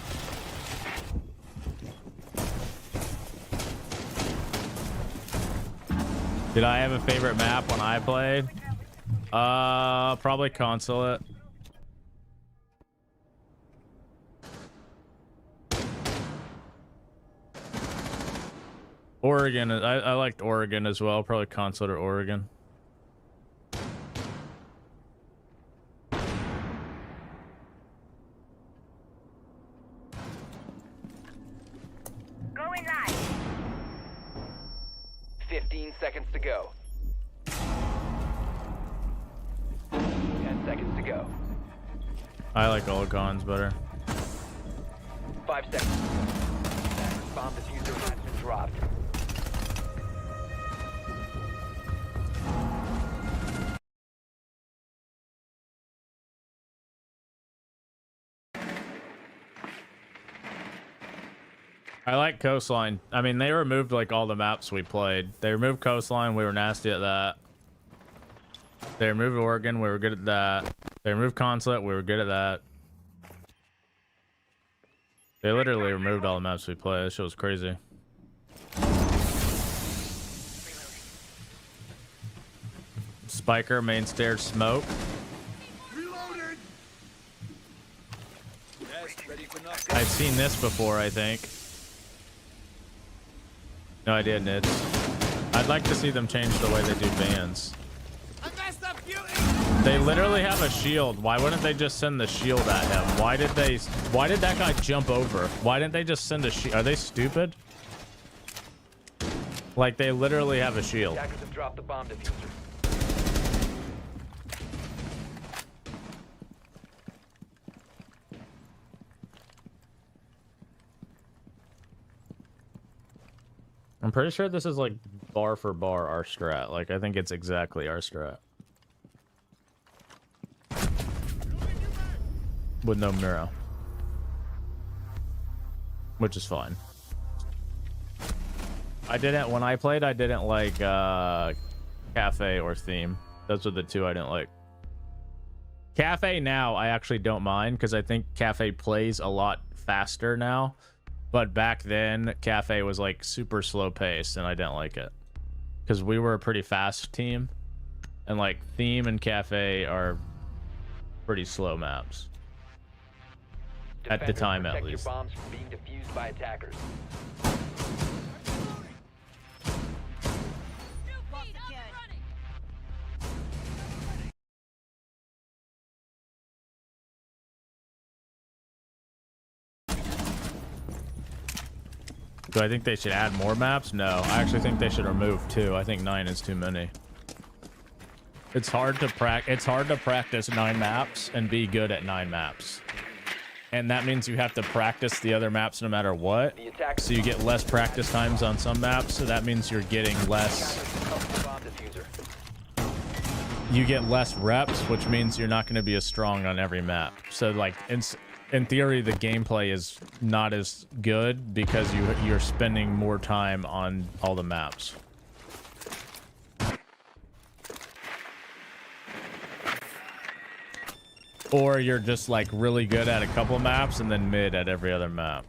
Did I have a favorite map when I played? Probably Consulate. Oregon. I liked Oregon as well. Probably Consulate or Oregon. Going live. 15 seconds to go. 10 seconds to go. I like all cons better. 5 seconds. Bomb diffuser has been dropped. I like Coastline. I mean, they removed like all the maps we played. They removed Coastline. We were nasty at that. They removed Oregon. We were good at that. They removed Consulate. We were good at that. They literally removed all the maps we played. This shit was crazy. Spiker, main stairs, smoke. Reloading. Yes, ready for knock. I've seen this before, I think. No idea, Nids. I'd like to see them change the way they do bans. They literally have a shield. Why wouldn't they just send the shield at him? Why did that guy jump over? Why didn't they just send a shield? Are they stupid? Like, they literally have a shield. Attackers have dropped the bomb diffuser. I'm pretty sure this is like bar for bar our strat. Like, I think it's exactly our strat. With no Miro. Which is fine. When I played, I didn't like Cafe or Theme. Those are the two I didn't like. Cafe now, I actually don't mind because I think Cafe plays a lot faster now. But back then, Cafe was like super slow paced and I didn't like it. Because we were a pretty fast team. And like Theme and Cafe are pretty slow maps. At the time, at least. Your bombs from being defused by attackers. Do I think they should add more maps? No, I actually think they should remove 2. I think 9 is too many. It's hard to practice 9 maps and be good at 9 maps. And that means you have to practice the other maps no matter what. So you get less practice times on some maps, so that means you're getting less. You get less reps, which means you're not going to be as strong on every map. So like in theory, the gameplay is not as good because you're spending more time on all the maps. Or you're just like really good at a couple maps and then mid at every other map.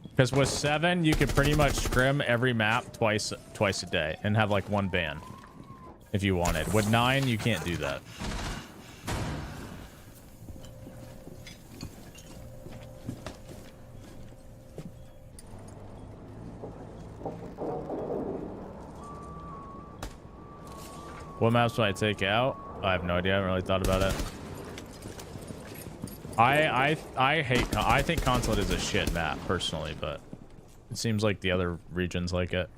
Because with 7, you could pretty much scrim every map twice a day and have like 1 ban if you wanted. With 9, you can't do that. What maps do I take out? I have no idea. I haven't really thought about it. I think Consulate is a shit map personally, but it seems like the other regions like it.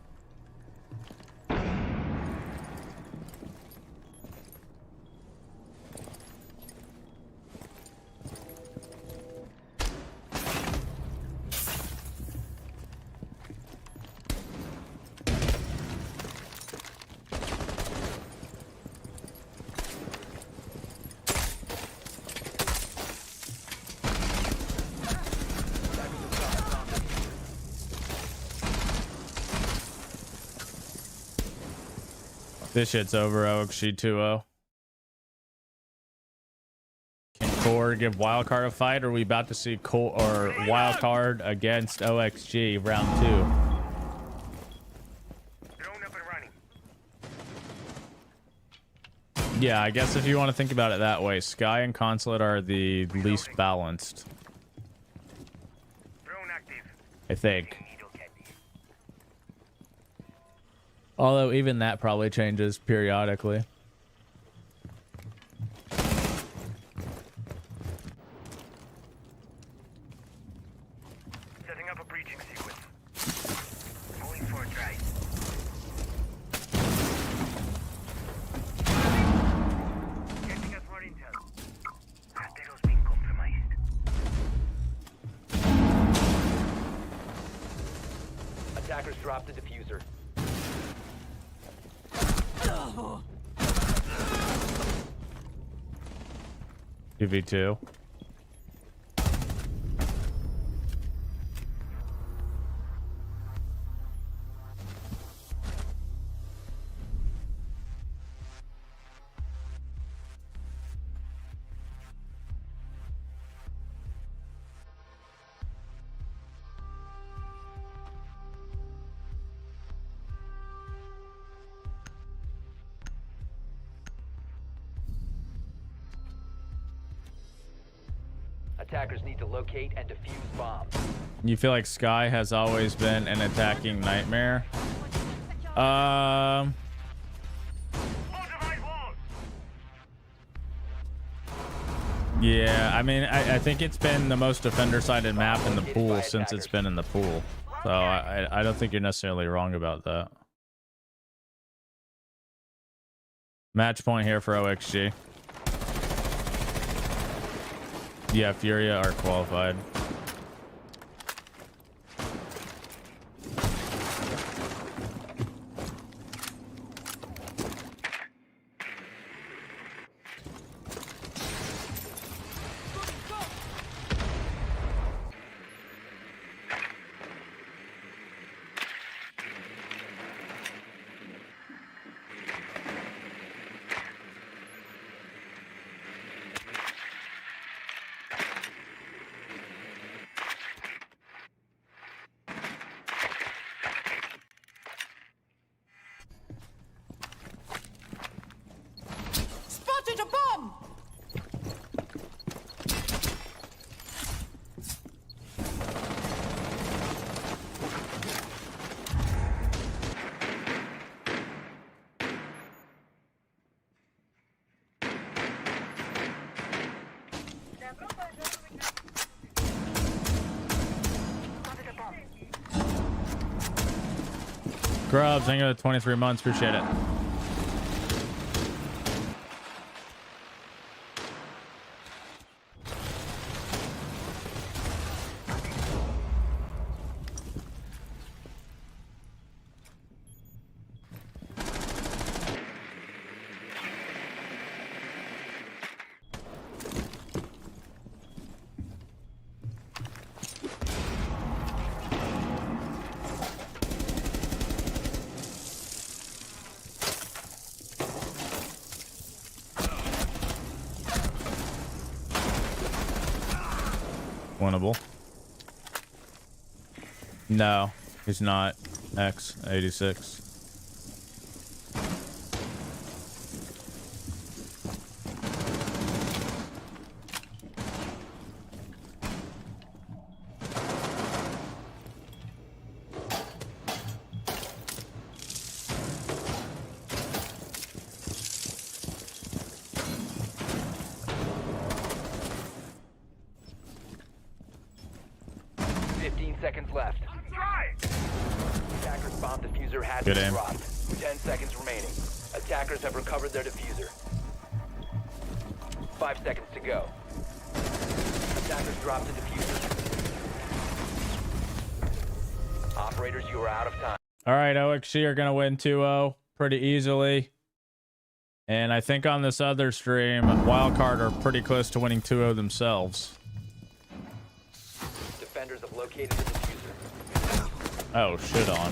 This shit's over, OXG 2-0. Can Core give Wildcard a fight, or are we about to see Core or Wildcard against OXG round 2? Drone up and running. Yeah, I guess if you want to think about it that way, Sky and Consulate are the least balanced. Drone active. I think. Needle candy. Although even that probably changes periodically. Setting up a breaching sequence. Going for a try. Getting us more intel. Castello's being compromised. Attackers dropped the diffuser. 2v2. Attackers need to locate and defuse bombs. You feel like Sky has always been an attacking nightmare? Yeah, I mean, I think it's been the most defender-sided map in the pool since it's been in the pool. So I don't think you're necessarily wrong about that. Match point here for OXG. Yeah, Furia are qualified. Spotted a bomb! Grubs, thank you for the 23 months. Appreciate it. Winnable. No, he's not. X86. Seconds left. Attackers bomb diffuser has Good been aim. dropped. 10 seconds remaining. Attackers have recovered their diffuser. 5 seconds to go. Attackers dropped the diffuser. Operators, you are out of time. All right, OXG are going to win 2-0 pretty easily. And I think on this other stream, Wildcard are pretty close to winning 2-0 themselves. Defenders have located the diffuser. Oh, shit on.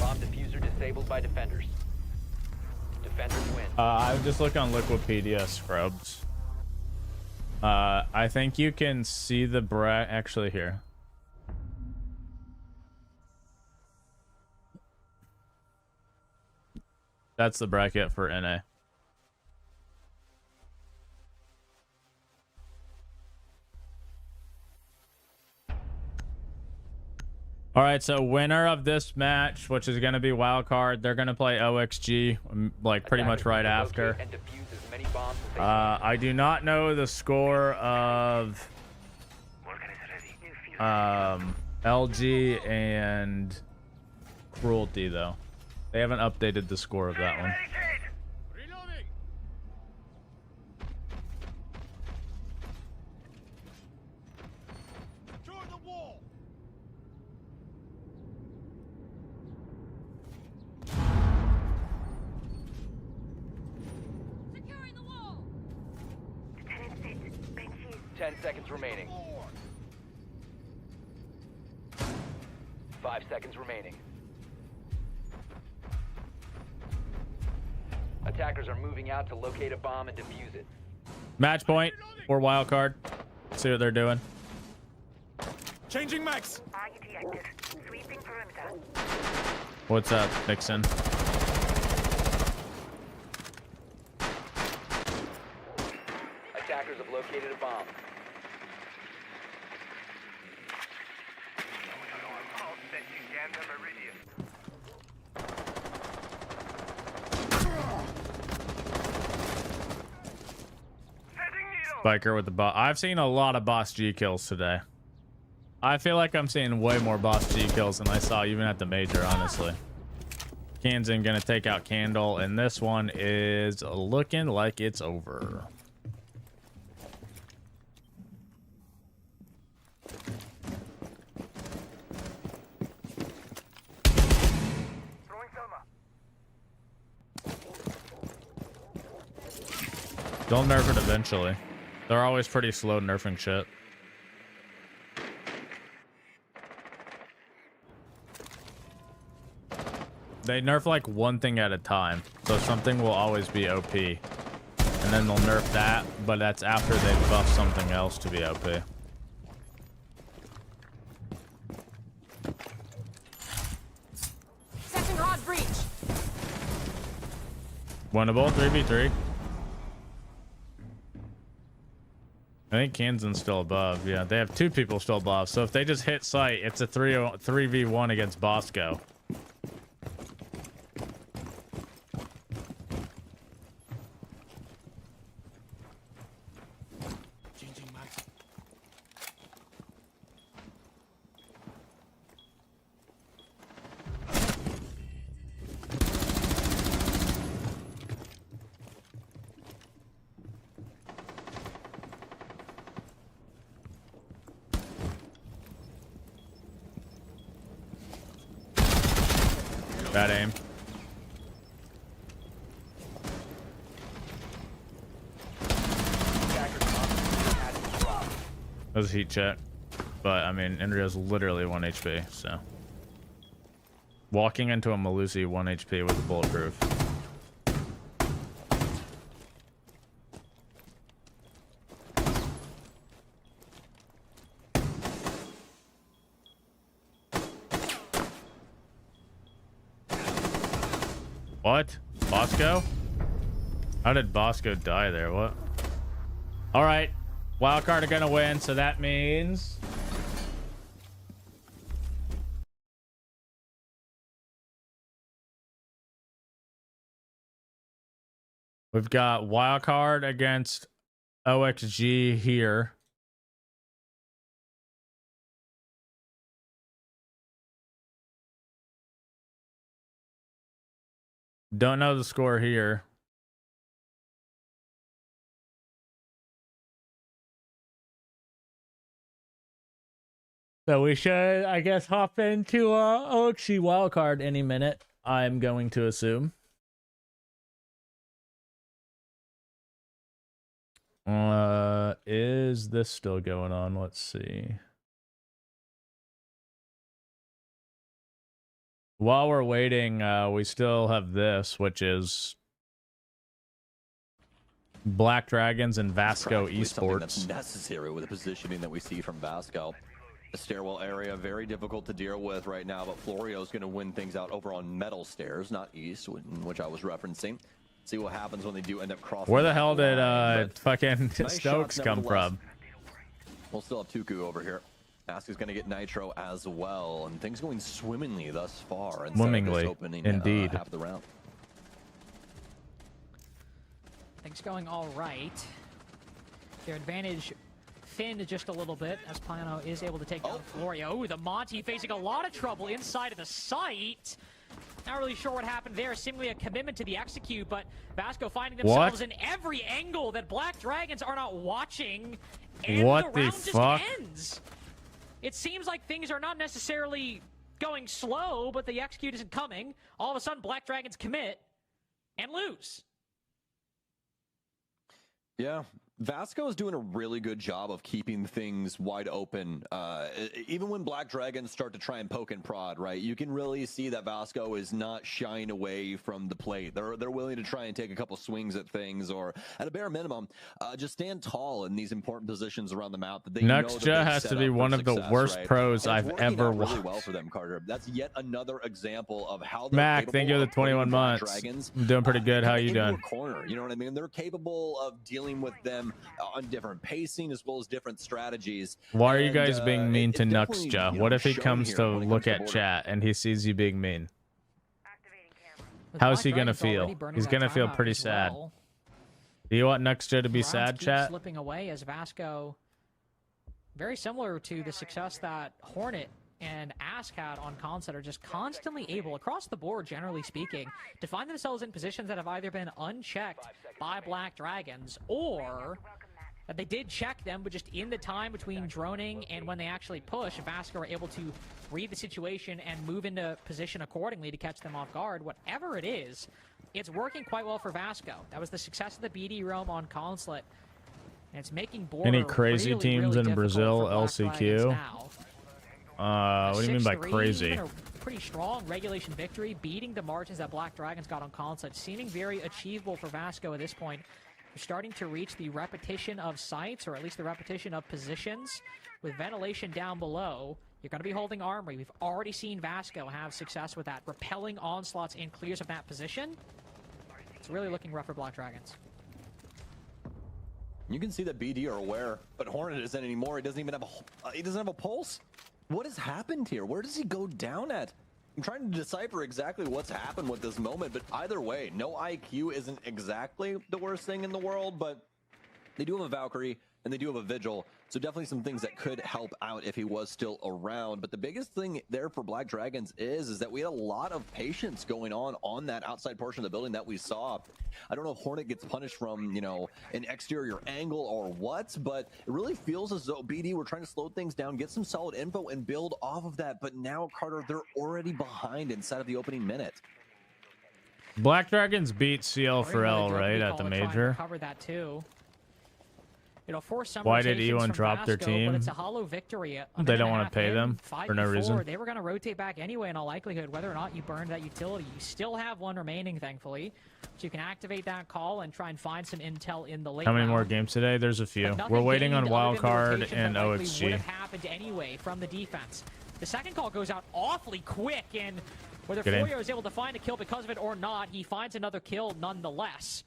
Bomb diffuser disabled by defenders. Defenders win. I would just look on Liquipedia, Scrubs. I think you can see the actually here. That's the bracket for NA. All right, so winner of this match, which is going to be wild card, they're going to play OXG like pretty much right after. I do not know the score of LG and Cruelty though. They haven't updated the score of that one. Secure the wall. 10 seconds remaining. 5 seconds remaining. Attackers are moving out to locate a bomb and defuse it. Match point or wild card. See what they're doing. Changing max. Target detected. Sweeping perimeter. What's up, Nixon? Attackers have located a bomb. All set to Gander Meridian. Setting needle. Biker with the boss. I've seen a lot of boss G kills today. I feel like I'm seeing way more boss G kills than I saw even at the major, honestly. Kansan gonna take out Candle, and this one is looking like it's over. Throwing Selma. They'll nerf it eventually. They're always pretty slow nerfing shit. They nerf like one thing at a time, so something will always be OP. And then they'll nerf that, but that's after they buff something else to be OP. Setting hard breach. Winnable, 3v3. I think Kansan's still above. Yeah, they have two people still above. So if they just hit site, it's a 3v1 against Bosco. Changing max. Bad aim. That was a heat check. But, I mean, Indria's literally 1 HP, so. Walking into a Malusi 1 HP with a bulletproof. What? Bosco? How did Bosco die there? What? All right. Wildcard are gonna win, so that means we've got wildcard against OXG here. Don't know the score here. So we should, I guess, hop into OXG wildcard any minute, I'm going to assume. Is this still going on? Let's see. While we're waiting, we still have this, which is Black Dragons and Vasco Practically something esports. that's necessary with the positioning that we see from Vasco. The stairwell area, very difficult to deal with right now, but Florio's going to win things out over on metal stairs, not east, which I was referencing. See what happens when they do end up crossing. Where the hell did fucking nice Stokes shots, come from? We'll still have Tuku over here. Ask is going to get Nitro as well, and things going swimmingly thus far. Swimmingly, opening, indeed. Half the round. Things going all right. Their advantage thinned just a little bit as Pano is able to take down Florio. Ooh, the Monty facing a lot of trouble inside of the site. Not really sure what happened there. Seemingly a commitment to the execute, but Vasco finding themselves in every angle that Black Dragons are not watching. And What the the round fuck? just ends. It seems like things are not necessarily going slow, but the execute isn't coming. All of a sudden, Black Dragons commit and lose. Yeah, Vasco is doing a really good job of keeping things wide open. Even when Black Dragons start to try and poke and prod, right? You can really see that Vasco is not shying away from the plate. They're willing to try and take a couple swings at things, or at a bare minimum, just stand tall in these important positions around the map. That they know that Nuxja they've has set to be up for one of the success, worst right? pros And it's I've working ever out really watched. well for them, Carter. That's yet another example of how they're Mac, thank you for the capable of 21 putting Black months. Dragons, I'm doing pretty good. How you into a doing? corner, you know what I mean? They're capable of dealing with them on different pacing as well as different strategies. Why are you And, guys being mean to it's definitely, Nuxja? you What know, if he shown comes here to when it look comes at border. chat and he sees you being mean? The How's Black he gonna Dragons already feel? burning He's that gonna feel timeout pretty as sad. well. Do you want Nuxja to be Rounds sad, keep chat? slipping away as Vasco, very similar to the success that Hornet and Ask had on Concept, are just constantly able, across the board, generally speaking, to find themselves in positions that have either been unchecked by Black Dragons, or that they did check them, but just in the time between droning and when they actually push, Vasco are able to read the situation and move into position accordingly to catch them off guard. Whatever it is, it's working quite well for Vasco. That was the success of the BD roam on Consulate, and it's making border Any crazy really, teams really in difficult Brazil, for Black LCQ? Dragons now. What do you mean by 6-3, crazy? even a pretty strong regulation victory, beating the margins that Black Dragons got on Consulate, seeming very achievable for Vasco at this point. They're starting to reach the repetition of sites, or at least the repetition of positions. With ventilation down below, you're going to be holding armory. We've already seen Vasco have success with that, repelling onslaughts and clears of that position. It's really looking rough for Black Dragons. You can see that BD are aware, but Hornet isn't anymore. He doesn't even have he doesn't have a pulse. What has happened here? Where does he go down at? I'm trying to decipher exactly what's happened with this moment, but either way, no IQ isn't exactly the worst thing in the world, but they do have a Valkyrie and they do have a Vigil, so definitely some things that could help out if he was still around. But the biggest thing there for Black Dragons is that we had a lot of patience going on that outside portion of the building that we saw. I don't know if Hornet gets punished from, you know, an exterior angle or what, but it really feels as though BD were trying to slow things down, get some solid info, and build off of that. But now, Carter, they're already behind inside of the opening minute. Black Dragons beat CL for L, Really right, good at the recall to try and major? recover that too. It'll force some Why did rotations E1 from drop their Vasco, team? But it's a hollow victory. They don't want to pay them for no reason. They were going to rotate back anyway in all likelihood, whether or not you burned that utility. You still have one remaining, thankfully. So you can activate that call and try and find some intel in the late How many round. more games today? There's a few. But nothing We're waiting on gained other wild than the card rotation and that likely would OXG. have happened anyway from the defense. The second call goes out awfully quick, and whether Get in. Florio is able to find a kill because of it or not, he finds another kill nonetheless.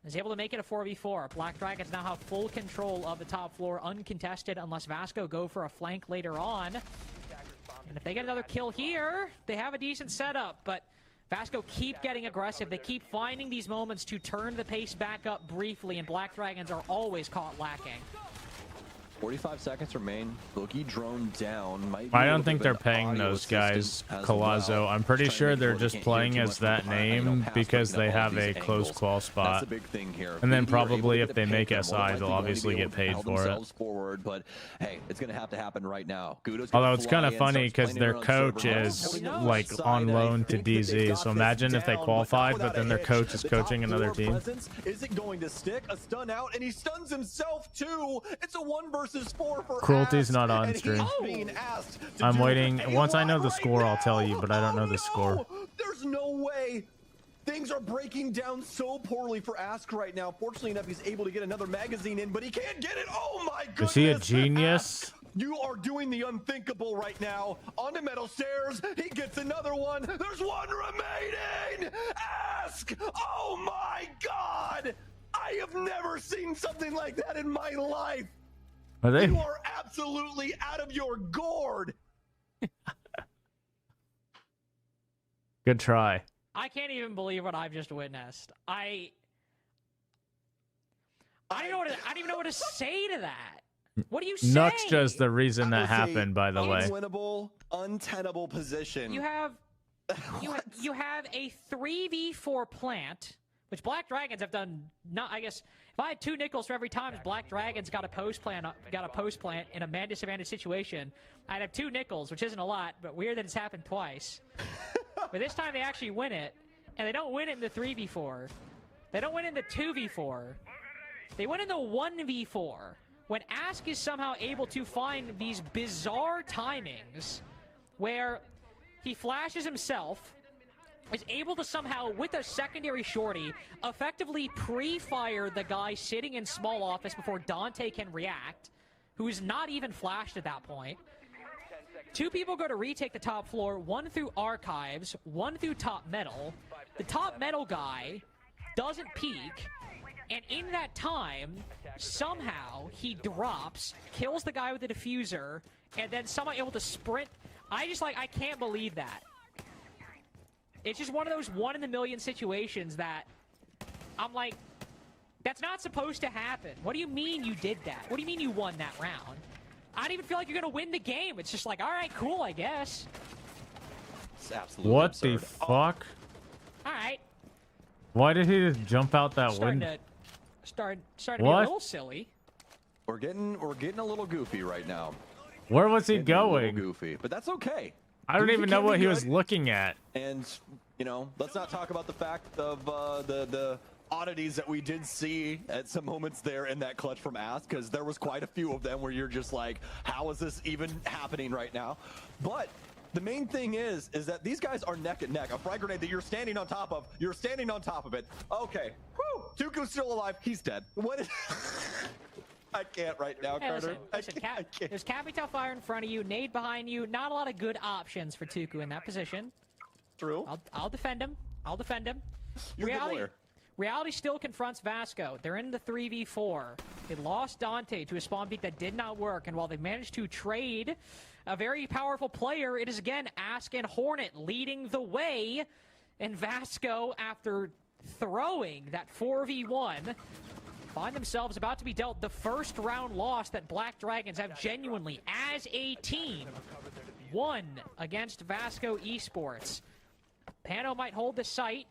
Is able to make it a 4v4. Black Dragons now have full control of the top floor, uncontested, unless Vasco go for a flank later on. And if they get another kill here, they have a decent setup, but Vasco keep getting aggressive. They keep finding these moments to turn the pace back up briefly, and Black Dragons are always caught lacking. 45 seconds remain. Boogie drone down. Might be I a don't little think bit they're of an paying audio those guys assistance as Colazo. well. I'm pretty Just trying sure to they're make sure just they can't playing hear too as much that from behind, you know, name past because picking they up all have these a close angles. qual That's spot. the big thing here. And then BD are able to probably get if they a make pick, SI, more likely they'll going to obviously be able get to paid propel for it. themselves forward, but hey, it's going to have to happen right now. Gudo's Although gonna it's kind fly of in, funny starts because playing their around coach server. is Now, like side, on I loan to think that they've DZ. got So this imagine if they down, but qualified, not but then their without a coach hitch. is The coaching top another floor team. presence, is it going to stick? A stun out, and he stuns himself too. It's a 1 versus 4 for Cruelty's Ask, not on and he's stream. being asked to I'm do waiting. a Once I know lot the right score, I'll tell you, now. but I don't know Oh, the score. no! There's no way. Things are breaking down so poorly for Ask right now. Fortunately enough, he's able to get another magazine in, but he can't get it. Oh my goodness! Is he a genius? You are doing the unthinkable right now. On the metal stairs, he gets another one. There's one remaining. Ask. Oh my God. I have never seen something like that in my life. Are they? You are absolutely out of your gourd. Good try. I can't even believe what I've just witnessed. I don't even know what to say to that. What do you say? Nuxja's the reason that was happened, by the way. Unwinnable, untenable position. You have a 3v4 plant, which Black Dragons have done. Not, I guess, if I had 2 nickels for every time Black Dragons got a post plant in a man disadvantaged situation, I'd have 2 nickels, which isn't a lot, but weird that it's happened twice. But this time they actually win it, and they don't win it in the 3v4. They don't win in the 2v4. They win in the 1v4. When Ask is somehow able to find these bizarre timings where he flashes himself, is able to somehow, with a secondary shorty, effectively pre-fire the guy sitting in small office before Dante can react, who is not even flashed at that point. 2 people go to retake the top floor, 1 through archives, 1 through top metal. The top metal guy doesn't peek, and in that time, somehow he drops, kills the guy with the diffuser, and then somehow able to sprint. I can't believe that. It's just one of those 1 in a million situations that I'm like, that's not supposed to happen. What do you mean you did that? What do you mean you won that round? I don't even feel like you're going to win the game. It's just like, all right, cool, I guess. It's absolutely What absurd. the fuck? All right. Why did he just jump out that window? Starting to be a little silly. We're getting a little goofy right now. Where was he Getting a little going? goofy, but that's okay. I don't Goofy even know can what be he was good. looking at. And, you know, let's not talk about the fact of the oddities that we did see at some moments there in that clutch from Ask, because there was quite a few of them where you're just like, how is this even happening right now? But the main thing is that these guys are neck and neck. A frag grenade that you're standing on top of it. Okay. Whew. Tuku's still alive. He's dead. What is... I can't right now, Hey, Carter. listen, I can't. there's Capital Fire in front of you, nade behind you. Not a lot of good options for Tuku in that position. True. I'll defend him. You're a good lawyer. Reality still confronts Vasco. They're in the 3v4. They lost Dante to a spawn peak that did not work, and while they managed to trade a very powerful player, it is again Ask and Hornet leading the way, and Vasco, after throwing that 4v1, find themselves about to be dealt the first round loss that Black Dragons have genuinely, as a team, won against Vasco Esports. Pano might hold the site.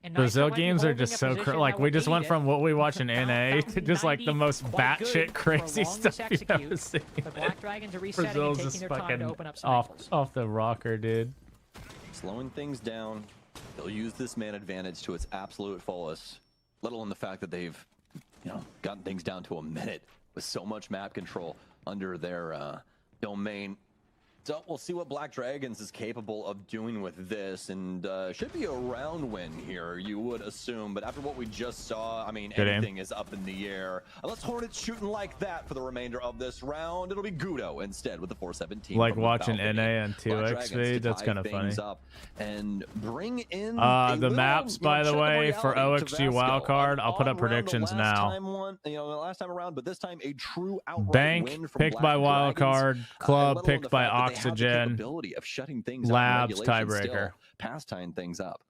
And Brazil Nitro might be games are holding just a so position like that we will just lead went it. from what we watch in NA to just like the most Quite batshit good for crazy long stuff you've ever execute. seen. The Black Dragons are resetting Brazil's and just taking their time to fucking open up cycles. off the rocker, dude. Slowing things down. They'll use this man advantage to its absolute fullest. Let alone the fact that they've, you know, gotten things down to a minute with so much map control under their domain. So we'll see what Black Dragons is capable of doing with this, and should be a round win here, you would assume. But after what we just saw, I mean, anything is up in the air. Unless Hornets shooting like that for the remainder of this round, it'll be Gudo instead with the 417. Like from the watching balcony. NA on Black 2x Dragons feed, to that's tie kind of funny. things up and bring in The maps, by the way, for OXG wildcard, I'll put up predictions now. Last time around, but this time a true outright Bank win from picked by Black Dragons, wildcard, club let alone picked the by fact that they have the Oxygen, capability of shutting things Labs up and regulation tiebreaker. still past tying things up.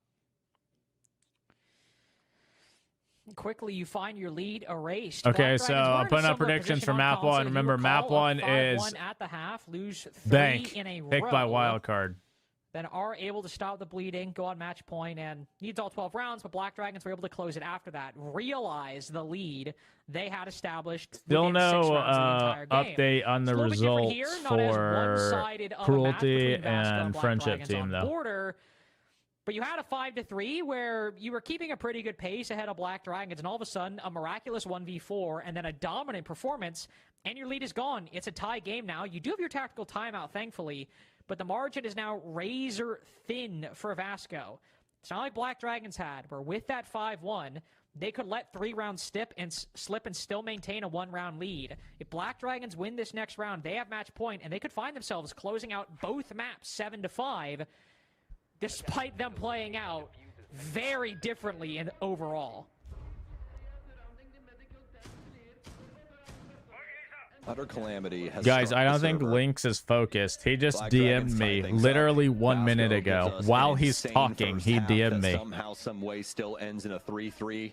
Quickly, you find your lead erased. Okay, Black so Dragons were I'm in a putting up similar predictions position for on map console. one. You Remember, map recall a one 5-1 is at the half, lose 3 Bank in a picked row. by wildcard. Then are able to stop the bleeding, go on match point, and needs all 12 rounds, but Black Dragons were able to close it after that. Realize the lead they had established. Still within 6 no rounds of the entire game. update on the It's a little bit different results here, not as for one-sided of a match Cruelty between Vasco and Black Friendship Dragons Team, on though. Border, but you had a 5-3 where you were keeping a pretty good pace ahead of Black Dragons, and all of a sudden, a miraculous 1v4, and then a dominant performance, and your lead is gone. It's a tie game now. You do have your tactical timeout, thankfully, but the margin is now razor thin for Vasco. It's not like Black Dragons had, where with that 5-1, they could let 3 rounds slip and still maintain a 1-round lead. If Black Dragons win this next round, they have match point, and they could find themselves closing out both maps 7-5, despite them playing out very differently in overall. Utter Calamity has Guys, struck I don't the think server. Lynx is focused. He just Black DM'd Dragons me tie things literally up. 1 minute Vasco ago. gives us While an he's insane talking, first he half DM'd that me. somehow, some way, still ends in a 3-3.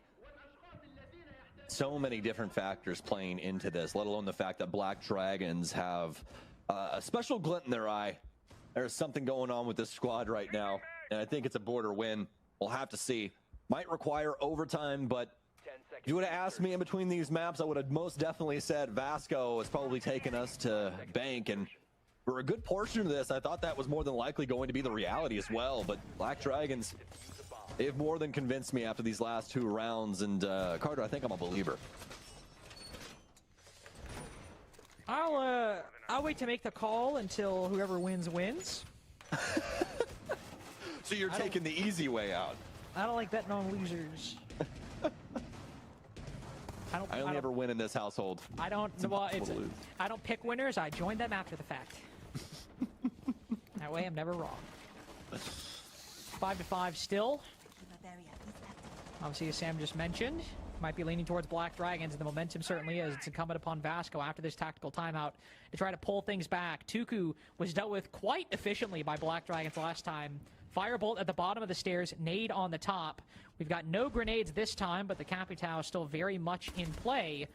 So many different factors playing into this, let alone the fact that Black Dragons have a special glint in their eye. There's something going on with this squad right now, and I think it's a border win. We'll have to see. Might require overtime, but if you would have asked me in between these maps, I would have most definitely said Vasco has probably taken us to bank, and for a good portion of this, I thought that was more than likely going to be the reality as well. But Black Dragons, they've more than convinced me after these last 2 rounds, and Carter, I think I'm a believer. I'll wait to make the call until whoever wins wins. So you're taking the easy way out. I don't like betting on losers. I only ever win in this household. I don't. Well, I don't pick winners. I join them after the fact. That way, I'm never wrong. 5-5 still. Obviously, as Sam just mentioned, might be leaning towards Black Dragons, and the momentum certainly is. It's incumbent upon Vasco after this tactical timeout to try to pull things back. Tuku was dealt with quite efficiently by Black Dragons last time. Firebolt at the bottom of the stairs, nade on the top. We've got no grenades this time, but the Capitao is still very much in play.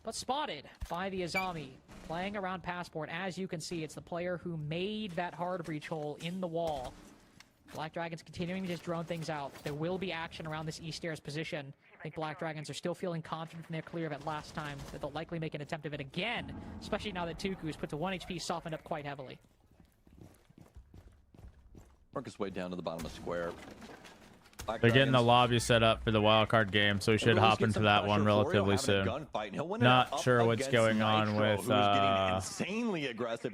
But spotted by the Azami, playing around Passport. As you can see, it's the player who made that hard breach hole in the wall. Black Dragons continuing to just drone things out. There will be action around this east stairs position. I think Black Dragons are still feeling confident from their clear of it last time, that they'll likely make an attempt of it again, especially now that Tuku is put to 1 HP, softened up quite heavily. Work his way down to the bottom of square. They're getting the lobby set up for the wildcard game, so we should hop into that one relatively soon. Not sure what's going on with the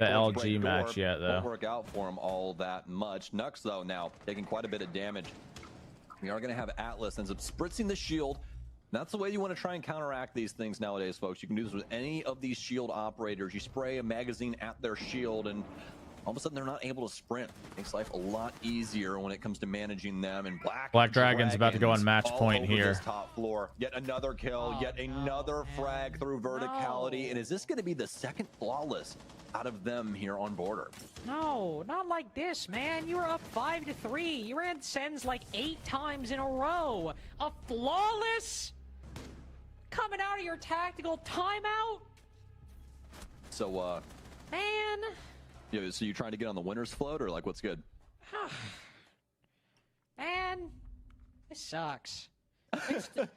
LG match yet, though. Won't work out for him all that much. Nux, though, now taking quite a bit of damage. We are going to have Atlas ends up spritzing the shield. That's the way you want to try and counteract these things nowadays, folks. You can do this with any of these shield operators. You spray a magazine at their shield, and all of a sudden they're not able to sprint. Makes life a lot easier when it comes to managing them. And Black Dragon's about to go on match point here. Top floor. Yet another kill, yet another frag through verticality. And is this going to be the second flawless out of them here on border? No, not like this, man. You were up 5-3. You ran sends like 8 times in a row. A flawless coming out of your tactical timeout. So, man. Yeah, so you trying to get on the winner's float, or like what's good? Man, this sucks. Obviously,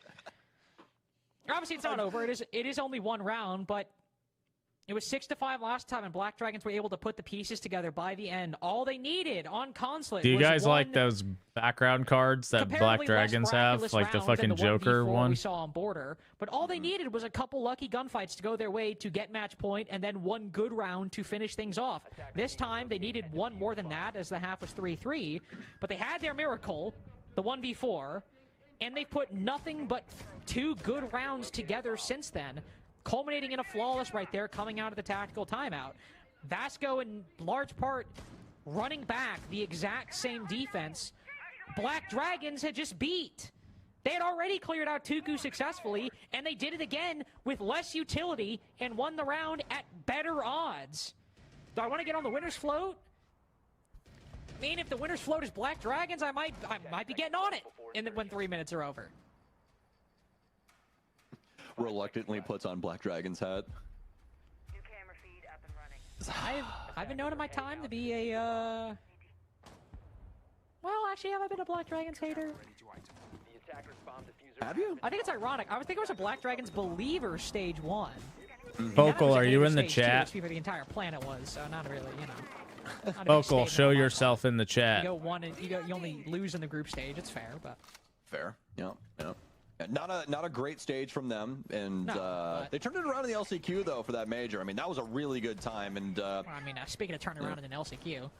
it's not over. It is only 1 round, but it was 6-5 last time, and Black Dragons were able to put the pieces together by the end. All they needed on Consulate. Do you was guys one like those background cards that Black Dragons have, like the fucking Joker one? We saw on border, but all they needed was a couple lucky gunfights to go their way to get match point, and then 1 good round to finish things off. This time they needed 1 more than that, as the half was 3-3, but they had their miracle, the 1v4, and they put nothing but 2 good rounds together since then, culminating in a flawless right there coming out of the tactical timeout. Vasco, in large part, running back the exact same defense Black Dragons had just beat. They had already cleared out Tuku successfully, and they did it again with less utility and won the round at better odds. Do I want to get on the winner's float? I mean, if the winner's float is Black Dragons, I might be getting on it when 3 minutes are over. Reluctantly puts on Black Dragon's hat. New camera feed up and running. I've been known in my time to be a well, actually, have I been a Black Dragons hater? Have you? I think it's ironic. I would think I was a Black Dragons believer stage 1. Vocal, are you in the chat? For the entire planet was, so not really, you know. Vocal, show yourself in the chat. You go 1 and you only lose in the group stage. It's fair, but fair. Yeah. Not a great stage from them, and they turned it around in the LCQ though for that major. I mean, that was a really good time. And I mean, speaking of turning around in an LCQ,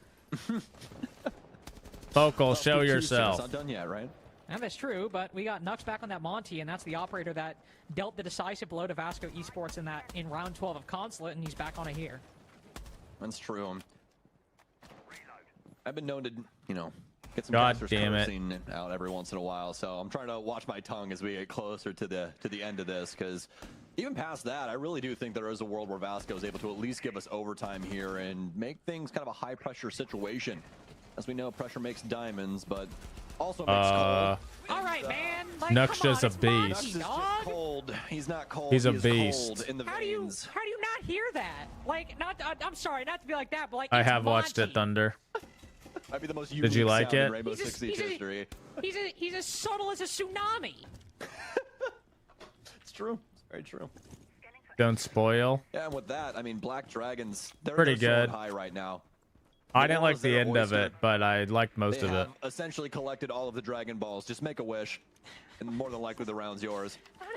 Vocal, show yourself. It's not done yet, right? And that's true, but we got Nux back on that Monty, and that's the operator that dealt the decisive blow to Vasco Esports in round 12 of Consulate, and he's back on it here. That's true. I've been known to, you know, get some God casters damn it. cursing out every once in a while, so I'm trying to watch my tongue as we get closer to the end of this, because even past that, I really do think there is a world where Vasco is able to at least give us overtime here and make things kind of a high pressure situation. As we know, pressure makes diamonds, but also makes cold. All right, man. Like, Nux come on, just a it's beast. Monty, Nux is just dog. cold. He's not cold. He's a he is beast. Cold in the How do you veins. not hear that? Like, I'm sorry, not to be like that, but like, I it's have watched Monty. it, Thunder. Might be the most Did you unique like sound in it? Rainbow Six Siege history. He's as subtle as a tsunami. It's true. It's very true. Don't spoil. Yeah, and with that, I mean, Black Dragons, they're Pretty soaring good. high right now. I The didn't ball like is the their end of oyster. it, but I liked most They of it. have essentially collected all of the Dragon Balls. Just make a wish, and more than likely the round's yours. How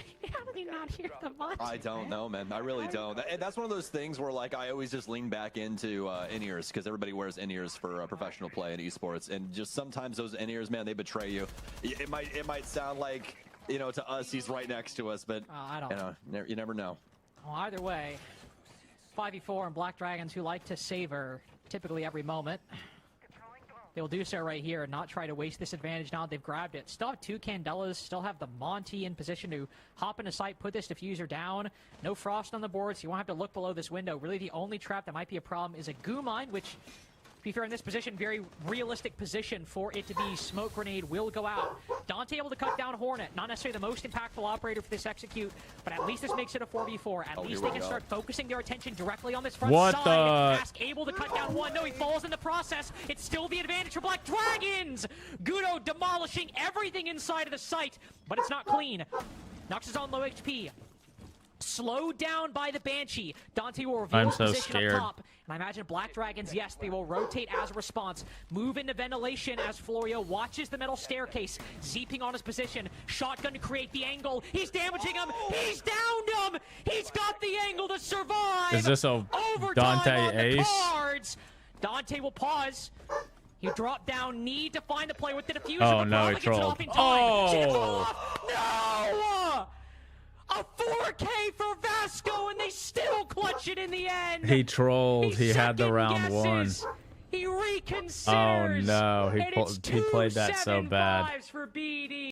did he not hear the Monty? I don't know, man. I really don't. And that's one of those things where, like, I always just lean back into in-ears, because everybody wears in-ears for professional play in esports, and just sometimes those in-ears, man, they betray you. It might sound like, you know, to us he's right next to us, but I don't. you know, you never know. Well, either way, 5v4 and Black Dragons, who like to savor typically every moment. They'll do so right here and not try to waste this advantage now that they've grabbed it. Still have 2 Candelas, still have the Monty in position to hop into sight, put this diffuser down. No Frost on the board, so you won't have to look below this window. Really, the only trap that might be a problem is a goo mine, which, to be fair, in this position, very realistic position for it to be. Smoke grenade will go out. Dante able to cut down Hornet. Not necessarily the most impactful operator for this execute, but at least this makes it a 4v4. At least they can start focusing their attention directly on this front What side. the- Ask able to cut down one. No, he falls in the process. It's still the advantage for Black Dragons. Gudo demolishing everything inside of the site, but it's not clean. Nux is on low HP. Slowed down by the Banshee. Dante will reveal I'm his so position scared. up top. And I imagine Black Dragons, yes, they will rotate as a response. Move into ventilation as Florio watches the metal staircase. Zeeping on his position. Shotgun to create the angle. He's damaging him. He's downed him. He's got the angle to survive. Is this a Overtime Dante on the ace? cards. Dante will pause. He dropped down, need to find the play with the diffuser. Oh, but no, he probably gets it trolled. off in time. Chip Oh. off. No! A 4K for Vasco, and they still clutch it in the end. He trolled. He had the second round one. guesses. He reconsiders. Oh no, and it's he played that so 2-7 bad. fives for BD.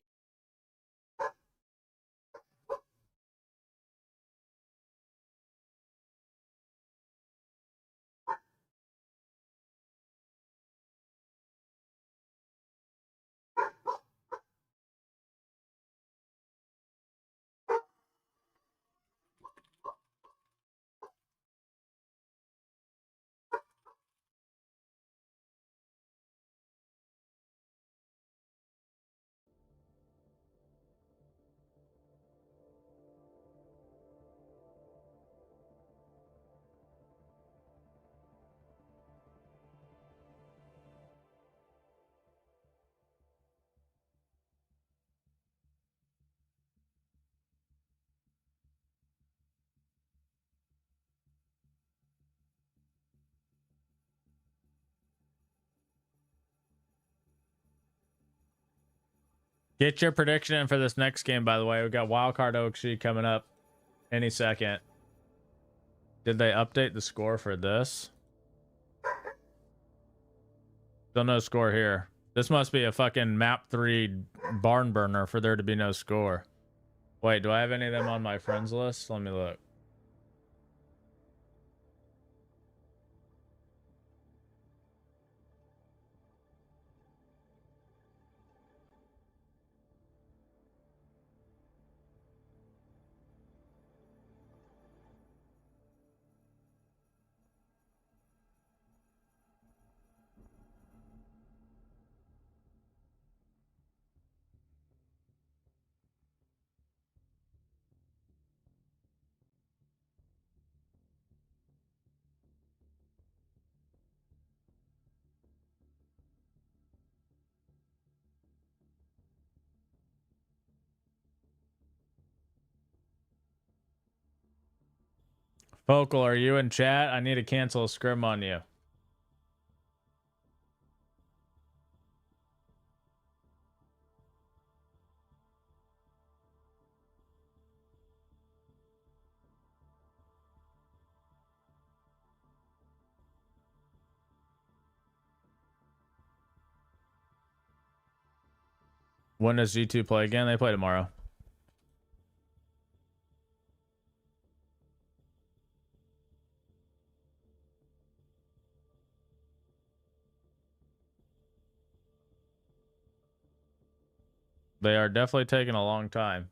Get your prediction in for this next game, by the way. We got Wildcard OXG coming up any second. Did they update the score for this? Still no score here. This must be a fucking map 3 barn burner for there to be no score. Wait, do I have any of them on my friends list? Let me look. Focal, are you in chat? I need to cancel a scrim on you. When does G2 play again? They play tomorrow. They are definitely taking a long time.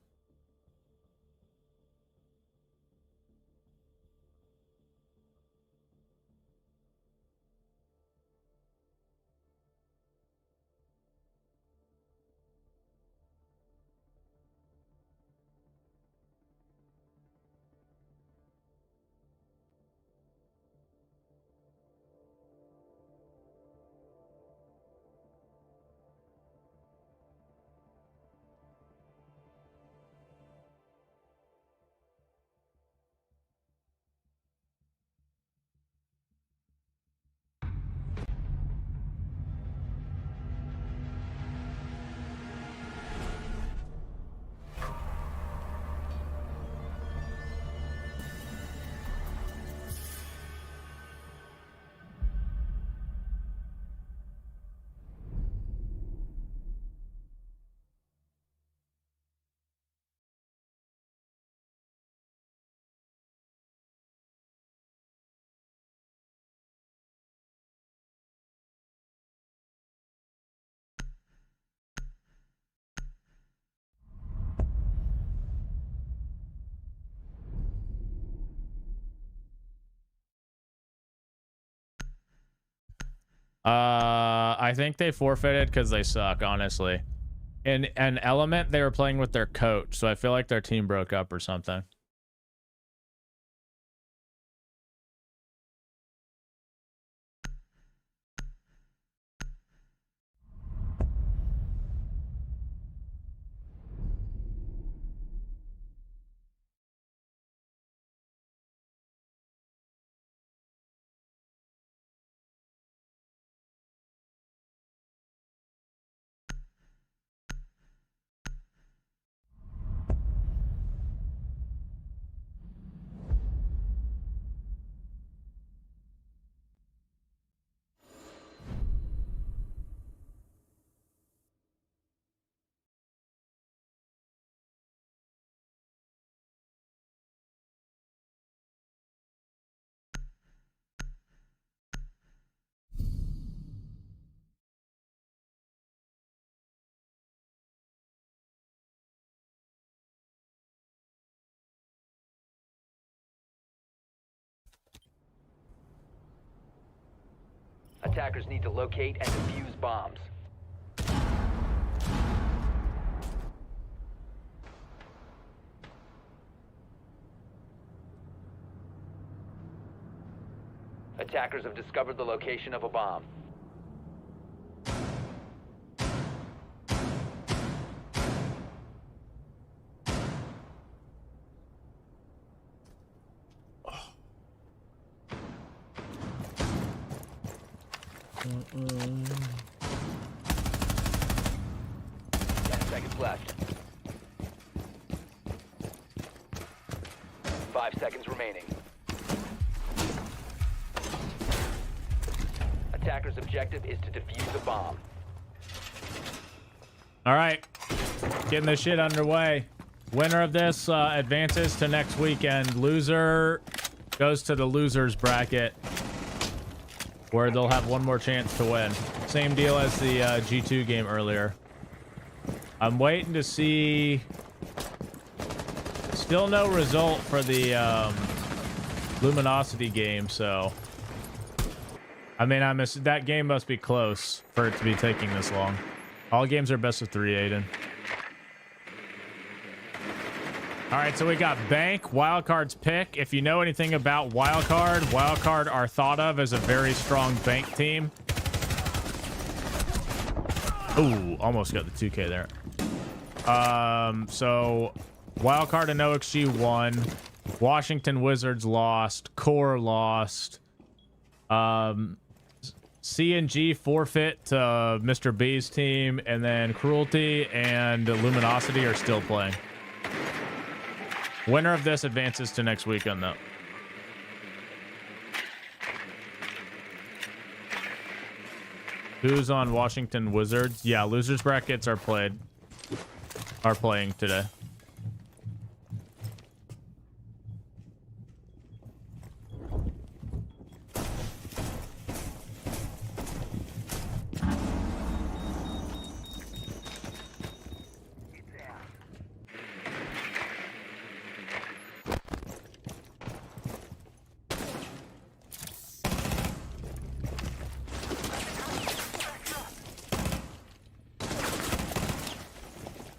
I think they forfeited because they suck, honestly. In an element, they were playing with their coach, so I feel like their team broke up or something. Attackers need to locate and defuse bombs. Attackers have discovered the location of a bomb. Left. 5 seconds remaining. Attacker's objective is to defuse the bomb. All right, getting this shit underway. Winner of this advances to next weekend. Loser goes to the losers bracket, where they'll have one more chance to win. Same deal as the G2 game earlier. I'm waiting to see. Still no result for the Luminosity game, so I mean, that game must be close for it to be taking this long. All games are best of 3, Aiden. All right, so we got Bank, Wildcard's pick. If you know anything about Wildcard are thought of as a very strong Bank team. Ooh, almost got the 2K there. So Wildcard and OXG won. Washington Wizards lost. Core lost. CNG forfeit to Mr. B's team, and then Cruelty and Luminosity are still playing. Winner of this advances to next weekend, though. Who's on Washington Wizards? Yeah, losers brackets are played. are playing today.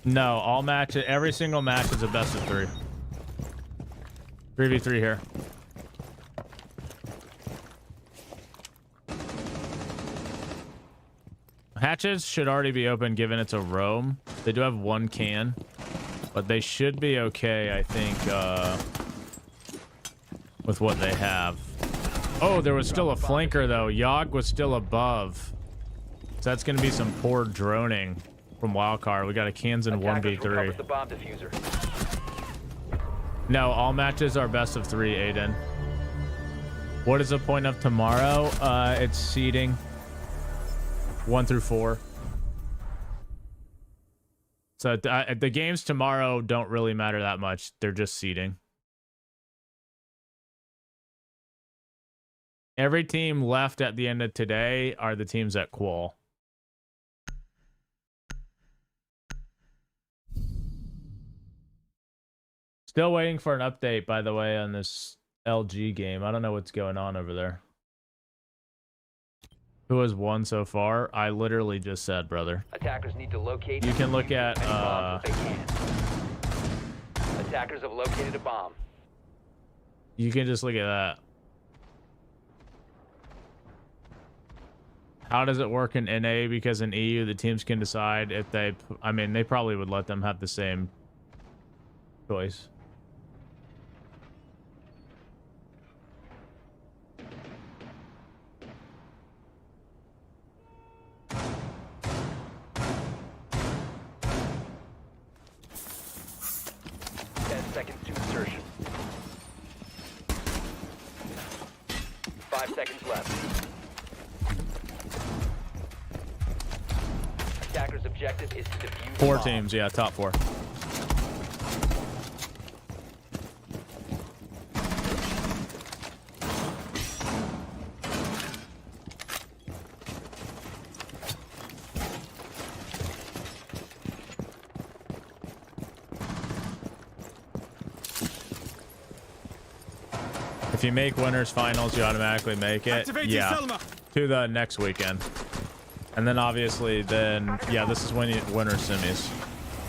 No, all matches, every single match is a best of 3. 3v3 here. Hatches should already be open given it's a roam. They do have 1 can, but they should be okay, I think, with what they have. Oh, there was still a flanker though. Yogg was still above. So that's going to be some poor droning from Wildcard. We got a cans in 1v3. The bomb diffuser. No, all matches are best of 3, Aiden. What is the point of tomorrow? It's seeding 1 through 4. So the games tomorrow don't really matter that much. They're just seeding. Every team left at the end of today are the teams at Qual. Still waiting for an update, by the way, on this LG game. I don't know what's going on over there. Who has won so far? I literally just said, brother. Attackers need to locate. You can look at Attackers have located a bomb. You can just look at that. How does it work in NA? Because in EU, the teams can decide if they... I mean, they probably would let them have the same choice. Seconds to insertion. 5 seconds left. Attacker's objective is to defuse 4 bomb. teams, yeah, top 4. If you make winners finals, you automatically make it. Yeah, to the next weekend. And then obviously yeah, this is when you winner semis.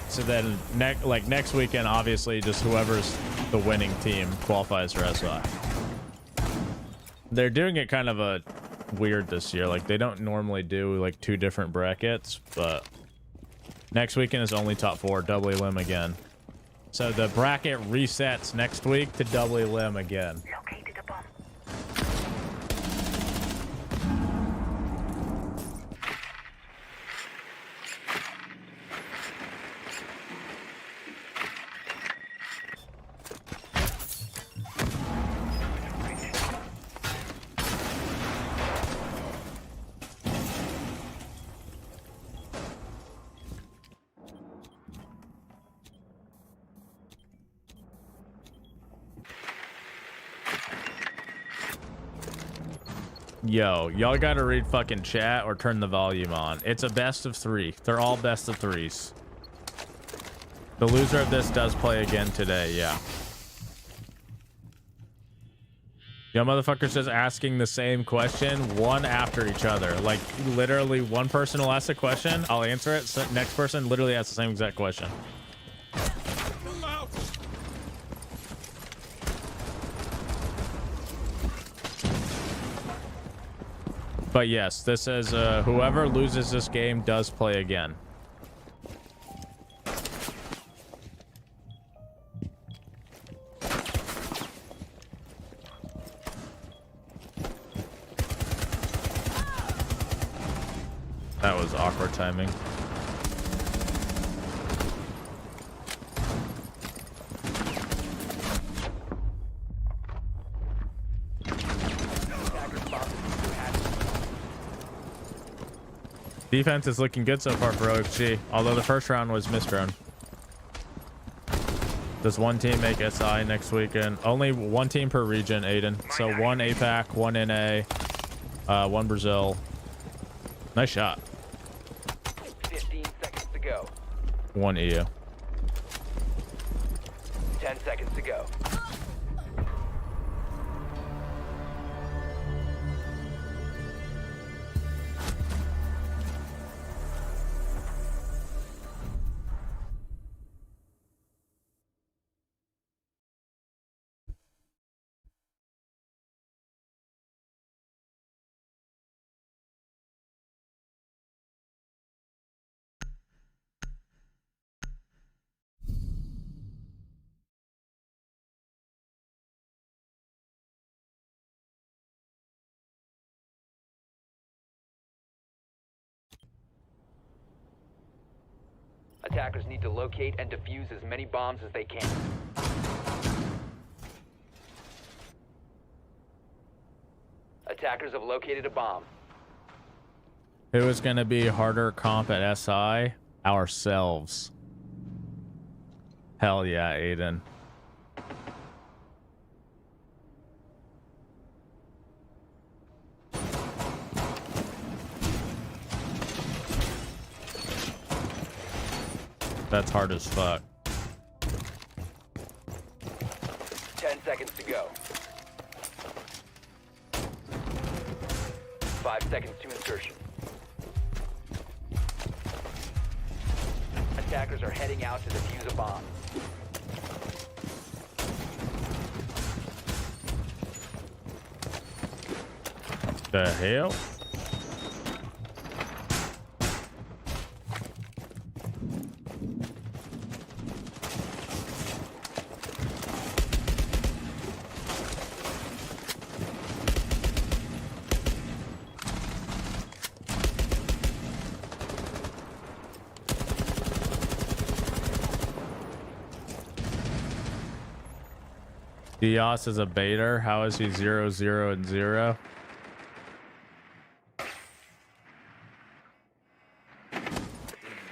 So then next weekend, obviously just whoever's the winning team qualifies for SI. They're doing it kind of weird this year. Like they don't normally do like 2 different brackets, but next weekend is only top 4, double elim again. So the bracket resets next week to double elim again. Located a bomb. Yo, y'all gotta read fucking chat or turn the volume on. It's a best of 3. They're all best of 3s. The loser of this does play again today, yeah. Yo, motherfuckers just asking the same question, one after each other. Like, literally, one person will ask a question, I'll answer it, so next person literally asks the same exact question. But yes, this is whoever loses this game does play again. That was awkward timing. Defense is looking good so far for OXG, although the first round was misdrone. Does one team make SI next weekend? Only one team per region, Aiden. So one APAC, one NA, one Brazil. Nice shot. 15 seconds to go. One EU. 10 seconds to go. Attackers need to locate and defuse as many bombs as they can. Attackers have located a bomb. Who is going to be harder comp at SI? Ourselves. Hell yeah, Aiden. That's hard as fuck. 10 seconds to go. 5 seconds to insertion. Attackers are heading out to defuse a bomb. The hell? Diaz is a baiter. How is he 0, 0, and 0?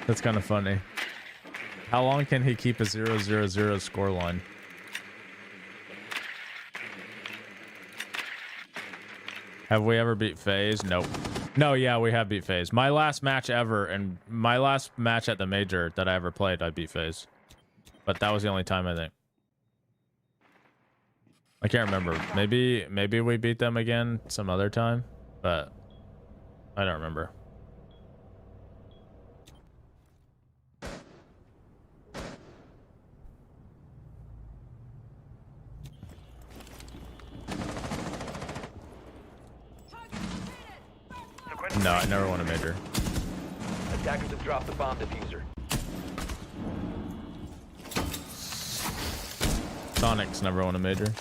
That's kind of funny. How long can he keep a 0, 0, 0 scoreline? Have we ever beat FaZe? Nope. No, yeah, we have beat FaZe. My last match ever, and my last match at the major that I ever played, I beat FaZe. But that was the only time, I think. I can't remember. Maybe we beat them again some other time, but I don't remember. No, I never won a major. Attackers have dropped the bomb diffuser. Sonic's never won a major.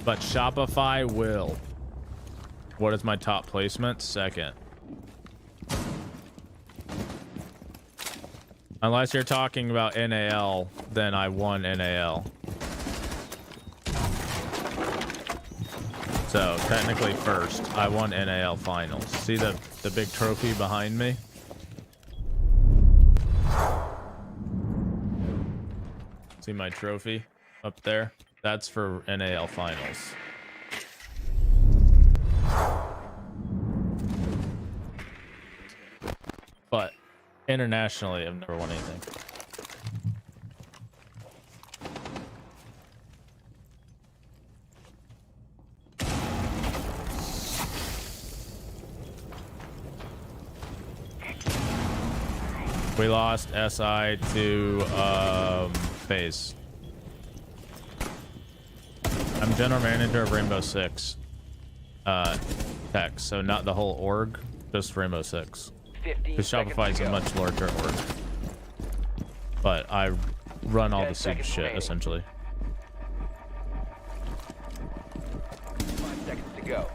But Shopify will. What is my top placement? Second. Unless you're talking about NAL, then I won NAL. So technically first, I won NAL finals. See the big trophy behind me? See my trophy up there? That's for NAL finals. But internationally, I've never won anything. We lost SI to FaZe. I'm general manager of Rainbow Six Tech, so not the whole org, just Rainbow Six. Because Shopify is a much larger org. But I run all the Six shit, essentially. 5 seconds to go.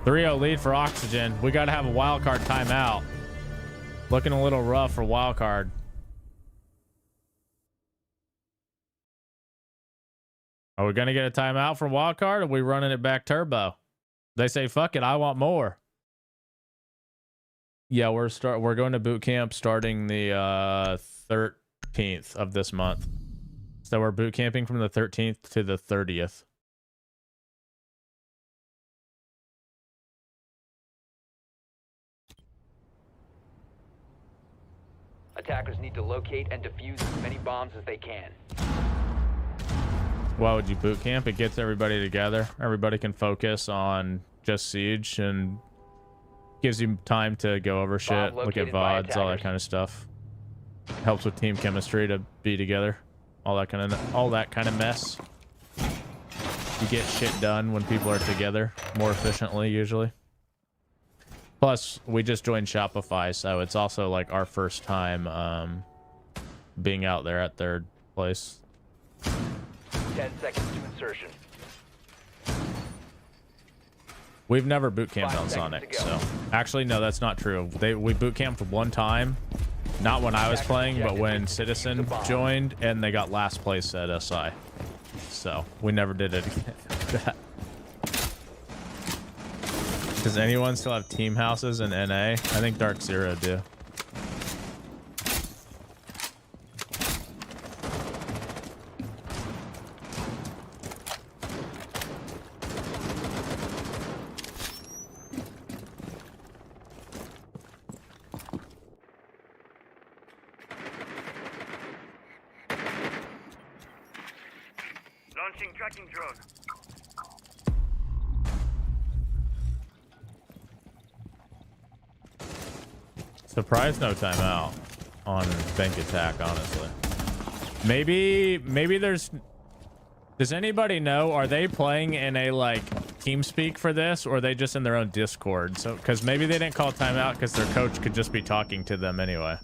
3-0 lead for Oxygen. We got to have a wildcard timeout. Looking a little rough for wildcard. Are we going to get a timeout for wildcard, or are we running it back turbo? They say, fuck it, I want more. Yeah, we're going to boot camp starting the 13th of this month. So we're boot camping from the 13th to the 30th. Attackers need to locate and defuse as many bombs as they can. Why would you boot camp? It gets everybody together. Everybody can focus on just Siege and gives you time to go over shit, look at VODs, all that kind of stuff. Helps with team chemistry to be together. All that kind of mess. You get shit done when people are together more efficiently usually. Plus, we just joined Shopify, so it's also like our first time being out there at their place. 10 seconds to insertion. We've never boot camped 5 on seconds Sonic, to go. so actually no, that's not true. We boot camped one time, not when I was playing, but when Citizen joined and they got last place at SI. So we never did it again. Does anyone still have team houses in NA? I think Dark Zero do. Launching tracking drone. Surprised no timeout on bank attack, honestly. Maybe there's... Does anybody know, are they playing in a like TeamSpeak for this, or are they just in their own Discord? So, because maybe they didn't call timeout because their coach could just be talking to them anyway.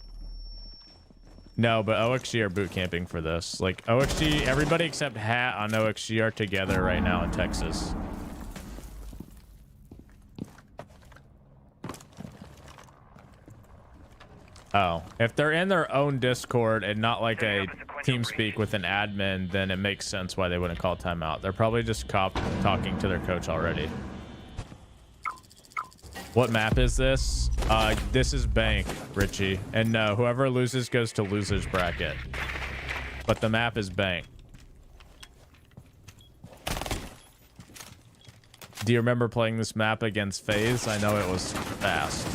No, but OXG are boot camping for this. Like OXG, everybody except Hat on OXG are together right now in Texas. Oh, if they're in their own Discord and not like a TeamSpeak with an admin, then it makes sense why they wouldn't call timeout. They're probably just talking to their coach already. What map is this? This is Bank, Richie. And no, whoever loses goes to losers bracket. But the map is Bank. Do you remember playing this map against FaZe? I know it was fast.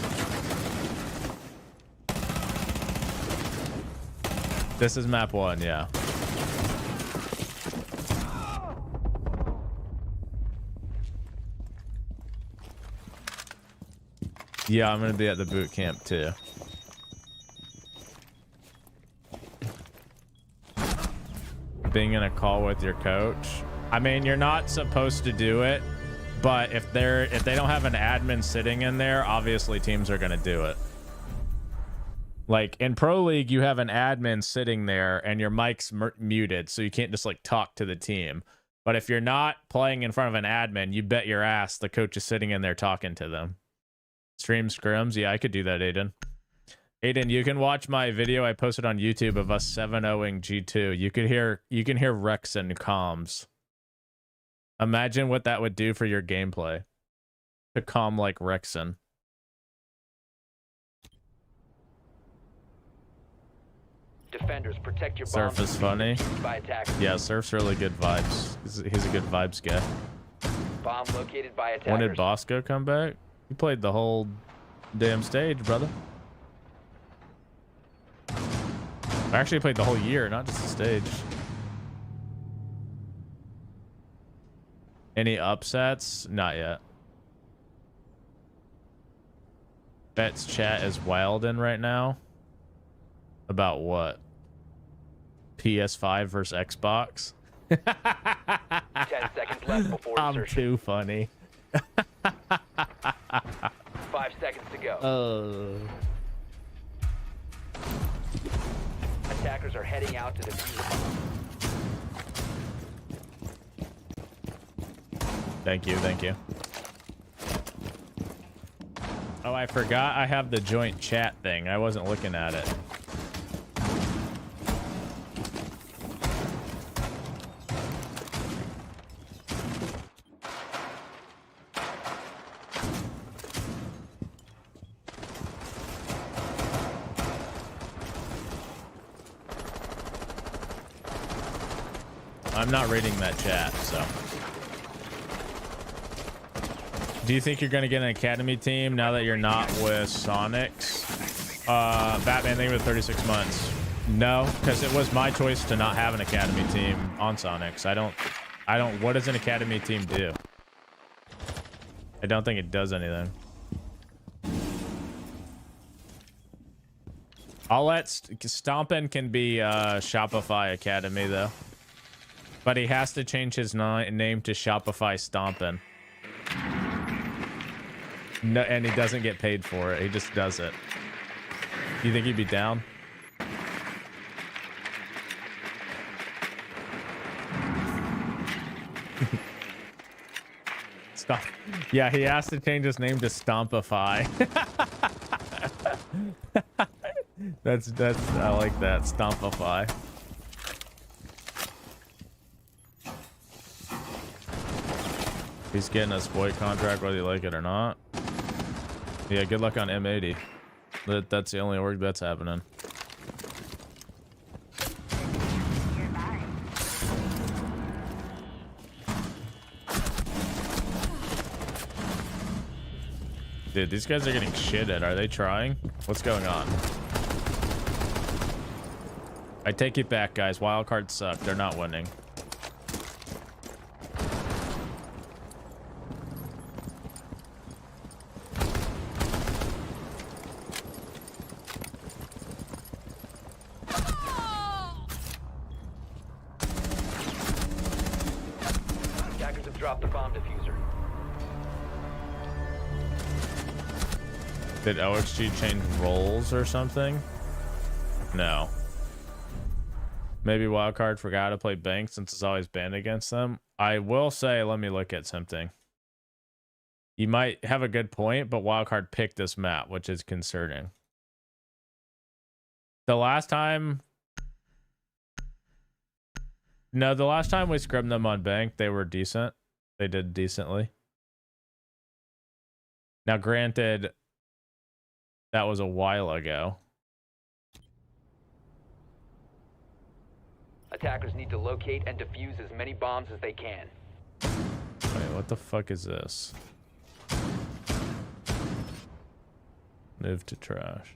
This is map 1, yeah. Yeah, I'm gonna be at the boot camp too. Being in a call with your coach. I mean, you're not supposed to do it, but if they don't have an admin sitting in there, obviously teams are gonna do it. Like in Pro League, you have an admin sitting there and your mic's muted, so you can't just like talk to the team. But if you're not playing in front of an admin, you bet your ass the coach is sitting in there talking to them. Stream scrims? Yeah, I could do that, Aiden. Aiden, you can watch my video I posted on YouTube of us 7-0ing G2. You can hear Rex and comms. Imagine what that would do for your gameplay. To calm like Rexon. Defenders, protect your Surf bombs is funny. by attackers. Yeah, Surf's really good vibes. He's a good vibes guy. Bomb located by attackers. When did Bosco come back? You played the whole damn stage, brother. I actually played the whole year, not just the stage. Any upsets? Not yet. Bet's chat is wild in right now. About what? PS5 versus Xbox? 10 seconds left before I'm insertion. too funny. 5 seconds to go. Attackers are heading out to the field. Thank you, thank you. Oh, I forgot I have the joint chat thing. I wasn't looking at it. I'm not reading that chat, so. Do you think you're going to get an academy team now that you're not with Sonics? Batman, thank you for 36 months. No, because it was my choice to not have an academy team on Sonics. I don't, what does an academy team do? I don't think it does anything. I'll let Stompin can be Shopify Academy though, but he has to change his name to Shopify Stompin. No, and he doesn't get paid for it. He just does it. You think he'd be down? Stop. Yeah, he has to change his name to Stompify. That's I like that. Stompify. He's getting a spoil contract whether you like it or not. Yeah, good luck on M80. That's the only org that's happening. Dude, these guys are getting shitted. Are they trying? What's going on? I take it back, guys. Wildcards suck. They're not winning. Attackers have dropped the bomb diffuser. Did OXG change roles or something? No. Maybe Wildcard forgot to play Bank since it's always banned against them. I will say, let me look at something. You might have a good point, but Wildcard picked this map, which is concerning. The last time... No, the last time we scrimmed them on Bank, they were decent. They did decently. Now, granted, that was a while ago. Attackers need to locate and defuse as many bombs as they can. Wait, what the fuck is this? Move to trash.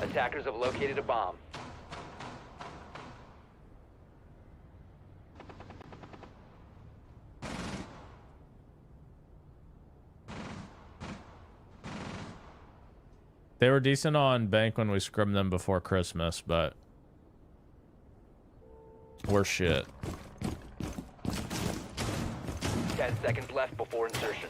Attackers have located a bomb. They were decent on Bank when we scrimmed them before Christmas, but we're shit. 10 seconds left before insertion.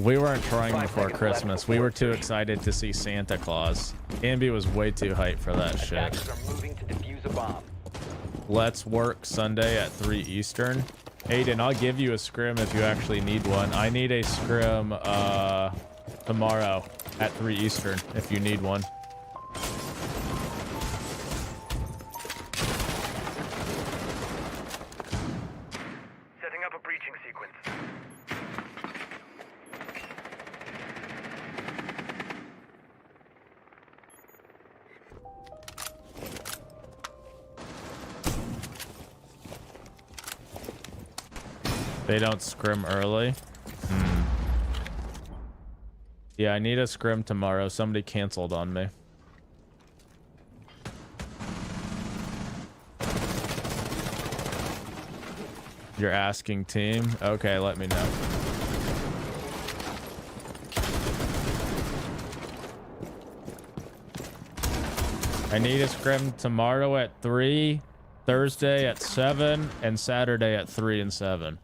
We weren't trying 5 before seconds Christmas. left We before were too insertion. excited to see Santa Claus. Ambi was way too hyped for that shit. Attackers are moving to defuse a bomb. Let's work Sunday at 3 Eastern. Aiden, I'll give you a scrim if you actually need one. I need a scrim tomorrow at 3 Eastern if you need one. Setting up a breaching sequence. They don't scrim early. Yeah, I need a scrim tomorrow. Somebody canceled on me. You're asking team? Okay, let me know. I need a scrim tomorrow at 3, Thursday at 7, and Saturday at 3 and 7.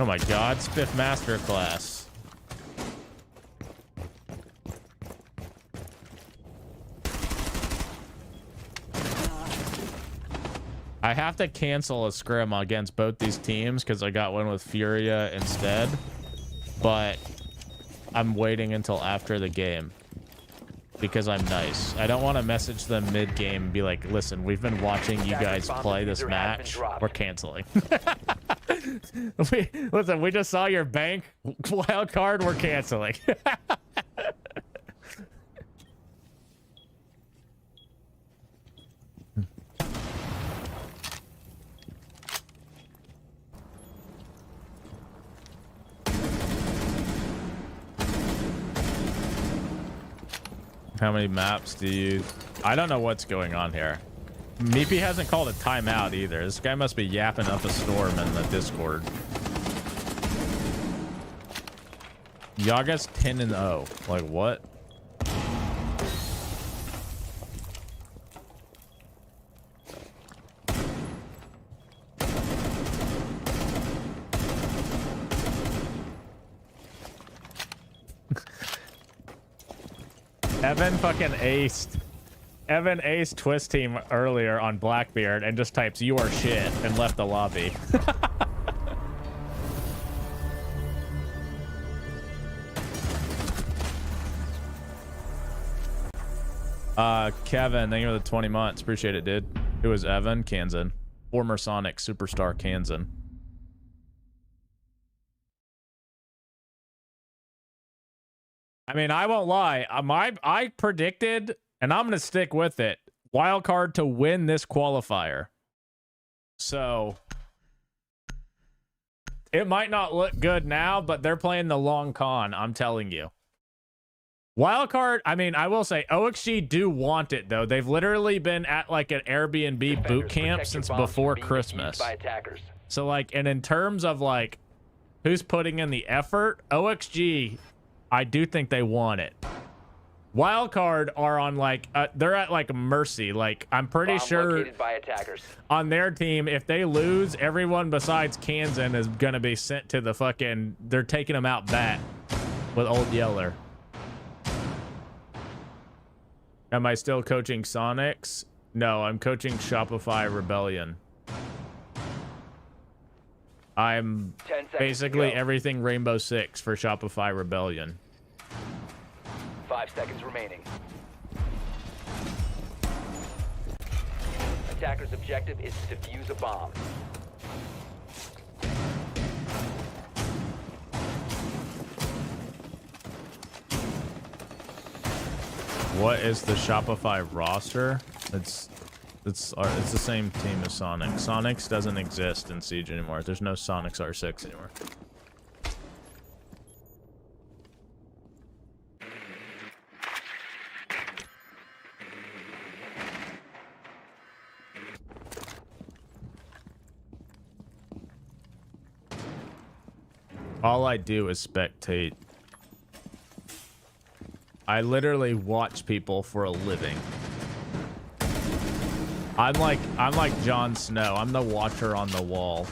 Oh my god, Spiff Masterclass. I have to cancel a scrim against both these teams because I got one with Furia instead. But I'm waiting until after the game because I'm nice. I don't want to message them mid-game and be like, listen, we've been watching you guys play this match. We're canceling. Listen, we just saw your bank wild card. We're canceling. How many maps do you... I don't know what's going on here. Meepy hasn't called a timeout either. This guy must be yapping up a storm in the Discord. Yaga's 10-0. Like, what? Evan fucking aced. Evan aced Twist Team earlier on Blackbeard and just types "you are shit" and left the lobby. Kevin, thank you for the 20 months. Appreciate it, dude. It was Evan Kansan, former Sonic superstar Kansan. I mean, I won't lie. I predicted, and I'm going to stick with it, wild card to win this qualifier. So it might not look good now, but they're playing the long con, I'm telling you. Wild card, I mean, I will say OXG do want it, though. They've literally been at like an Airbnb boot camp since before Christmas. So like, and in terms of like who's putting in the effort, OXG, I do think they want it. Wildcard are on like they're at like mercy. Like I'm pretty sure on their team, if they lose, everyone besides Kansan is gonna be sent to the fucking. They're taking them out bat with Old Yeller. Am I still coaching Sonics? No, I'm coaching Shopify Rebellion. I'm basically everything Rainbow Six for Shopify Rebellion. 5 seconds remaining. Attacker's objective is to defuse a bomb. What is the Shopify roster? It's the same team as Sonic. Sonics doesn't exist in Siege anymore. There's no Sonics R6 anymore. All I do is spectate. I literally watch people for a living. I'm like Jon Snow. I'm the watcher on the wall.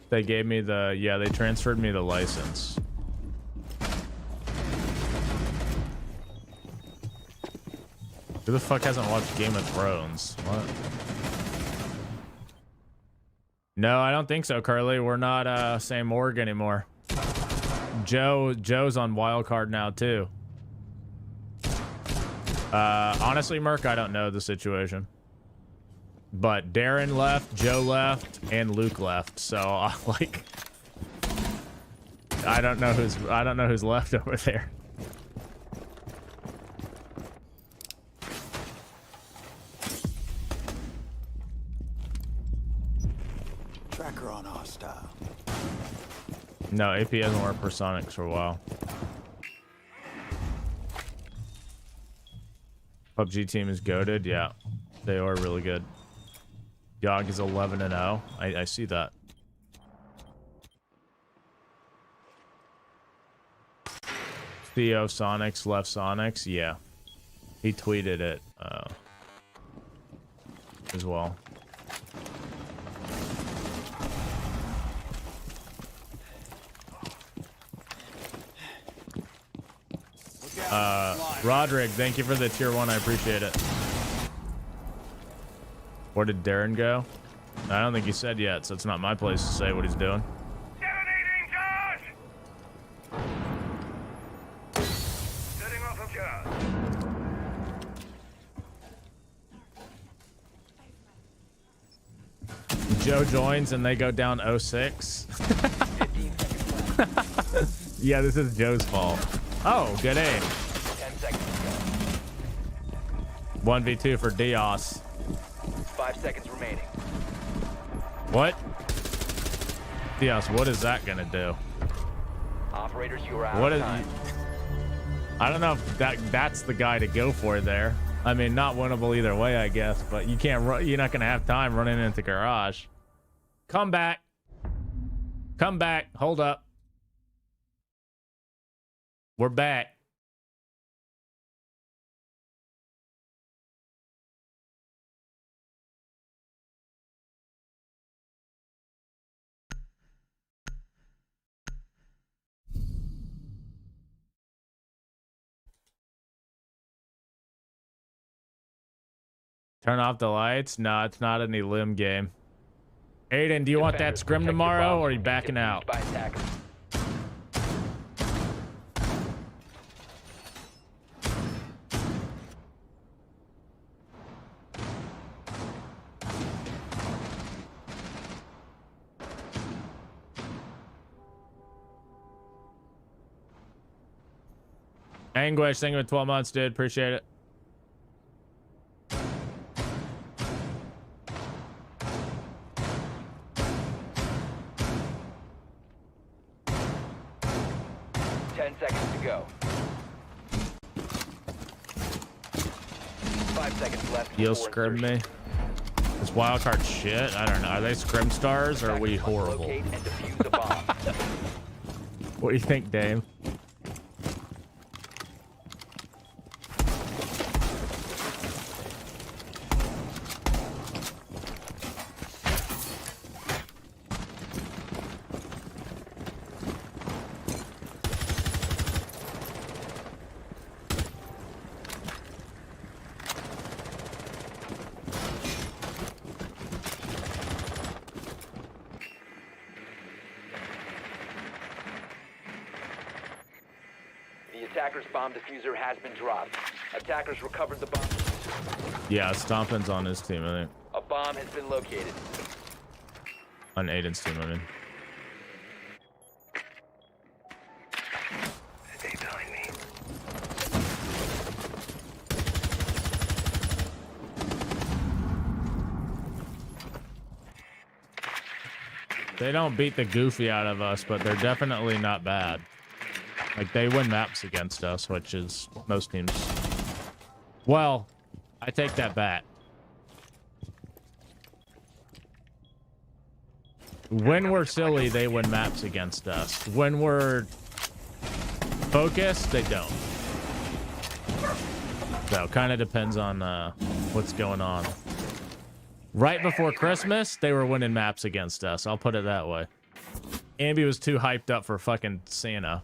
They gave me the, yeah, they transferred me the license. Who the fuck hasn't watched Game of Thrones? What? No, I don't think so, Carly. We're not same org anymore. Joe's on wildcard now too. Honestly, Merc, I don't know the situation. But Darren left, Joe left, and Luke left. So like I don't know who's left over there. Tracker on hostile. No, AP hasn't worked for Sonics for a while. PUBG team is goated. Yeah, they are really good. Yog is 11-0. I see that. Theo Sonics left Sonics. Yeah, he tweeted it as well. Roderick, thank you for the tier 1. I appreciate it. Where did Darren go? I don't think he said yet, so it's not my place to say what he's doing. Joe joins and they go down 0-6. 15 seconds left. Yeah, this is Joe's fault. Oh, good aim. 10 seconds to go. 1v2 for Dios. 5 seconds remaining. What? Dios, what is that gonna do? Operators, you are out What of is? time. I don't know if that's the guy to go for there. I mean, not winnable either way, I guess. But you can't run. You're not gonna have time running into the garage. Come back. Come back. Hold up. We're back. Turn off the lights? No, it's not an Elim game. Aiden, do you want that Defenders, scrim protect your tomorrow, bombs or are you from being backing defused out? by attackers. Anguish, thank you for 12 months, dude. Appreciate it. Go. 5 seconds left. You'll before scrim me. insertion. This wildcard shit. I don't know. Are they scrim stars or are we Attackers must horrible? locate and defuse the bomb. What do you think, Dame? The attacker's bomb diffuser has been dropped. Attackers recovered the bomb diffuser. Yeah, Stompin's on his team, I think. A bomb has been located. On Aiden's team, I mean. Stay behind me. They don't beat the goofy out of us, but they're definitely not bad. Like, they win maps against us, which is most teams. Well, I take that back. When we're silly, they win maps against us. When we're focused, they don't. So, kind of depends on what's going on. Right before Christmas, they were winning maps against us. I'll put it that way. Ambi was too hyped up for fucking Santa.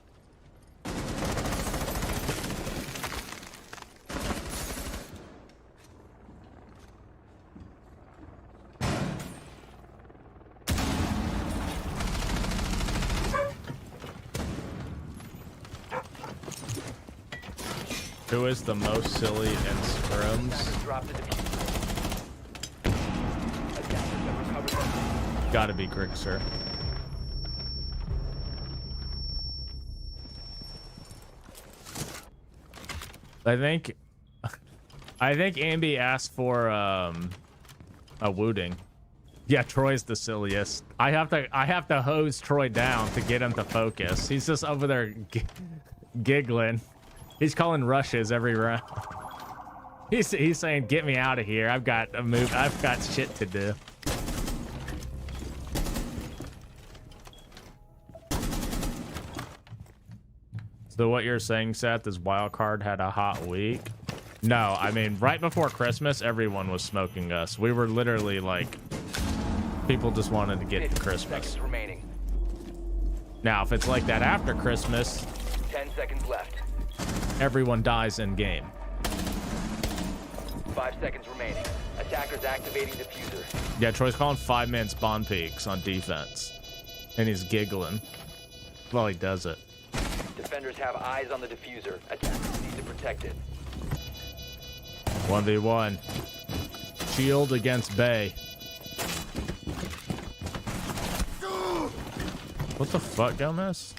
Who is the most silly in scrims? Attackers dropped the diffuser. Attackers have recovered the Gotta be Grigser. I think Ambi asked for a wooting. Yeah, Troy's the silliest. I have to hose Troy down to get him to focus. He's just over there giggling. He's calling rushes every round. He's saying, "Get me out of here. I've got a move. I've got shit to do." So what you're saying, Seth, is Wildcard had a hot week? No, I mean, right before Christmas, everyone was smoking us. We were literally like, people just wanted to get to 15 Christmas. seconds remaining. Now, if it's like that after Christmas, 10 seconds left. everyone dies in game. 5 seconds remaining. Attackers activating diffuser. Yeah, Troy's calling 5-man spawn peaks on defense. And he's giggling while he does it. Defenders have eyes on the diffuser. Attackers need to protect it. 1v1. Shield against Bay. What the fuck, Gomez?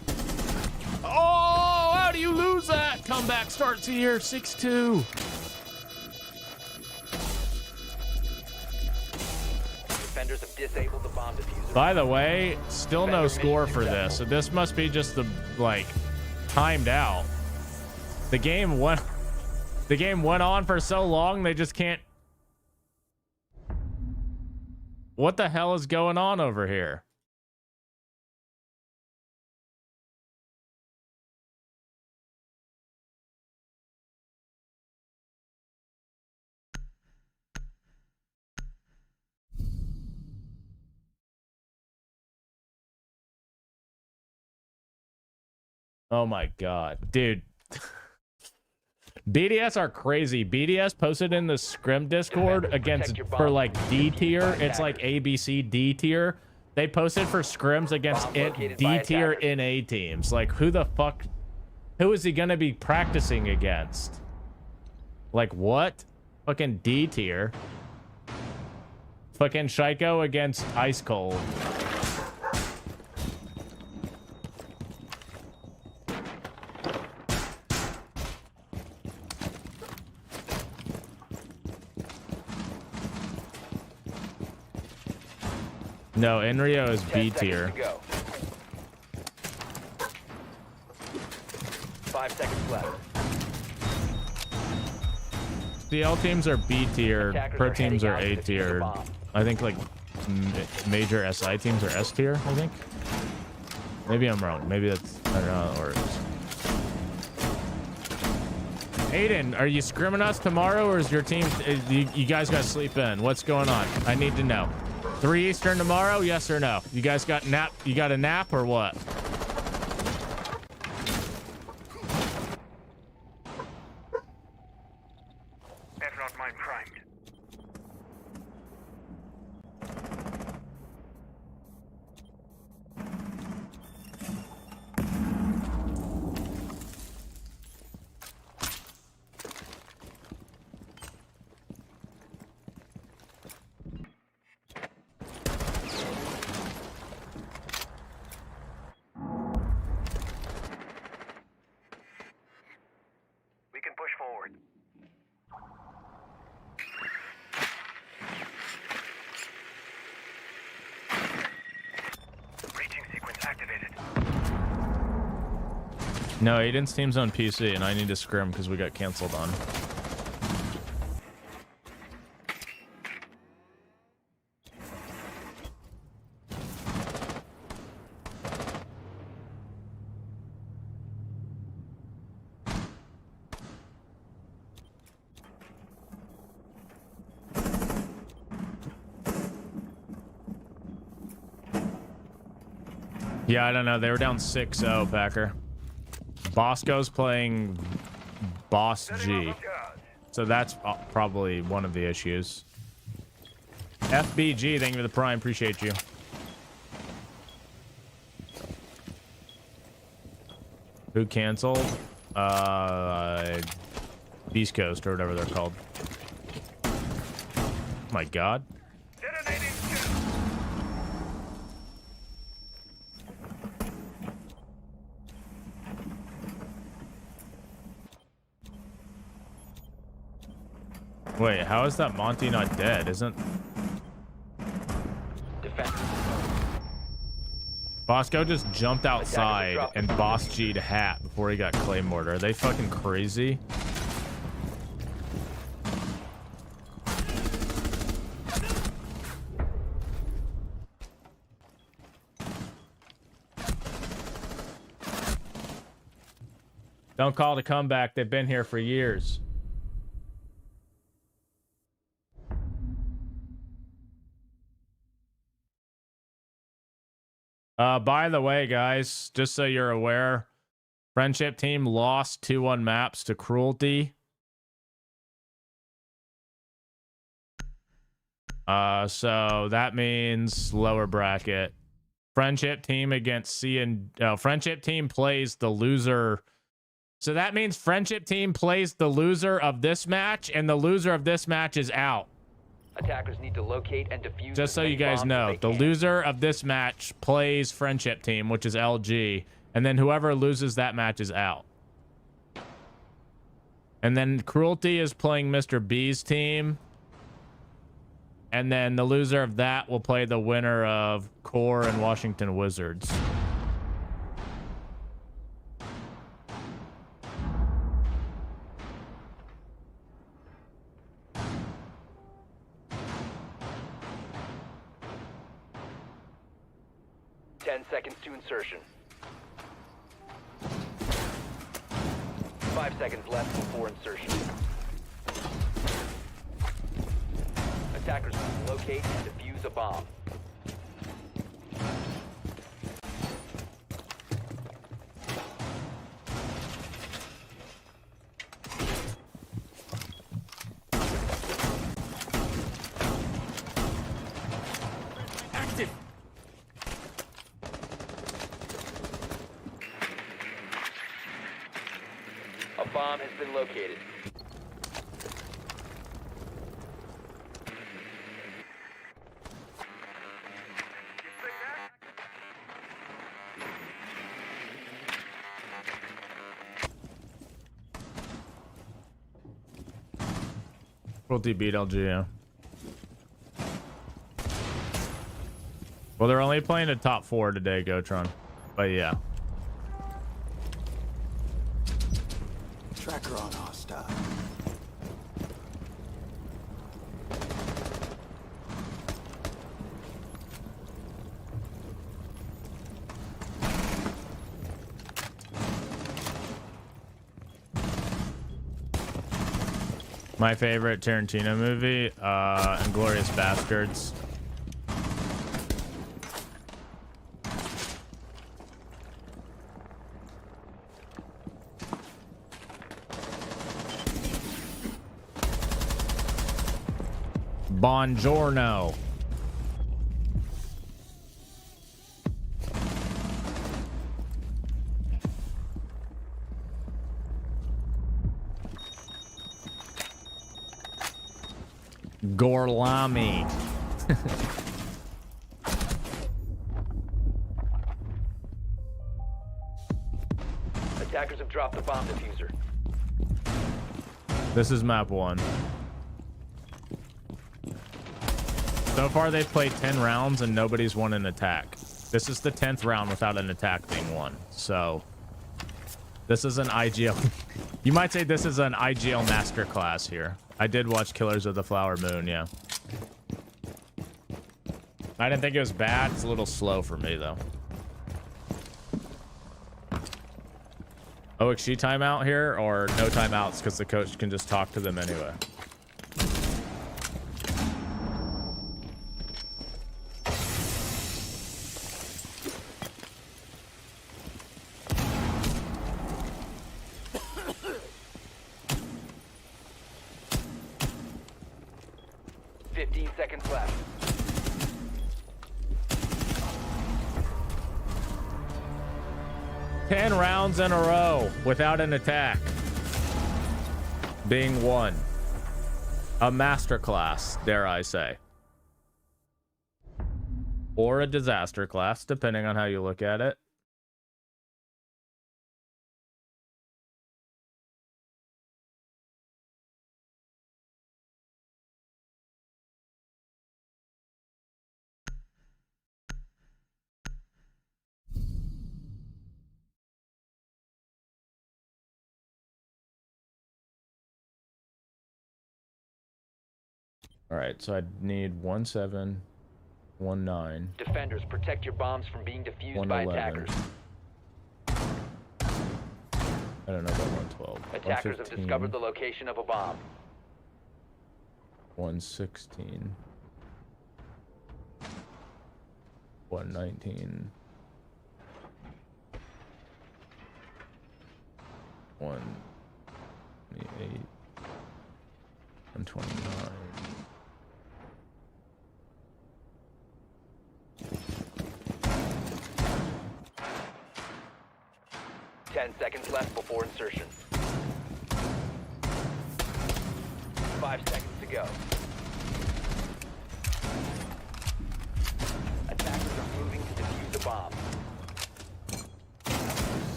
Oh, how do you lose that? Comeback starts here, 6-2. Defenders have disabled the bomb diffuser. By the way, still no score for this. So this must be just the, like, timed out. The game went on for so long, they just can't. What the hell is going on over here? Oh my god, dude. BDS are crazy. BDS posted in the Scrim Discord against for like D tier. It's like ABC D tier. They posted for scrims against D tier NA teams. Like, who the fuck? Who is he gonna be practicing against? Like, what? Fucking D tier. Fucking Shaiko against Ice Cold. No, Enrio is B tier. 5 seconds left. CL teams are B tier, pro teams are A tier. I think like major SI teams are S tier, I think. Maybe I'm wrong. Maybe that's, I don't know how it works. Aiden, are you scrimming us tomorrow, or is your team, you guys got to sleep in? What's going on? I need to know. 3 Eastern tomorrow, yes or no? You guys got nap? You got a nap or what? F-Not mine primed. We can push forward. Breaching sequence activated. No, Aiden's team's on PC, and I need to scrim because we got canceled on. Yeah, I don't know. They were down 6-0, Packer. Bosco's playing Boss G. So that's probably one of the issues. FBG, thank you for the prime. Appreciate you. Who canceled? Beast Coast or whatever they're called. Oh my god. Wait, how is that Monty not dead? Isn't Bosco just jumped outside and Boss G'd hat before he got Claymored? Are they fucking crazy? Don't call it a comeback. They've been here for years. By the way, guys, just so you're aware, Friendship team lost 2-1 maps to Cruelty. So that means lower bracket. Friendship team against Friendship team plays the loser. So that means Friendship team plays the loser of this match, and the loser of this match is out. Attackers need to locate and defuse. Just so you guys know, the loser of this match plays friendship team, which is LG, and then whoever loses that match is out. And then Cruelty is playing Mr. B's team. And then the loser of that will play the winner of Core and Washington Wizards. Seconds to insertion. 5 seconds left before insertion. Attackers must locate and defuse a bomb. Active. A bomb has been located. Cruelty beat LG, yeah. Well, they're only playing a top 4 today, Gotron. But yeah. Tracker on hostile. My favorite Tarantino movie, Inglourious Bastards. Buongiorno. Gorlami. Attackers have dropped the bomb diffuser. This is map 1. So far, they've played 10 rounds and nobody's won an attack. This is the 10th round without an attack being won. So, this is an IGL. You might say this is an IGL masterclass here. I did watch Killers of the Flower Moon, yeah. I didn't think it was bad. It's a little slow for me, though. OXG timeout here, or no timeouts because the coach can just talk to them anyway. Seconds left. Ten rounds in a row without an attack being won. A masterclass, dare I say. Or a disaster class, depending on how you look at it. All right, so I need 1719. Defenders, protect your bombs from being defused by attackers. I don't know about 112. Attackers have discovered the location of a bomb. 116. 119. 128. 129. 10 seconds left before insertion. 5 seconds to go.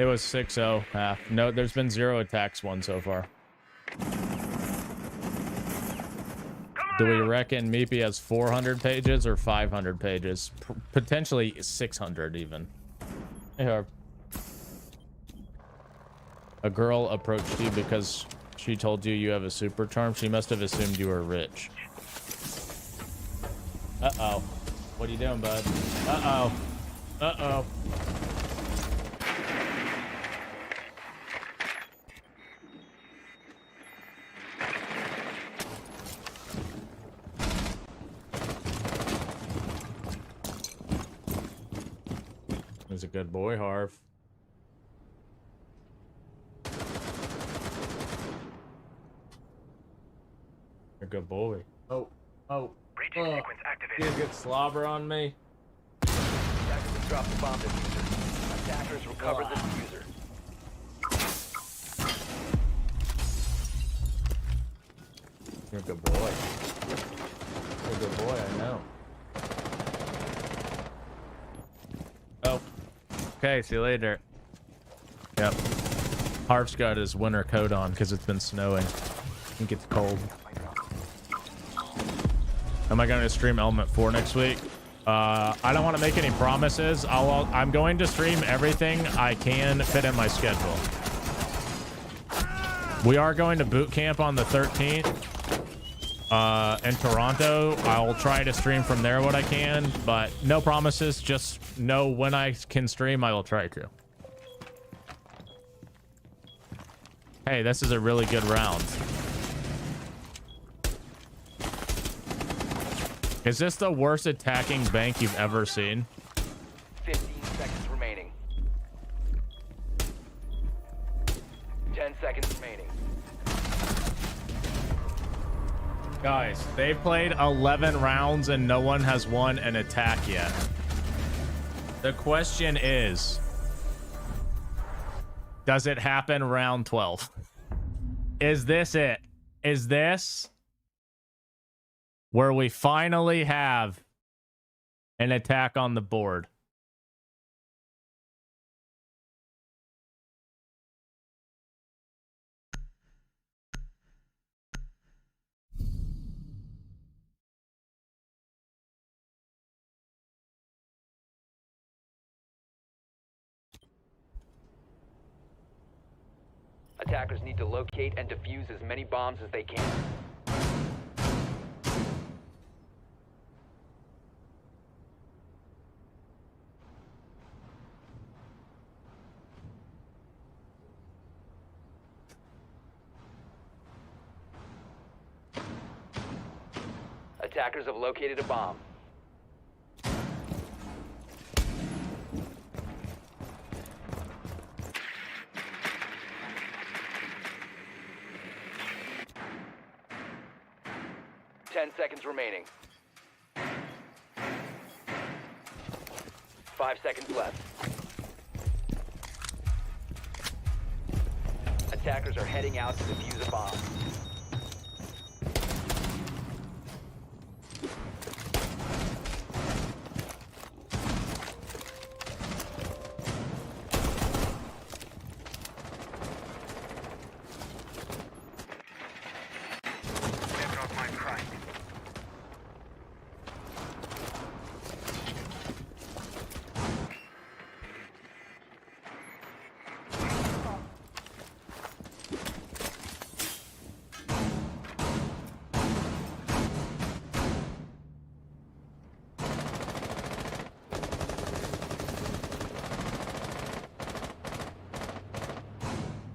It was 6-0 half. No, there's been 0 attacks won so far. Do we reckon Meepy has 400 pages or 500 pages? Potentially 600 even. Hey, Harp. A girl approached you because she told you you have a super charm. She must have assumed you were rich. Uh-oh. What are you doing, bud? Uh-oh. Uh-oh. He's a good boy, Harv. You're a good boy. Oh. Breaching sequence activated. You get slobber on me. Attackers dropped the bomb diffuser. Attackers recovered the diffuser. You're a good boy. You're a good boy, I know. Oh. Okay, see you later. Yep. Harv's got his winter coat on because it's been snowing. It gets cold. Am I going to stream Element 4 next week? I don't want to make any promises. I'm going to stream everything I can fit in my schedule. We are going to boot camp on the 13th in Toronto. I'll try to stream from there what I can, but no promises. Just know when I can stream, I will try to. Hey, this is a really good round. Is this the worst attacking bank you've ever seen? 15 seconds remaining. 10 seconds remaining. Guys, they've played 11 rounds and no one has won an attack yet. The question is, does it happen round 12? Is this it? Is this where we finally have an attack on the board? Attackers need to locate and defuse as many bombs as they can. Attackers have located a bomb. Ten seconds remaining. 5 seconds left. Attackers are heading out to defuse a bomb.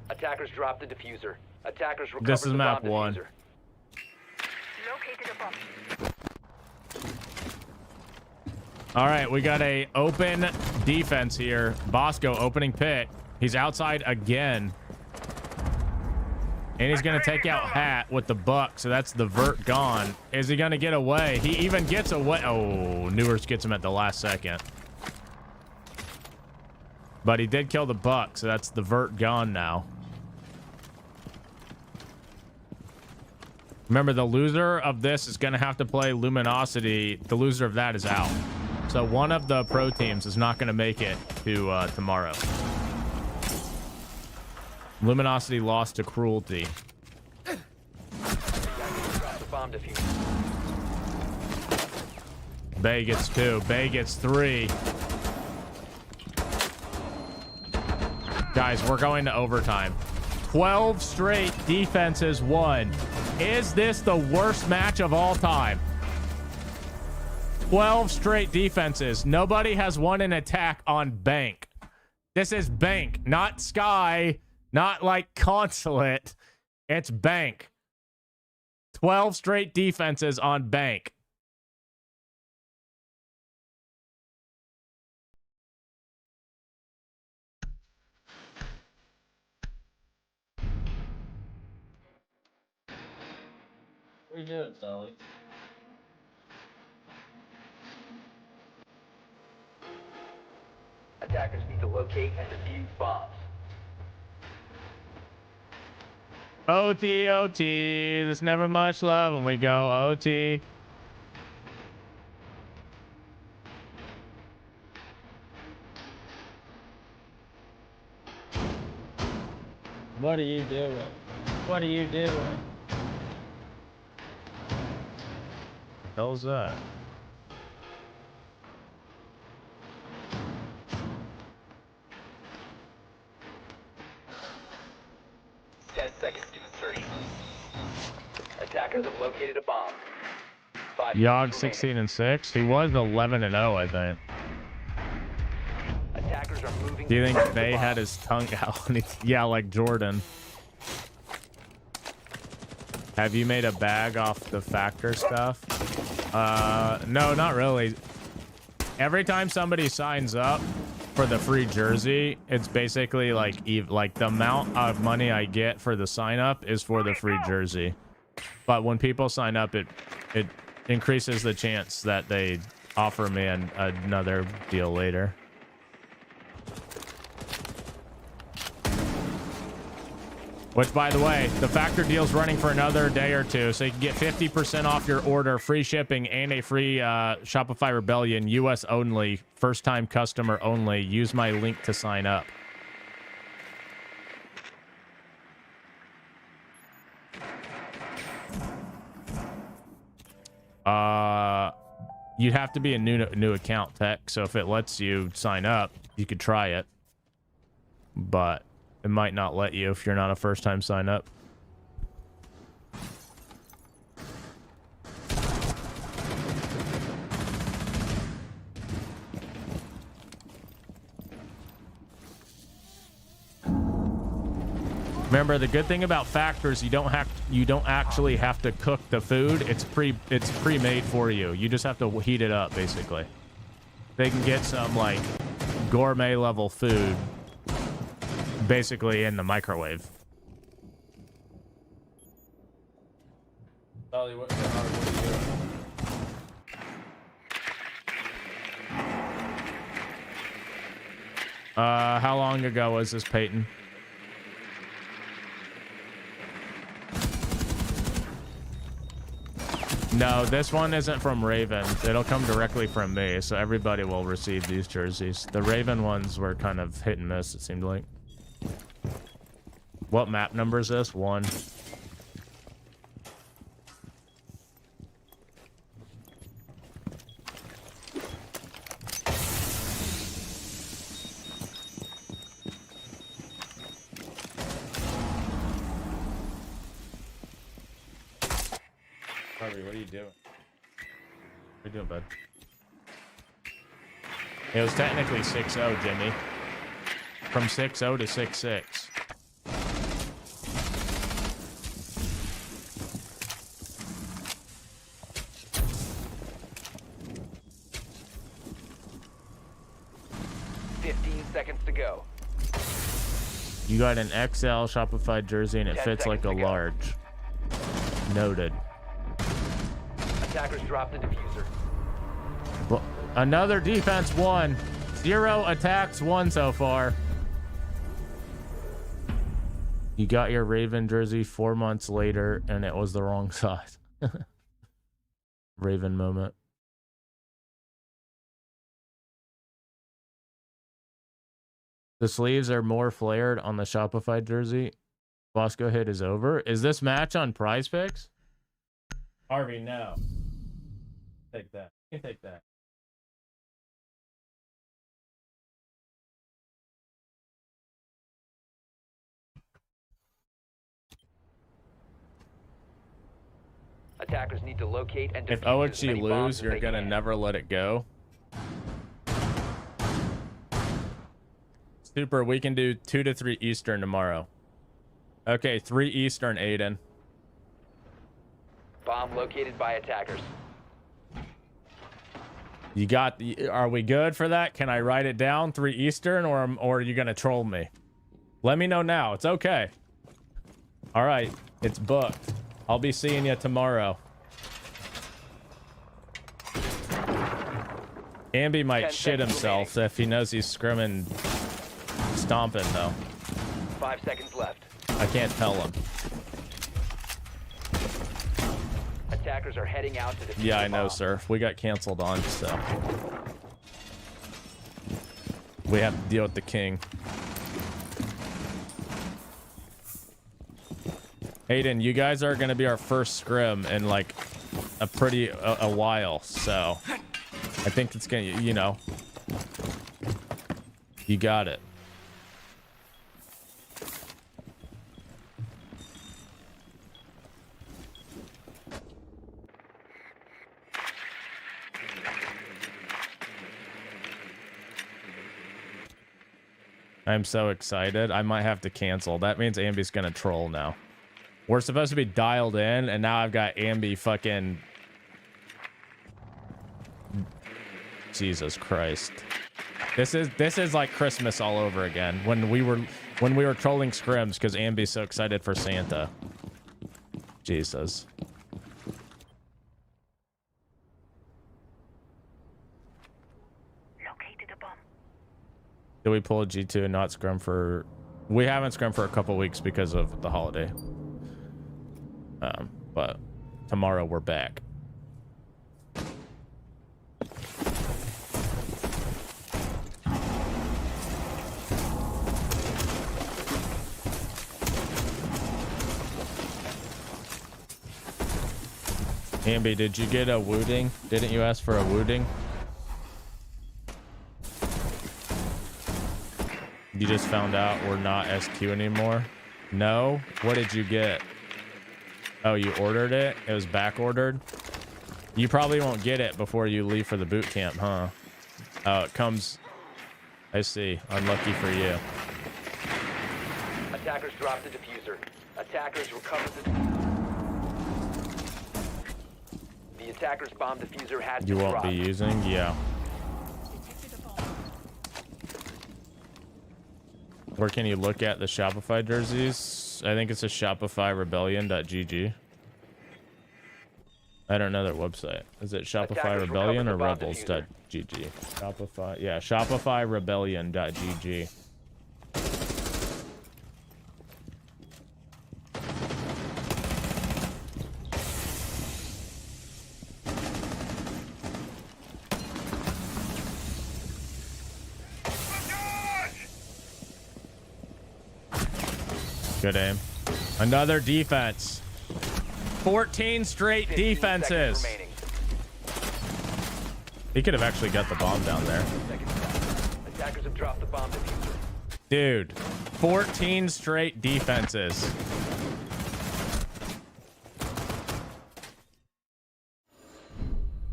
Attackers dropped the diffuser. Attackers recovered This is the map bomb 1. diffuser. Located a bomb. All right, we got a open defense here. Bosco opening pit. He's outside again. And he's going to take out Hat with the buck. So that's the vert gone. Is he going to get away? He even gets away. Oh, NewOrg gets him at the last second. But he did kill the buck. So that's the vert gone now. Remember, the loser of this is going to have to play Luminosity. The loser of that is out. So one of the pro teams is not going to make it to tomorrow. Luminosity lost to cruelty. Drop the bomb diffuser. Bay gets 2. Bay gets 3. Guys, we're going to overtime. 12 straight defenses won. Is this the worst match of all time? 12 straight defenses. Nobody has won an attack on Bank. This is Bank, not Sky, not like Consulate. It's Bank. 12 straight defenses on Bank. What are you doing, Sally? Attackers need to locate and defuse bombs. OT, OT. There's never much love when we go OT. What are you doing? What are you doing? The hell's that? Attackers have located a bomb. 5 Yogg seconds 16 and 6. He was 11 and 0, I think. remaining. Attackers are moving. Do you think towards the Bay bomb. had his tongue out? Yeah, like Jordan. Have you made a bag off the factor stuff? No, not really. Every time somebody signs up for the free jersey, it's basically like the amount of money I get for the sign up is for the free jersey. But when people sign up, it increases the chance that they offer me another deal later. Which, by the way, the factor deal's running for another day or two, so you can get 50% off your order, free shipping, and a free Shopify Rebellion, US only, first-time customer only. Use my link to sign up. You'd have to be a new account, Tech, so if it lets you sign up, you could try it. But it might not let you if you're not a first-time sign up. Remember, the good thing about factors, you don't actually have to cook the food. It's pre-made for you. You just have to heat it up, basically. They can get some like gourmet level food basically in the microwave. Sally, what are you doing? How long ago was this, Peyton? No, this one isn't from Raven. It'll come directly from me, so everybody will receive these jerseys. The Raven ones were kind of hit and miss, it seemed like. What map number is this? 1. Harvey, what are you doing? What are you doing, bud? It was technically 6-0, Jimmy. From 6-0 to 6-6. Seconds to go. You got an XL Shopify jersey and it 10 fits like a seconds to go. large. Noted. Attackers dropped the diffuser. Well, another defense won. 0 attacks won so far. You got your Raven jersey 4 months later and it was the wrong size. Raven moment. The sleeves are more flared on the Shopify jersey. Bosco hit is over. Is this match on Prize Picks? Harvey, no. Take that. You can take that. Attackers need to locate and If defuse as OHG many bombs lose, as you're they gonna can. never let it go. Super, we can do 2 to 3 Eastern tomorrow. Okay, 3 Eastern, Aiden. Bomb located by attackers. You got the, are we good for that? Can I write it down? 3 Eastern, or are you gonna troll me? Let me know now. It's okay. All right, it's booked. I'll be seeing you tomorrow. Ambi might 10 shit seconds himself if he knows he's scrimming, stomping though. 5 seconds left. I can't tell him. Attackers are heading out to defuse Yeah, I the know, bomb. sir. We got canceled on, so we have to deal with the king. Aiden, you guys are gonna be our first scrim in like a while, so I think it's gonna, you know, you got it. I'm so excited. I might have to cancel. That means Ambi's gonna troll now. We're supposed to be dialed in, and now I've got Ambi fucking... Jesus Christ. This is like Christmas all over again. When we were trolling scrims because Ambi's so excited for Santa. Jesus. Located a bomb. Did we pull a G2 and not scrum for... We haven't scrum for a couple weeks because of the holiday. But tomorrow we're back. Ambi, did you get a wooding? Didn't you ask for a wooding? You just found out we're not SQ anymore? No? What did you get? Oh, you ordered it? It was back ordered? You probably won't get it before you leave for the boot camp, huh? Oh, it comes... I see. Unlucky for you. Attackers dropped the diffuser. Attackers recovered the attackers' bomb diffuser had You been won't dropped. be using? Yeah. Where can you look at the Shopify jerseys? I think it's a Shopify Rebellion.gg. I don't know their website. Is it Shopify Attackers Rebellion or recovered the bomb Rebels.gg? Shopify, yeah, Shopify Rebellion.gg. Good aim. Another defense. 14 straight 15 defenses. seconds remaining. He could have actually got the bomb down there. Seconds left. Attackers have dropped the bomb diffuser. Dude, 14 straight defenses.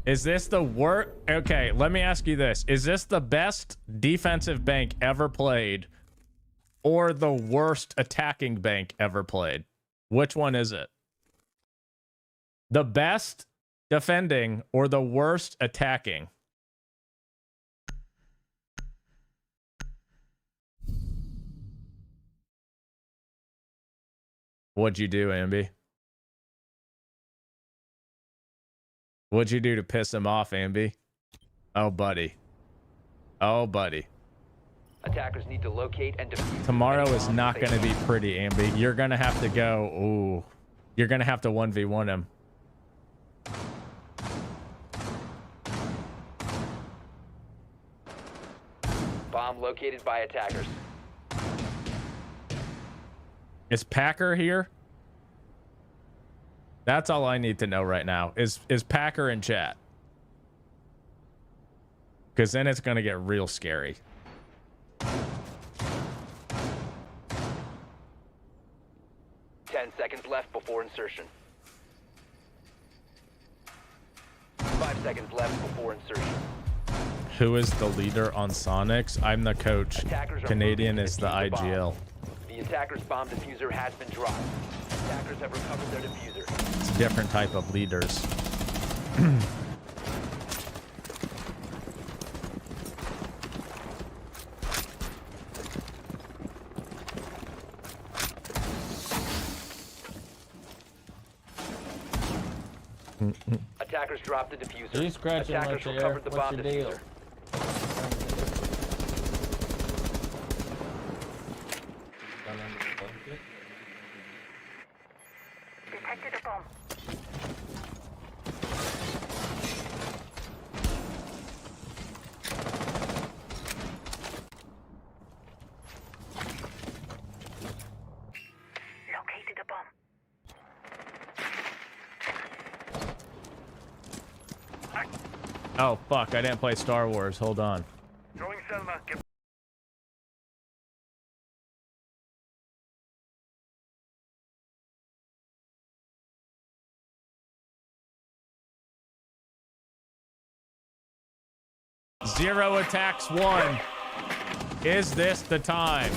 Is this the worst? Okay, let me ask you this. Is this the best defensive bank ever played or the worst attacking bank ever played? Which one is it? The best defending or the worst attacking? What'd you do, Ambi? What'd you do to piss him off, Ambi? Oh, buddy. Oh, buddy. Attackers need to locate and defuse. Tomorrow any is bombs not they going to be can. pretty, Ambi. You're going to have to go. Ooh. You're going to have to 1v1 him. Bomb located by attackers. Is Packer here? That's all I need to know right now. Is Packer in chat? Because then it's going to get real scary. 10 seconds left before insertion. 5 seconds left before insertion. Who is the leader on Sonics? I'm the coach. Canadian is the IGL. The attacker's bomb diffuser has been dropped. Attackers have recovered their diffuser. It's a different type of leaders. Attackers dropped the diffuser. You scratching Attackers right there. recovered the What's bomb your deal? diffuser. Detected a bomb. Located a bomb. Oh, fuck. I didn't play Star Wars. Hold on. Throwing Selma. Get 0 attacks 1. Is this the time?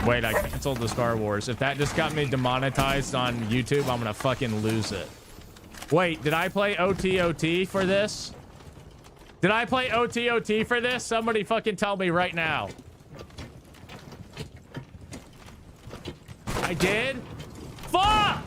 Wait, I canceled the Star Wars. If that just got me demonetized on YouTube, I'm gonna fucking lose it. Wait, did I play OTOT for this? Did I play OTOT for this? Somebody fucking tell me right now. I did? Fuck!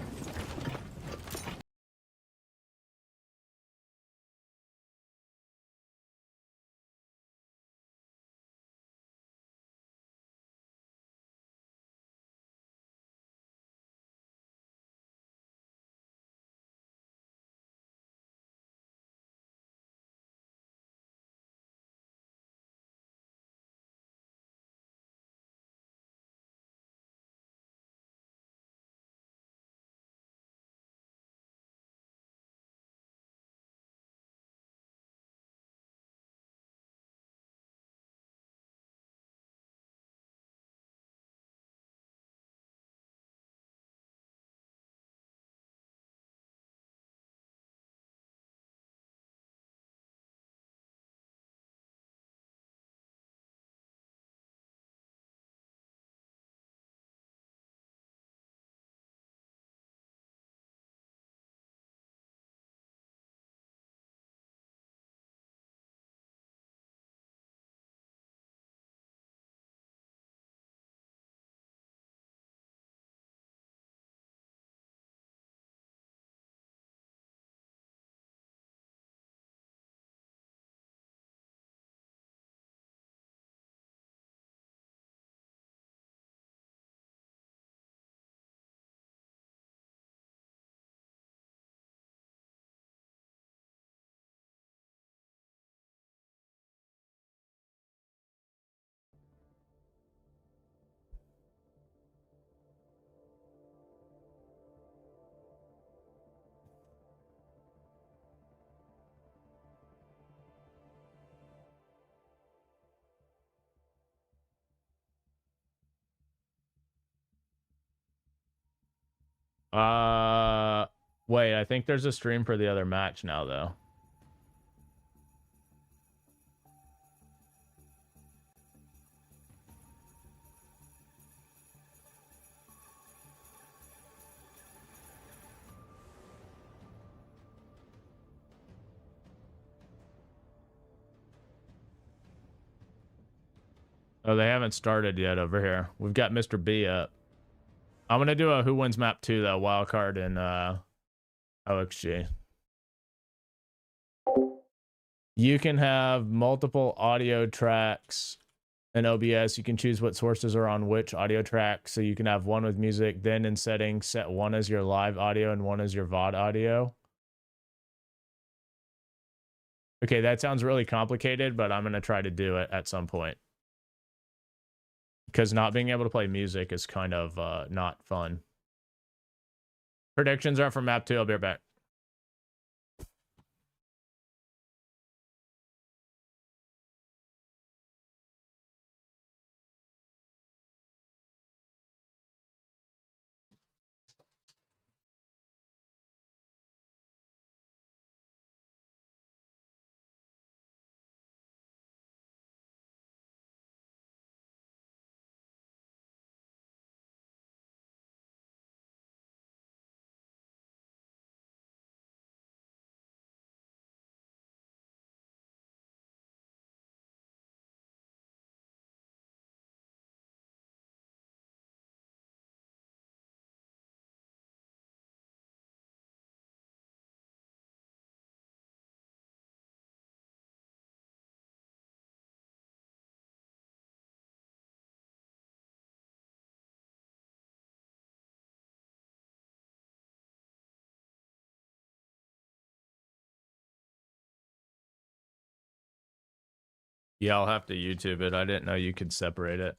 Wait, I think there's a stream for the other match now, though. Oh, they haven't started yet over here. We've got Mr. B up. I'm gonna do a Who Wins Map 2, though, wildcard in OXG. You can have multiple audio tracks in OBS. You can choose what sources are on which audio track. So you can have one with music, then in settings, set one as your live audio and one as your VOD audio. Okay, that sounds really complicated, but I'm going to try to do it at some point. Because not being able to play music is kind of not fun. Predictions are for map 2. I'll be right back. Yeah, I'll have to YouTube it. I didn't know you could separate it.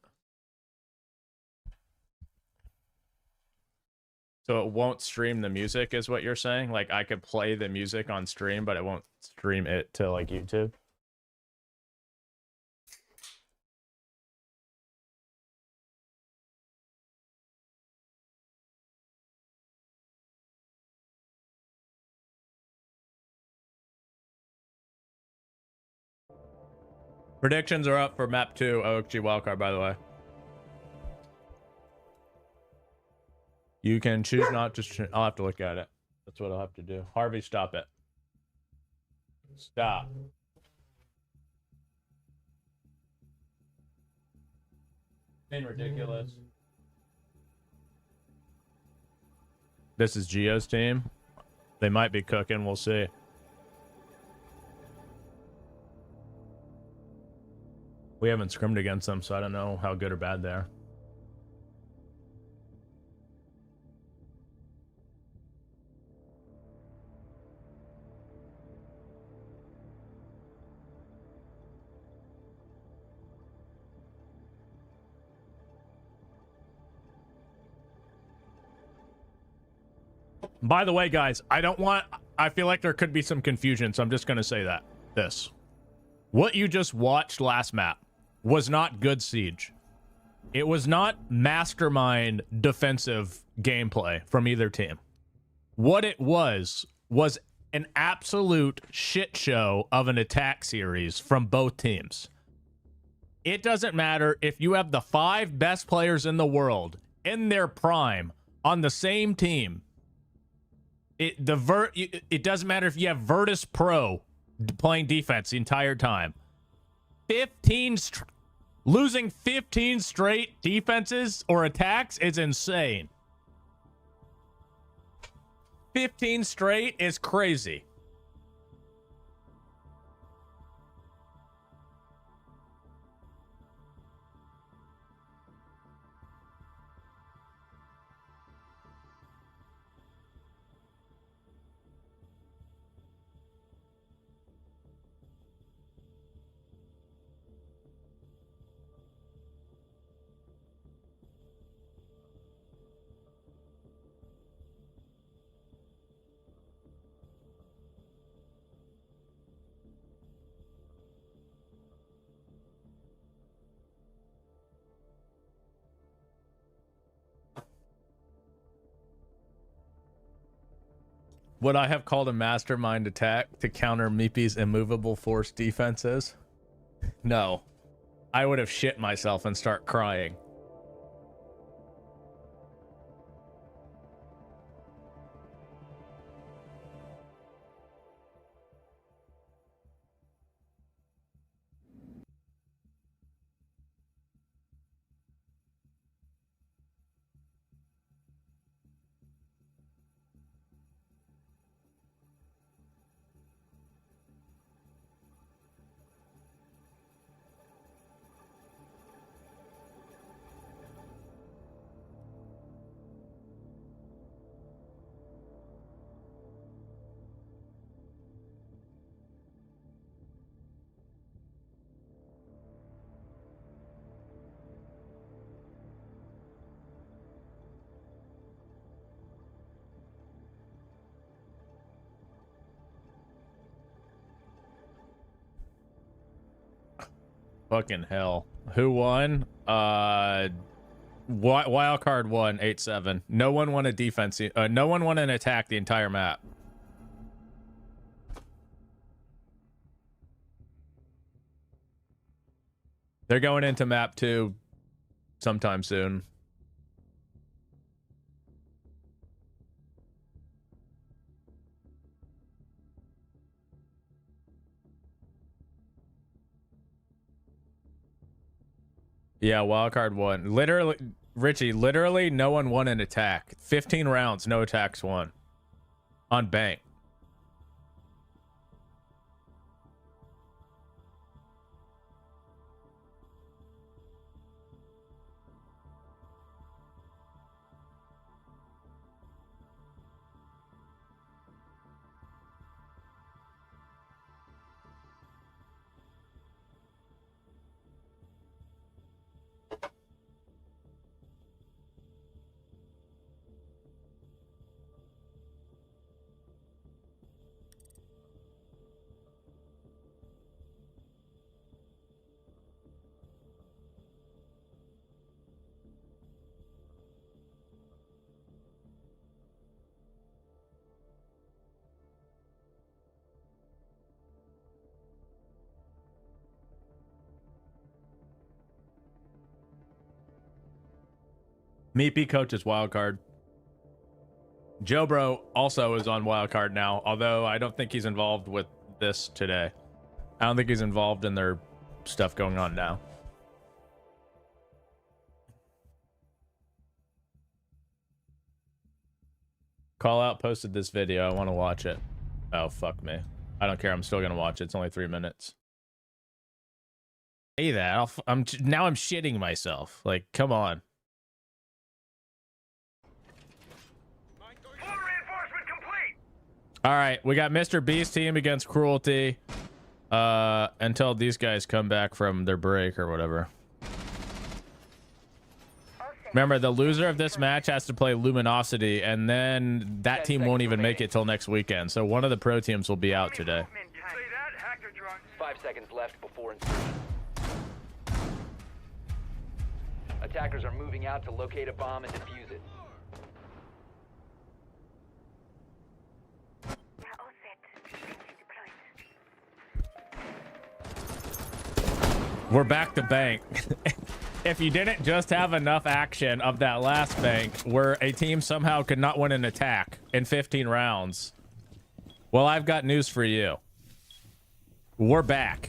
So it won't stream the music is what you're saying? Like I could play the music on stream, but it won't stream it to like YouTube? Predictions are up for map 2, OXG wildcard, by the way. You can choose not to. I'll have to look at it. That's what I'll have to do. Harvey, stop it. Stop. Being ridiculous. This is Gio's team. They might be cooking. We'll see. We haven't scrimmed against them, so I don't know how good or bad they are. By the way, guys, I feel like there could be some confusion, so I'm just going to say this. What you just watched last map was not good Siege. It was not mastermind defensive gameplay from either team. What it was an absolute shit show of an attack series from both teams. It doesn't matter if you have the 5 best players in the world in their prime on the same team. It doesn't matter if you have Virtus Pro playing defense the entire time. Losing 15 straight defenses or attacks is insane. 15 straight is crazy. Would I have called a mastermind attack to counter Meepy's immovable force defenses? No. I would have shit myself and start crying. Fucking hell. Who won? Wildcard won 8-7. No one won a defense. No one won an attack the entire map. They're going into map 2 sometime soon. Yeah, wildcard won. Literally, Richie, literally no one won an attack. 15 rounds, no attacks won. On bank. Meepy coaches wildcard. Joe Bro also is on wildcard now, although I don't think he's involved with this today. I don't think he's involved in their stuff going on now. Call Out posted this video. I want to watch it. Oh, fuck me. I don't care. I'm still going to watch it. It's only 3 minutes. Say that. Now I'm shitting myself. Like, come on. All right, we got Mr. B's team against Cruelty until these guys come back from their break or whatever. Remember, the loser of this match has to play Luminosity, and then that team won't even make it till next weekend. So one of the pro teams will be out today. 5 seconds left before insertion. Attackers are moving out to locate a bomb and defuse it. We're back to bank. If you didn't just have enough action of that last bank where a team somehow could not win an attack in 15 rounds, well, I've got news for you. We're back.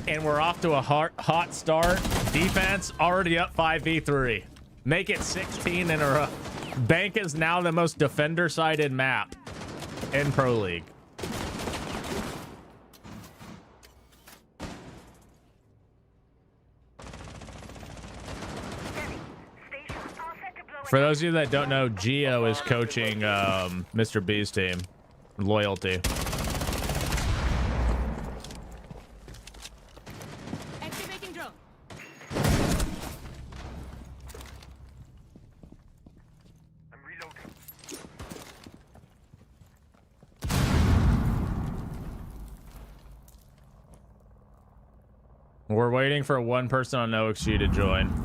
And we're off to a hot start. Defense already up 5v3. Make it 16 in a row. Bank is now the most defender-sided map in Pro League. For those of you that don't know, Geo is coaching Mr. B's team. Loyalty. Activating drone. I'm reloading. We're waiting for one person on NewOrg to join.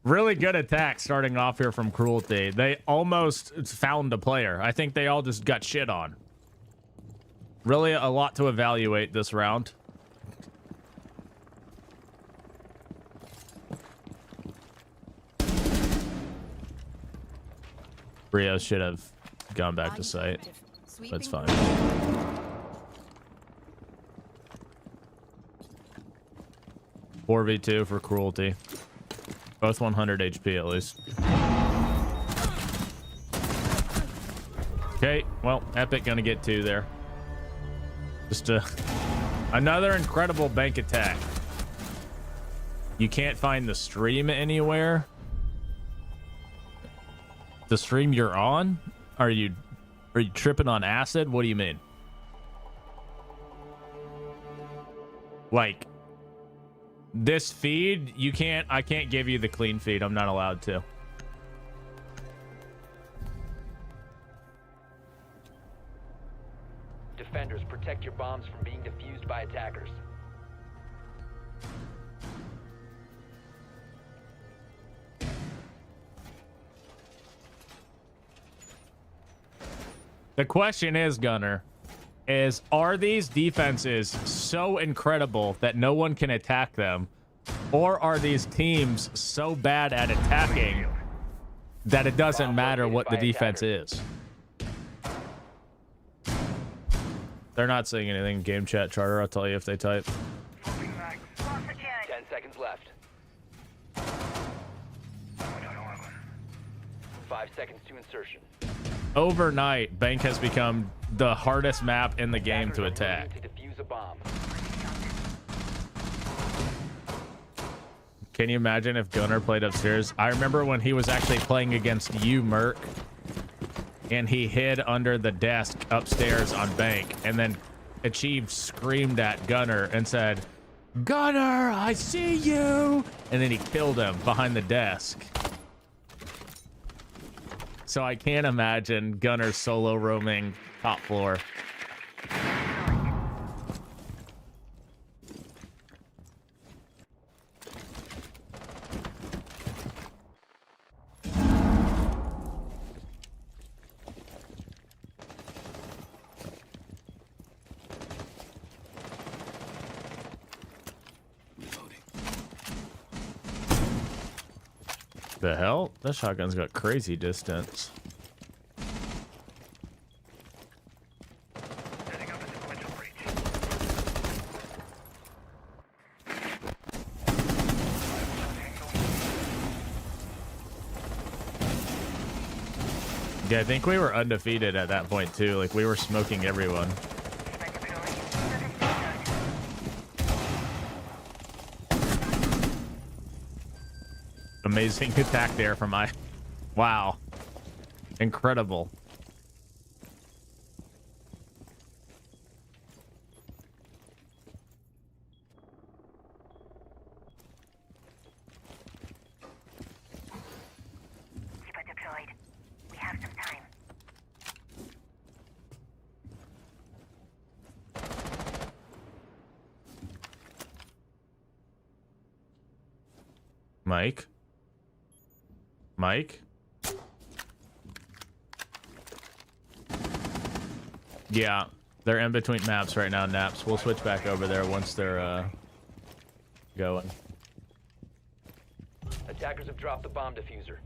Really good attack starting off here from Cruelty. They almost found a player. I think they all just got shit on. Really a lot to evaluate this round. Brio should have gone back to site, but it's fine. (4v2) for Cruelty. Both 100 HP at least. Okay, well, Epic gonna get 2 there. Just another incredible bank attack. You can't find the stream anywhere. The stream you're on? Are you tripping on acid? What do you mean? Like, this feed, I can't give you the clean feed. I'm not allowed to. protect your bombs from being defused by attackers. The question is, Gunner, are these defenses so incredible that no one can attack them? Or are these teams so bad at attacking that it doesn't matter what the defense is? They're not saying anything in game chat, Charter. I'll tell you if they type. 10 seconds left. 5 seconds to insertion. Overnight, Bank has become the hardest map in the game to attack. To defuse a bomb. Can you imagine if Gunnar played upstairs? I remember when he was actually playing against you, Merc, and he hid under the desk upstairs on Bank, and then Achieved screamed at Gunnar and said, "Gunnar, I see you!" And then he killed him behind the desk. So I can't imagine Gunnar solo roaming top floor. The hell? That shotgun's got crazy distance. Yeah, I think we were undefeated at that point too. Like, we were smoking everyone. Amazing attack there from my... Wow. Incredible. Keeper deployed. We have some time. Mike? Mike? Yeah, they're in between maps right now, Naps. We'll switch back over there once they're going. Attackers have dropped the bomb diffuser.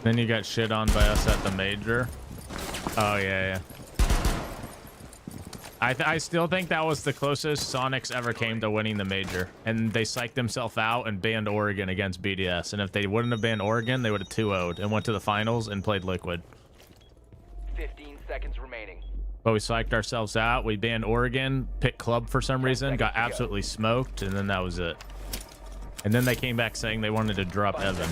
Then you got shit on by us at the major. Oh, yeah, yeah. I still think that was the closest Sonics ever came to winning the major. And they psyched themselves out and banned Oregon against BDS. And if they wouldn't have banned Oregon, they would have 2-0'd and went to the finals and played Liquid. 15 seconds remaining. But we psyched ourselves out. We banned Oregon, picked Club for some reason, got absolutely smoked, and then that was it. And then they came back saying they wanted to drop Evan.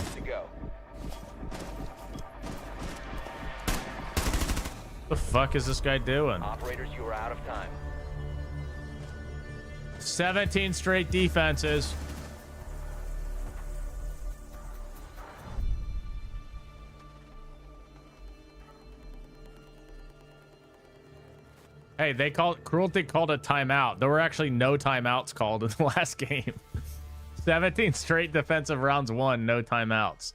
What the fuck is this guy doing? Operators, you are out of time. 17 straight defenses. Hey, Cruelty called a timeout. There were actually no timeouts called in the last game. 17 straight defensive rounds won, no timeouts.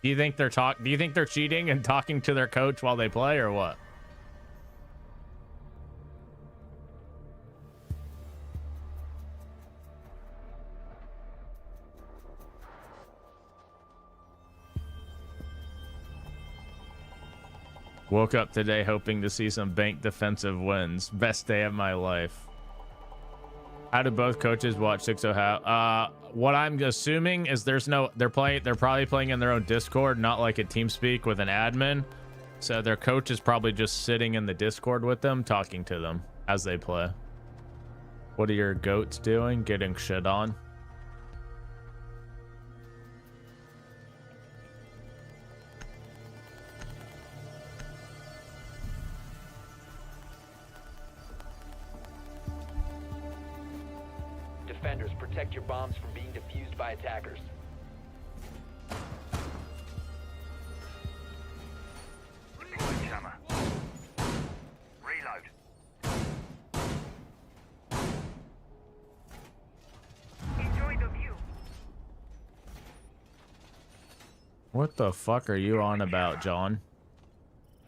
Do you think they're cheating and talking to their coach while they play, or what? Woke up today hoping to see some Bank defensive wins. Best day of my life. How do both coaches watch 6-0 have? What I'm assuming is they're probably playing in their own Discord, not like a TeamSpeak with an admin. So their coach is probably just sitting in the Discord with them, talking to them as they play. What are your goats doing? Getting shit on. Defenders, protect your bombs from being defused by attackers. Deploying jammer. Reload. Enjoy the view. What the fuck are you on about, John?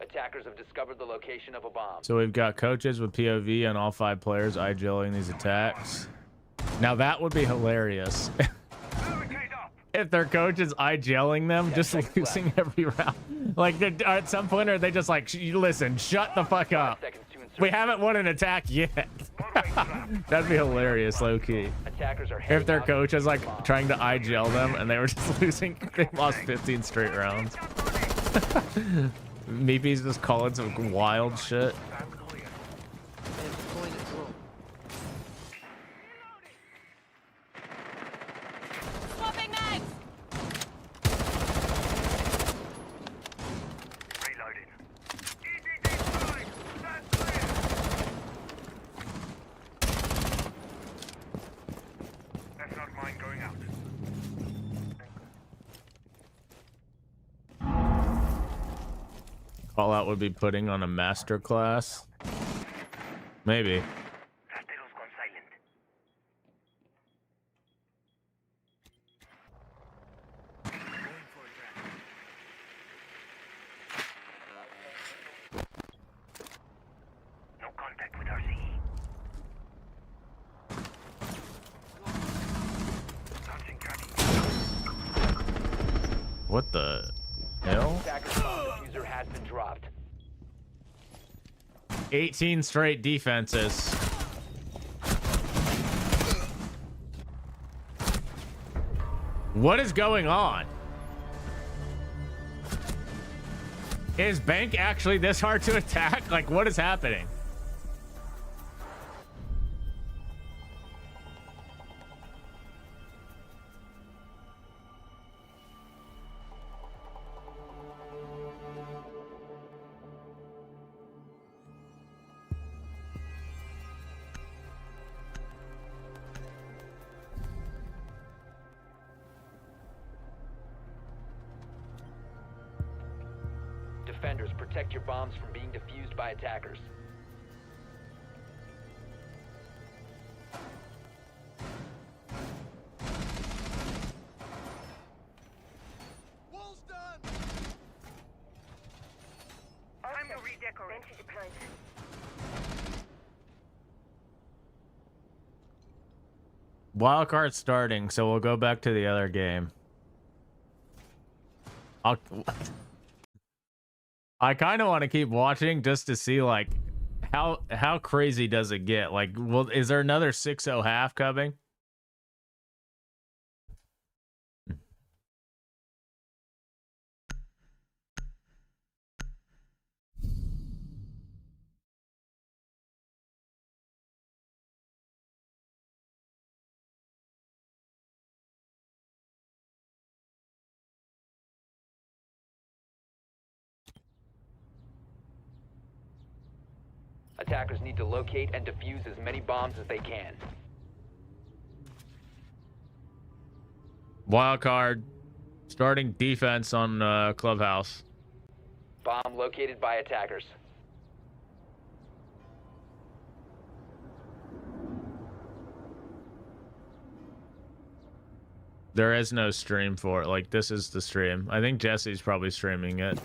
Attackers have discovered the location of a bomb. So we've got coaches with POV and all 5 players IGLing these attacks. Now that would be hilarious. If their coach is IGLing them, just losing every round. Like, at some point, are they just like, listen, shut the fuck up. We haven't won an attack yet. That'd be hilarious, low-key. Attackers are If their coach is like trying to IGL them and they were just losing, they lost 15 straight rounds. Meepy's just calling some wild shit. Swapping mags! Reloading. EDD fine. Stand clear. That's not mine going out. Fallout would be putting on a master class. Maybe. Castello's gone silent. No contact with RCE. Launching tracking. What the hell? Attacker's bomb diffuser has been dropped. 18 straight defenses. What is going on? Is Bank actually this hard to attack? Like, what is happening? Defenders, protect your bombs from being defused by attackers. Wall's done. Time to redecorate. Deployed. Wildcard starting, so we'll go back to the other game. I kind of want to keep watching just to see like how crazy does it get? Like, well, is there another 6-0 half coming? Attackers need to locate and defuse as many bombs as they can. Wildcard starting defense on Clubhouse. Bomb located by attackers. There is no stream for it. Like, this is the stream. I think Jesse's probably streaming it.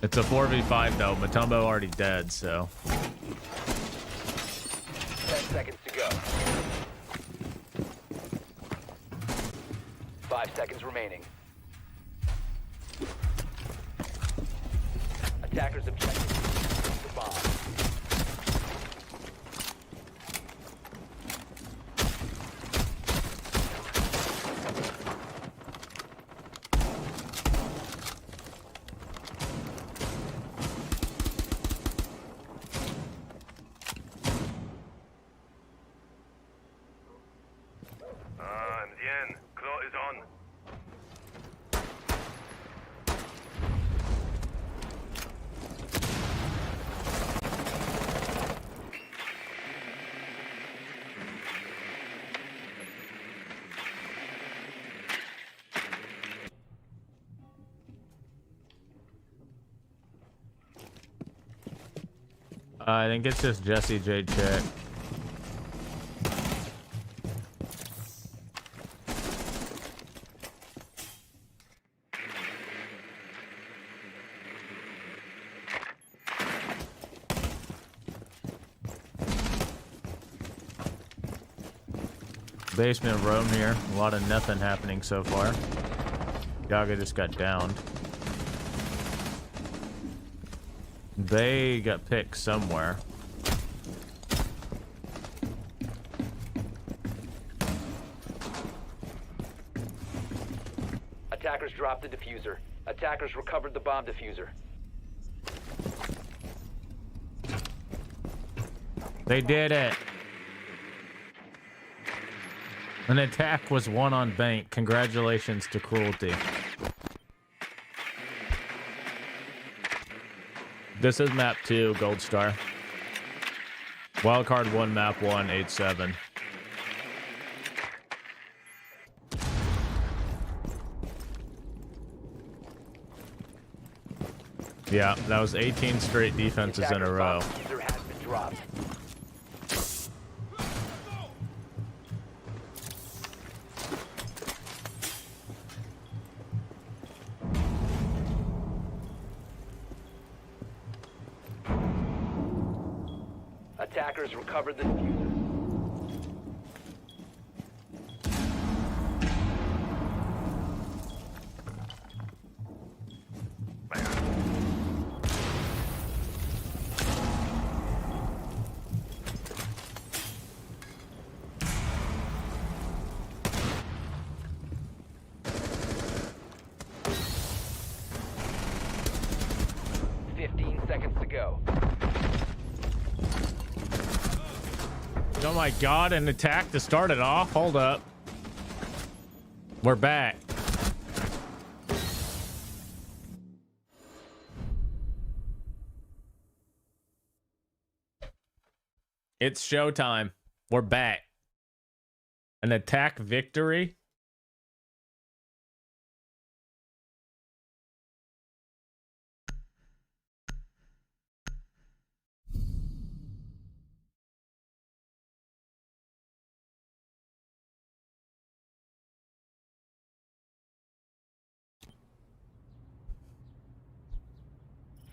It's a 4v5 though. Matumbo already dead, so. 10 seconds to go. 5 seconds remaining. Attackers objective. The bomb. Bien. Claw is on. I think it's just Jesse J. Chick. Basement roam here. A lot of nothing happening so far. Yaga just got downed. They got picked somewhere. Attackers dropped the diffuser. Attackers recovered the bomb diffuser. They did it. An attack was won on bank. Congratulations to Cruelty. This is map 2, Gold Star. Wildcard 1, map 1, 8-7. Yeah, that was 18 straight defenses in a row. Diffuser has been dropped. Attackers recovered the diffuser. Oh my god, an attack to start it off. Hold up. We're back. It's showtime. We're back. An attack victory.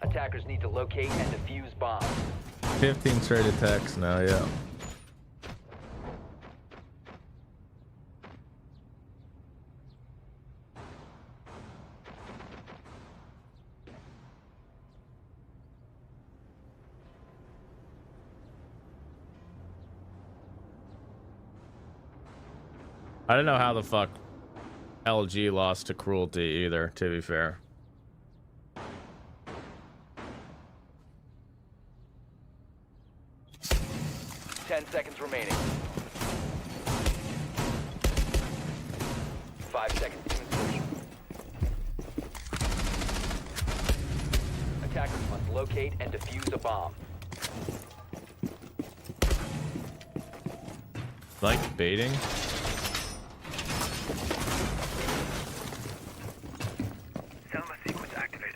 Attackers need to locate and defuse bombs. 15 straight attacks now, yeah. I don't know how the fuck LG lost to Cruelty either, to be fair. Seconds remaining. 5 seconds to insertion. Attackers must locate and defuse a bomb. Like baiting? Selma sequence activated.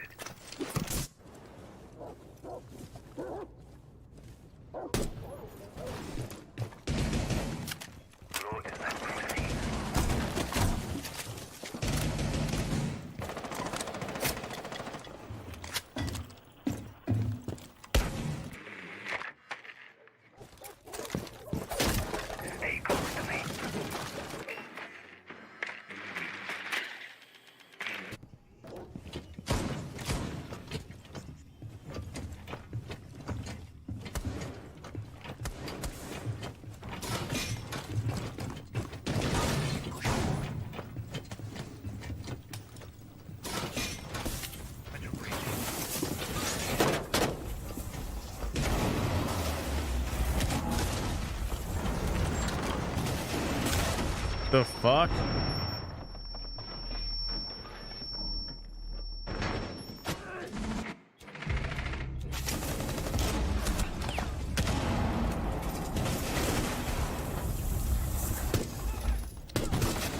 The fuck?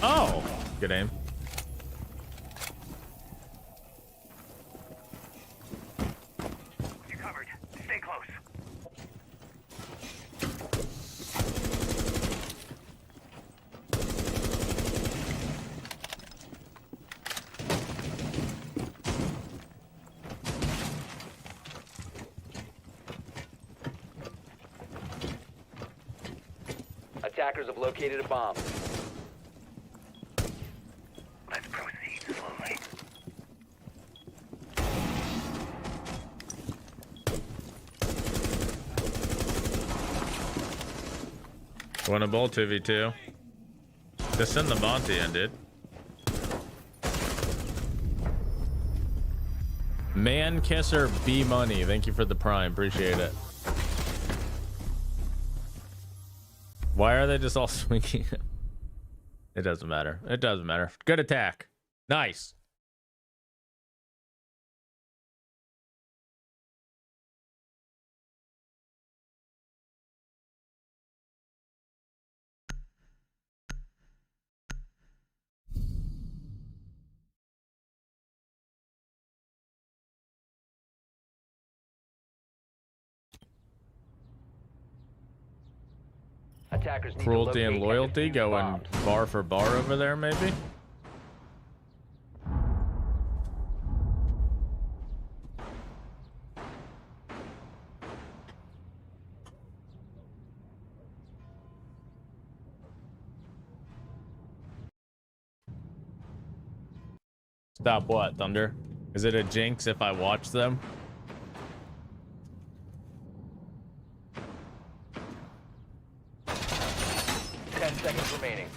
Oh, good aim. You covered. Stay close. Attackers have located a bomb. Let's proceed slowly. Winnable 2v2. Just send the Monty in, dude. Man Kisser B Money. Thank you for the prime. Appreciate it. Why are they just all swinging? It doesn't matter. It doesn't matter. Good attack. Nice. Attackers need to Cruelty and locate loyalty defuse going bombs. bar for bar over there, maybe? Stop what, Thunder? Is it a jinx if I watch them? Seconds remaining.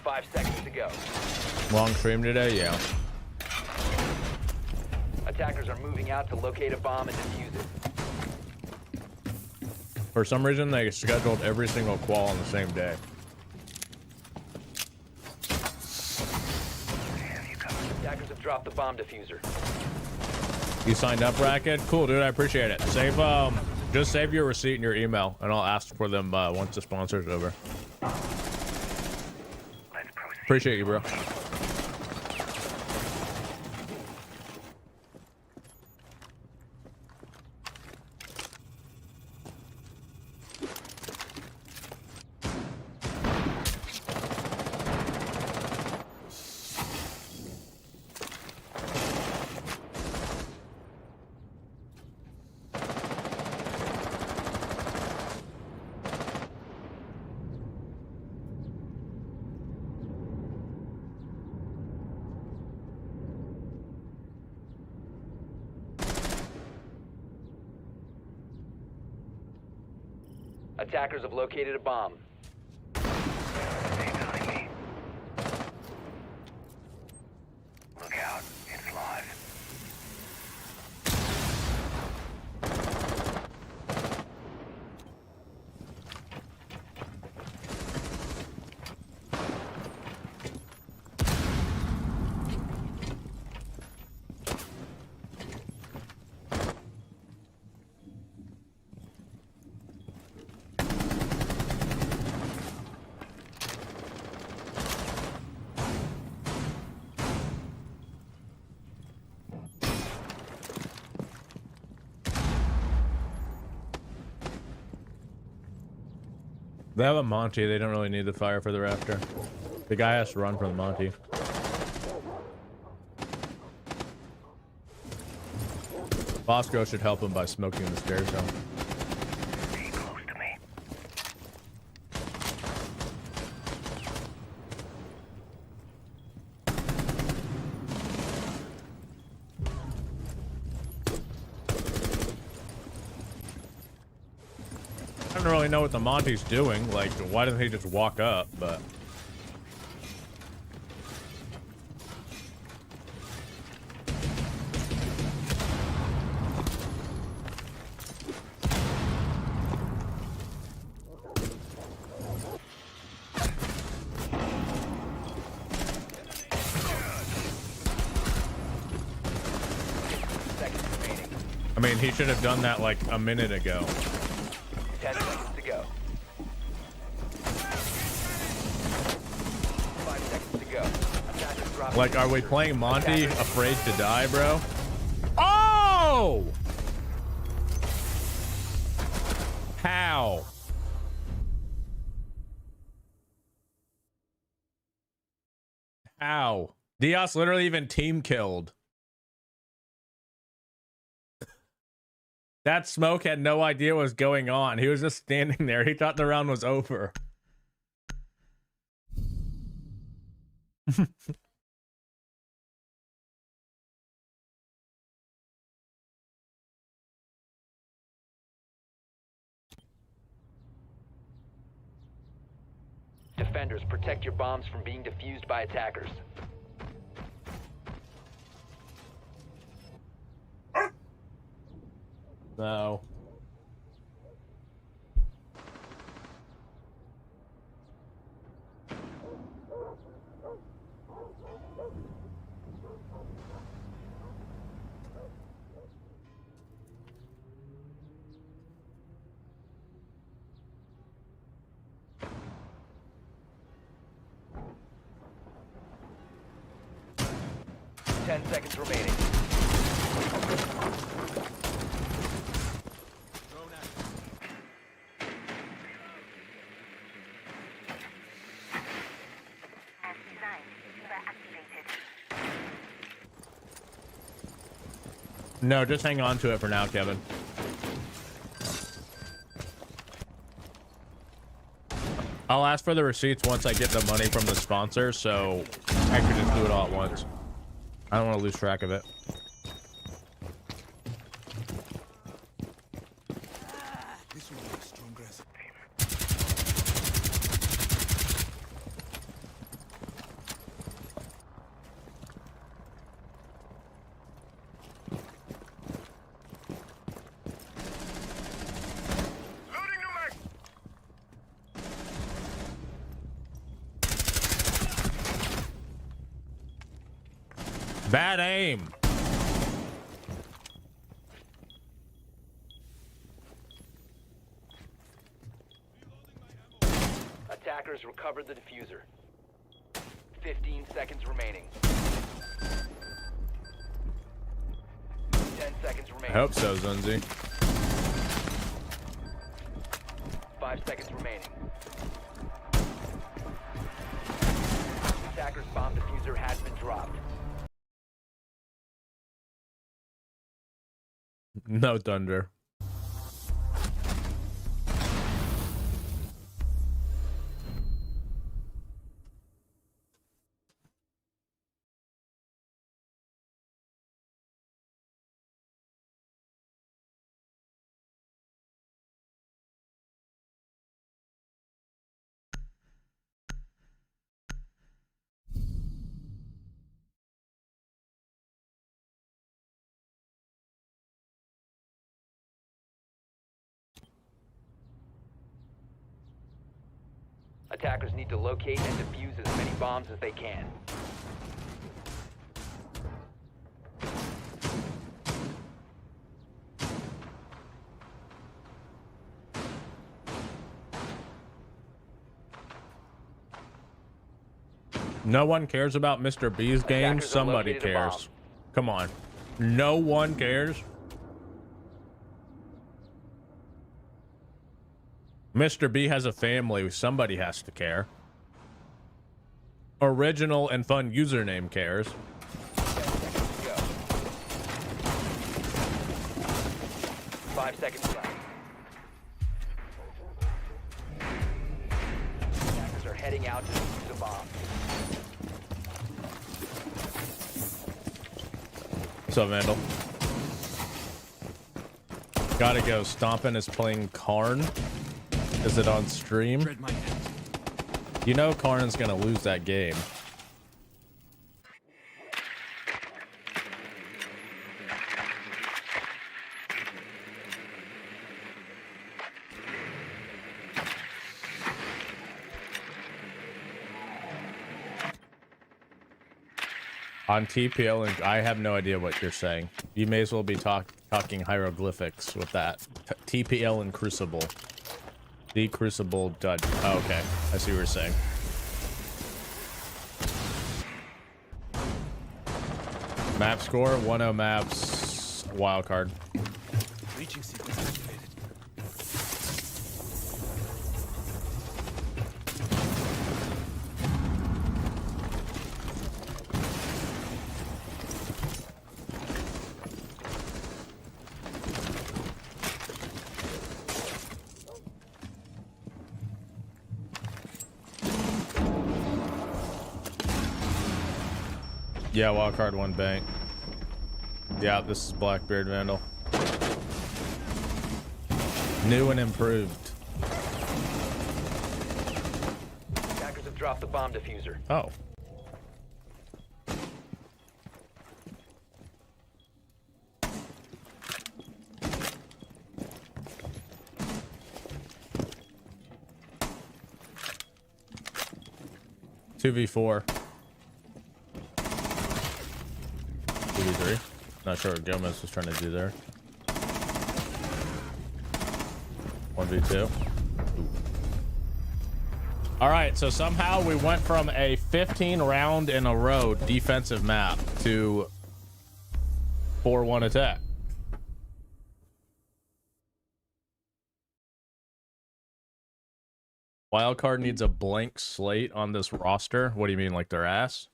5 seconds to go. Long stream today? Yeah. Attackers are moving out to locate a bomb and defuse it. For some reason, they scheduled every single qual on the same day. Attackers have dropped the bomb diffuser. You signed up, Racket? Cool, dude. I appreciate it. Save, just save your receipt and your email, and I'll ask for them once the sponsor's over. Appreciate you, bro. Attackers have located a bomb. Stay behind me. Look out, it's live. They have a Monty. They don't really need the fire for the Raptor. The guy has to run from the Monty. Bosco should help him by smoking the stairs down. Stay close to me. I don't really know what the Monty's doing. Like, why didn't he just walk up? But Seconds remaining. I mean, he should have done that like a minute ago. 10 seconds to go. 5 seconds to go. Attackers dropping Like, are we diffuser. playing Monty Attackers- afraid to die, bro? Oh! How? How? Diaz literally even team killed. That smoke had no idea what was going on. He was just standing there. He thought the round was over. Defenders, protect your bombs from being defused by attackers. No. Ten seconds remaining. No, just hang on to it for now, Kevin. I'll ask for the receipts once I get the money from the sponsor, so I can just do it all at once. I don't want to lose track of it. This will make stronger. Bad aim. Attackers recovered the diffuser. 15 seconds remaining. 10 seconds I remaining. hope so, Zunzi. 5 seconds remaining. Attackers bomb diffuser has been dropped. No thunder. Attackers need to locate and defuse as many bombs as they can. No one cares about Mr. B's game. Attackers have Somebody located a bomb. cares. Come on. No one cares. Mr. B has a family. Somebody has to care. Original and fun username cares. 10 seconds to go. 5 seconds left. Attackers are heading out to defuse a bomb. What's up, Vandal? Gotta go. Stompin' is playing Karn. Is it on stream? Tread my hand. You know Karn's gonna lose that game. On TPL, and I have no idea what you're saying. You may as well be talking hieroglyphics with that. TPL and Crucible. The Crucible dud. Oh, okay. I see what you're saying. Map score, 1-0 maps, wild card. Reaching sequence activated. Yeah, wildcard 1 bank. Yeah, this is Blackbeard Vandal. New and improved. Attackers have dropped the bomb diffuser. Oh. Two v 4. 2v3. Not sure what Gomez was trying to do there. 1v2. All right, so somehow we went from a 15 round in a row defensive map to 4-1 attack. Wildcard needs a blank slate on this roster. What do you mean, like their ass?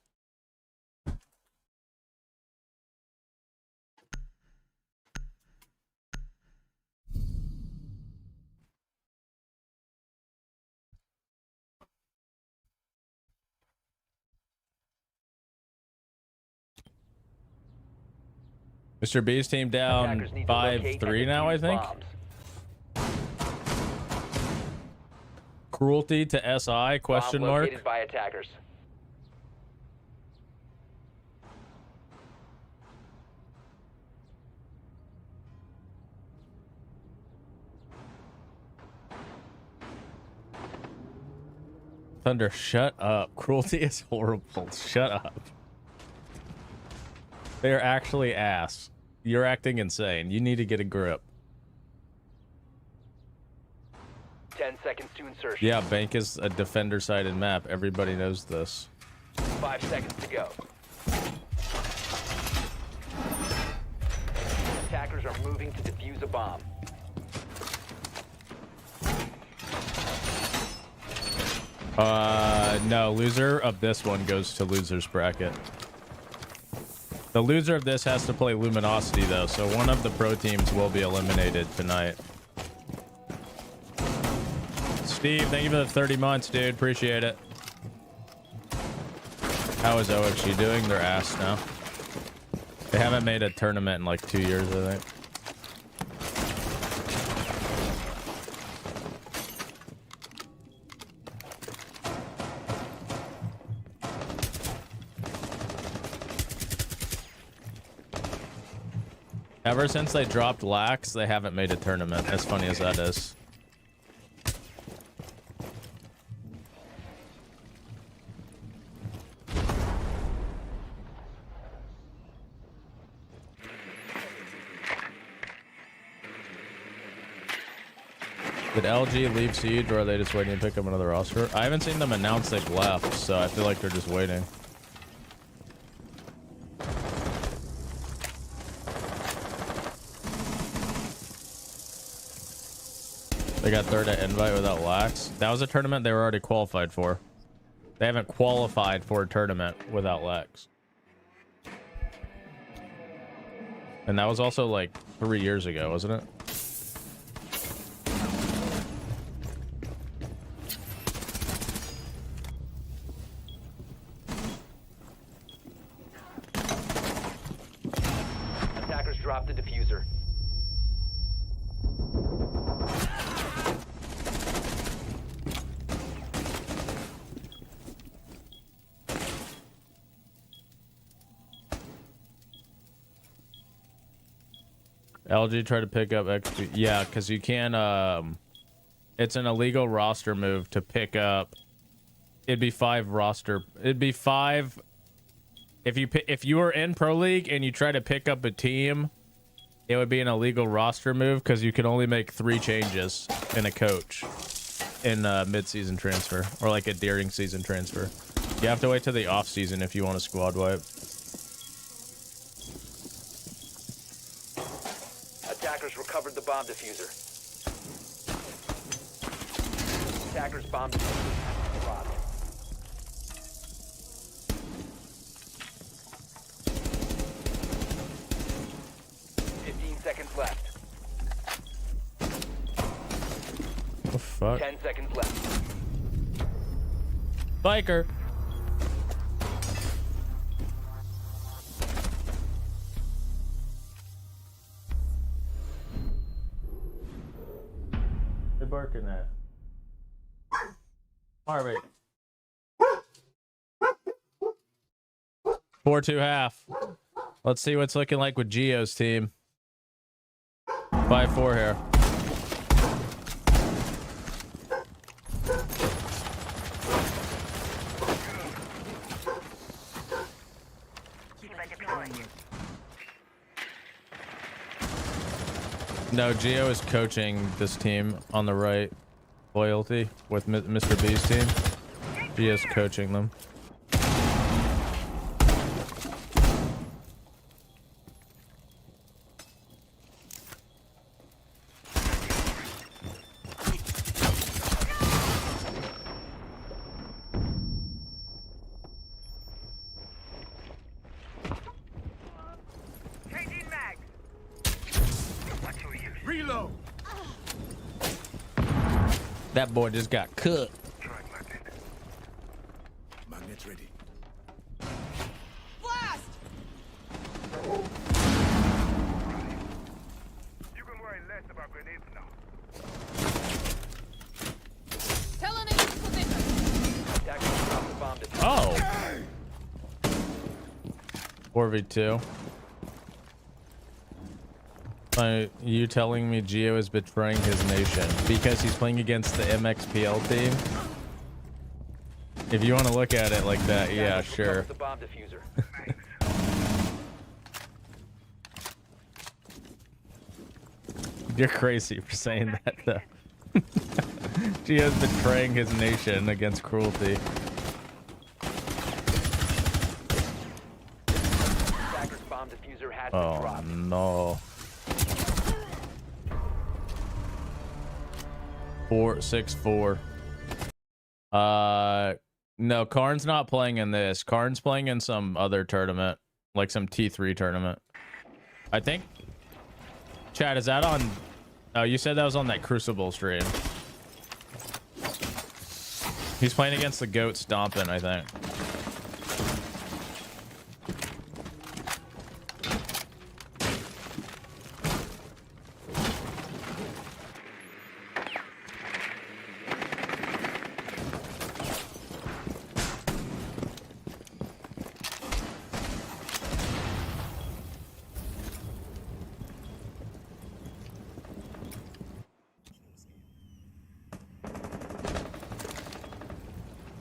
Mr. B's team down 5-3 now, I think. Cruelty to SI, question mark. Located by attackers. Thunder, shut up. Cruelty is horrible. Shut up. They're actually ass. You're acting insane. You need to get a grip. 10 seconds to insertion. Yeah, bank is a defender-sided map. Everybody knows this. 5 seconds to go. Attackers are moving to defuse a bomb. No, loser of this one goes to loser's bracket. The loser of this has to play Luminosity, though, so one of the pro teams will be eliminated tonight. Steve, thank you for the 30 months, dude. Appreciate it. How is OXG doing? Their ass now. They haven't made a tournament in like 2 years, I think. Ever since they dropped Lax, they haven't made a tournament, as funny as that is. Did LG leave Siege, or are they just waiting to pick up another roster? I haven't seen them announce they've left, so I feel like they're just waiting. They got third at invite without Lax. That was a tournament they were already qualified for. They haven't qualified for a tournament without Lax. And that was also like 3 years ago, wasn't it? Attackers dropped the diffuser. LG tried to pick up XP. Yeah, because you can. It's an illegal roster move to pick up. It'd be 5 roster. It'd be 5. If you were in Pro League and you try to pick up a team, it would be an illegal roster move because you can only make 3 changes in a coach in a mid-season transfer or like a during season transfer. You have to wait till the off season if you want a squad wipe. Attackers recovered the bomb diffuser. Attackers bomb diffuser. Locked. Seconds left. What the fuck? 10 seconds left. Biker. barking at? Harvey. 4-2 half. Let's see what's looking like with Geo's team. 5-4 here. No, Geo is coaching this team on the right. Loyalty with Mr. B's team. Geo's coaching them. Reload. That boy just got cooked. Magnets ready. Blast! You can worry less about grenades now. Tell an enemy position. Attackers drop the bomb to Oh. 4v2. You telling me Geo is betraying his nation because he's playing against the MXPL team? If you want to look at it like that, yeah, sure. the bomb diffuser. You're crazy for saying that, though. Geo's betraying his nation against cruelty. Attackers bomb diffuser has been Oh dropped. no. 4-6-4. No, Karn's not playing in this. Karn's playing in some other tournament, like some T3 tournament. I think. Chad, is that on? Oh, you said that was on that Crucible stream. He's playing against the Goat Stompin', I think.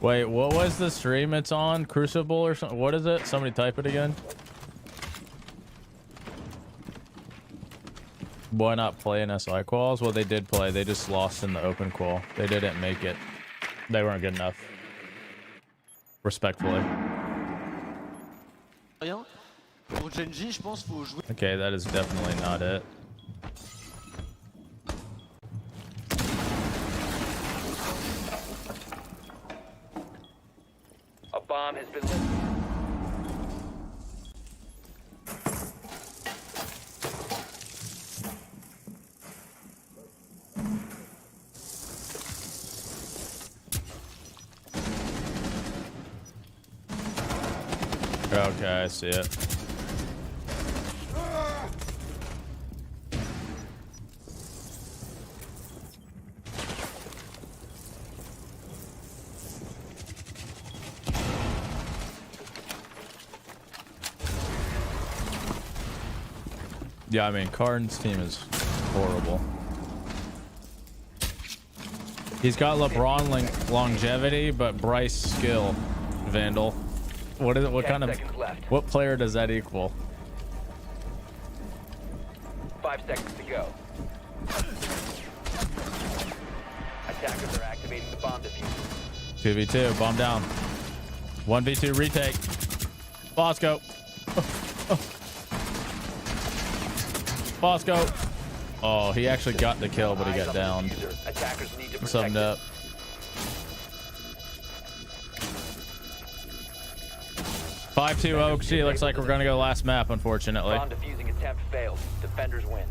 Wait, what was the stream it's on? Crucible or something? What is it? Somebody type it again. Why not play in SI quals? Well, they did play. They just lost in the open qual. They didn't make it. They weren't good enough. Respectfully. Okay, that is definitely not it. A bomb has been lit. Okay, I see it. Yeah, I mean, Karn's team is horrible. He's got LeBron longevity, but Bryce skill. Vandal. What is it? What kind of? What player does that equal? 5 seconds to go. Attackers are activating the bomb diffuser. 2v2, bomb down. 1v2 retake. Bosco. Bosco. Oh, he actually got the kill, but he got downed. Attackers need to Summed up. it. 5-2 Oak. Gee, looks like we're gonna go last map, unfortunately. Bomb defusing attempt failed. Defenders win.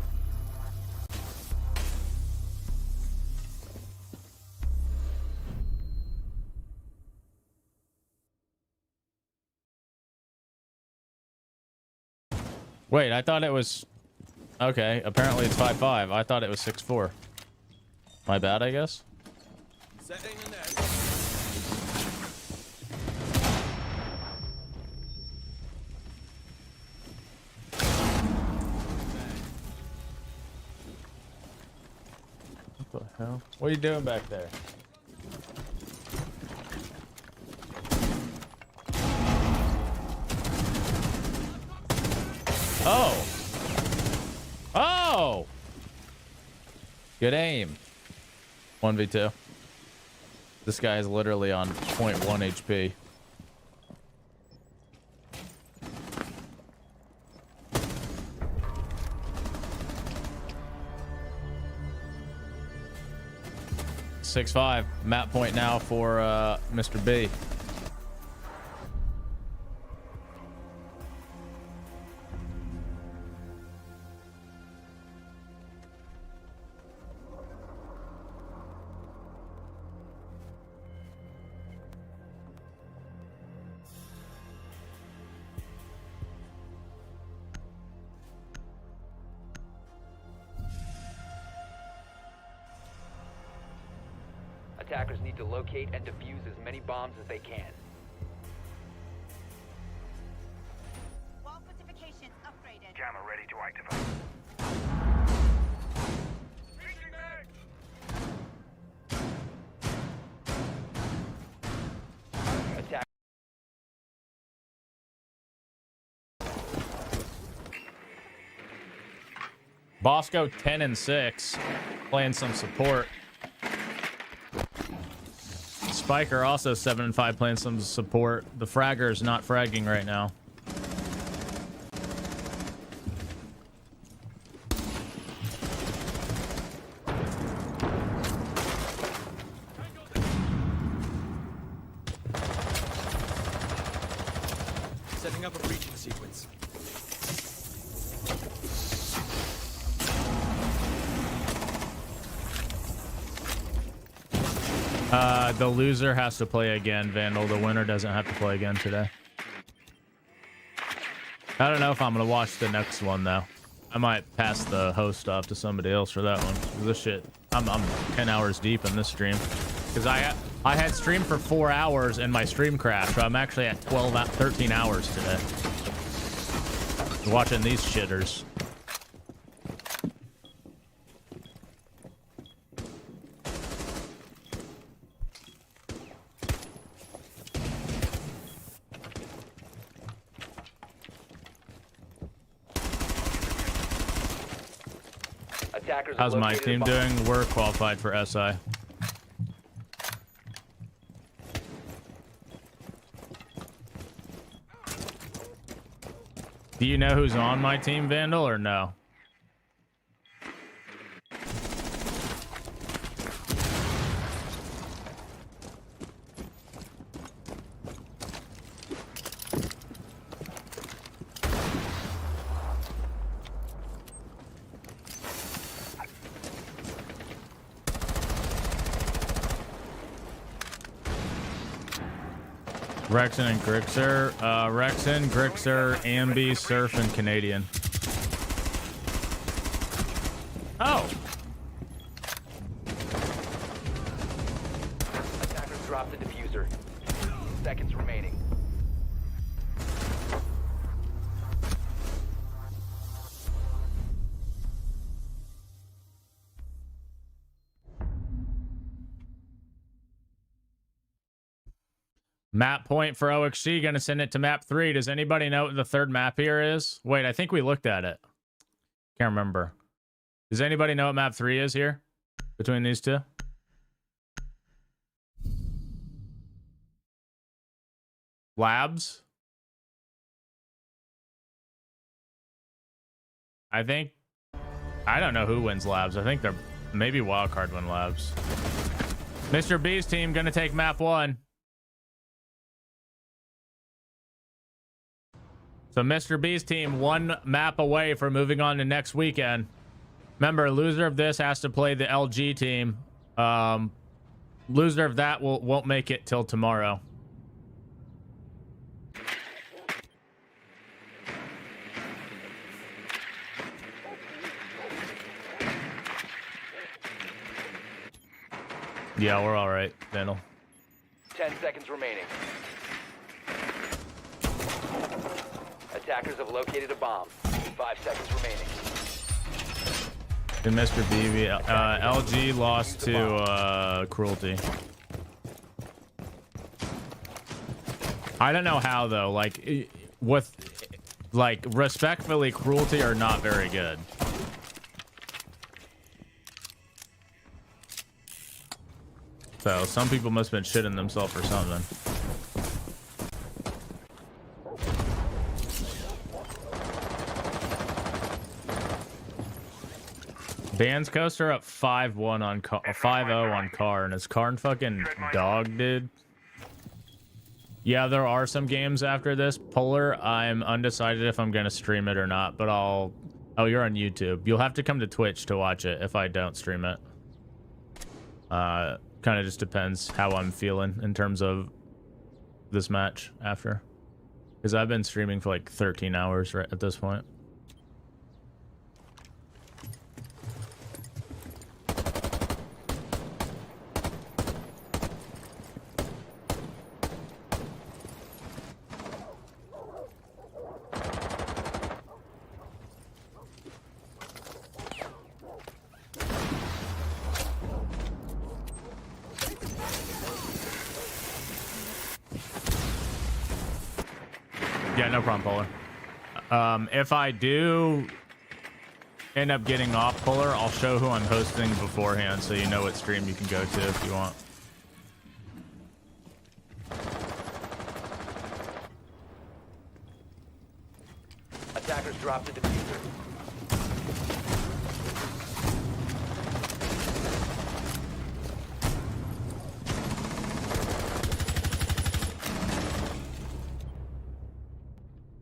Wait, I thought it was... Okay, apparently it's 5-5. I thought it was 6-4. My bad, I guess. Setting the net. What the hell? What are you doing back there? Oh! Oh! Good aim. 1v2. This guy is literally on 0.1 HP. .65 map point now for Mr. B. Attackers need to locate and defuse as many bombs as they can. Wall fortifications upgraded. Jammer ready to activate. Attack. Bosco 10-6, playing some support. Spiker also 7-5, playing some support. The fragger's not fragging right now. Setting up a breaching sequence. The loser has to play again, Vandal. The winner doesn't have to play again today. I don't know if I'm gonna watch the next one though. I might pass the host off to somebody else for that one. This shit, I'm 10 hours deep in this stream because I had streamed for 4 hours and my stream crashed, so I'm actually at 13 hours today watching these shitters. How's my team doing? We're qualified for SI. Do you know who's on my team, Vandal, or no? Rexon and Grixer. Rexon, Grixer, Ambi, Surf, and Canadian. Oh! Attackers dropped the diffuser. 15 seconds remaining. Map point for OXG. Gonna send it to map 3. Does anybody know what the third map here is? Wait, I think we looked at it. Can't remember. Does anybody know what map 3 is here? Between these two? Labs? I think... I don't know who wins labs. I think they're... Maybe Wildcard win labs. Mr. B's team gonna take map 1. So Mr. B's team 1 map away from moving on to next weekend. Remember, loser of this has to play the LG team. Loser of that won't make it till tomorrow. Yeah, we're all right, Daniel. 10 seconds remaining. Attackers have located a bomb. 5 seconds remaining. And Mr. BB, LG lost to Cruelty. I don't know how though. Like, respectfully, Cruelty are not very good. So some people must have been shitting themselves or something. Dan's Coaster up 5-1 on 5-0 on Karn. Is Karn fucking dog, dude? Yeah, there are some games after this. Polar, I'm undecided if I'm gonna stream it or not, but I'll... Oh, you're on YouTube. You'll have to come to Twitch to watch it if I don't stream it. Kind of just depends how I'm feeling in terms of this match after. Because I've been streaming for like 13 hours right at this point. Yeah, no problem, Polar. If I do end up getting off Polar, I'll show who I'm hosting beforehand so you know what stream you can go to if you want. Attackers dropped the diffuser.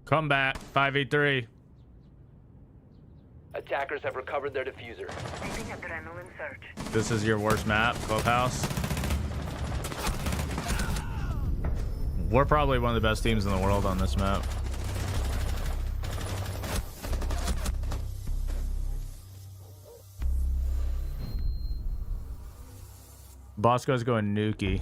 Come back, 5v3. Attackers have recovered their diffuser. Using adrenaline surge. This is your worst map, Clubhouse. We're probably one of the best teams in the world on this map. Bosco's going Nuki.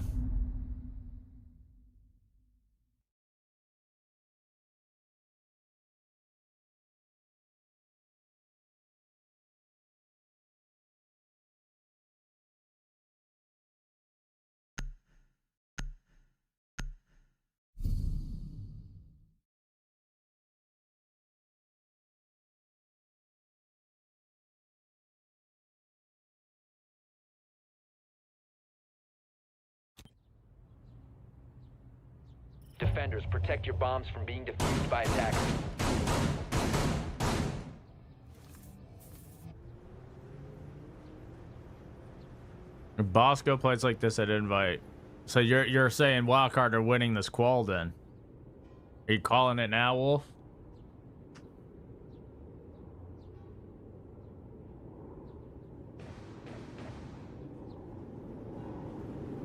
Defenders, protect your bombs from being defused by attackers. If Bosco plays like this at invite. So you're saying Wildcard are winning this qual then? Are you calling it now, Wolf?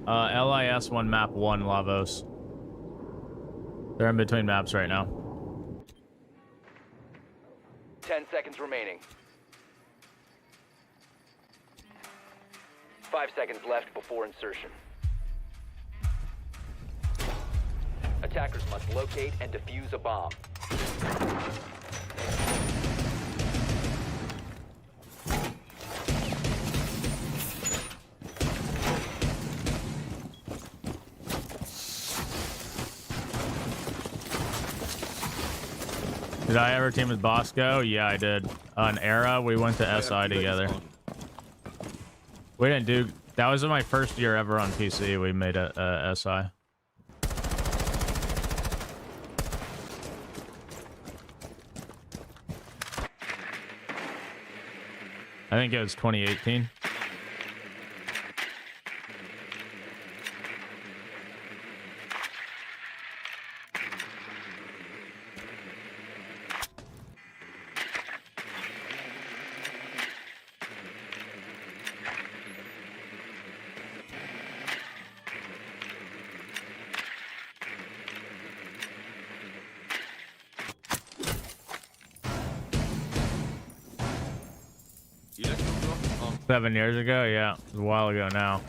LIS 1 map 1 Lavos. They're in between maps right now. 10 seconds remaining. 5 seconds left before insertion. Attackers must locate and defuse a bomb. Did I ever team with Bosco? Yeah, I did. On Era, we went to SI together. We didn't do... That was my first year ever on PC. We made a SI. I think it was 2018. Yeah, 7 years ago? Yeah, it was a while ago now.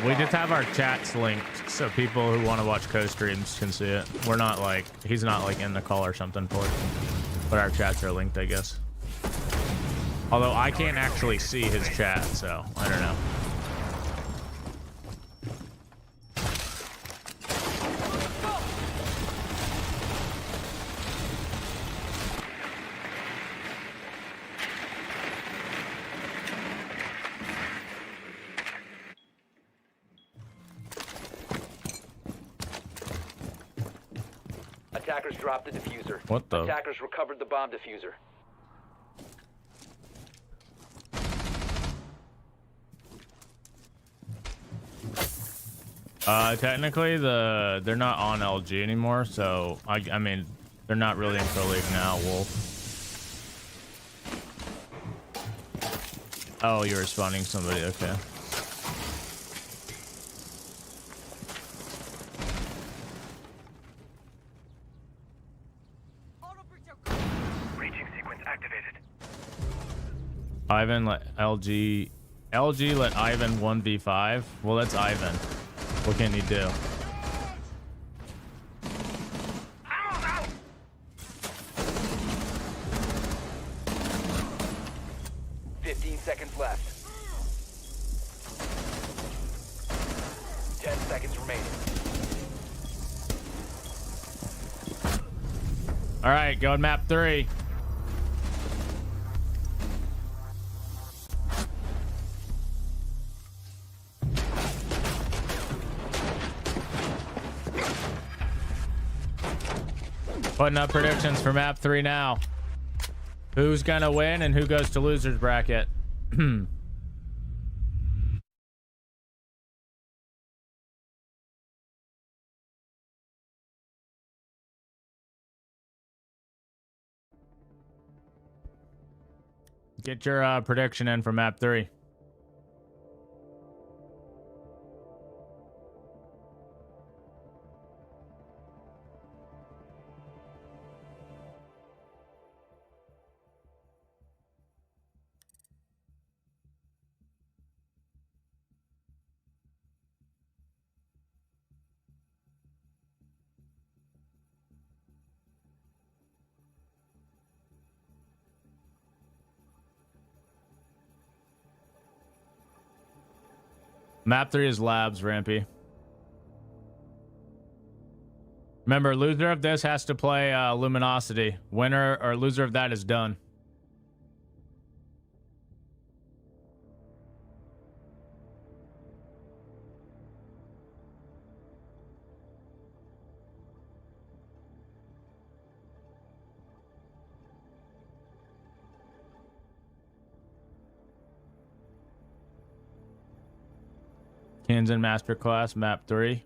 We just have our chats linked so people who want to watch co-streams can see it. We're not like, he's not like in the call or something for it, but our chats are linked, I guess. Although I can't actually see his chat, so I don't know. Attackers dropped the diffuser. What the? Attackers recovered the bomb diffuser. Technically they're not on LG anymore, so I mean they're not really in Pro League now, Wolf. Oh, you're responding to somebody, okay. Breaching sequence activated. Ivan let LG let Ivan 1v5. Well, that's Ivan. What can he do? 15 seconds left. 10 seconds remaining. All right, going map 3. Putting up predictions for map 3 now. Who's gonna win and who goes to losers bracket? Get your prediction in for map 3. Map 3 is labs, Rampy. Remember, loser of this has to play Luminosity. Winner or loser of that is done. Kansan Masterclass, map 3.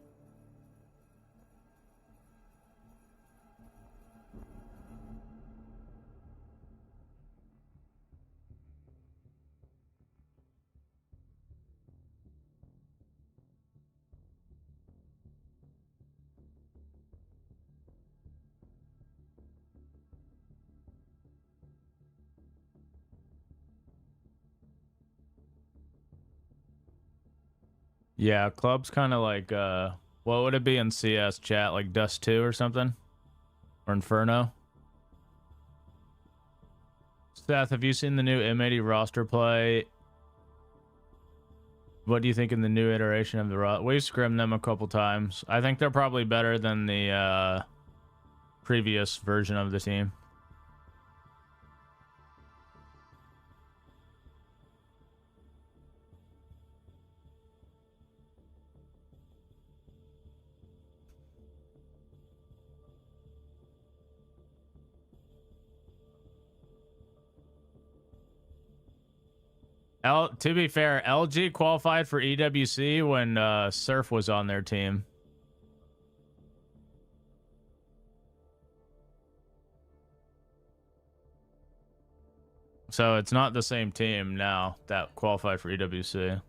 Yeah, club's kind of like, what would it be in CS chat? Like Dust 2 or something? Or Inferno? Seth, have you seen the new M80 roster play? What do you think in the new iteration of the roster? We've scrimmed them a couple times. I think they're probably better than the previous version of the team. To be fair, LG qualified for EWC when Surf was on their team. So it's not the same team now that qualified for EWC.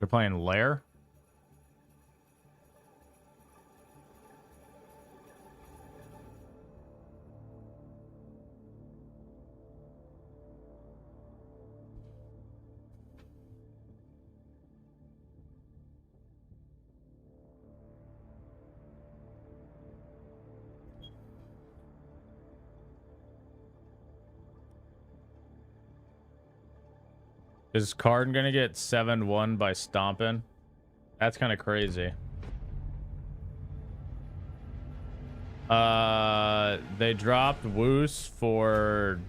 They're playing Lair. Is Card gonna get 7-1 by stomping? That's kind of crazy. They dropped Woos for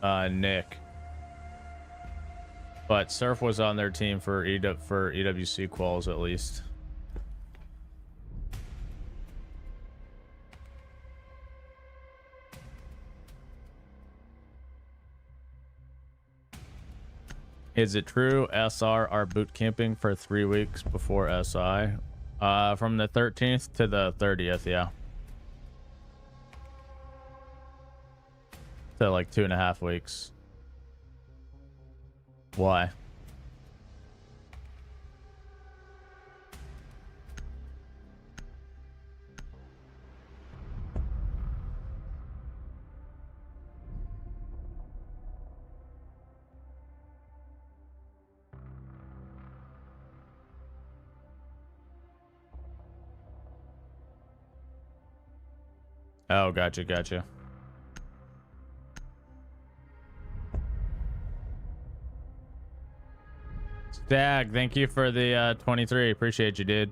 Nick, but Surf was on their team for EWC quals at least. Is it true SR are boot camping for 3 weeks before SI? From the 13th to the 30th, yeah. So like 2.5 weeks. Why? Oh, gotcha. Stag, thank you for the 23. Appreciate you, dude.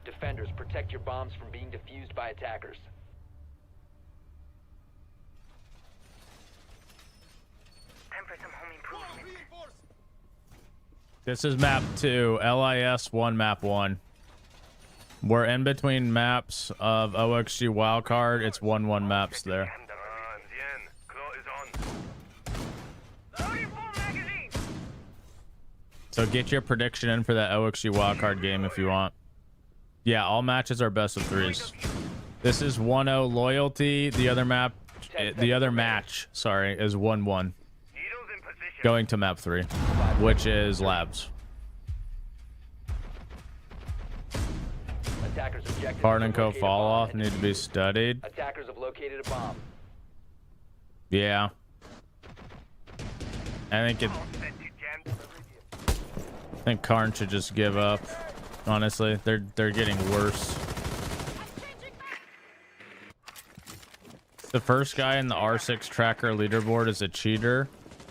Defenders, protect your bombs from being defused by attackers. Time for some home improvement. This is map 2, LIS 1, map 1. We're in between maps of OXG wildcard. It's 1-1 maps there. So get your prediction in for that OXG wildcard game if you want. Yeah, all matches are best of 3s. This is 1-0 loyalty. The other match, sorry, is 1-1. Going to map 3, which is labs. Attackers objective. Card and Co fall off need to be studied. Attackers have located a bomb. Yeah. I think Karn should just give up. Honestly, they're getting worse. The first guy in the R6 tracker leaderboard is a cheater.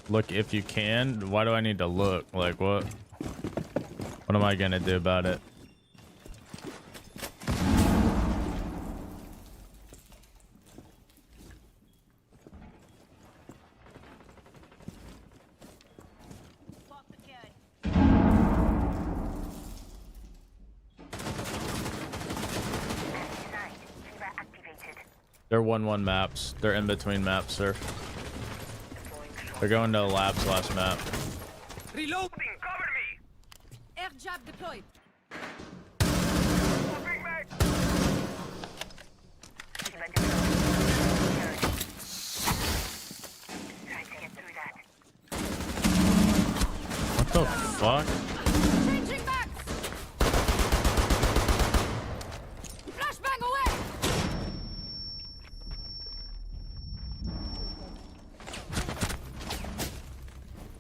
Look if you can. Why do I need to look? Like what? What am I gonna do about it? They're 1-1 maps. They're in between maps, sir. They're going to the labs last map. Reloading, cover me. Air jab deployed. What the fuck? Changing back. Flashbang away.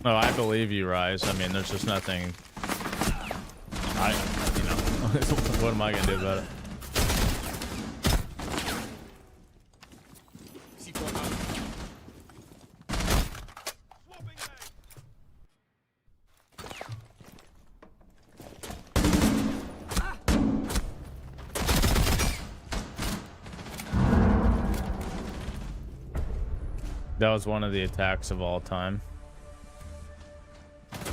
No, I believe you, Rise. I mean, there's just nothing. What am I gonna do about it? That was one of the attacks of all time.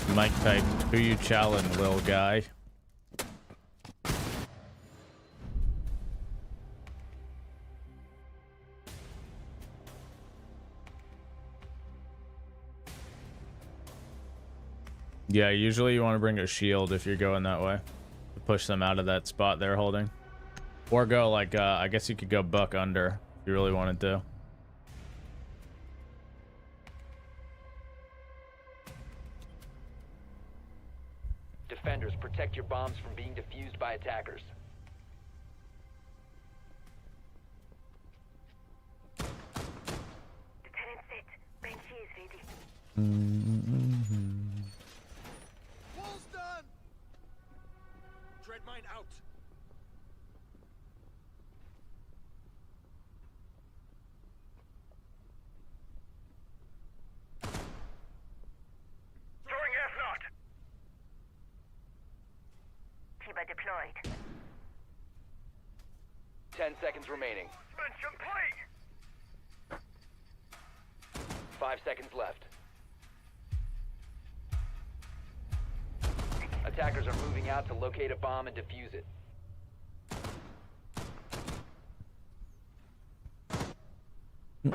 Mike typed, "Who you challenge, lil guy?" Yeah, usually you want to bring a shield if you're going that way to push them out of that spot they're holding, or go like I guess you could go buck under if you really wanted to. Defenders, protect your bombs from being defused by attackers. Lieutenant set. Banshee is ready. Wall's done. Dread mine out. Throwing air flood. Tiba deployed. 10 seconds remaining. Mention play. 5 seconds left. Attackers are moving out to locate a bomb and defuse it. A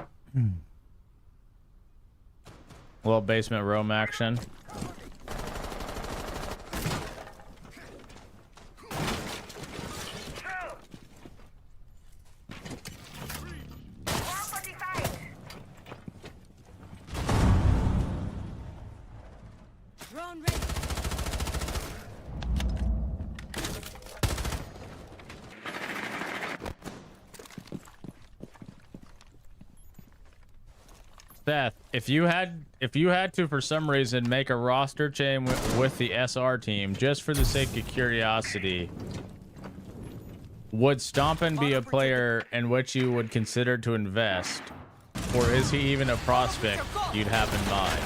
little basement roam action. Drone ready. Seth, if you had to for some reason make a roster change with the SR team just for the sake of curiosity, would Stompin be a player in which you would consider to invest, or is he even a prospect you'd have in mind?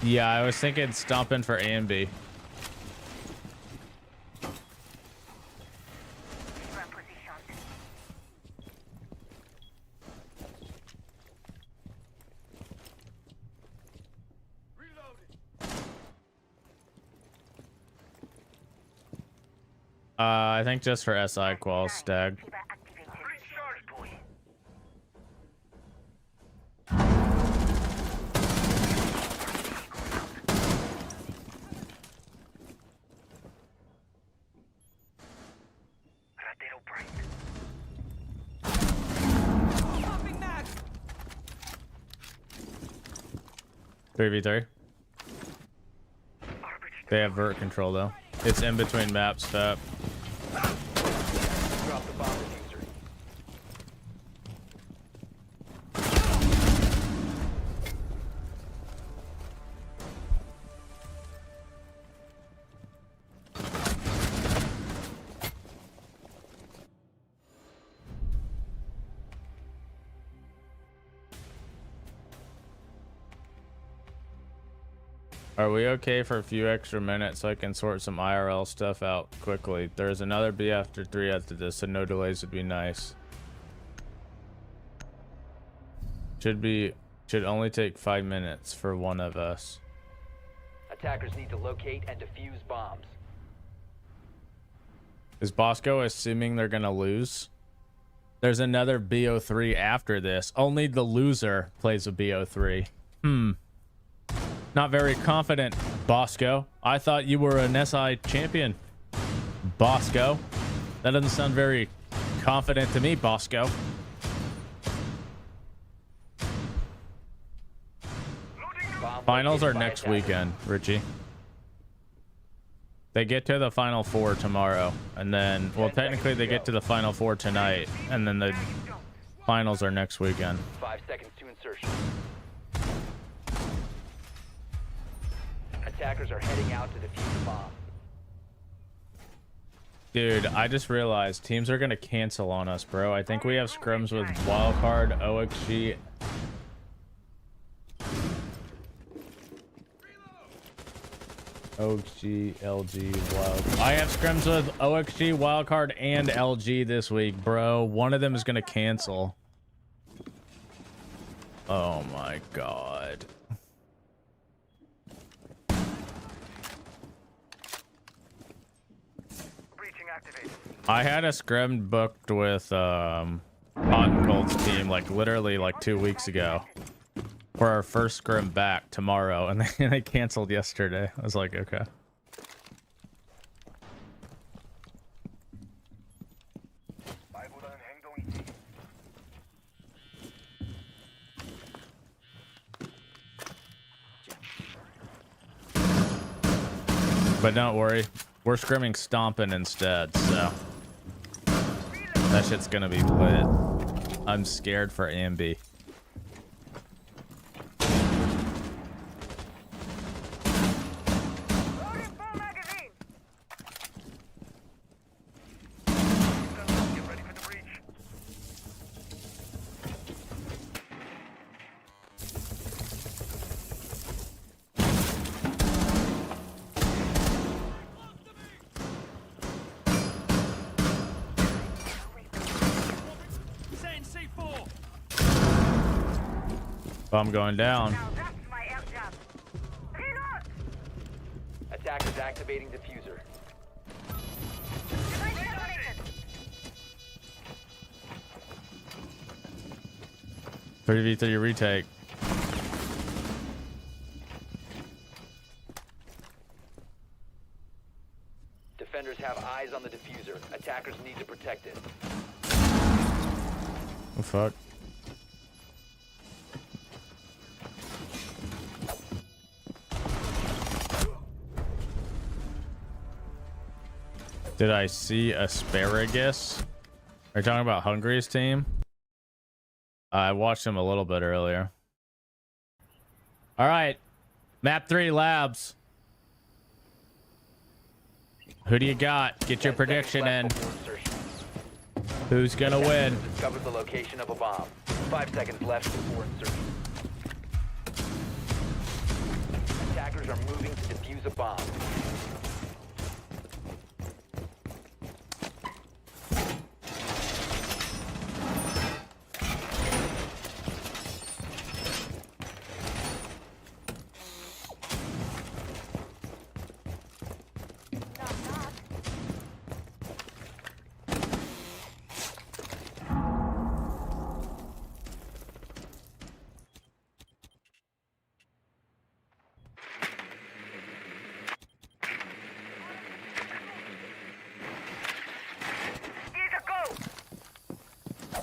Yeah, I was thinking Stompin for A and B. I think just for SI QUALS stag. Recharge boy. Radero break. 3v3. They have vert control though. It's in between maps, Fap. Drop the bomb diffuser. Are we okay for a few extra minutes so I can sort some IRL stuff out quickly? There's another B after 3 after this, so no delays would be nice. Should only take 5 minutes for one of us. Attackers need to locate and defuse bombs. Is Bosco assuming they're gonna lose? There's another BO3 after this. Only the loser plays a BO3. Not very confident, Bosco. I thought you were an SI champion, Bosco. That doesn't sound very confident to me, Bosco. Finals are next weekend, Richie. They get to the Final Four tomorrow, and then, well, technically they get to the Final Four tonight, and then the finals are next weekend. 5 seconds to insertion. Attackers are heading out to defuse the bomb. Dude, I just realized teams are gonna cancel on us, bro. I think we have scrims with Wildcard, OXG. OXG, LG, wild. I have scrims with OXG, wildcard, and LG this week, bro. One of them is gonna cancel. Oh my god. Breaching activated. I had a scrim booked with Hot and Cold's team like literally like 2 weeks ago for our first scrim back tomorrow, and they canceled yesterday. I was like, okay. But don't worry, we're scrimming stomping instead, so that shit's gonna be lit. I'm scared for Ambi. Get ready for the breach. Setting C4. I'm going down. Now that's my out job. Reload! Attackers activating diffuser. Device detonated. 3v3 retake. Defenders have eyes on the diffuser. Attackers need to protect it. Oh fuck. Did I see asparagus? Are you talking about Hungary's team? I watched him a little bit earlier. All right, map 3 labs. Who do you got? Get your 10 seconds prediction in. left before insertion. Who's gonna win? Discovered the location of a bomb. 5 seconds left before insertion. Attackers are moving to defuse a bomb. Here's a go! The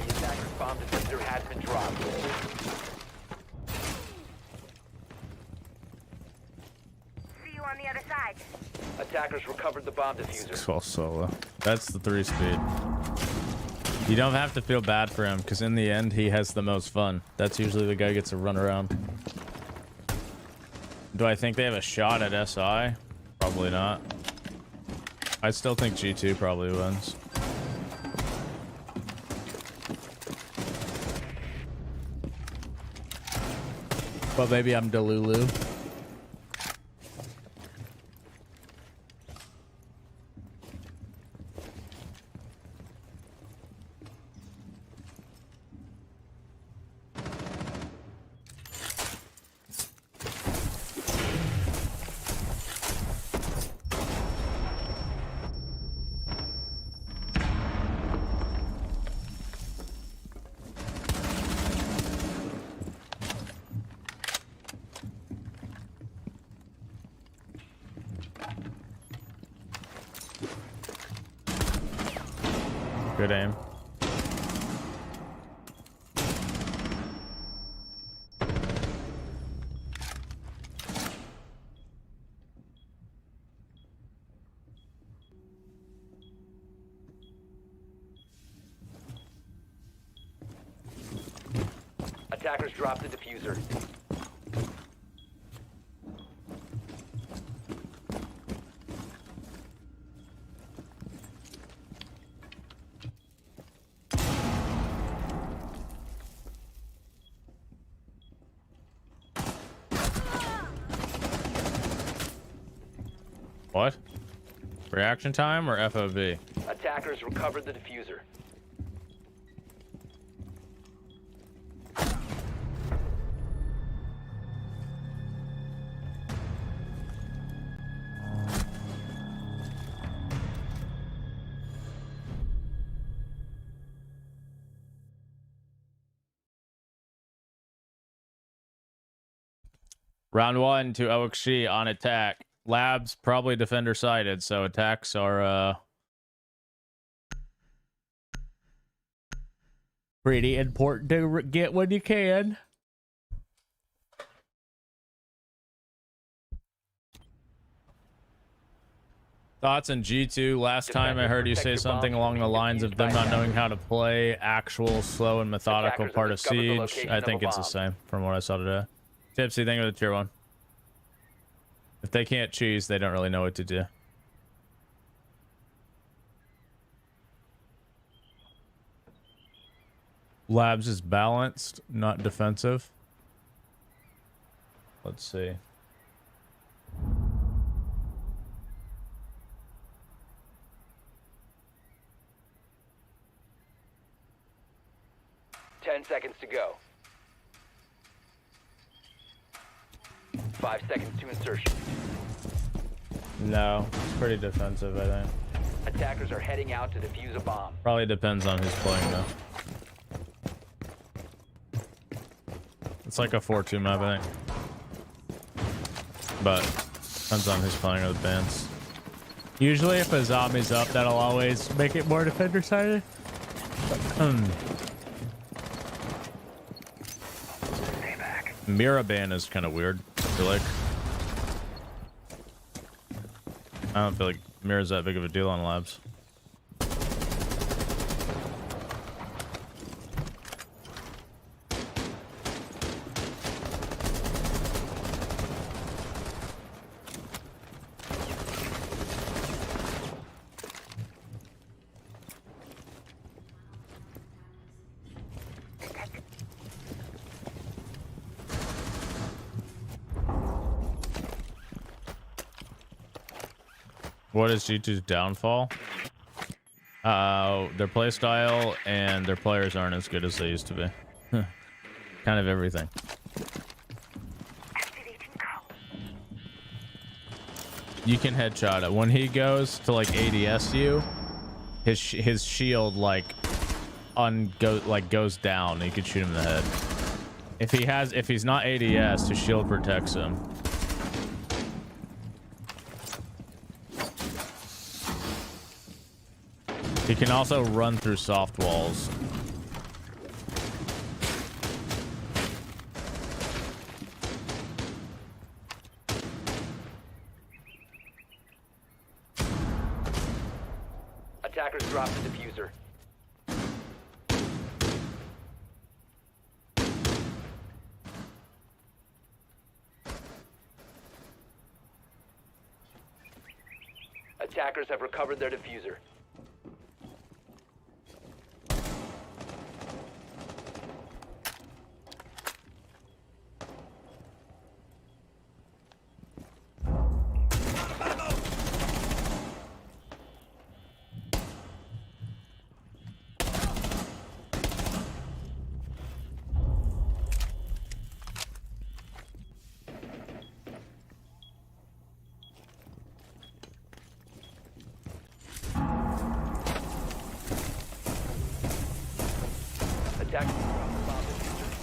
attacker's bomb diffuser has been dropped. See you on the other side. Attackers recovered the bomb diffuser. 12 solo. That's the 3 speed. You don't have to feel bad for him, because in the end, he has the most fun. That's usually the guy who gets to run around. Do I think they have a shot at SI? Probably not. I still think G2 probably wins. But maybe I'm Delulu. Good aim. Attackers dropped the diffuser. What? Reaction time or FOV? Attackers recovered the diffuser. Round 1 to OXG on attack. Labs probably defender sided, so attacks are pretty important to get when you can. Thoughts on G2? Last time I heard you say something along the lines of them not knowing how to play actual slow and methodical part of Siege. I think it's the same from what I saw today. Tipsy, think of the tier 1. If they can't choose, they don't really know what to do. Labs is balanced, not defensive. Let's see. Ten seconds to go. 5 seconds to insertion. No, it's pretty defensive, I think. Attackers are heading out to defuse a bomb. Probably depends on who's playing, though. It's like a 4-2 map, I think. But depends on who's playing or the bands. Usually, if a zombie's up, that'll always make it more defender-sided. Mira ban is kind of weird. I feel like. I don't feel like Mira's that big of a deal on Labs. What is G2's downfall? Their playstyle and their players aren't as good as they used to be. Kind of everything. You can headshot it. When he goes to like ADS you, his shield goes down. You could shoot him in the head. If he's not ADS, his shield protects him. He can also run through soft walls. Attackers dropped the diffuser. Attackers have recovered their diffuser. Attackers dropped the bomb diffuser.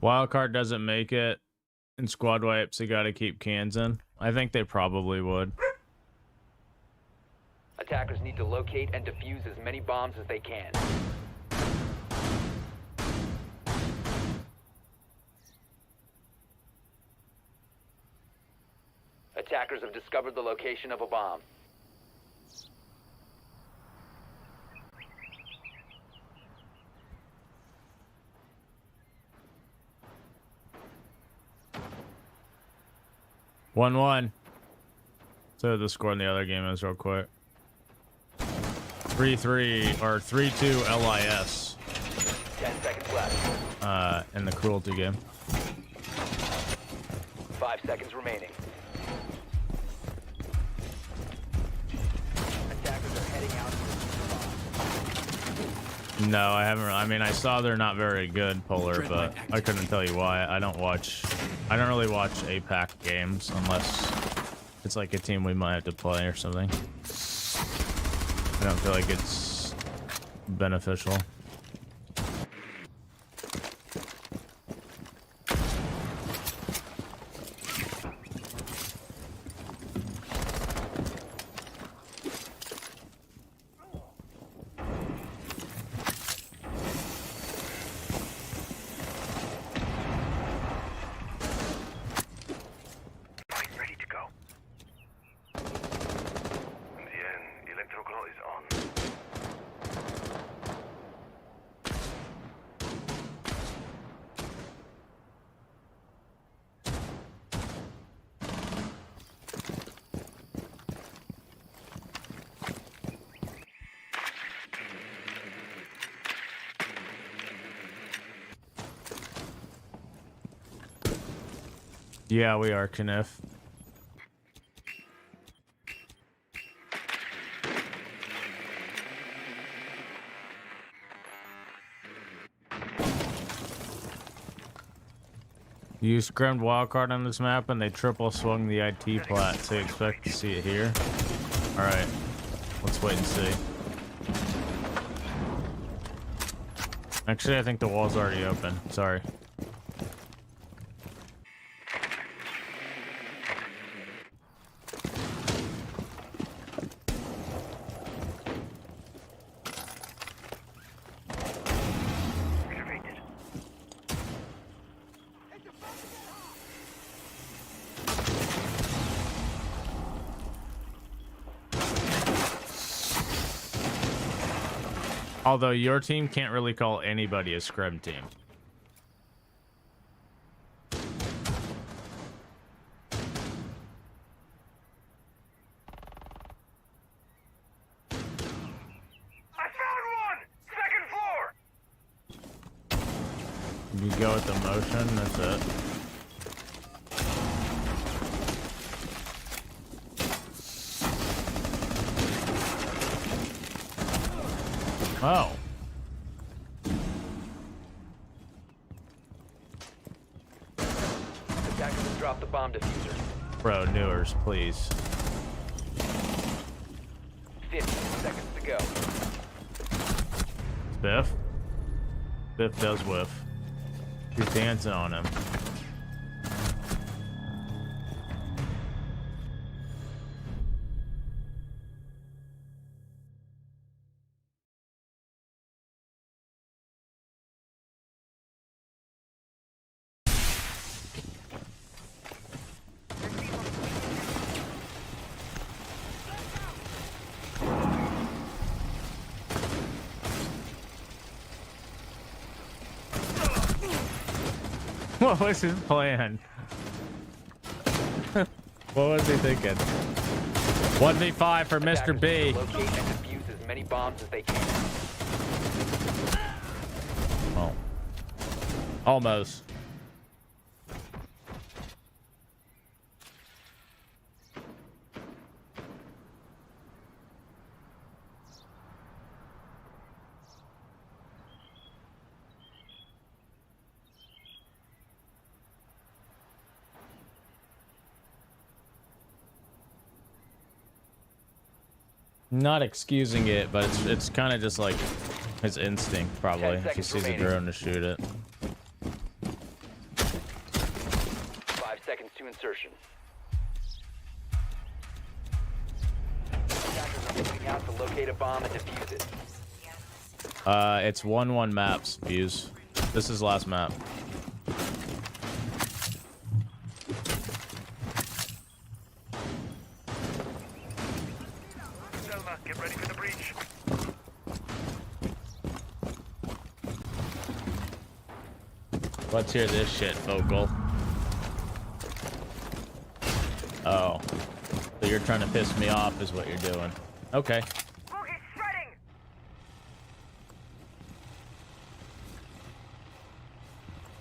Wildcard doesn't make it in squad wipes, they gotta keep cans in. I think they probably would. Attackers need to locate and defuse as many bombs as they can. Attackers have discovered the location of a bomb. One. So the score in the other game is real quick. 3-3 or 3-2 LIS. 10 seconds left. In the cruelty game. 5 seconds remaining. Attackers are heading out to the bomb. No, I haven't. I mean, I saw they're not very good, Polar, but I couldn't tell you why. I don't really watch APAC games unless it's like a team we might have to play or something. I don't feel like it's beneficial. Ready to go. The electrical is on. Yeah, we are, Kniff. You scrimmed wildcard on this map and they triple swung the IT plat, so you expect to see it here. Alright, let's wait and see. Actually, I think the wall's already open. Sorry. Although your team can't really call anybody a scrim team. I found one! Second floor! You go with the motion, that's it. Oh. Attackers have dropped the bomb diffuser. Bro, Newers, please. 15 seconds to go. Biff? Biff does whiff. He's dancing on him. What was his plan? What was he thinking? 1v5 for Mr. B. Locate and defuse as many bombs as they can. Oh. Almost. Not excusing it, but it's kind of just like his instinct, probably. If he sees a drone to shoot it. 5 seconds to insertion. Attackers are moving out to locate a bomb and defuse it. It's 1-1 maps, Fuse. This is last map. Get ready for the breach. Let's hear this shit, Focal. Oh. So you're trying to piss me off is what you're doing. Okay. Boogie's shredding.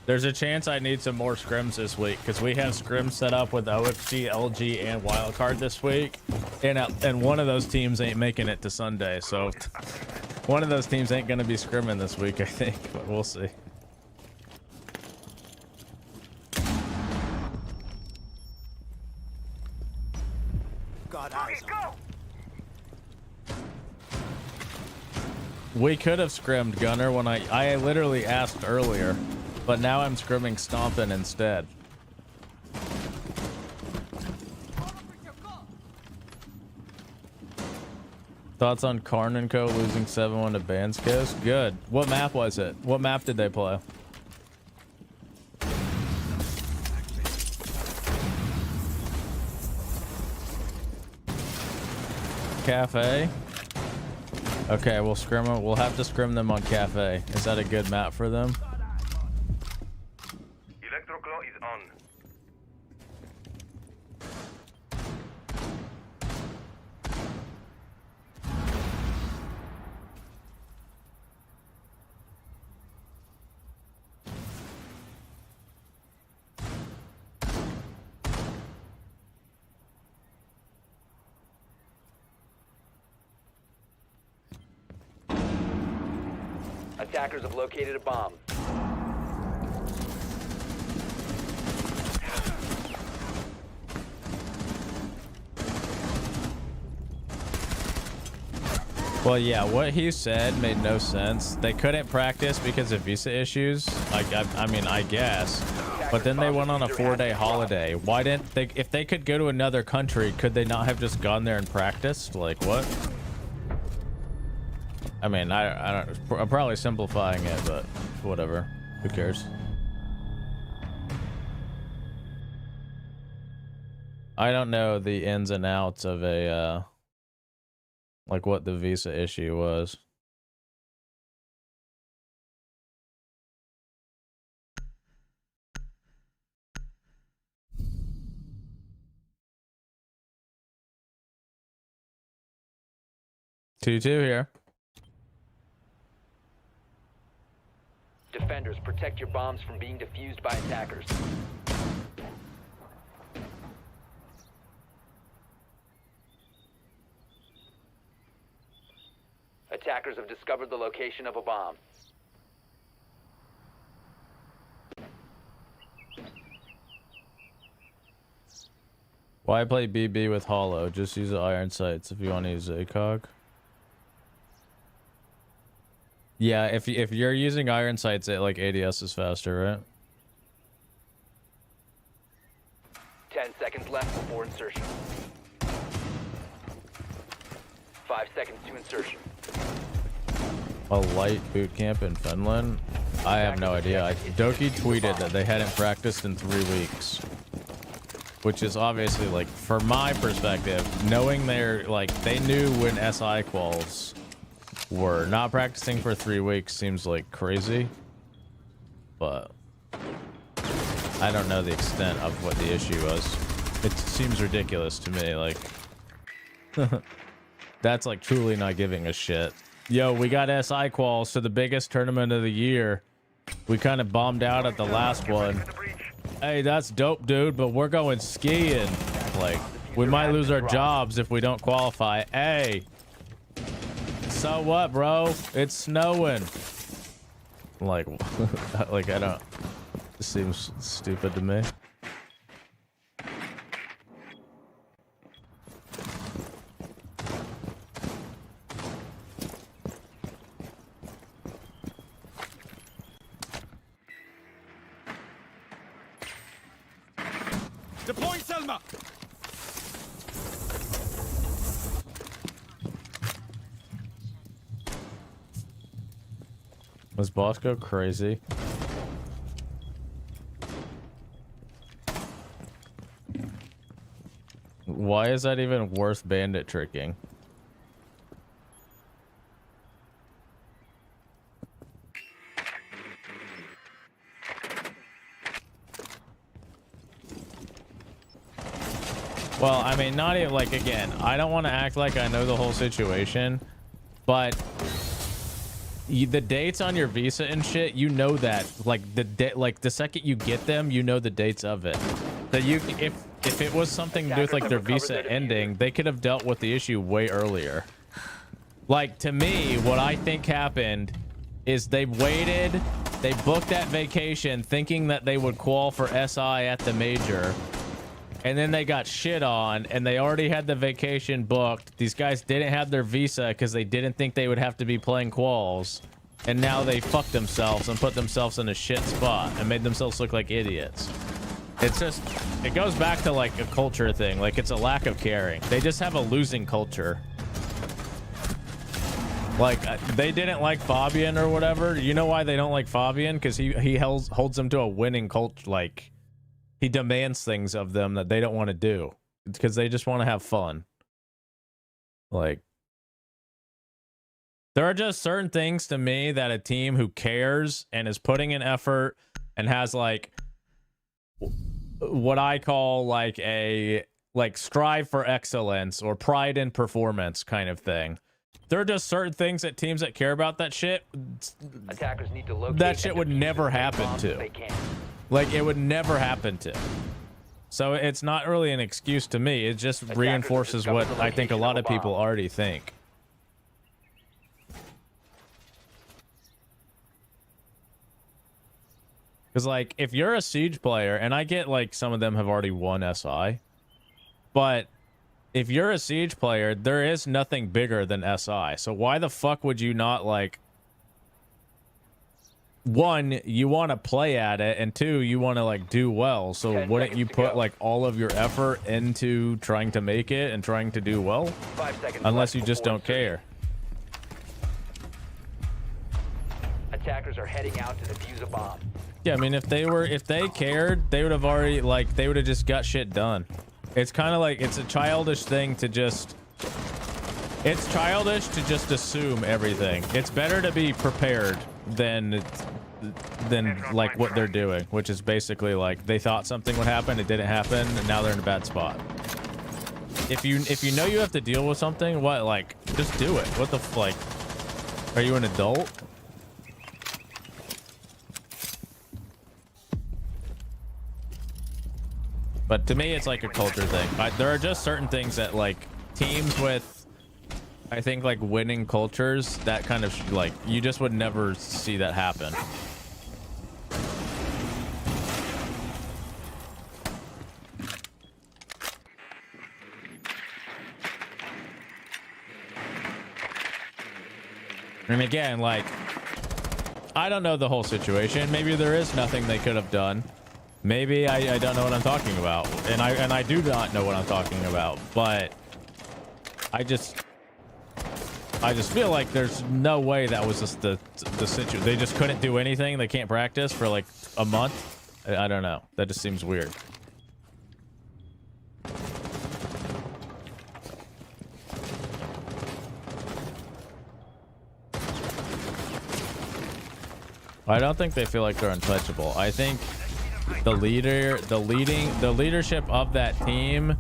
There's a chance I need some more scrims this week because we have scrims set up with OFG, LG, and Wildcard this week. And one of those teams ain't making it to Sunday. So one of those teams ain't going to be scrimming this week, I think. But we'll see. We could have scrimmed Gunner when I literally asked earlier, but now I'm scrimming Stompin instead. Thoughts on Karn and Co losing 7-1 to Banskos? Good. What map was it? What map did they play? Cafe? Okay, we'll scrim them. We'll have to scrim them on Cafe. Is that a good map for them? Electroclaw is on. Attackers have located a bomb. Well, yeah, what he said made no sense. They couldn't practice because of visa issues. I mean, I guess. But then they went on a 4-day holiday. Why didn't they? If they could go to another country, could they not have just gone there and practiced? Like, what? I mean, I don't. I'm probably simplifying it, but whatever. Who cares? I don't know the ins and outs of a like what the visa issue was. Two here. Defenders, protect your bombs from being defused by attackers. Attackers have discovered the location of a bomb. Why play BB with Hollow? Just use the iron sights if you want to use ACOG. Yeah, if you're using iron sights, it like ADS is faster, right? 10 seconds left before insertion. 5 seconds to insertion. A light boot camp in Finland? I have no idea. Doki tweeted that they hadn't practiced in 3 weeks. Which is obviously, like, from my perspective, knowing they're, like, they knew when SI quals were. Not practicing for 3 weeks seems like crazy. But I don't know the extent of what the issue was. It seems ridiculous to me, like... That's, like, truly not giving a shit. Yo, we got SI quals to the biggest tournament of the year. We kind of bombed out at the last one. Hey, that's dope, dude, but we're going skiing. Like, we might lose our jobs if we don't qualify. Hey, so what, bro? It's snowing. Like, like, I don't... It seems stupid to me. Deploy Selma! Was Bosco crazy? Why is that even worth bandit tricking? Well, I mean, not even like, again, I don't want to act like I know the whole situation, but the dates on your visa and shit, you know that, like the second you get them, you know the dates of it. That you, if it was something to do with like their visa ending, they could have dealt with the issue way earlier. Like, to me, what I think happened is they waited, they booked that vacation thinking that they would qual for SI at the major, and then they got shit on, and they already had the vacation booked. These guys didn't have their visa because they didn't think they would have to be playing quals, and now they fucked themselves and put themselves in a shit spot and made themselves look like idiots. It's just, it goes back to like a culture thing. Like, it's a lack of caring. They just have a losing culture. Like, they didn't like Fabian or whatever. You know why they don't like Fabian? Because he holds them to a winning culture. Like, he demands things of them that they don't want to do. Because they just want to have fun. Like, there are just certain things to me that a team who cares and is putting in effort and has, like, what I call, like, a, like, strive for excellence or pride in performance kind of thing. There are just certain things that teams that care about that shit, Attackers need to locate that shit would never happen to. Like, it would never happen to. So it's not really an excuse to me. It just reinforces what I think a lot of people already think. Because, like, if you're a Siege player, and I get, like, some of them have already won SI, but if you're a Siege player, there is nothing bigger than SI. So why the fuck would you not, like, one, you want to play at it, and two, you want to, like, do well. So wouldn't you put, like, all of your effort into trying to make it and trying to do well? 5 seconds Unless you left just before don't care. Attackers are heading out to defuse a bomb. Yeah, I mean, if they cared, they would have already, like, they would have just got shit done. It's kind of like, it's a childish thing to just, it's childish to just assume everything. It's better to be prepared than like what they're doing, which is basically like they thought something would happen, it didn't happen, and now they're in a bad spot. If you know you have to deal with something, what, like, just do it. What the like, are you an adult? But to me, it's like a culture thing. There are just certain things that, like, teams with, I think, like, winning cultures, that kind of, like, you just would never see that happen. And again, like, I don't know the whole situation. Maybe there is nothing they could have done. Maybe I don't know what I'm talking about, and I do not know what I'm talking about, but I just feel like there's no way that was just the situation. They just couldn't do anything. They can't practice for like a month. I don't know. That just seems weird. I don't think they feel like they're untouchable. I think the leadership of that team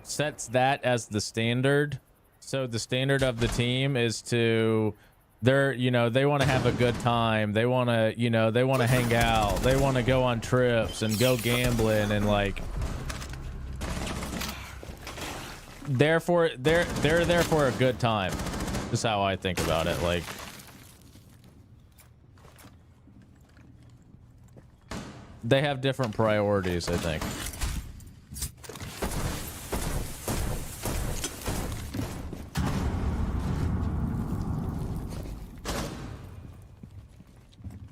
sets that as the standard. So the standard of the team is to, they want to have a good time. They want to, they want to hang out. They want to go on trips and go gambling, and like, therefore they're there for a good time. That's how I think about it. Like, they have different priorities, I think.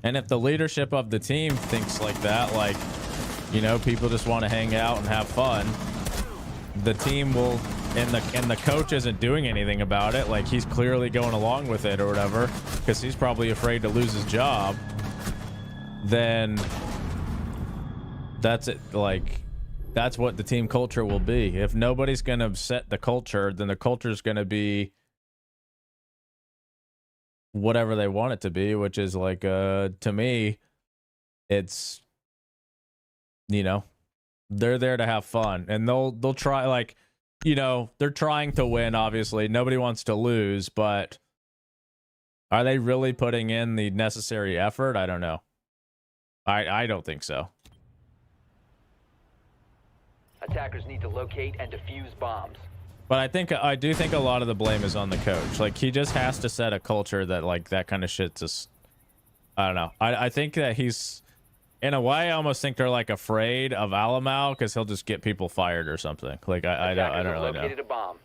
And if the leadership of the team thinks like that, like, people just want to hang out and have fun, the team will, and the coach isn't doing anything about it, like, he's clearly going along with it or whatever, because he's probably afraid to lose his job, then that's it. Like, that's what the team culture will be. If nobody's going to set the culture, then the culture is going to be whatever they want it to be, which is like, to me, it's, They're there to have fun, and they'll try, like, you know, they're trying to win. Obviously, nobody wants to lose, but are they really putting in the necessary effort? I don't know. I don't think so. Attackers need to locate and defuse bombs. But I do think a lot of the blame is on the coach. Like, he just has to set a culture that, like, that kind of shit just, I don't know. I think that he's, in a way, I almost think they're, like, afraid of Alamau because he'll just get people fired or something. Like, I don't really know. Located a bomb.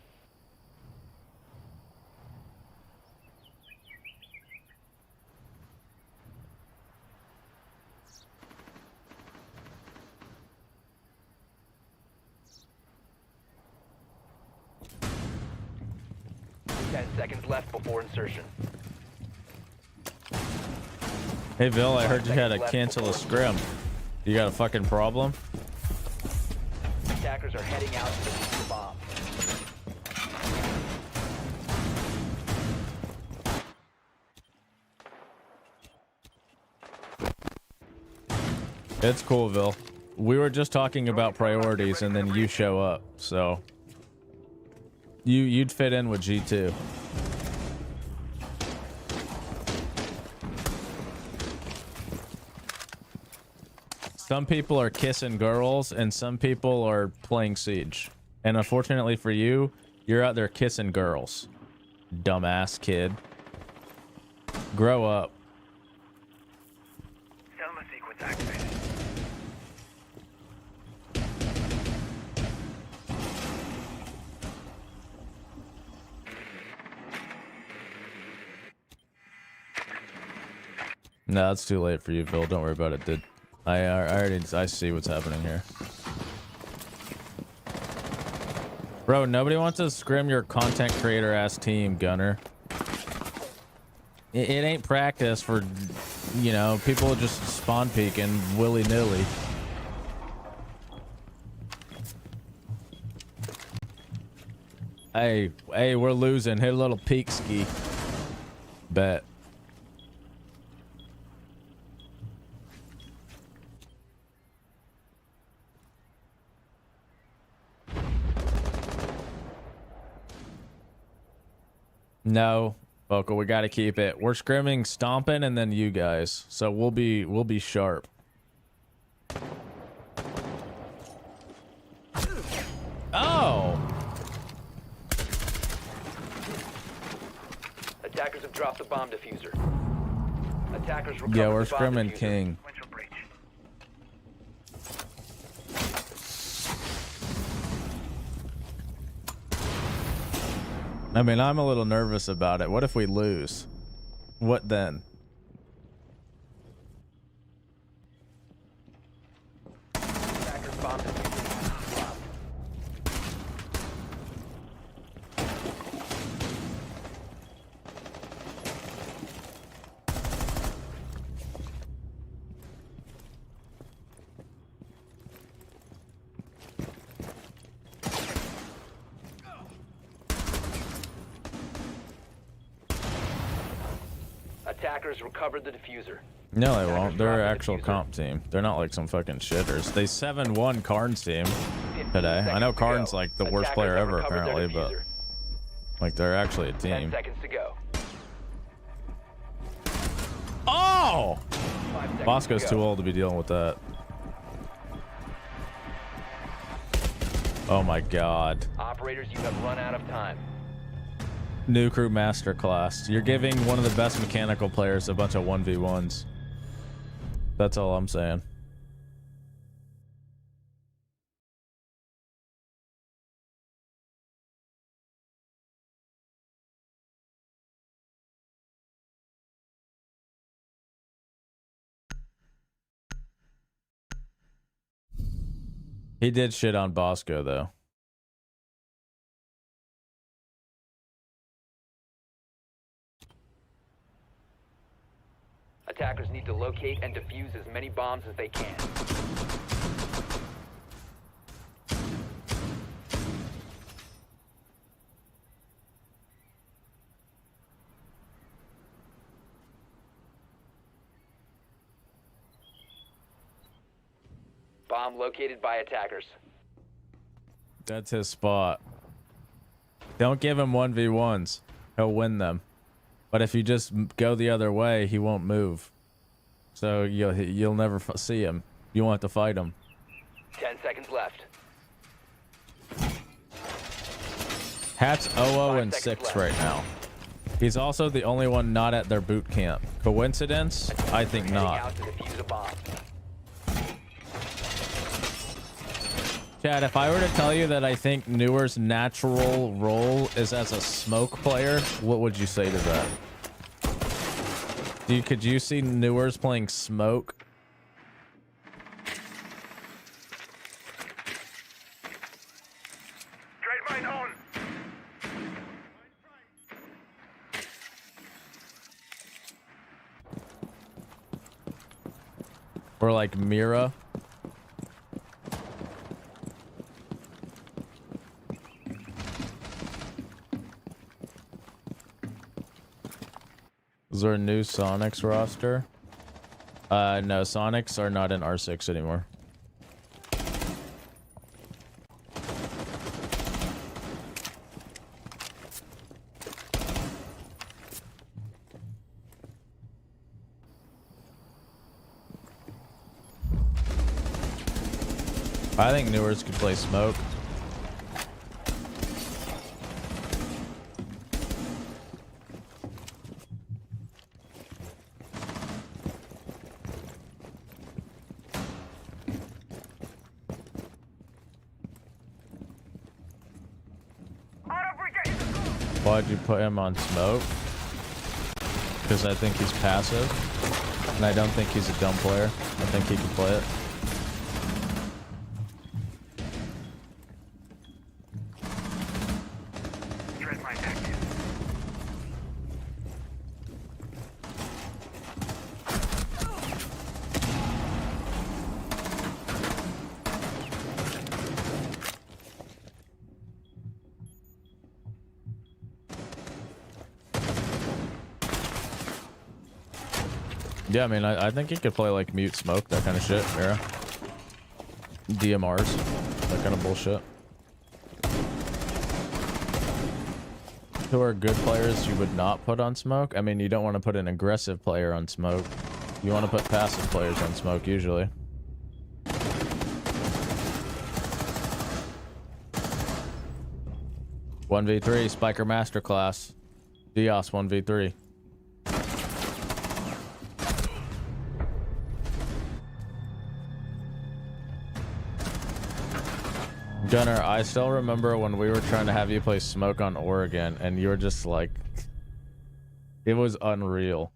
Seconds left before insertion. Hey, Bill, I heard you had to cancel a scrim. You got a fucking problem? Attackers are heading out to defuse the bomb. It's cool, Bill. We were just talking about priorities, and then you show up, so you'd fit in with G2. Some people are kissing girls, and some people are playing Siege. And unfortunately for you, you're out there kissing girls. Dumbass kid. Grow up. Selma sequence activated. No, it's too late for you, Phil. Don't worry about it, dude. I see what's happening here. Bro, nobody wants to scrim your content creator ass team, Gunner. It ain't practice for, you know, people just spawn peeking willy-nilly. Hey, we're losing. Hit a little peek ski. Bet. No, Vocal, we got to keep it. We're scrimming, stomping, and then you guys. So we'll be sharp. Oh. Attackers have dropped the bomb diffuser. Attackers recovered Yeah, we're the bomb scrimming diffuser. King. I mean, I'm a little nervous about it. What if we lose? What then? Attackers bomb diffuser. Dropped. Attackers recovered the diffuser. No, they won't. They're an dropped the actual diffuser. comp team. They're not like some fucking shitters. They 7-1 Karn's team 15 today. I know seconds to Karn's go. like the worst Attackers player have ever recovered their apparently, but diffuser. like they're actually a 10 team. seconds to go. Oh! 5 seconds Bosco's to too go. old to be dealing with that. Oh my god. Operators, you have run out of time. New crew masterclass. You're giving one of the best mechanical players a bunch of 1v1s. That's all I'm saying. He did shit on Bosco though. Attackers need to locate and defuse as many bombs as they can. Bomb located by attackers. That's his spot. Don't give him 1v1s. He'll win them. But if you just go the other way, he won't move. So you'll never see him. You want to fight him. 10 seconds left. Hat's 0-0 and 6 right now. He's also the only one not at their boot camp. Coincidence? I think not. Out to defuse a bomb. Chad, if I were to tell you that I think NewOrg's natural role is as a smoke player, what would you say to that? Could you see NewOrg's playing smoke? Trade mine on. Or like Mira? Is there a new Sonics roster? No, Sonics are not in R6 anymore. I think NewOrg could play smoke. Why'd you put him on smoke? Because I think he's passive. And I don't think he's a dumb player. I think he can play it. Yeah, I mean, I think he could play like mute smoke, that kind of shit, Mira. DMRs, that kind of bullshit. Who are good players you would not put on smoke? I mean, you don't want to put an aggressive player on smoke. You want to put passive players on smoke, usually. One v 3 Spiker Masterclass. Dios 1v3. Gunner, I still remember when we were trying to have you play Smoke on Oregon, and you were just like, it was unreal.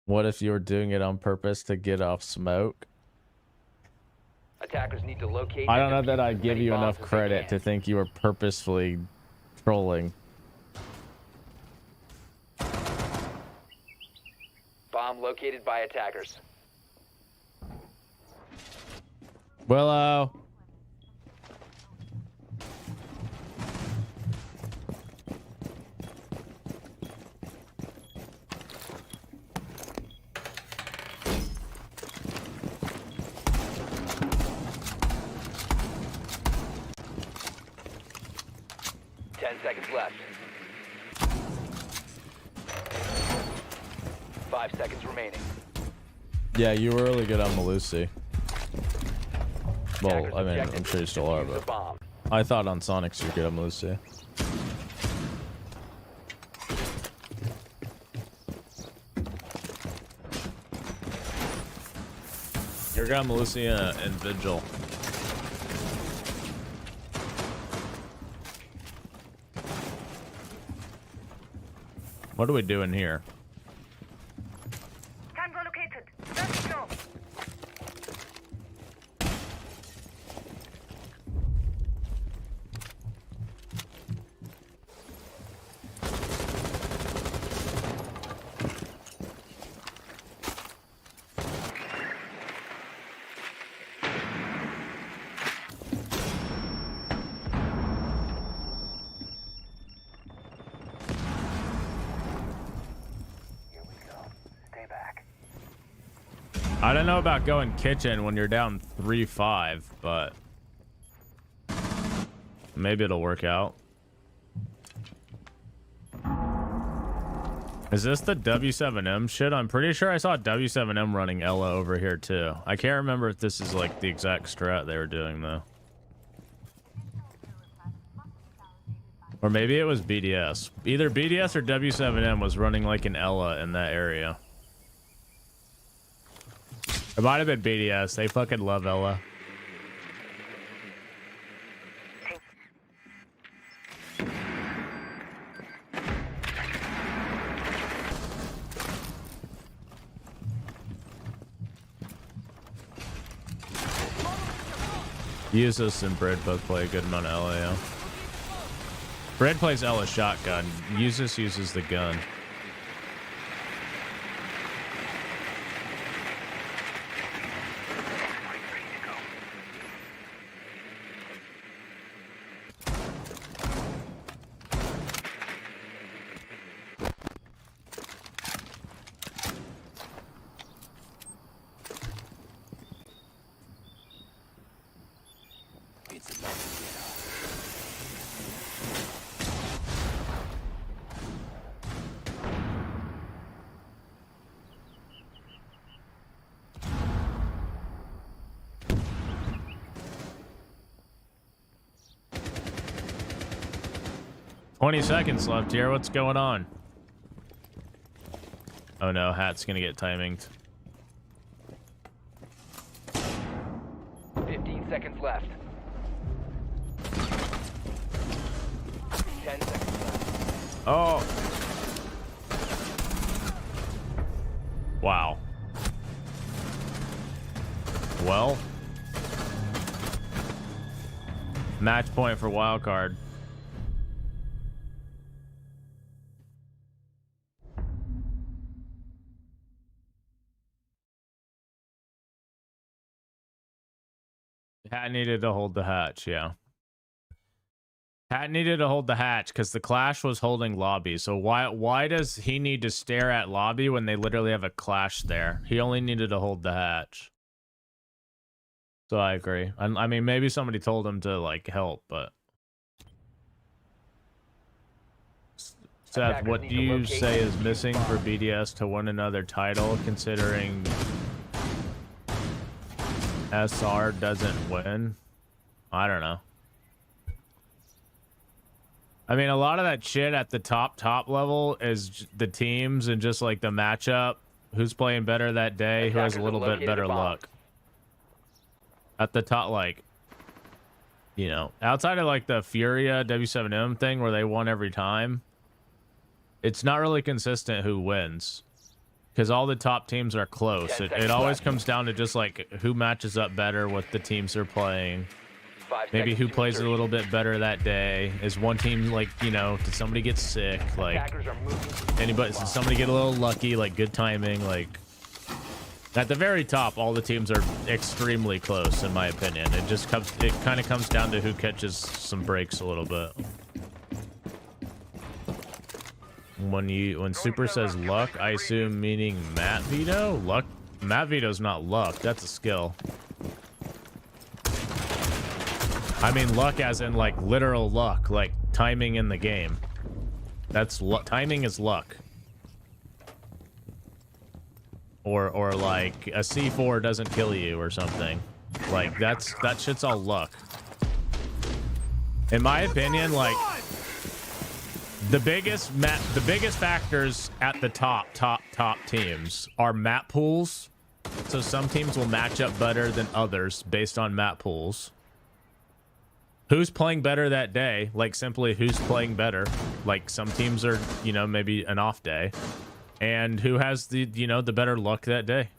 What if you were doing it on purpose to get off smoke? Attackers need to locate. I don't know that I give you enough credit to think you were purposefully trolling. Bomb located by attackers. Willow. Seconds left. 5 seconds remaining. Yeah, you were really good on Malusi. Well, I mean, I'm sure you still are, but I thought on Sonics you're good on Malusi. You're good on Malusi and Vigil. What are we doing here? Tango located. Let's go. I don't know about going kitchen when you're down 3-5, but maybe it'll work out. Is this the W7M shit? I'm pretty sure I saw W7M running Ella over here too. I can't remember if this is like the exact strat they were doing though. Or maybe it was BDS. Either BDS or W7M was running like an Ella in that area. It might have been BDS. They fucking love Ella. Usus and Bread both play a good amount of Ella, yeah. Bread plays Ella shotgun. Usus uses the gun. $20 seconds left here. What's going on? Oh no, Hat's gonna get timinged. 15 seconds left. 10 seconds left. Oh. Wow. Well. Match point for wildcard. Hat needed to hold the hatch, yeah. Hat needed to hold the hatch because the Clash was holding lobby. So why does he need to stare at lobby when they literally have a Clash there? He only needed to hold the hatch. So I agree. I mean, maybe somebody told him to like help, but Seth, what do you say is missing for BDS to win another title, considering SR doesn't win? I don't know. I mean, a lot of that shit at the top level is the teams and just like the matchup. Who's playing better that day? Who has a little bit better luck? At the top, like, you know, outside of like the Furia W7M thing where they won every time, it's not really consistent who wins. Because all the top teams are close. It always comes down to just like who matches up better with the teams they're playing. Maybe who plays a little bit better that day. Is one team like, you know, did somebody get sick? Like, did somebody get a little lucky? Like, good timing? Like, at the very top, all the teams are extremely close, in my opinion. It kind of comes down to who catches some breaks a little bit. When Super says luck, I assume meaning Matt Veto? Luck? Matt Veto's not luck. That's a skill. I mean luck as in like literal luck, like timing in the game. That's timing is luck. Or like a C4 doesn't kill you or something. Like that shit's all luck. In my opinion, like the biggest factors at the top teams are map pools. So some teams will match up better than others based on map pools. Who's playing better that day? Like simply who's playing better? Like some teams are, you know, maybe an off day. And who has the, you know, the better luck that day?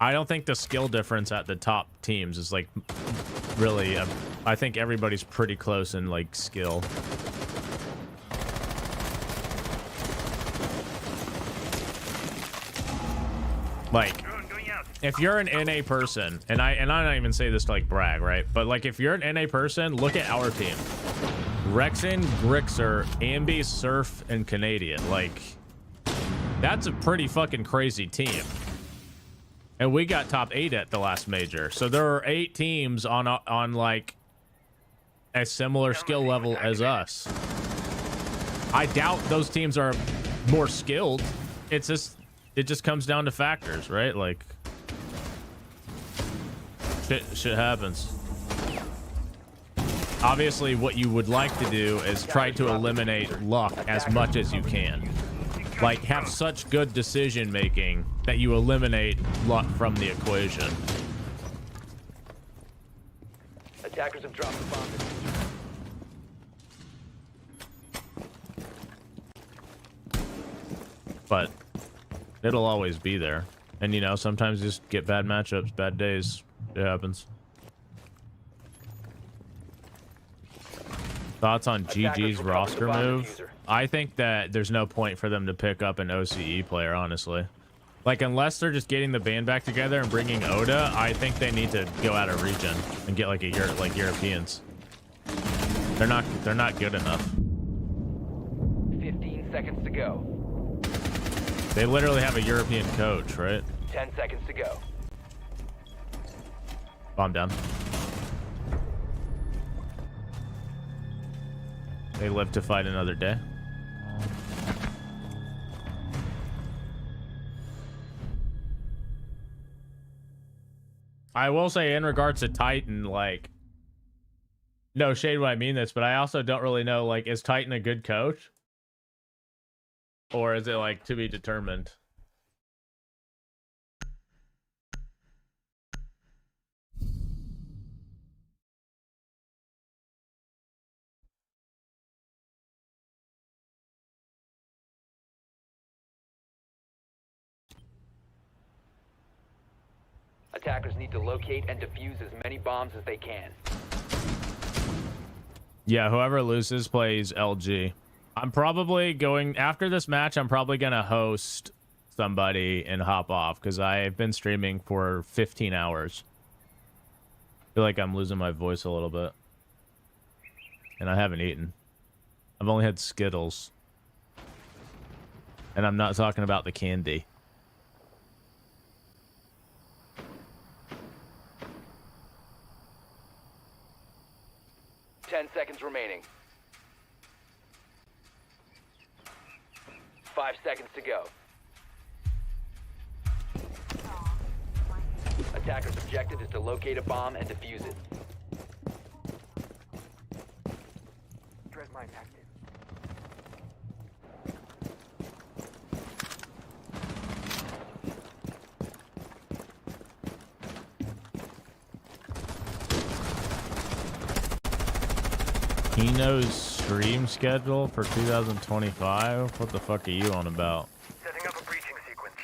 I don't think the skill difference at the top teams is like really, I think everybody's pretty close in like skill. Like, if you're an NA person, and I don't even say this to like brag, right? But like if you're an NA person, look at our team. Rexon, Grixer, Ambi, Surf, and Canadian. Like, that's a pretty fucking crazy team. and we got top 8 at the last major. So there are 8 teams on like a similar skill level as us. I doubt those teams are more skilled. It just comes down to factors, right? Like shit happens. Obviously, what you would like to do is try to eliminate luck as much as you can. Like, have such good decision making that you eliminate luck from the equation. Attackers have dropped the bomb. But it'll always be there. And, you know, sometimes you just get bad matchups, bad days. It happens. Thoughts on GG's roster move? I think that there's no point for them to pick up an OCE player, honestly. Like, unless they're just getting the band back together and bringing Oda, I think they need to go out of region and get like Europeans. They're not good enough. 15 seconds to go. They literally have a European coach, right? 10 seconds to go. Bomb down. They live to fight another day. I will say, in regards to Titan, like, no shade when I mean this, but I also don't really know, like, is Titan a good coach? Or is it, like, to be determined? Attackers need to locate and defuse as many bombs as they can. Yeah, whoever loses plays LG. I'm probably going, after this match, I'm probably going to host somebody and hop off because I've been streaming for 15 hours. I feel like I'm losing my voice a little bit. And I haven't eaten. I've only had Skittles. And I'm not talking about the candy. Ten seconds remaining. 5 seconds to go. Attackers' objective is to locate a bomb and defuse it. Dread mine active. Kino's stream schedule for 2025? What the fuck are you on about? Setting up a breaching sequence.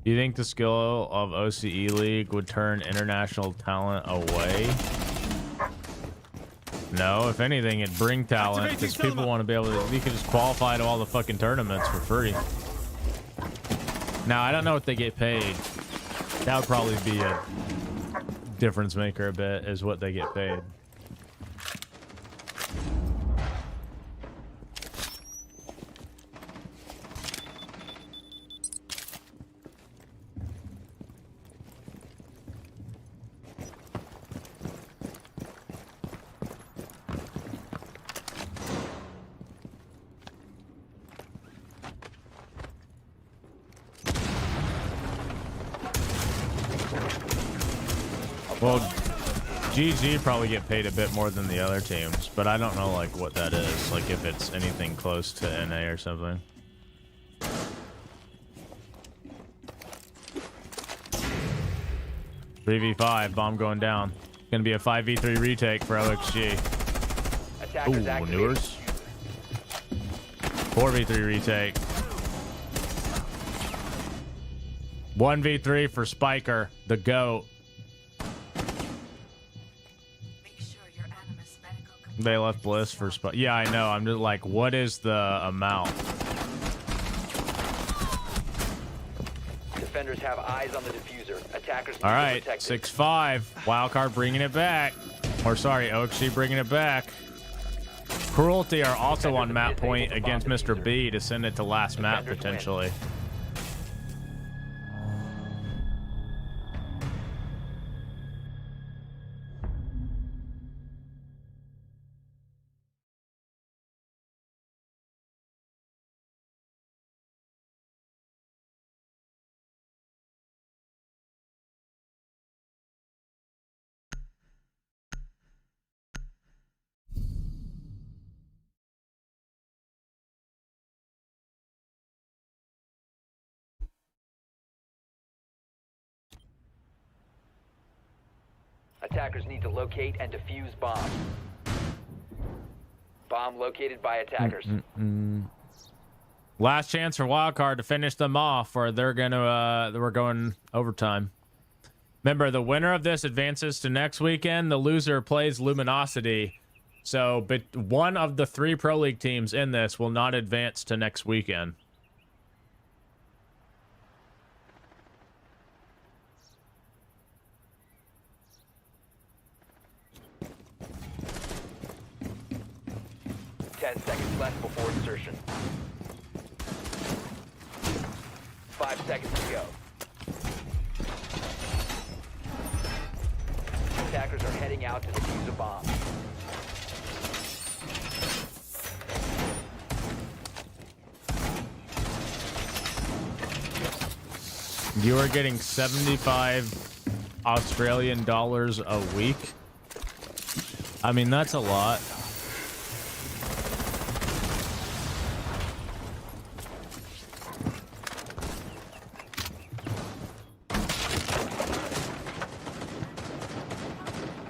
Do you think the skill of OCE League would turn international talent away? No, if anything, it'd bring talent because people want to be able to. You can just qualify to all the fucking tournaments for free. Now, I don't know what they get paid. That would probably be a difference maker a bit, is what they get paid. Well, GG probably get paid a bit more than the other teams, but I don't know like what that is, like if it's anything close to NA or something. "3v5, bomb going down. Gonna be a 5v3 retake for OXG. Ooh, Newers. 4v3 retake. 1v3 for Spiker, the GOAT. Make sure your Animus medical They left Bliss for spot. Yeah, I know. I'm just like, what is the amount? Defenders have eyes on the diffuser. Attackers need All to right, protect it. 6-5. Wildcard bringing it back. Or sorry, OXG bringing it back. Cruelty are also on map point against Mr. B to send it to last map potentially. Attackers need to locate and defuse bomb. Bomb located by attackers. Last chance for Wildcard to finish them off, or they're gonna we're going overtime. Remember, the winner of this advances to next weekend. The loser plays Luminosity. So, but one of the 3 Pro League teams in this will not advance to next weekend. Seconds left before insertion. 5 seconds to go. Attackers are heading out to defuse a bomb. You are getting 75 Australian dollars a week. I mean, that's a lot.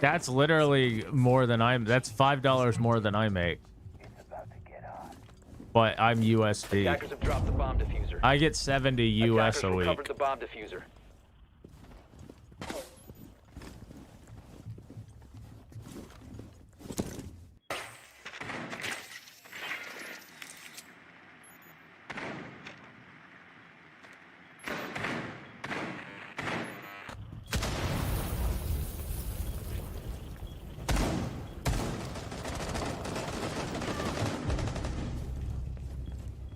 That's literally more than that's $5 more than I make. But I'm USD. Attackers have dropped the bomb diffuser. I get 70 US Attackers a week. recovered the bomb diffuser.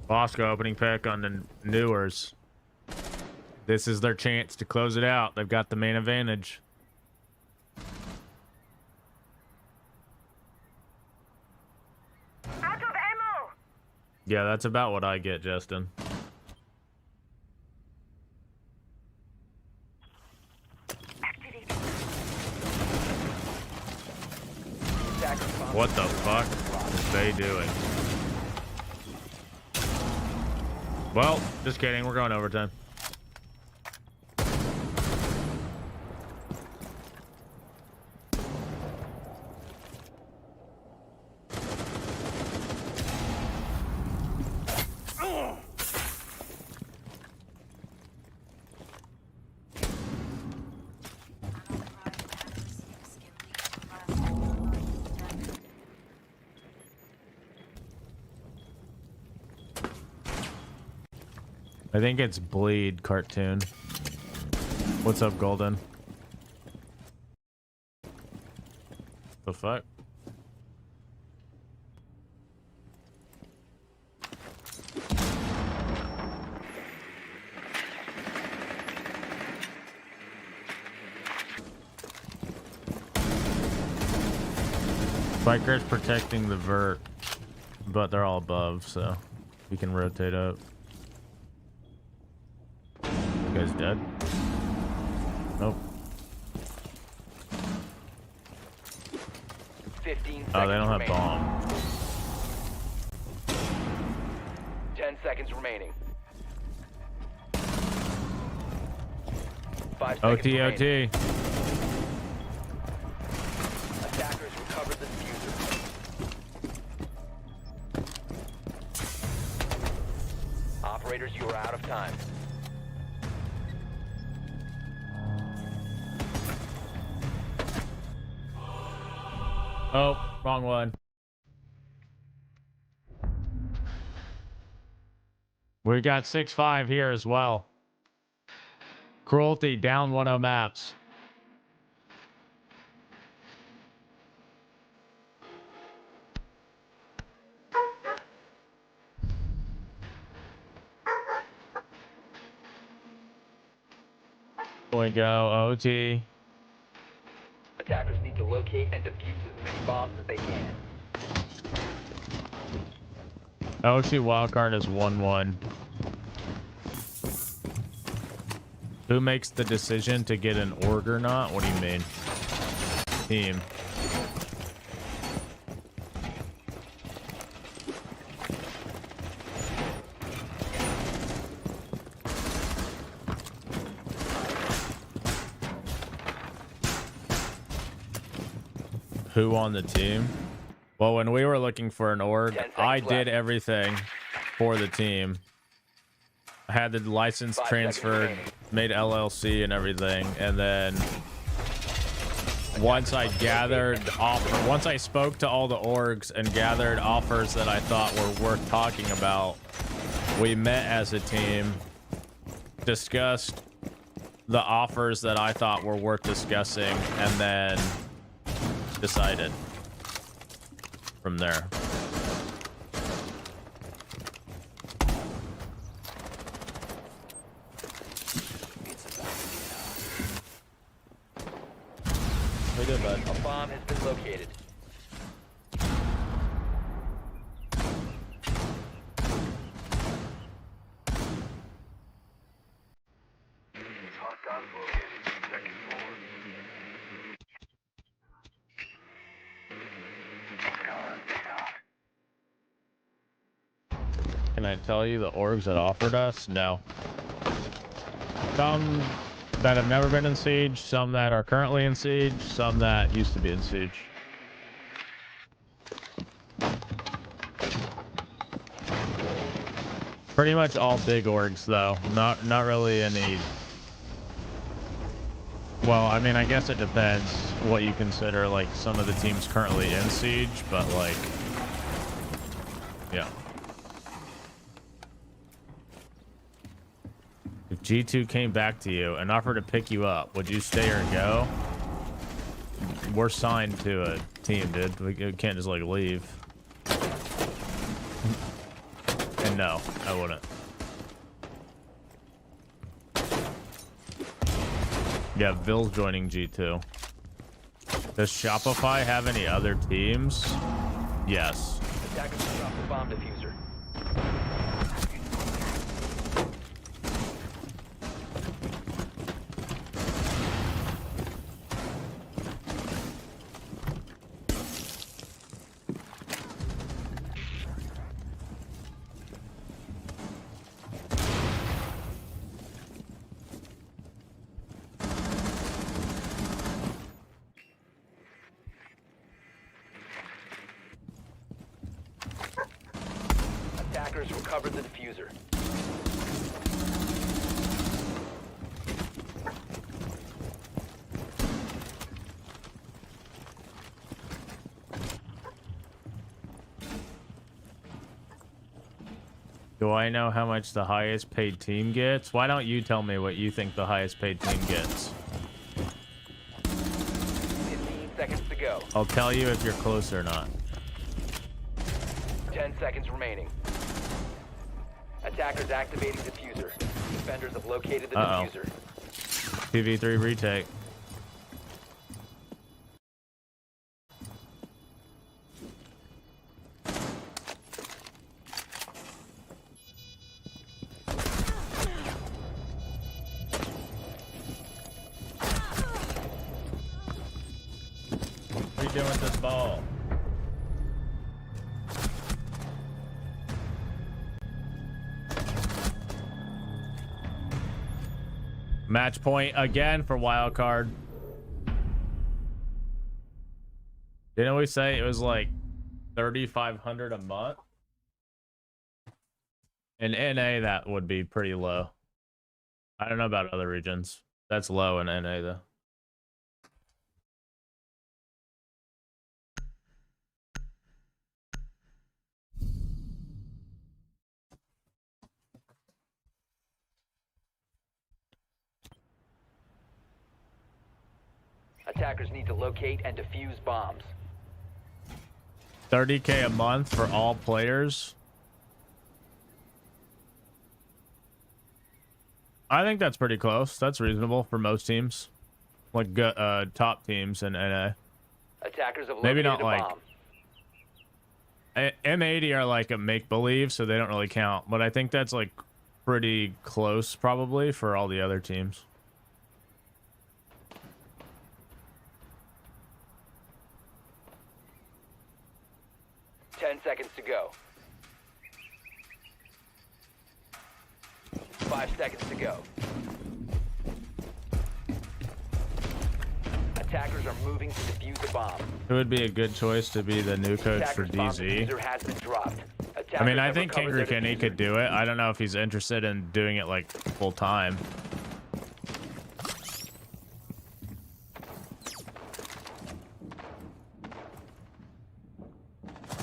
Bosco opening pick on the Newers. This is their chance to close it out. They've got the main advantage. Out of ammo! Yeah, that's about what I get, Justin. What the fuck are they doing? Well, just kidding. We're going overtime. I think it's Bleed cartoon. What's up, Golden? The fuck? Biker's protecting the vert, but they're all above, so we can rotate up. You guys dead? Nope. 15 seconds Oh, they don't have remaining. bomb. 10 seconds remaining. 5 seconds OT, remaining. OT. Attackers recovered the diffuser. Operators, you are out of time. Oh, wrong one. We got 6-5 here as well. Cruelty down 1-0 maps. We go OT. Attackers need to locate and defuse as many bombs as they can. OT wildcard is 1-1. Who makes the decision to get an org or not? What do you mean? Team. Who on the team? Well, when we were looking for an org, I did everything for the team. I had the license transferred, made LLC and everything, and then once I spoke to all the orgs and gathered offers that I thought were worth talking about, we met as a team, discussed the offers that I thought were worth discussing, and then decided from there. We did, bud. A bomb has been located. Can I tell you the orgs that offered us? No. Some that have never been in Siege, some that are currently in Siege, some that used to be in Siege. Pretty much all big orgs, though. Not really any. Well, I mean, I guess it depends what you consider like some of the teams currently in Siege, but like, yeah. If G2 came back to you and offered to pick you up, would you stay or go? We're signed to a team, dude. We can't just like leave. And no, I wouldn't. Yeah, Bill's joining G2. Does Shopify have any other teams? Yes. Attackers dropped the bomb diffuser. Attackers recovered the diffuser. Do I know how much the highest paid team gets? Why don't you tell me what you think the highest paid team gets? 15 seconds to go. I'll tell you if you're close or not. 10 seconds remaining. Attackers activating diffuser. Defenders have located the diffuser. 2v3 retake. What are you doing with this ball? Match point again for wild card. Didn't we say it was like 3,500 a month? In NA, that would be pretty low. I don't know about other regions. That's low in NA though. Attackers need to locate and defuse bombs. 30K a month for all players. I think that's pretty close. That's reasonable for most teams, like top teams in NA. Attackers have Maybe located not a like bomb. M80 are like a make-believe, so they don't really count. But I think that's like pretty close probably for all the other teams. Seconds to go. 5 seconds to go. Attackers are moving to defuse a bomb. It would be a good choice to be the new coach for Attackers bomb DZ. diffuser has been dropped. I mean, Attackers I have think recovered their Kingry Kenny diffuser. could do it. I don't know if he's interested in doing it like full time.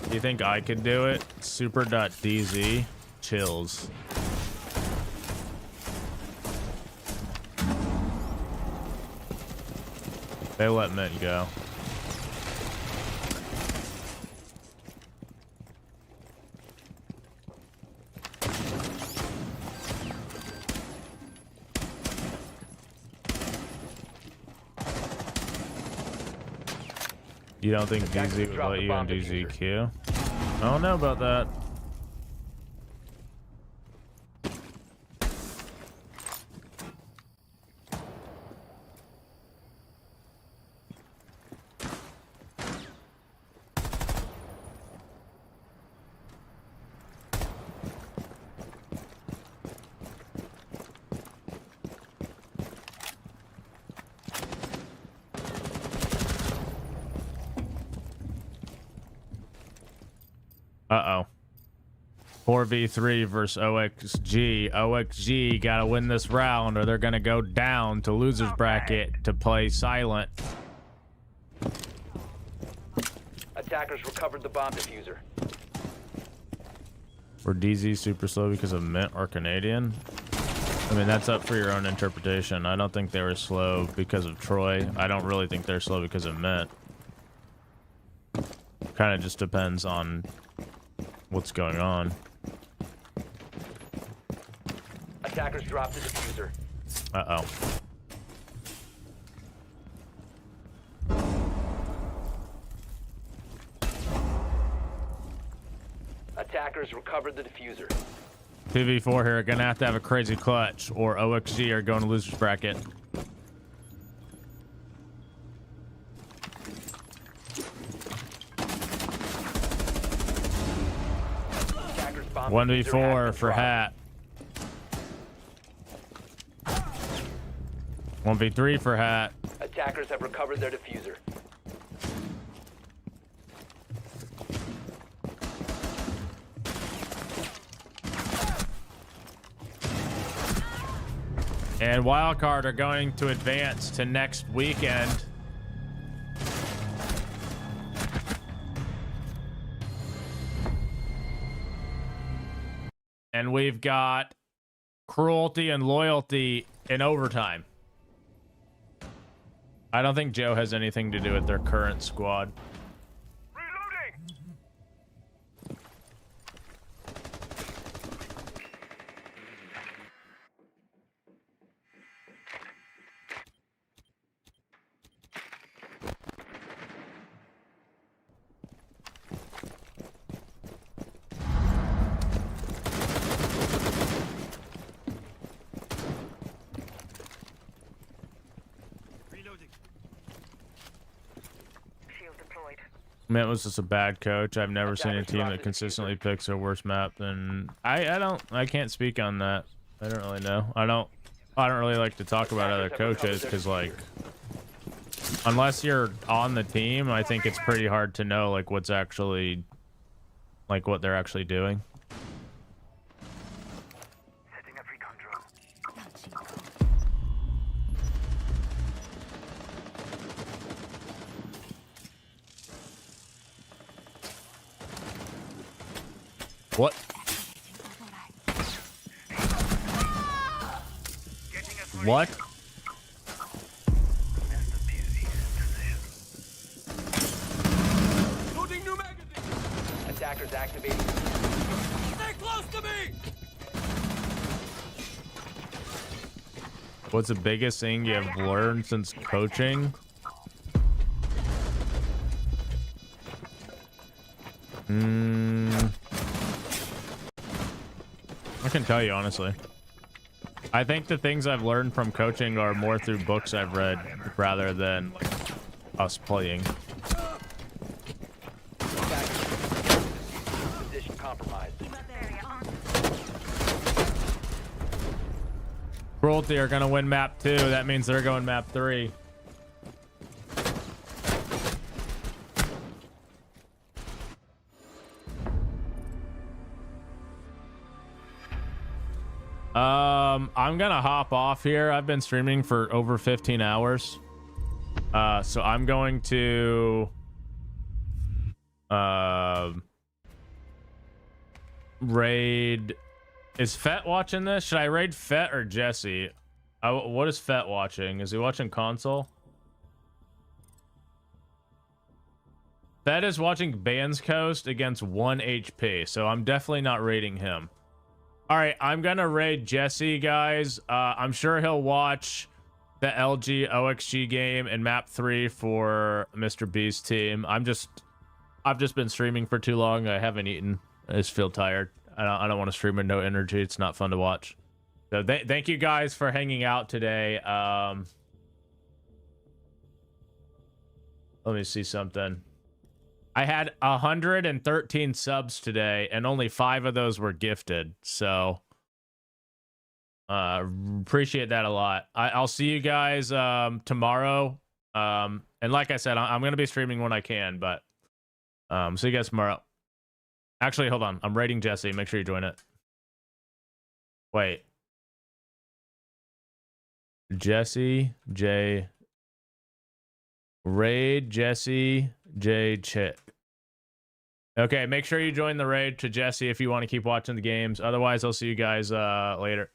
Do you think I could do it? Super.dz chills. They let Mint go. You don't think DZ would let you in DZQ? I don't know about that. Uh-oh. 4v3 versus OXG. OXG gotta win this round or they're gonna go down to loser's bracket to play silent. Attackers recovered the bomb diffuser. Were DZ super slow because of Mint or Canadian? I mean, that's up for your own interpretation. I don't think they were slow because of Troy. I don't really think they're slow because of Mint. Kind of just depends on what's going on. Attackers dropped the diffuser. Uh-oh. Attackers recovered the diffuser. 2v4 here. Gonna have to have a crazy clutch or OXG are going to loser's bracket. Attackers bomb 1v4 for hat. 1v3 for hat. Attackers have recovered their diffuser. And Wildcard are going to advance to next weekend. And we've got Cruelty and Loyalty in overtime. I don't think Joe has anything to do with their current squad. Mint was just a bad coach. I've never seen a team that consistently picks a worse map than I can't speak on that. I don't really know. I don't really like to talk about other coaches because like unless you're on the team, I think it's pretty hard to know like what's actually like what they're actually doing. What? What? What's the biggest thing you have learned since coaching? I can tell you honestly. I think the things I've learned from coaching are more through books I've read rather than us playing. Position compromised. Cruelty are gonna win map 2. That means they're going map 3. I'm gonna hop off here. I've been streaming for over 15 hours. So I'm going to raid. Is Fett watching this? Should I raid Fett or Jesse? What is Fett watching? Is he watching console? Fett is watching Bands Coast against 1 HP, so I'm definitely not raiding him. All right, I'm gonna raid Jesse, guys. I'm sure he'll watch the LG OXG game and map 3 for Mr. B's team. I've just been streaming for too long. I haven't eaten. I just feel tired. I don't want to stream with no energy. It's not fun to watch. So thank you guys for hanging out today. Let me see something. I had 113 subs today, and only 5 of those were gifted. So appreciate that a lot. I'll see you guys tomorrow. And like I said, I'm going to be streaming when I can, but see you guys tomorrow. Actually, hold on. I'm raiding Jesse. Make sure you join it. Wait. Jesse J. Raid Jesse J. Chit. Okay, make sure you join the raid to Jesse if you want to keep watching the games. Otherwise, I'll see you guys later.